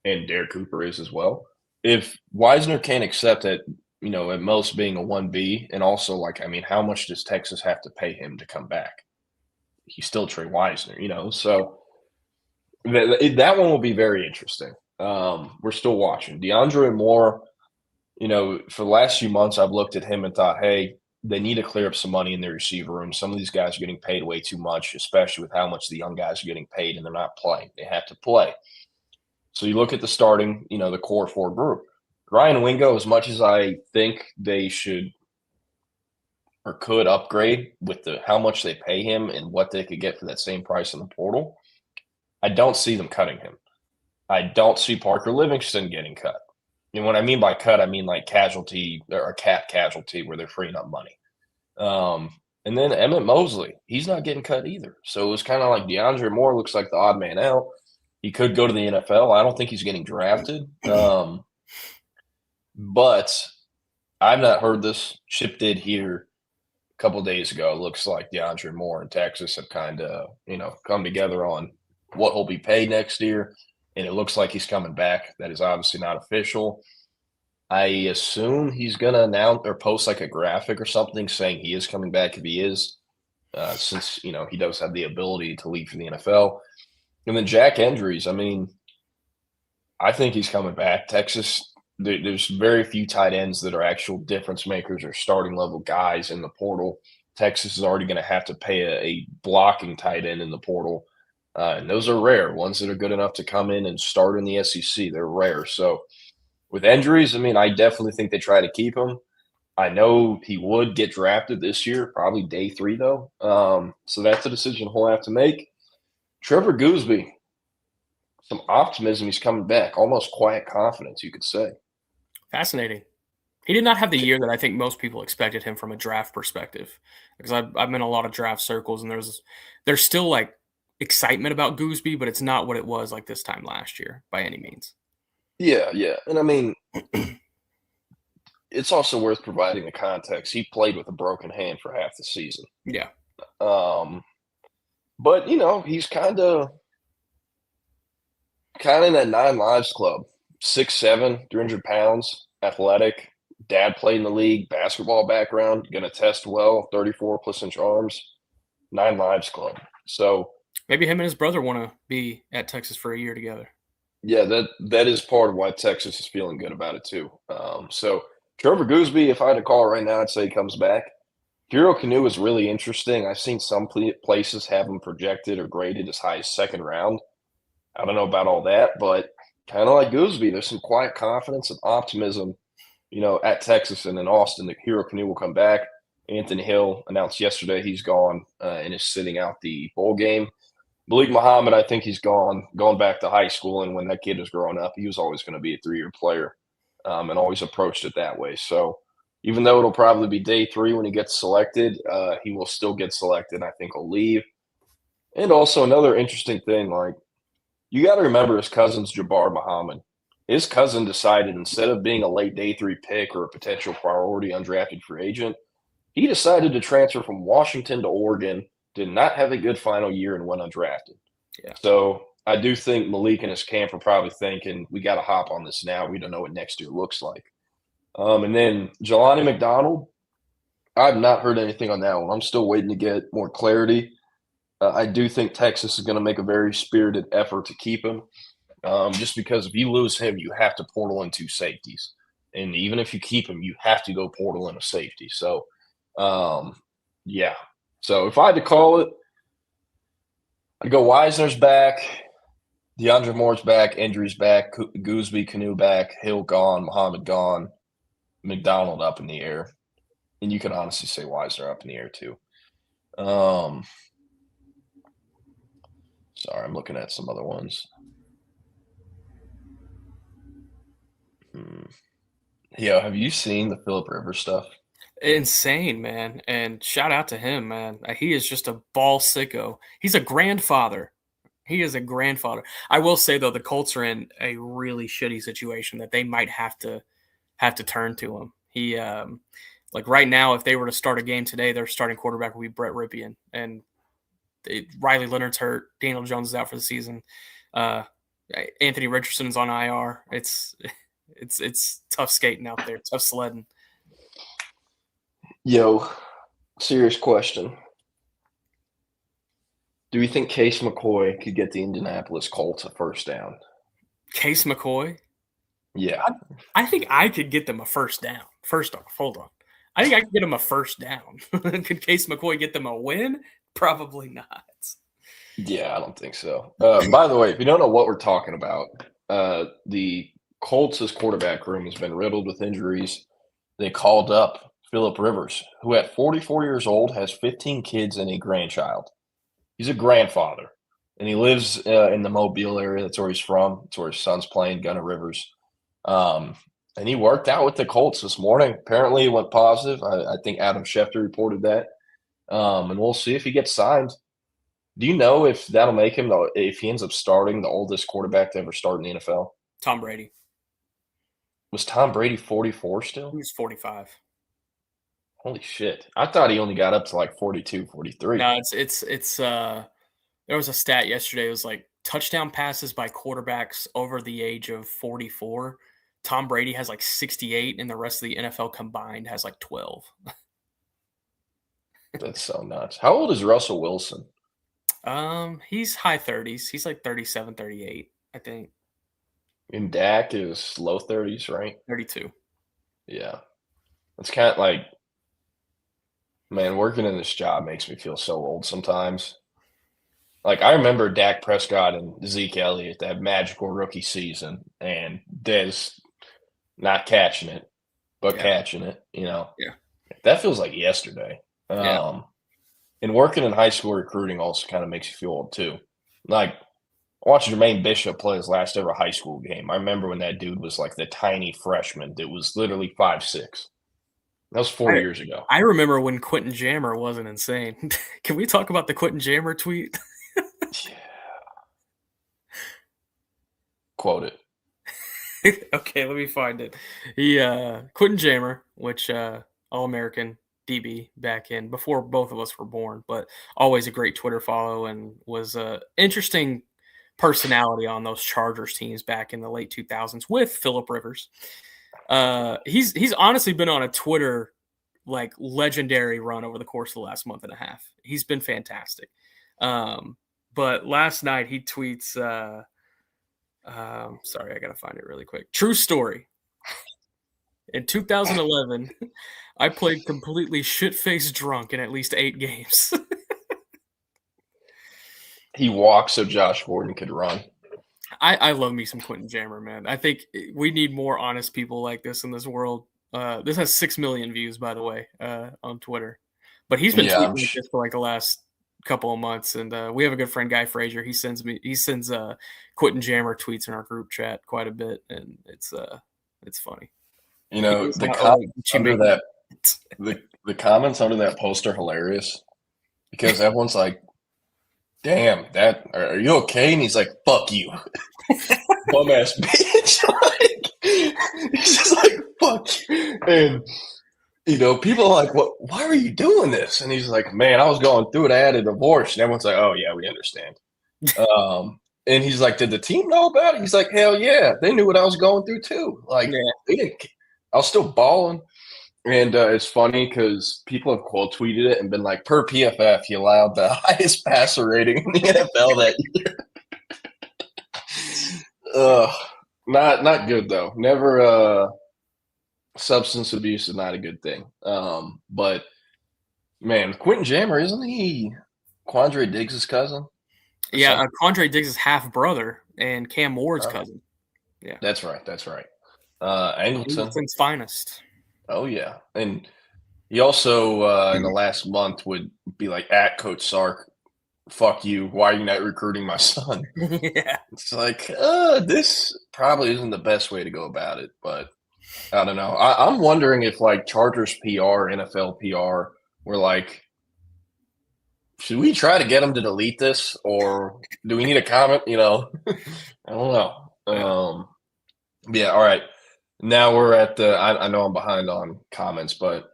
And Derek Cooper is as well. If Wisner can't accept it, at most being a 1B, and also, how much does Texas have to pay him to come back? He's still Trey Wisner, so that one will be very interesting. We're still watching. DeAndre Moore, for the last few months, I've looked at him and thought, hey, they need to clear up some money in their receiver room. Some of these guys are getting paid way too much, especially with how much the young guys are getting paid, and they're not playing. They have to play. So you look at the starting, the core 4 group. Ryan Wingo, as much as I think they should or could upgrade with how much they pay him and what they could get for that same price in the portal, I don't see them cutting him. I don't see Parker Livingston getting cut. And what I mean by cut, I mean like casualty or cap casualty where they're freeing up money. And then Emmett Mosley, he's not getting cut either. So it was kind of like DeAndre Moore looks like the odd man out. He could go to the NFL. I don't think he's getting drafted. But I've not heard this. Chip did here a couple of days ago. It looks like DeAndre Moore and Texas have kind of, come together on what he'll be paid next year. And it looks like he's coming back. That is obviously not official. I assume he's going to announce or post like a graphic or something saying he is coming back if he is, since, he does have the ability to leave for the NFL. And then Jack Andrews, I think he's coming back. Texas, there's very few tight ends that are actual difference makers or starting level guys in the portal. Texas is already going to have to pay a blocking tight end in the portal. And those are rare. Ones that are good enough to come in and start in the SEC, they're rare. So with injuries, I definitely think they try to keep him. I know he would get drafted this year, probably day 3 though. So that's a decision he'll have to make. Trevor Gooseby, some optimism. He's coming back, almost quiet confidence, you could say. Fascinating. He did not have the year that I think most people expected him from a draft perspective, because I've been in a lot of draft circles, and there's still like excitement about Gooseby, but it's not what it was like this time last year by any means. Yeah. And it's also worth providing the context. He played with a broken hand for half the season. Yeah. But, he's kind of in that 9 lives club. 6'7", 300 pounds, athletic. Dad played in the league, basketball background, going to test well, 34-plus-inch arms, 9 lives club. So maybe him and his brother want to be at Texas for a year together. Yeah, that is part of why Texas is feeling good about it too. So Trevor Gooseby, if I had to call it right now, I'd say he comes back. Hero Canoe is really interesting. I've seen some places have him projected or graded as high as 2nd round. I don't know about all that, but kind of like Gooseby, there's some quiet confidence and optimism, at Texas and in Austin that Hero Canoe will come back. Anthony Hill announced yesterday he's gone and is sitting out the bowl game. Malik Muhammad, I think he's going back to high school, and when that kid was growing up, he was always going to be a 3-year player and always approached it that way. So even though it'll probably be day 3 when he gets selected, he will still get selected. I think he'll leave. And also another interesting thing, you got to remember his cousin's Jabbar Muhammad. His cousin decided instead of being a late day 3 pick or a potential priority undrafted free agent, he decided to transfer from Washington to Oregon, did not have a good final year, and went undrafted. Yeah. So I do think Malik and his camp are probably thinking, we got to hop on this now. We don't know what next year looks like. And then Jelani McDonald, I've not heard anything on that one. I'm still waiting to get more clarity. I do think Texas is going to make a very spirited effort to keep him. just because if you lose him, you have to portal in 2 safeties. And even if you keep him, you have to go portal in a safety. So, yeah. So if I had to call it, I'd go Wisner's back, DeAndre Moore's back, Injury's back, Gooseby, Canoe back, Hill gone, Muhammad gone, McDonald up in the air. And you can honestly say Wisner up in the air too. Sorry, I'm looking at some other ones. Yo, have you seen the Phillip Rivers stuff? Insane, man. And shout out to him, man. He is just a ball sicko. He's a grandfather. He is a grandfather. I will say, though, the Colts are in a really shitty situation that they might have to turn to him. He like right now, if they were to start a game today, their starting quarterback would be Brett Ripien. And Riley Leonard's hurt. Daniel Jones is out for the season. Anthony Richardson's on IR. It's tough skating out there. Tough sledding. Yo, serious question. Do we think Case McCoy could get the Indianapolis Colts a first down? Case McCoy? Yeah. I think I could get them a first down. First off, hold on. I think I could get them a first down. Could Case McCoy get them a win? Probably not. Yeah, I don't think so. By the way, if you don't know what we're talking about, the Colts' quarterback room has been riddled with injuries. They called up Phillip Rivers, who at 44 years old has 15 kids and a grandchild. He's a grandfather, and he lives in the Mobile area. That's where he's from. That's where his son's playing, Gunnar Rivers. And he worked out with the Colts this morning. Apparently, he went positive. I think Adam Schefter reported that. And we'll see if he gets signed. Do you know if that'll make him, if he ends up starting, the oldest quarterback to ever start in the NFL? Tom Brady. Was Tom Brady 44 still? He was 45. Holy shit. I thought he only got up to like 42, 43. No, it's there was a stat yesterday. It was like touchdown passes by quarterbacks over the age of 44. Tom Brady has like 68, and the rest of the NFL combined has like 12. That's so nuts. How old is Russell Wilson? He's high 30s. He's like 37, 38, I think. And Dak is low 30s, right? 32. Yeah. It's kind of like, man, working in this job makes me feel so old sometimes. Like, I remember Dak Prescott and Zeke Elliott, that magical rookie season, and Dez not catching it, but catching it, you know? Yeah. That feels like yesterday. And working in high school recruiting also kind of makes you feel old, too. Like, watching Jermaine Bishop play his last ever high school game. I remember when that dude was like the tiny freshman that was literally 5'6". That was 4 years ago. I remember when Quentin Jammer wasn't insane. Can we talk about the Quentin Jammer tweet? Yeah. Quote it. Okay, let me find it. Quentin Jammer, which All-American DB back in before both of us were born, but always a great Twitter follow and was an interesting personality on those Chargers teams back in the late 2000s with Phillip Rivers. He's honestly been on a Twitter like legendary run over the course of the last month and a half. He's been fantastic. But last night he tweets, sorry, I got to find it really quick. True story. In 2011, I played completely shit-faced drunk in at least 8 games. He walked so Josh Gordon could run. I love me some Quentin Jammer, man. I think we need more honest people like this in this world. This has 6 million views, by the way, on Twitter. But he's been tweeting this for like the last couple of months, and we have a good friend, Guy Frazier. He sends Quentin Jammer tweets in our group chat quite a bit, and it's funny. You know, the comments under that, the comments under that post are hilarious because everyone's like, "Damn, are you okay?" And he's like, "Fuck you, bum ass bitch." Like, he's just like, "Fuck." And you know, people are like, "What? Why are you doing this?" And he's like, "Man, I was going through it. I had a divorce." And everyone's like, "Oh yeah, we understand." And he's like, "Did the team know about it?" He's like, "Hell yeah, they knew what I was going through too. Like, they didn't. I was still balling." And it's funny because people have quote tweeted it and been like, per PFF, he allowed the highest passer rating in the NFL that Not good though. Never. Substance abuse is not a good thing. But man, Quentin Jammer, isn't he Quandre Diggs' cousin? Yeah, Quandre Diggs' half brother and Cam Ward's cousin. Yeah, that's right. Angleton's finest. Oh yeah, and he also in the last month would be like, at Coach Sark, fuck you. Why are you not recruiting my son? Yeah, it's like this probably isn't the best way to go about it, but I don't know. I'm wondering if like Chargers PR, NFL PR were like, should we try to get them to delete this, or do we need a comment? I don't know. Yeah. All right. Now we're at the. I know I'm behind on comments, but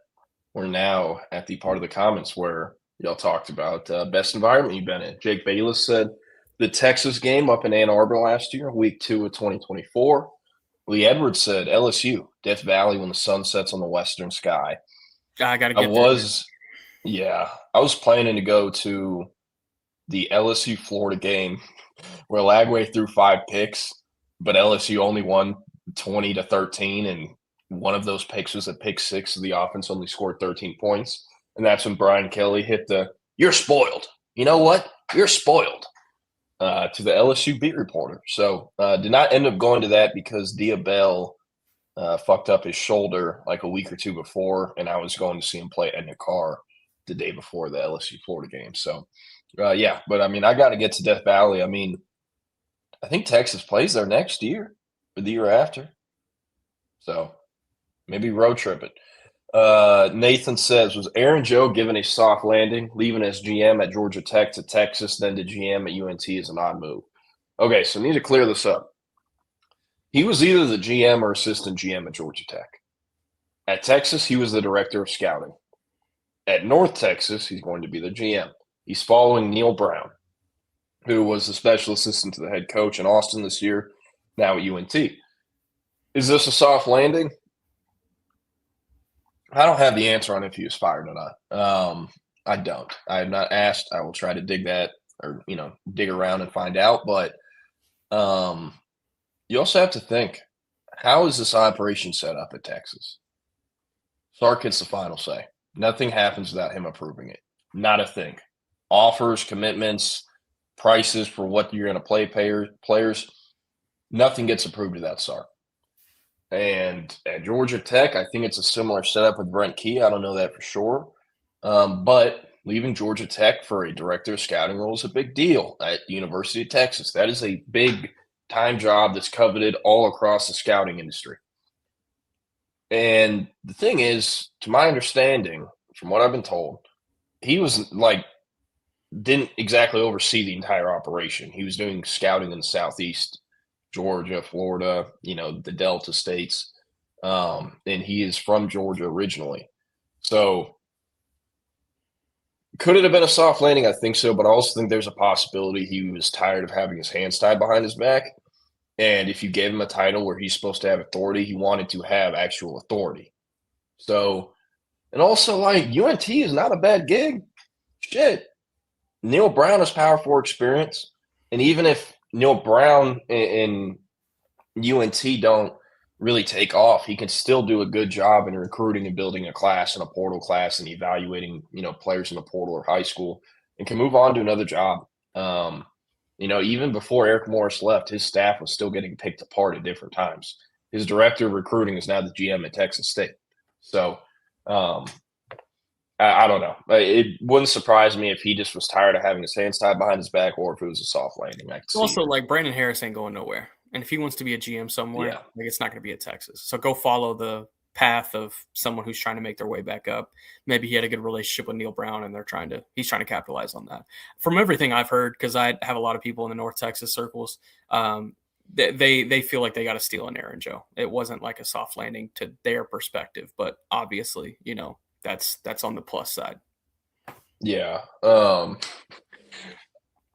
we're now at the part of the comments where y'all talked about best environment you've been in. Jake Bayless said the Texas game up in Ann Arbor last year, week 2 of 2024. Lee Edwards said LSU, Death Valley when the sun sets on the western sky. I got to get there. Yeah, I was planning to go to the LSU Florida game where Lagway threw 5 picks, but LSU only won 20-13, and one of those picks was a pick 6, so the offense only scored 13 points. And that's when Brian Kelly hit the "you're spoiled. You know what? You're spoiled" to the LSU beat reporter. So did not end up going to that because Dia Bell fucked up his shoulder like a week or 2 before, and I was going to see him play in the car the day before the LSU Florida game. So, yeah, but I mean, I got to get to Death Valley. I mean, I think Texas plays there next year or the year after. So maybe road trip it. Nathan says, was Aaron Joe given a soft landing, leaving as GM at Georgia Tech to Texas, then to GM at UNT is an odd move? Okay, so I need to clear this up. He was either the GM or assistant GM at Georgia Tech. At Texas, he was the director of scouting. At North Texas, he's going to be the GM. He's following Neil Brown, who was the special assistant to the head coach in Austin this year, now at UNT. Is this a soft landing? I don't have the answer on if he was fired or not. I don't. I have not asked. I will try to dig that or, dig around and find out. But you also have to think, how is this operation set up at Texas? Sark gets the final say. Nothing happens without him approving it. Not a thing. Offers, commitments, prices for what you're going to play players, nothing gets approved without Sark. And at Georgia Tech, I think it's a similar setup with Brent Key. I don't know that for sure. But leaving Georgia Tech for a director of scouting role is a big deal at the University of Texas. That is a big time job that's coveted all across the scouting industry. And the thing is, to my understanding, from what I've been told, he was didn't exactly oversee the entire operation. He was doing scouting in the Southeast, Georgia, Florida, the Delta states. And he is from Georgia originally. So could it have been a soft landing? I think so. But I also think there's a possibility he was tired of having his hands tied behind his back. And if you gave him a title where he's supposed to have authority, he wanted to have actual authority. So, and also UNT is not a bad gig. Shit. Neil Brown has Power 4 experience. And even if Neil Brown and UNT don't really take off, he can still do a good job in recruiting and building a class and a portal class and evaluating, players in the portal or high school and can move on to another job. Even before Eric Morris left, his staff was still getting picked apart at different times. His director of recruiting is now the GM at Texas State. So I don't know. It wouldn't surprise me if he just was tired of having his hands tied behind his back or if it was a soft landing. It's also Brandon Harris ain't going nowhere. And if he wants to be a GM somewhere, it's not going to be at Texas. So go follow the path of someone who's trying to make their way back up. Maybe he had a good relationship with Neil Brown and he's trying to capitalize on that. From everything I've heard, because I have a lot of people in the North Texas circles, they feel like they got to steal an Aaron Joe. It wasn't like a soft landing to their perspective, but obviously, that's on the plus side. Yeah.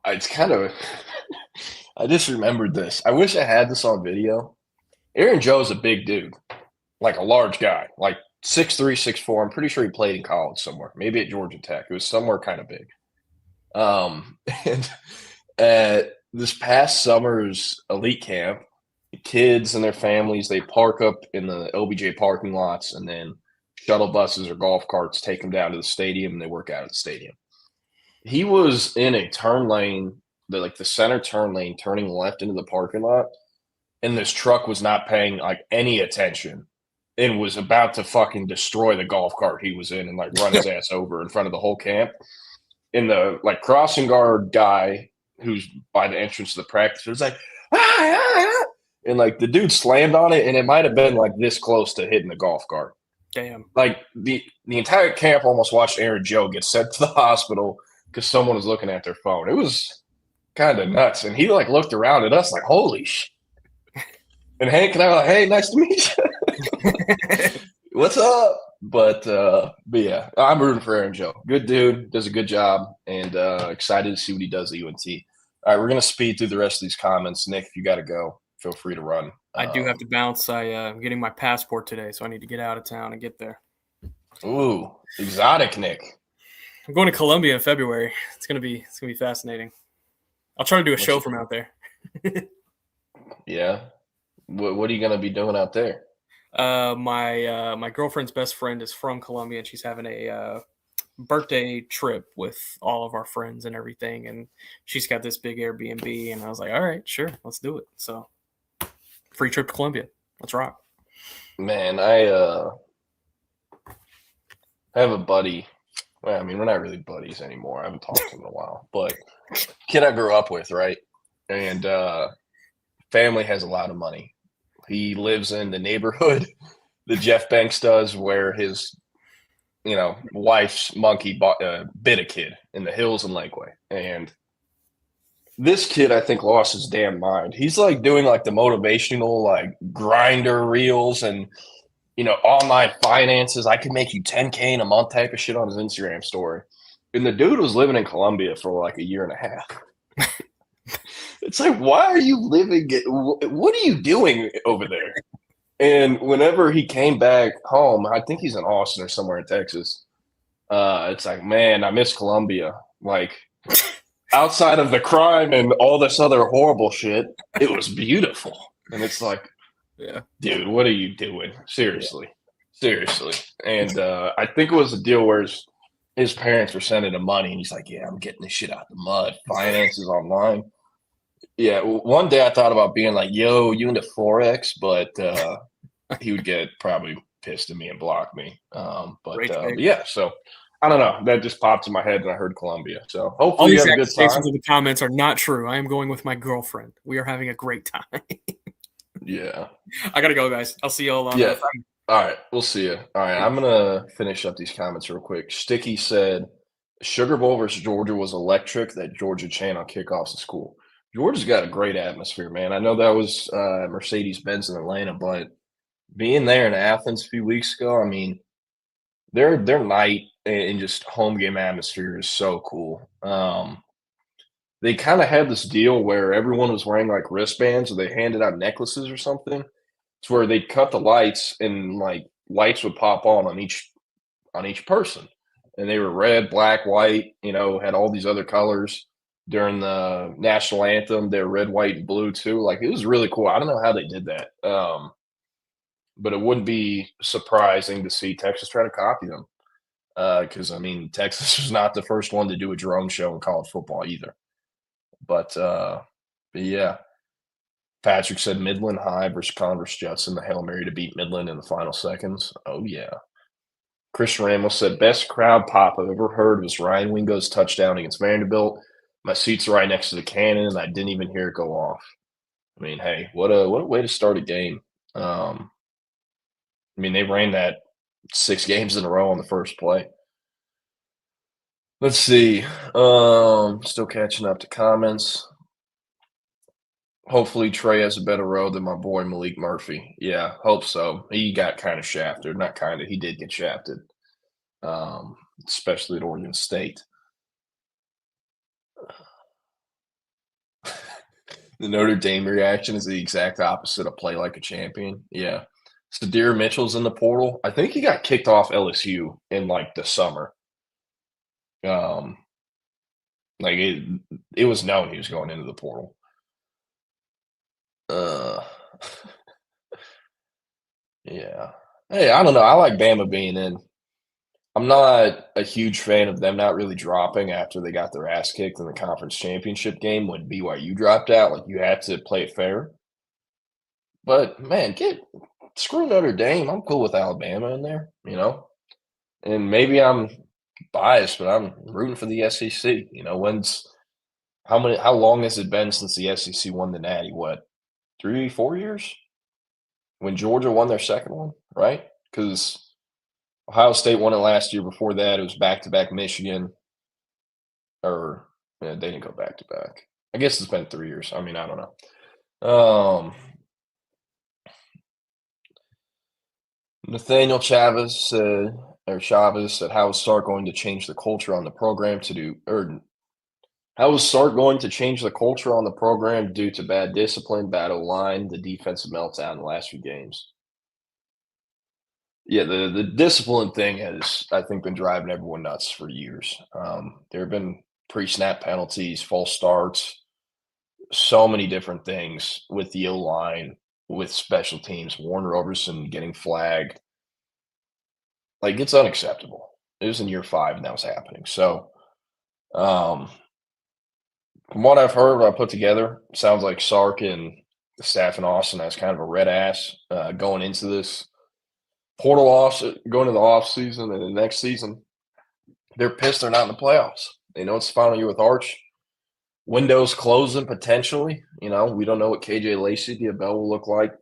It's kind of I just remembered this. I wish I had this on video. Aaron Joe's a big dude, like a large guy, like 6'3", 6'4". I'm pretty sure he played in college somewhere, maybe at Georgia Tech. It was somewhere kind of big. And at this past summer's elite camp, kids and their families, they park up in the LBJ parking lots, and then shuttle buses or golf carts take them down to the stadium, and they work out at the stadium. He was in a turn lane, the center turn lane, turning left into the parking lot, and this truck was not paying any attention and was about to fucking destroy the golf cart he was in and run his ass over in front of the whole camp. And the crossing guard guy who's by the entrance to the practice was like, and the dude slammed on it, and it might have been this close to hitting the golf cart. Damn. The entire camp almost watched Aaron Joe get sent to the hospital because someone was looking at their phone. It was kind of nuts. And he looked around at us holy shit. And Hank and I were like, hey, nice to meet you. What's up? But yeah, I'm rooting for Aaron Joe. Good dude, does a good job, and excited to see what he does at UNT. All right, we're going to speed through the rest of these comments. Nick, if you got to go, feel free to run. I do have to bounce. I'm getting my passport today, so I need to get out of town and get there. Ooh, exotic, Nick. I'm going to Colombia in February. It's gonna be fascinating. I'll try to do a show from out there. Yeah. What are you gonna be doing out there? My girlfriend's best friend is from Colombia, and she's having a birthday trip with all of our friends and everything. And she's got this big Airbnb, and I was like, all right, sure, let's do it. So, free trip to Colombia. Let's rock. Man, I have a buddy. Well, I mean, we're not really buddies anymore. I haven't talked to him in a while, but kid I grew up with, right? And family has a lot of money. He lives in the neighborhood that Jeff Banks does, where his, wife's monkey bit a kid in the hills in Lakeway. And this kid, I think, lost his damn mind. He's doing the motivational grinder reels and online finances. I could make you 10K in a month type of shit on his Instagram story. And the dude was living in Colombia for a year and a half. It's why are you living it? What are you doing over there? And whenever he came back home, I think he's in Austin or somewhere in Texas. It's man, I miss Colombia. Outside of the crime and all this other horrible shit, it was beautiful. And it's yeah, dude, what are you doing? Seriously. And I think it was a deal where his parents were sending him money, and he's like, yeah, I'm getting this shit out the mud. Finances online. Yeah, one day I thought about being yo, you into Forex? But he would get probably pissed at me and block me. But yeah, so I don't know. That just popped in my head, and I heard Colombia. So hopefully all these you have a good time. accusations in the comments are not true. I am going with my girlfriend. We are having a great time. Yeah. I got to go, guys. I'll see you all on Yeah. All right. We'll see you. All right. I'm going to finish up these comments real quick. Sticky said, Sugar Bowl versus Georgia was electric. That Georgia chant on kickoffs at school. Georgia's got a great atmosphere, man. I know that was Mercedes-Benz in Atlanta, but being there in Athens a few weeks ago, I mean, their night and just home game atmosphere is so cool. They kind of had this deal where everyone was wearing wristbands, or they handed out necklaces or something. It's where they'd cut the lights, and lights would pop on each person. And they were red, black, white, had all these other colors. During the national anthem, they're red, white, and blue too. It was really cool. I don't know how they did that. But it wouldn't be surprising to see Texas try to copy them. Because, I mean, Texas was not the first one to do a drone show in college football either. But yeah, Patrick said Midland High versus Converse Judson, the Hail Mary to beat Midland in the final seconds. Oh, yeah. Christian Ramos said, best crowd pop I've ever heard was Ryan Wingo's touchdown against Vanderbilt. My seat's right next to the cannon, and I didn't even hear it go off. I mean, hey, what a way to start a game. I mean, they ran that 6 games in a row on the first play. Let's see. Still catching up to comments. Hopefully Trey has a better road than my boy Malik Murphy. Yeah, hope so. He got kind of shafted. Not kind of. He did get shafted, especially at Oregon State. The Notre Dame reaction is the exact opposite of play like a champion. Yeah. Sadir Mitchell's in the portal. I think he got kicked off LSU in the summer. It was known he was going into the portal. Yeah. Hey, I don't know. I like Bama being in. I'm not a huge fan of them not really dropping after they got their ass kicked in the conference championship game when BYU dropped out. Like, you had to play it fair. But man, screw Notre Dame. I'm cool with Alabama in there, And maybe I'm biased, but I'm rooting for the SEC. How long has it been since the SEC won the Natty? What, 3, 4 years? When Georgia won their second one, right? Because Ohio State won it last year. Before that, it was back-to-back Michigan. Or they didn't go back-to-back. I guess it's been 3 years. I mean, I don't know. Nathaniel Chavez said, how is Sark going to change the culture on the program how is Sark going to change the culture on the program due to bad discipline, bad O-line, the defensive meltdown in the last few games? Yeah, the discipline thing has, I think, been driving everyone nuts for years. There have been pre-snap penalties, false starts, so many different things with the O-line, with special teams, Warner Overson getting flagged. Like, it's unacceptable. It was in year 5 and that was happening. So, from what I've heard, what I put together, sounds like Sark and the staff in Austin has kind of a red ass going into this portal going to the off season and the next season. They're pissed they're not in the playoffs. They know it's the final year with Arch. Windows closing potentially. We don't know what KJ Lacey, the Bell will look like.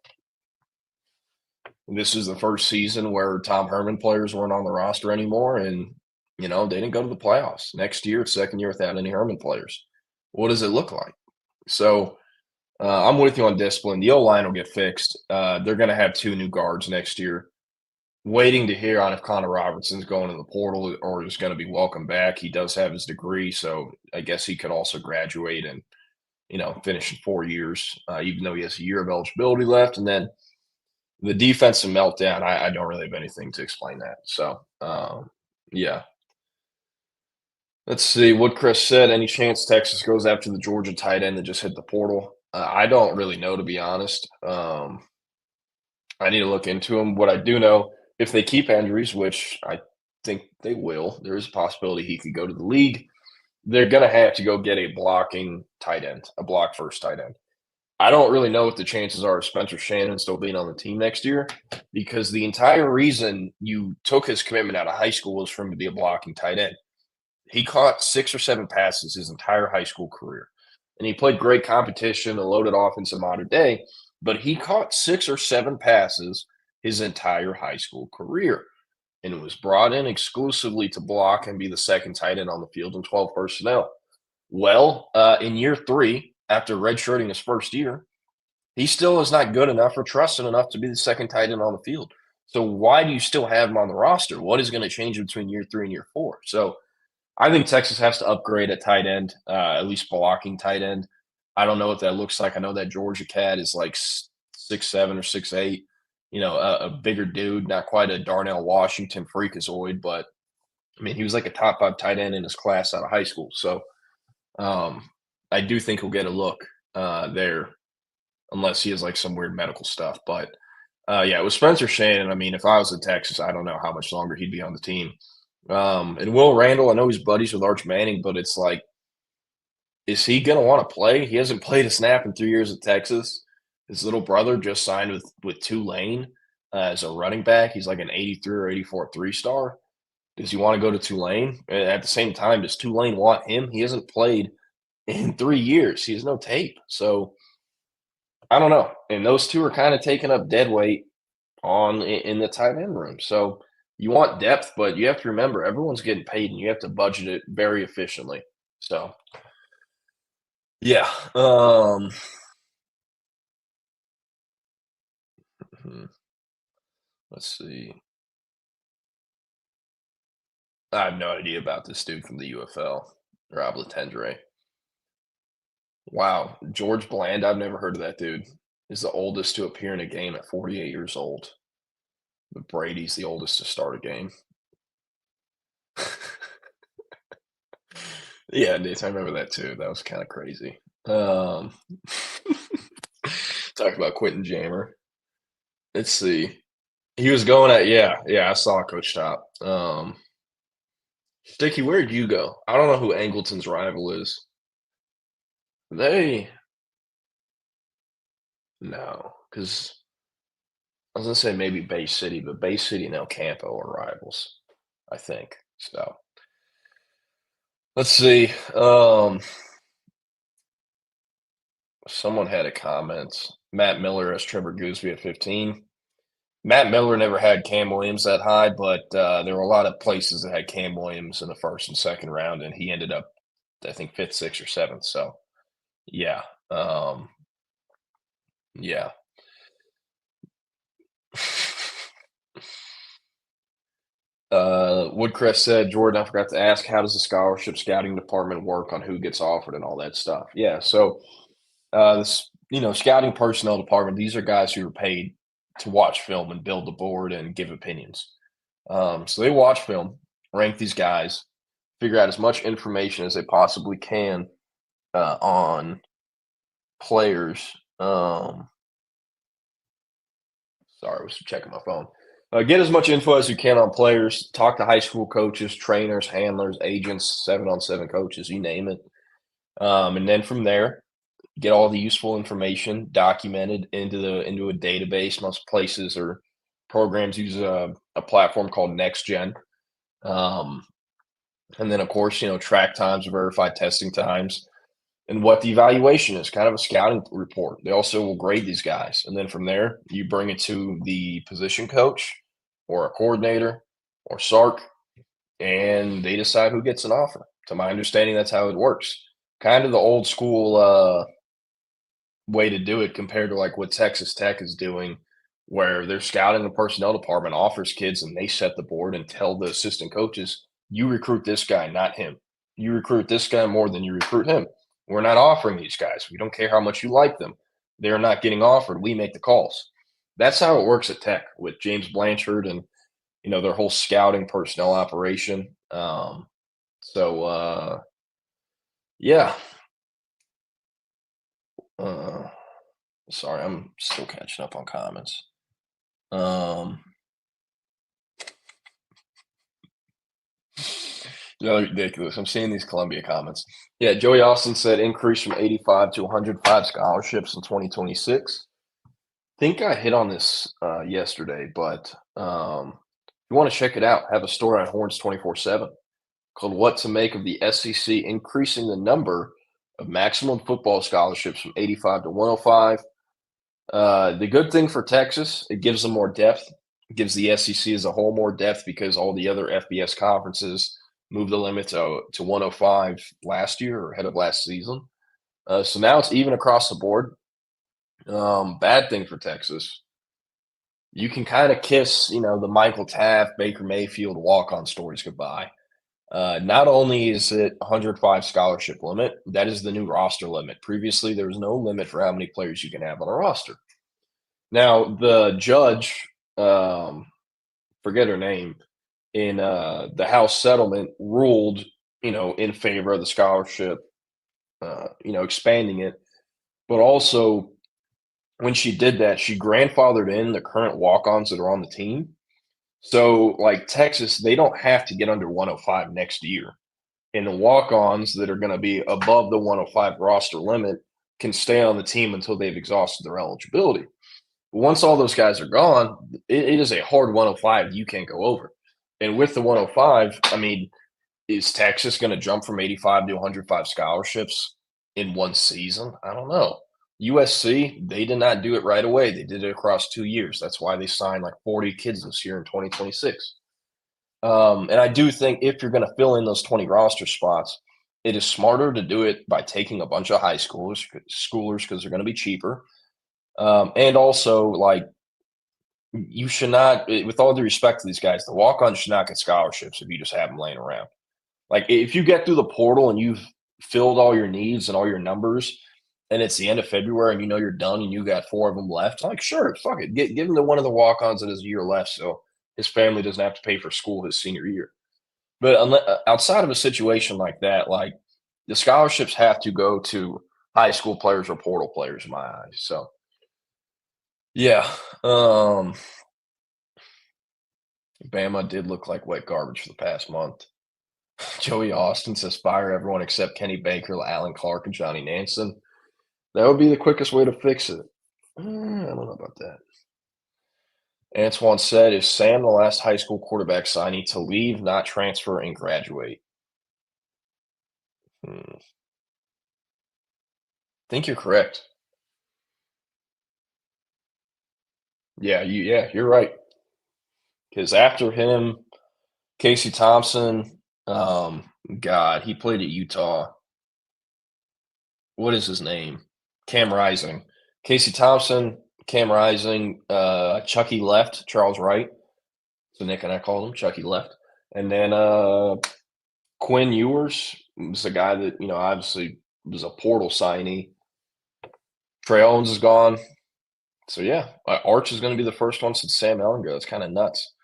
This is the first season where Tom Herman players weren't on the roster anymore, and they didn't go to the playoffs. Next year, second year without any Herman players. What does it look like? So I'm with you on discipline. The O-line will get fixed. They're going to have 2 new guards next year. Waiting to hear on if Connor Robertson's going to the portal or is going to be welcome back. He does have his degree, so I guess he could also graduate and, finish in 4 years, even though he has a year of eligibility left. And then the defensive meltdown, I don't really have anything to explain that. So, yeah. Let's see what Chris said. Any chance Texas goes after the Georgia tight end that just hit the portal? I don't really know, to be honest. I need to look into him. What I do know, if they keep Andrews, which I think they will, there is a possibility he could go to the league. They're going to have to go get a blocking tight end, a block first tight end. I don't really know what the chances are of Spencer Shannon still being on the team next year, because the entire reason you took his commitment out of high school was for him to be a blocking tight end. He caught 6 or 7 passes his entire high school career, and he played great competition, a loaded offense in modern day, but he caught 6 or 7 passes his entire high school career, and it was brought in exclusively to block and be the second tight end on the field in 12 personnel. Well, in year 3, after redshirting his first year, he still is not good enough or trusted enough to be the second tight end on the field. So why do you still have him on the roster? What is going to change between year 3 and year 4? So I think Texas has to upgrade at tight end, at least blocking tight end. I don't know what that looks like. I know that Georgia cat is like 6'7" or 6'8", a bigger dude, not quite a Darnell Washington freakazoid, but I mean, he was like a top 5 tight end in his class out of high school. So I do think he'll get a look there, unless he has like some weird medical stuff. But yeah, with Spencer Shannon, I mean, if I was in Texas, I don't know how much longer he'd be on the team. And Will Randall, I know he's buddies with Arch Manning, but it's like, is he going to want to play? He hasn't played a snap in 3 years at Texas. His little brother just signed with Tulane as a running back. He's like an 83 or 84 3-star. Does he want to go to Tulane? At the same time, does Tulane want him? He hasn't played in 3 years. He has no tape. So I don't know. And those two are kind of taking up dead weight in the tight end room. So you want depth, but you have to remember everyone's getting paid and you have to budget it very efficiently. So yeah. Let's see. I have no idea about this dude from the UFL, Rob Latendre. Wow. George Bland, I've never heard of that dude. Is the oldest to appear in a game at 48 years old. But Brady's the oldest to start a game. Yeah, Nate, I remember that too. That was kind of crazy. Talking Talk about Quentin Jammer. Let's see. He was going at I saw Coach Top. Sticky, where'd you go? I don't know who Angleton's rival is. No, because I was gonna say maybe Bay City, but Bay City and El Campo are rivals, I think. So let's see. Someone had a comment. Matt Miller has Trevor Gooseby at 15. Matt Miller never had Cam Williams that high, but there were a lot of places that had Cam Williams in the first and second round, and he ended up, I think, 5th, 6th, or 7th. So, yeah. Yeah. Woodcrest said, Jordan, I forgot to ask, how does the scholarship scouting department work on who gets offered and all that stuff? Yeah, so this, scouting personnel department, these are guys who are paid to watch film and build the board and give opinions. So they watch film, rank these guys, figure out as much information as they possibly can on players. Sorry, I was checking my phone. Get as much info as you can on players. Talk to high school coaches, trainers, handlers, agents, 7-on-7 coaches, you name it. And then from there, get all the useful information documented into a database. Most places or programs use a platform called NextGen. And then, of course, track times, verified testing times, and what the evaluation is, kind of a scouting report. They also will grade these guys. And then from there, you bring it to the position coach or a coordinator or SARC, and they decide who gets an offer. To my understanding, that's how it works. Kind of the old school way to do it compared to like what Texas Tech is doing, where they're scouting the personnel department offers kids and they set the board and tell the assistant coaches, you recruit this guy, not him. You recruit this guy more than you recruit him. We're not offering these guys. We don't care how much you like them. They're not getting offered. We make the calls. That's how it works at Tech with James Blanchard and, their whole scouting personnel operation. Yeah. Sorry, I'm still catching up on comments. Ridiculous. I'm seeing these Columbia comments. Yeah, Joey Austin said increase from 85 to 105 scholarships in 2026. I think I hit on this yesterday, but if you want to check it out, I have a story on Horns 24/7 called What to Make of the SEC Increasing the Number of Maximum Football Scholarships from 85 to 105. The good thing for Texas, it gives them more depth. It gives the SEC as a whole more depth because all the other FBS conferences moved the limit to 105 last year or ahead of last season. So now it's even across the board. Bad thing for Texas. You can kind of kiss, the Michael Taft, Baker Mayfield walk-on stories goodbye. Not only is it 105 scholarship limit, that is the new roster limit. Previously, there was no limit for how many players you can have on a roster. Now, the judge, forget her name, in the House settlement ruled, in favor of the scholarship, expanding it. But also, when she did that, she grandfathered in the current walk-ons that are on the team. So, like Texas, they don't have to get under 105 next year. And the walk-ons that are going to be above the 105 roster limit can stay on the team until they've exhausted their eligibility. But once all those guys are gone, it is a hard 105 you can't go over. And with the 105, is Texas going to jump from 85 to 105 scholarships in one season? I don't know. USC, they did not do it right away. They did it across 2 years. That's why they signed like 40 kids this year in 2026. And I do think if you're going to fill in those 20 roster spots, it is smarter to do it by taking a bunch of high schoolers because they're going to be cheaper. And also, you should not, with all due respect to these guys, the walk-ons should not get scholarships if you just have them laying around. Like, if you get through the portal and you've filled all your needs and all your numbers, and it's the end of February and you're done and you got 4 of them left, I'm like, sure, fuck it. Give him to one of the walk-ons that has a year left so his family doesn't have to pay for school his senior year. But outside of a situation like that, the scholarships have to go to high school players or portal players in my eyes. So Yeah. Bama did look like wet garbage for the past month. Joey Austin says fire everyone except Kenny Baker, Alan Clark, and Johnny Nansen. That would be the quickest way to fix it. I don't know about that. Antoine said, is Sam the last high school quarterback signee to leave, not transfer, and graduate? I think you're correct. Yeah, you're right. Because after him, Casey Thompson, God, he played at Utah. What is his name? Cam Rising. Casey Thompson, Cam Rising, Chucky left, Charles Wright. So Nick and I called him Chucky left. And then Quinn Ewers was the guy that, obviously was a portal signee. Trey Owens is gone. So, yeah, Arch is going to be the first one since Sam Ellinger. That's kind of nuts.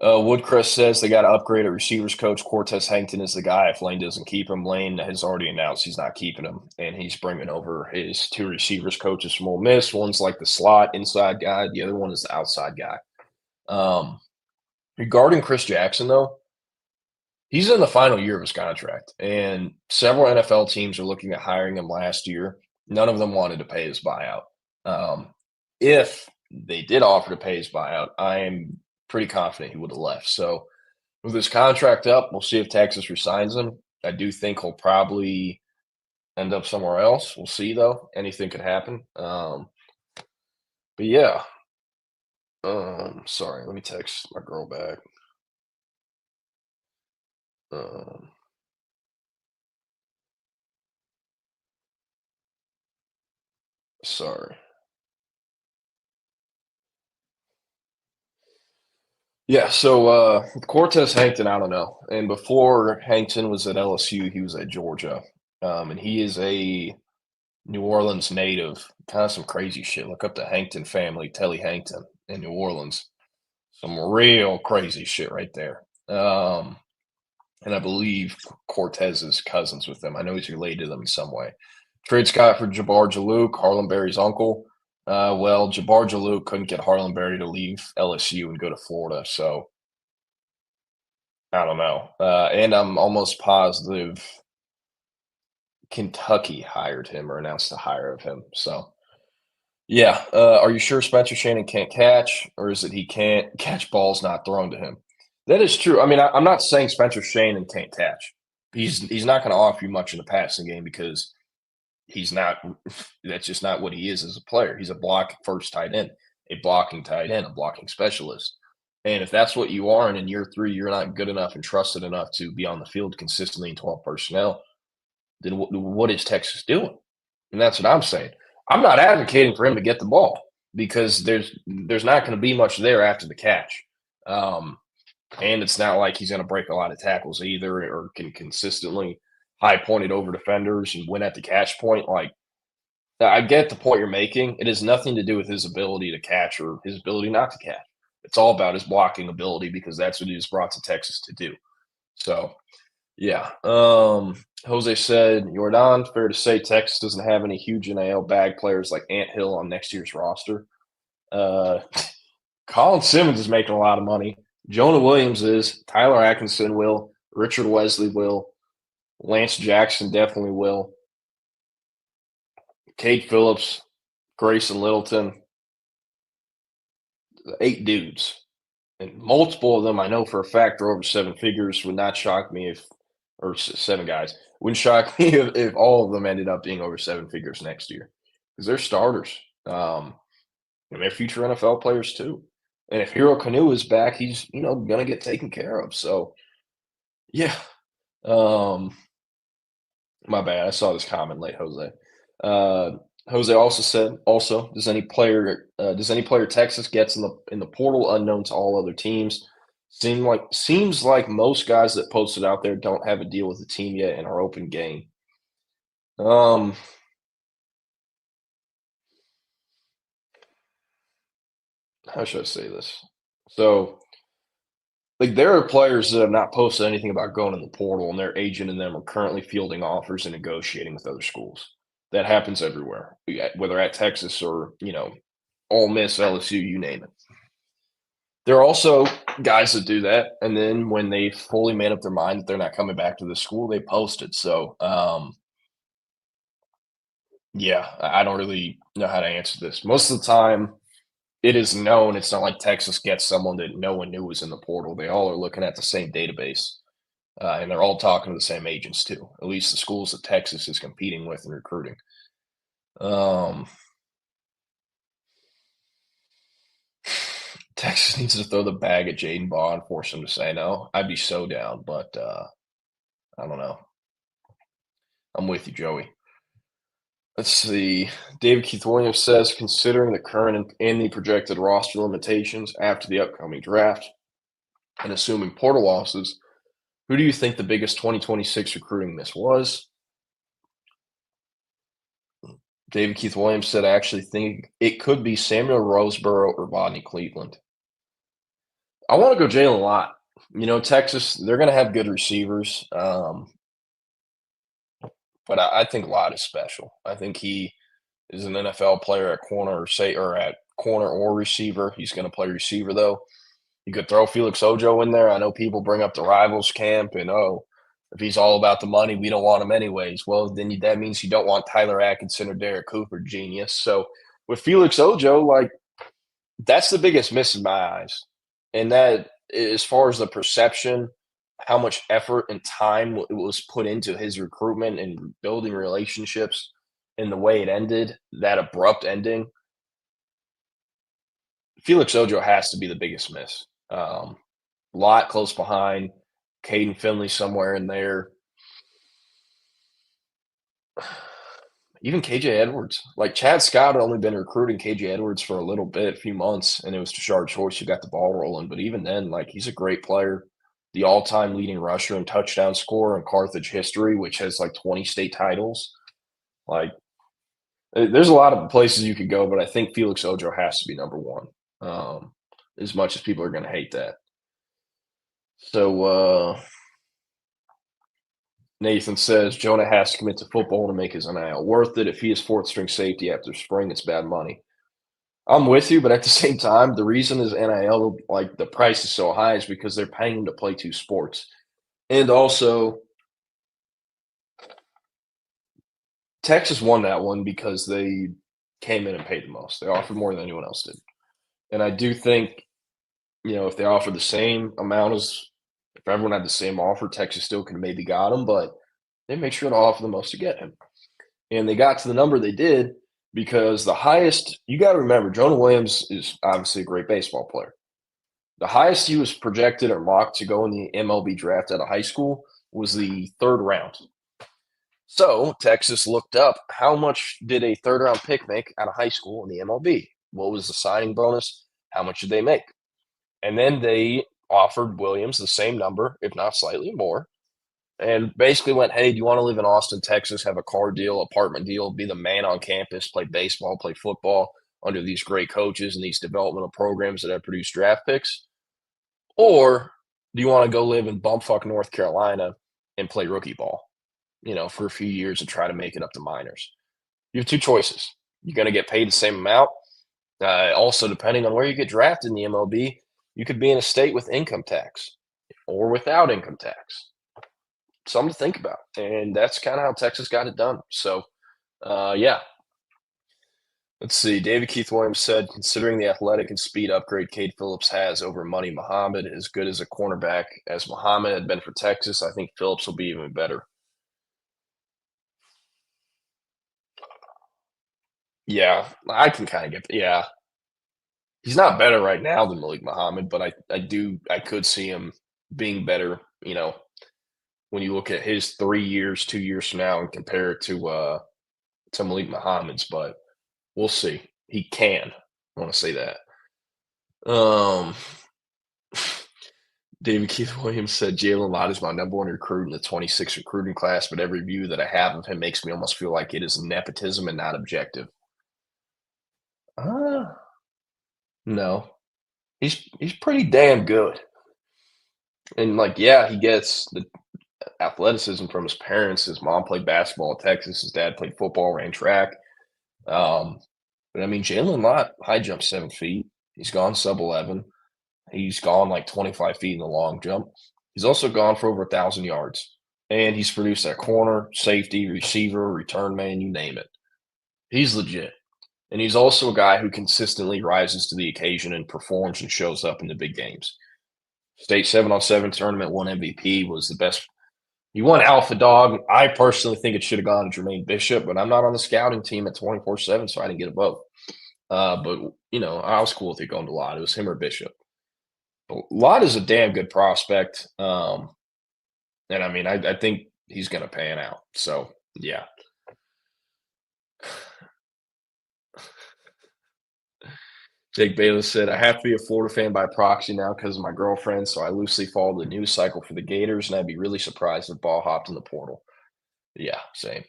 Woodcrest says they got to upgrade a receivers coach. Cortez Hankton is the guy. If Lane doesn't keep him, Lane has already announced he's not keeping him, and he's bringing over his 2 receivers coaches from Ole Miss. One's like the slot inside guy. The other one is the outside guy. Regarding Chris Jackson, though, he's in the final year of his contract, and several NFL teams are looking at hiring him last year. None of them wanted to pay his buyout. If they did offer to pay his buyout, I am pretty confident he would have left. So with his contract up, we'll see if Texas resigns him. I do think he'll probably end up somewhere else. We'll see, though. Anything could happen. But yeah. Sorry, let me text my girl back. Sorry. Yeah, so Cortez Hankton, I don't know. And before Hankton was at LSU, he was at Georgia. And he is a New Orleans native. Kind of some crazy shit. Look up the Hankton family, Telly Hankton in New Orleans. Some real crazy shit right there. And I believe Cortez is cousins with them. I know he's related to them in some way. Trade Scott for Jabbar Jalouk, Harlan Berry's uncle. Well, Jabbar Jalouk couldn't get Harlan Berry to leave LSU and go to Florida, so I don't know. And I'm almost positive Kentucky hired him or announced the hire of him. So, yeah. Are you sure Spencer Shannon can't catch, or is it he can't catch balls not thrown to him? That is true. I mean, I'm not saying Spencer Shannon can't catch. He's not going to offer you much in the passing game because he's not – that's just not what he is as a player. He's a block first tight end, a blocking tight end, a blocking specialist. And if that's what you are, and in year 3 you're not good enough and trusted enough to be on the field consistently in 12 personnel, then what is Texas doing? And that's what I'm saying. I'm not advocating for him to get the ball because there's not going to be much there after the catch. And it's not like he's going to break a lot of tackles either or can consistently high point it over defenders and win at the catch point. Like, I get the point you're making. It has nothing to do with his ability to catch or his ability not to catch. It's all about his blocking ability because that's what he was brought to Texas to do. So, yeah. Jose said, Jordan, fair to say Texas doesn't have any huge NIL bag players like Ant Hill on next year's roster. Colin Simmons is making a lot of money. Jonah Williams is. Tyler Atkinson will. Richard Wesley will. Lance Jackson definitely will. Cade Phillips, Grayson Littleton. 8 dudes. And multiple of them I know for a fact are over 7 figures. Would not shock me if – or 7 guys. Wouldn't shock me if all of them ended up being over 7 figures next year. Because they're starters. And they're future NFL players too. And if Hero Kanu is back, he's, going to get taken care of. So, yeah. My bad. I saw this comment late, Jose. Jose also said, does any player Texas gets in the portal unknown to all other teams? Seems like most guys that posted out there don't have a deal with the team yet and are open game. How should I say this? So, there are players that have not posted anything about going in the portal, and their agent and them are currently fielding offers and negotiating with other schools. That happens everywhere, whether at Texas or, Ole Miss, LSU, you name it. There are also guys that do that, and then when they fully made up their mind that they're not coming back to the school, they posted. So, yeah, I don't really know how to answer this. Most of the time, it is known. It's not like Texas gets someone that no one knew was in the portal. They all are looking at the same database, and they're all talking to the same agents too, at least the schools that Texas is competing with and recruiting. Texas needs to throw the bag at Jaden Baugh and force him to say no. I'd be so down, but I don't know. I'm with you, Joey. Let's see. David Keith Williams says, considering the current and the projected roster limitations after the upcoming draft and assuming portal losses, who do you think the biggest 2026 recruiting miss was? David Keith Williams said, I actually think it could be Samuel Roseboro or Rodney Cleveland. I want to go Jalen Lott. You know, Texas, they're going to have good receivers. But I think Lott is special. I think he is an NFL player at corner or at corner or receiver. He's going to play receiver, though. You could throw Felix Ojo in there. I know people bring up the rivals camp and, if he's all about the money, we don't want him anyways. Well, then that means you don't want Tyler Atkinson or Derek Cooper, genius. So with Felix Ojo, like, that's the biggest miss in my eyes. And that, as far as the perception, how much effort and time was put into his recruitment and building relationships and the way it ended, that abrupt ending, Felix Ojo has to be the biggest miss. Lott close behind, Caden Finley somewhere in there. Even KJ Edwards. Like, Chad Scott had only been recruiting KJ Edwards for a little bit, a few months, and it was Tashard Choice who got the ball rolling. But even then, like, he's a great player. The all-time leading rusher and touchdown scorer in Carthage history, which has like 20 state titles. Like, there's a lot of places you could go, but I think Felix Ojo has to be number one, as much as people are going to hate that. So Nathan says, Jonah has to commit to football to make his NIL worth it. If he is fourth-string safety after spring, it's bad money. I'm with you, but at the same time, the reason is NIL, like, the price is so high is because they're paying him to play two sports. And also, Texas won that one because they came in and paid the most. They offered more than anyone else did. And I do think, if they offered the same amount if everyone had the same offer, Texas still could have maybe got him, but they made sure to offer the most to get him. And they got to the number they did. Because the highest, you got to remember, Jonah Williams is obviously a great baseball player. The highest he was projected or mocked to go in the MLB draft out of high school was the third round. So Texas looked up how much did a third round pick make out of high school in the MLB? What was the signing bonus? How much did they make? And then they offered Williams the same number, if not slightly more. And basically went, hey, do you want to live in Austin, Texas, have a car deal, apartment deal, be the man on campus, play baseball, play football under these great coaches and these developmental programs that have produced draft picks? Or do you want to go live in bumfuck North Carolina and play rookie ball, for a few years and try to make it up to minors? You have two choices. You're going to get paid the same amount. Also, depending on where you get drafted in the MLB, you could be in a state with income tax or without income tax. Something to think about. And that's kind of how Texas got it done. So, yeah. Let's see. David Keith Williams said, considering the athletic and speed upgrade Cade Phillips has over Money Muhammad, as good as a cornerback as Muhammad had been for Texas, I think Phillips will be even better. Yeah, I can kind of get – yeah. He's not better right now than Malik Muhammad, but I could see him being better, when you look at his 3 years, 2 years from now and compare it to Malik Muhammad's, but we'll see. He can. I want to say that. David Keith Williams said, Jalen Lott is my number one recruit in the 26 recruiting class, but every view that I have of him makes me almost feel like it is nepotism and not objective. No. He's pretty damn good. And, he gets the athleticism from his parents. His mom played basketball at Texas. His dad played football, ran track. But I mean, Jalen Lott high jump 7 feet. He's gone sub 11. He's gone like 25 feet in the long jump. He's also gone for over 1,000 yards. And he's produced at corner, safety, receiver, return man, you name it. He's legit. And he's also a guy who consistently rises to the occasion and performs and shows up in the big games. State 7-on-7 tournament, won MVP, was the best. He won Alpha Dog. I personally think it should have gone to Jermaine Bishop, but I'm not on the scouting team at 24/7, so I didn't get a vote. But, you know, I was cool with it going to Lott. It was him or Bishop. But Lott is a damn good prospect. And, I mean, I think he's going to pan out. So, yeah. Jake Bayless said, I have to be a Florida fan by proxy now because of my girlfriend, so I loosely follow the news cycle for the Gators, and I'd be really surprised if Ball hopped in the portal. Yeah, same.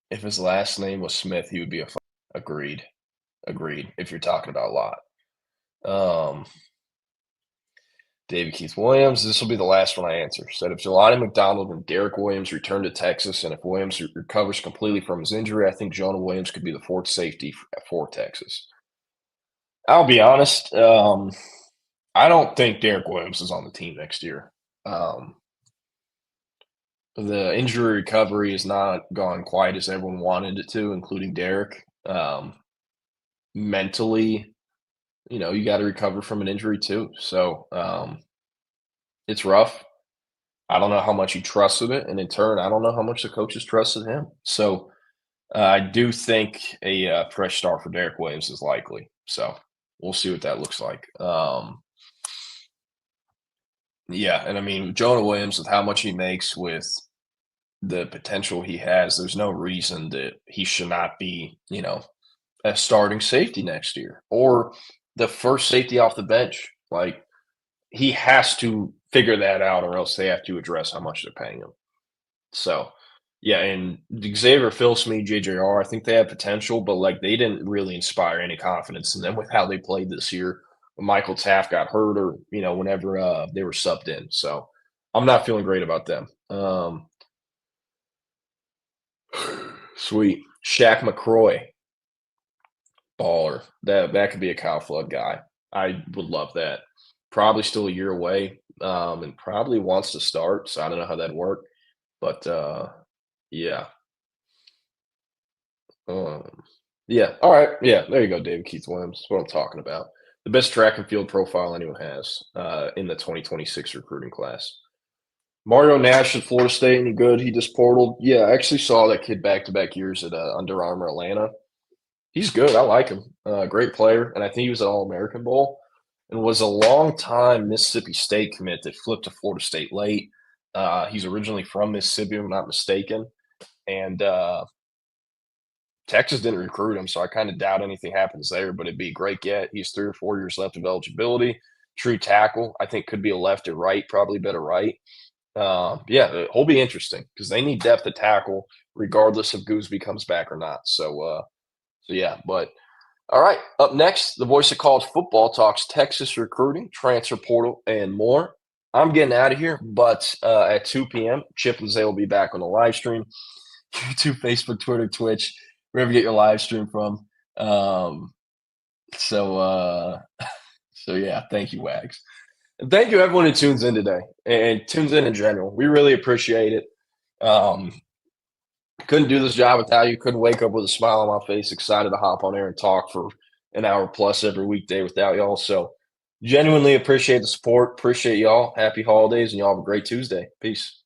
If his last name was Smith, he would be a Agreed. If you're talking about Lott. David Keith Williams, this will be the last one I answer. Said if Jelani McDonald and Derek Williams return to Texas, and if Williams recovers completely from his injury, I think Jonah Williams could be the fourth safety for Texas. I'll be honest. I don't think Derek Williams is on the team next year. The injury recovery has not gone quite as everyone wanted it to, including Derek. Mentally, you know, you got to recover from an injury too. So it's rough. I don't know how much he trusted it. And in turn, I don't know how much the coaches trusted him. So I do think a fresh start for Derek Williams is likely. So we'll see what that looks like. Yeah. And I mean, Jonah Williams, with how much he makes, with the potential he has, there's no reason that he should not be, you know, a starting safety next year or the first safety off the bench. Like, he has to figure that out, or else they have to address how much they're paying him. So, yeah, and Xavier Philsmead, JJR, I think they have potential, but like they didn't really inspire any confidence in them with how they played this year. When Michael Taft got hurt, or you know, whenever they were subbed in. So, I'm not feeling great about them. Sweet. Shaq McCroy. Baller. That could be a Kyle Flood guy. I would love that. Probably still a year away, and probably wants to start. So I don't know how that'd work, but yeah. Yeah. All right. Yeah. There you go, David Keith Williams. That's what I'm talking about. The best track and field profile anyone has in the 2026 recruiting class. Mario Nash at Florida State, any good? He just portaled. Yeah, I actually saw that kid back-to-back years at Under Armour Atlanta. He's good. I like him. Great player. And I think he was at All-American Bowl and was a long-time Mississippi State commit that flipped to Florida State late. He's originally from Mississippi, if I'm not mistaken. And Texas didn't recruit him, so I kind of doubt anything happens there, but it'd be a great get. He's 3 or 4 years left of eligibility. True tackle. I think could be a left or right, probably better right. Yeah, it'll be interesting because they need depth at tackle regardless if Gooseby comes back or not. So yeah, but all right. Up next, the voice of college football talks Texas recruiting, transfer portal, and more. I'm getting out of here, but at 2 p.m., Chip and Zay will be back on the live stream. YouTube, Facebook, Twitter, Twitch, wherever you get your live stream from. So yeah, thank you, Wags. And thank you, everyone who tunes in today and tunes in general. We really appreciate it. Couldn't do this job without you. Couldn't wake up with a smile on my face, excited to hop on air and talk for an hour plus every weekday without y'all. So genuinely appreciate the support. Appreciate y'all. Happy holidays, and y'all have a great Tuesday. Peace.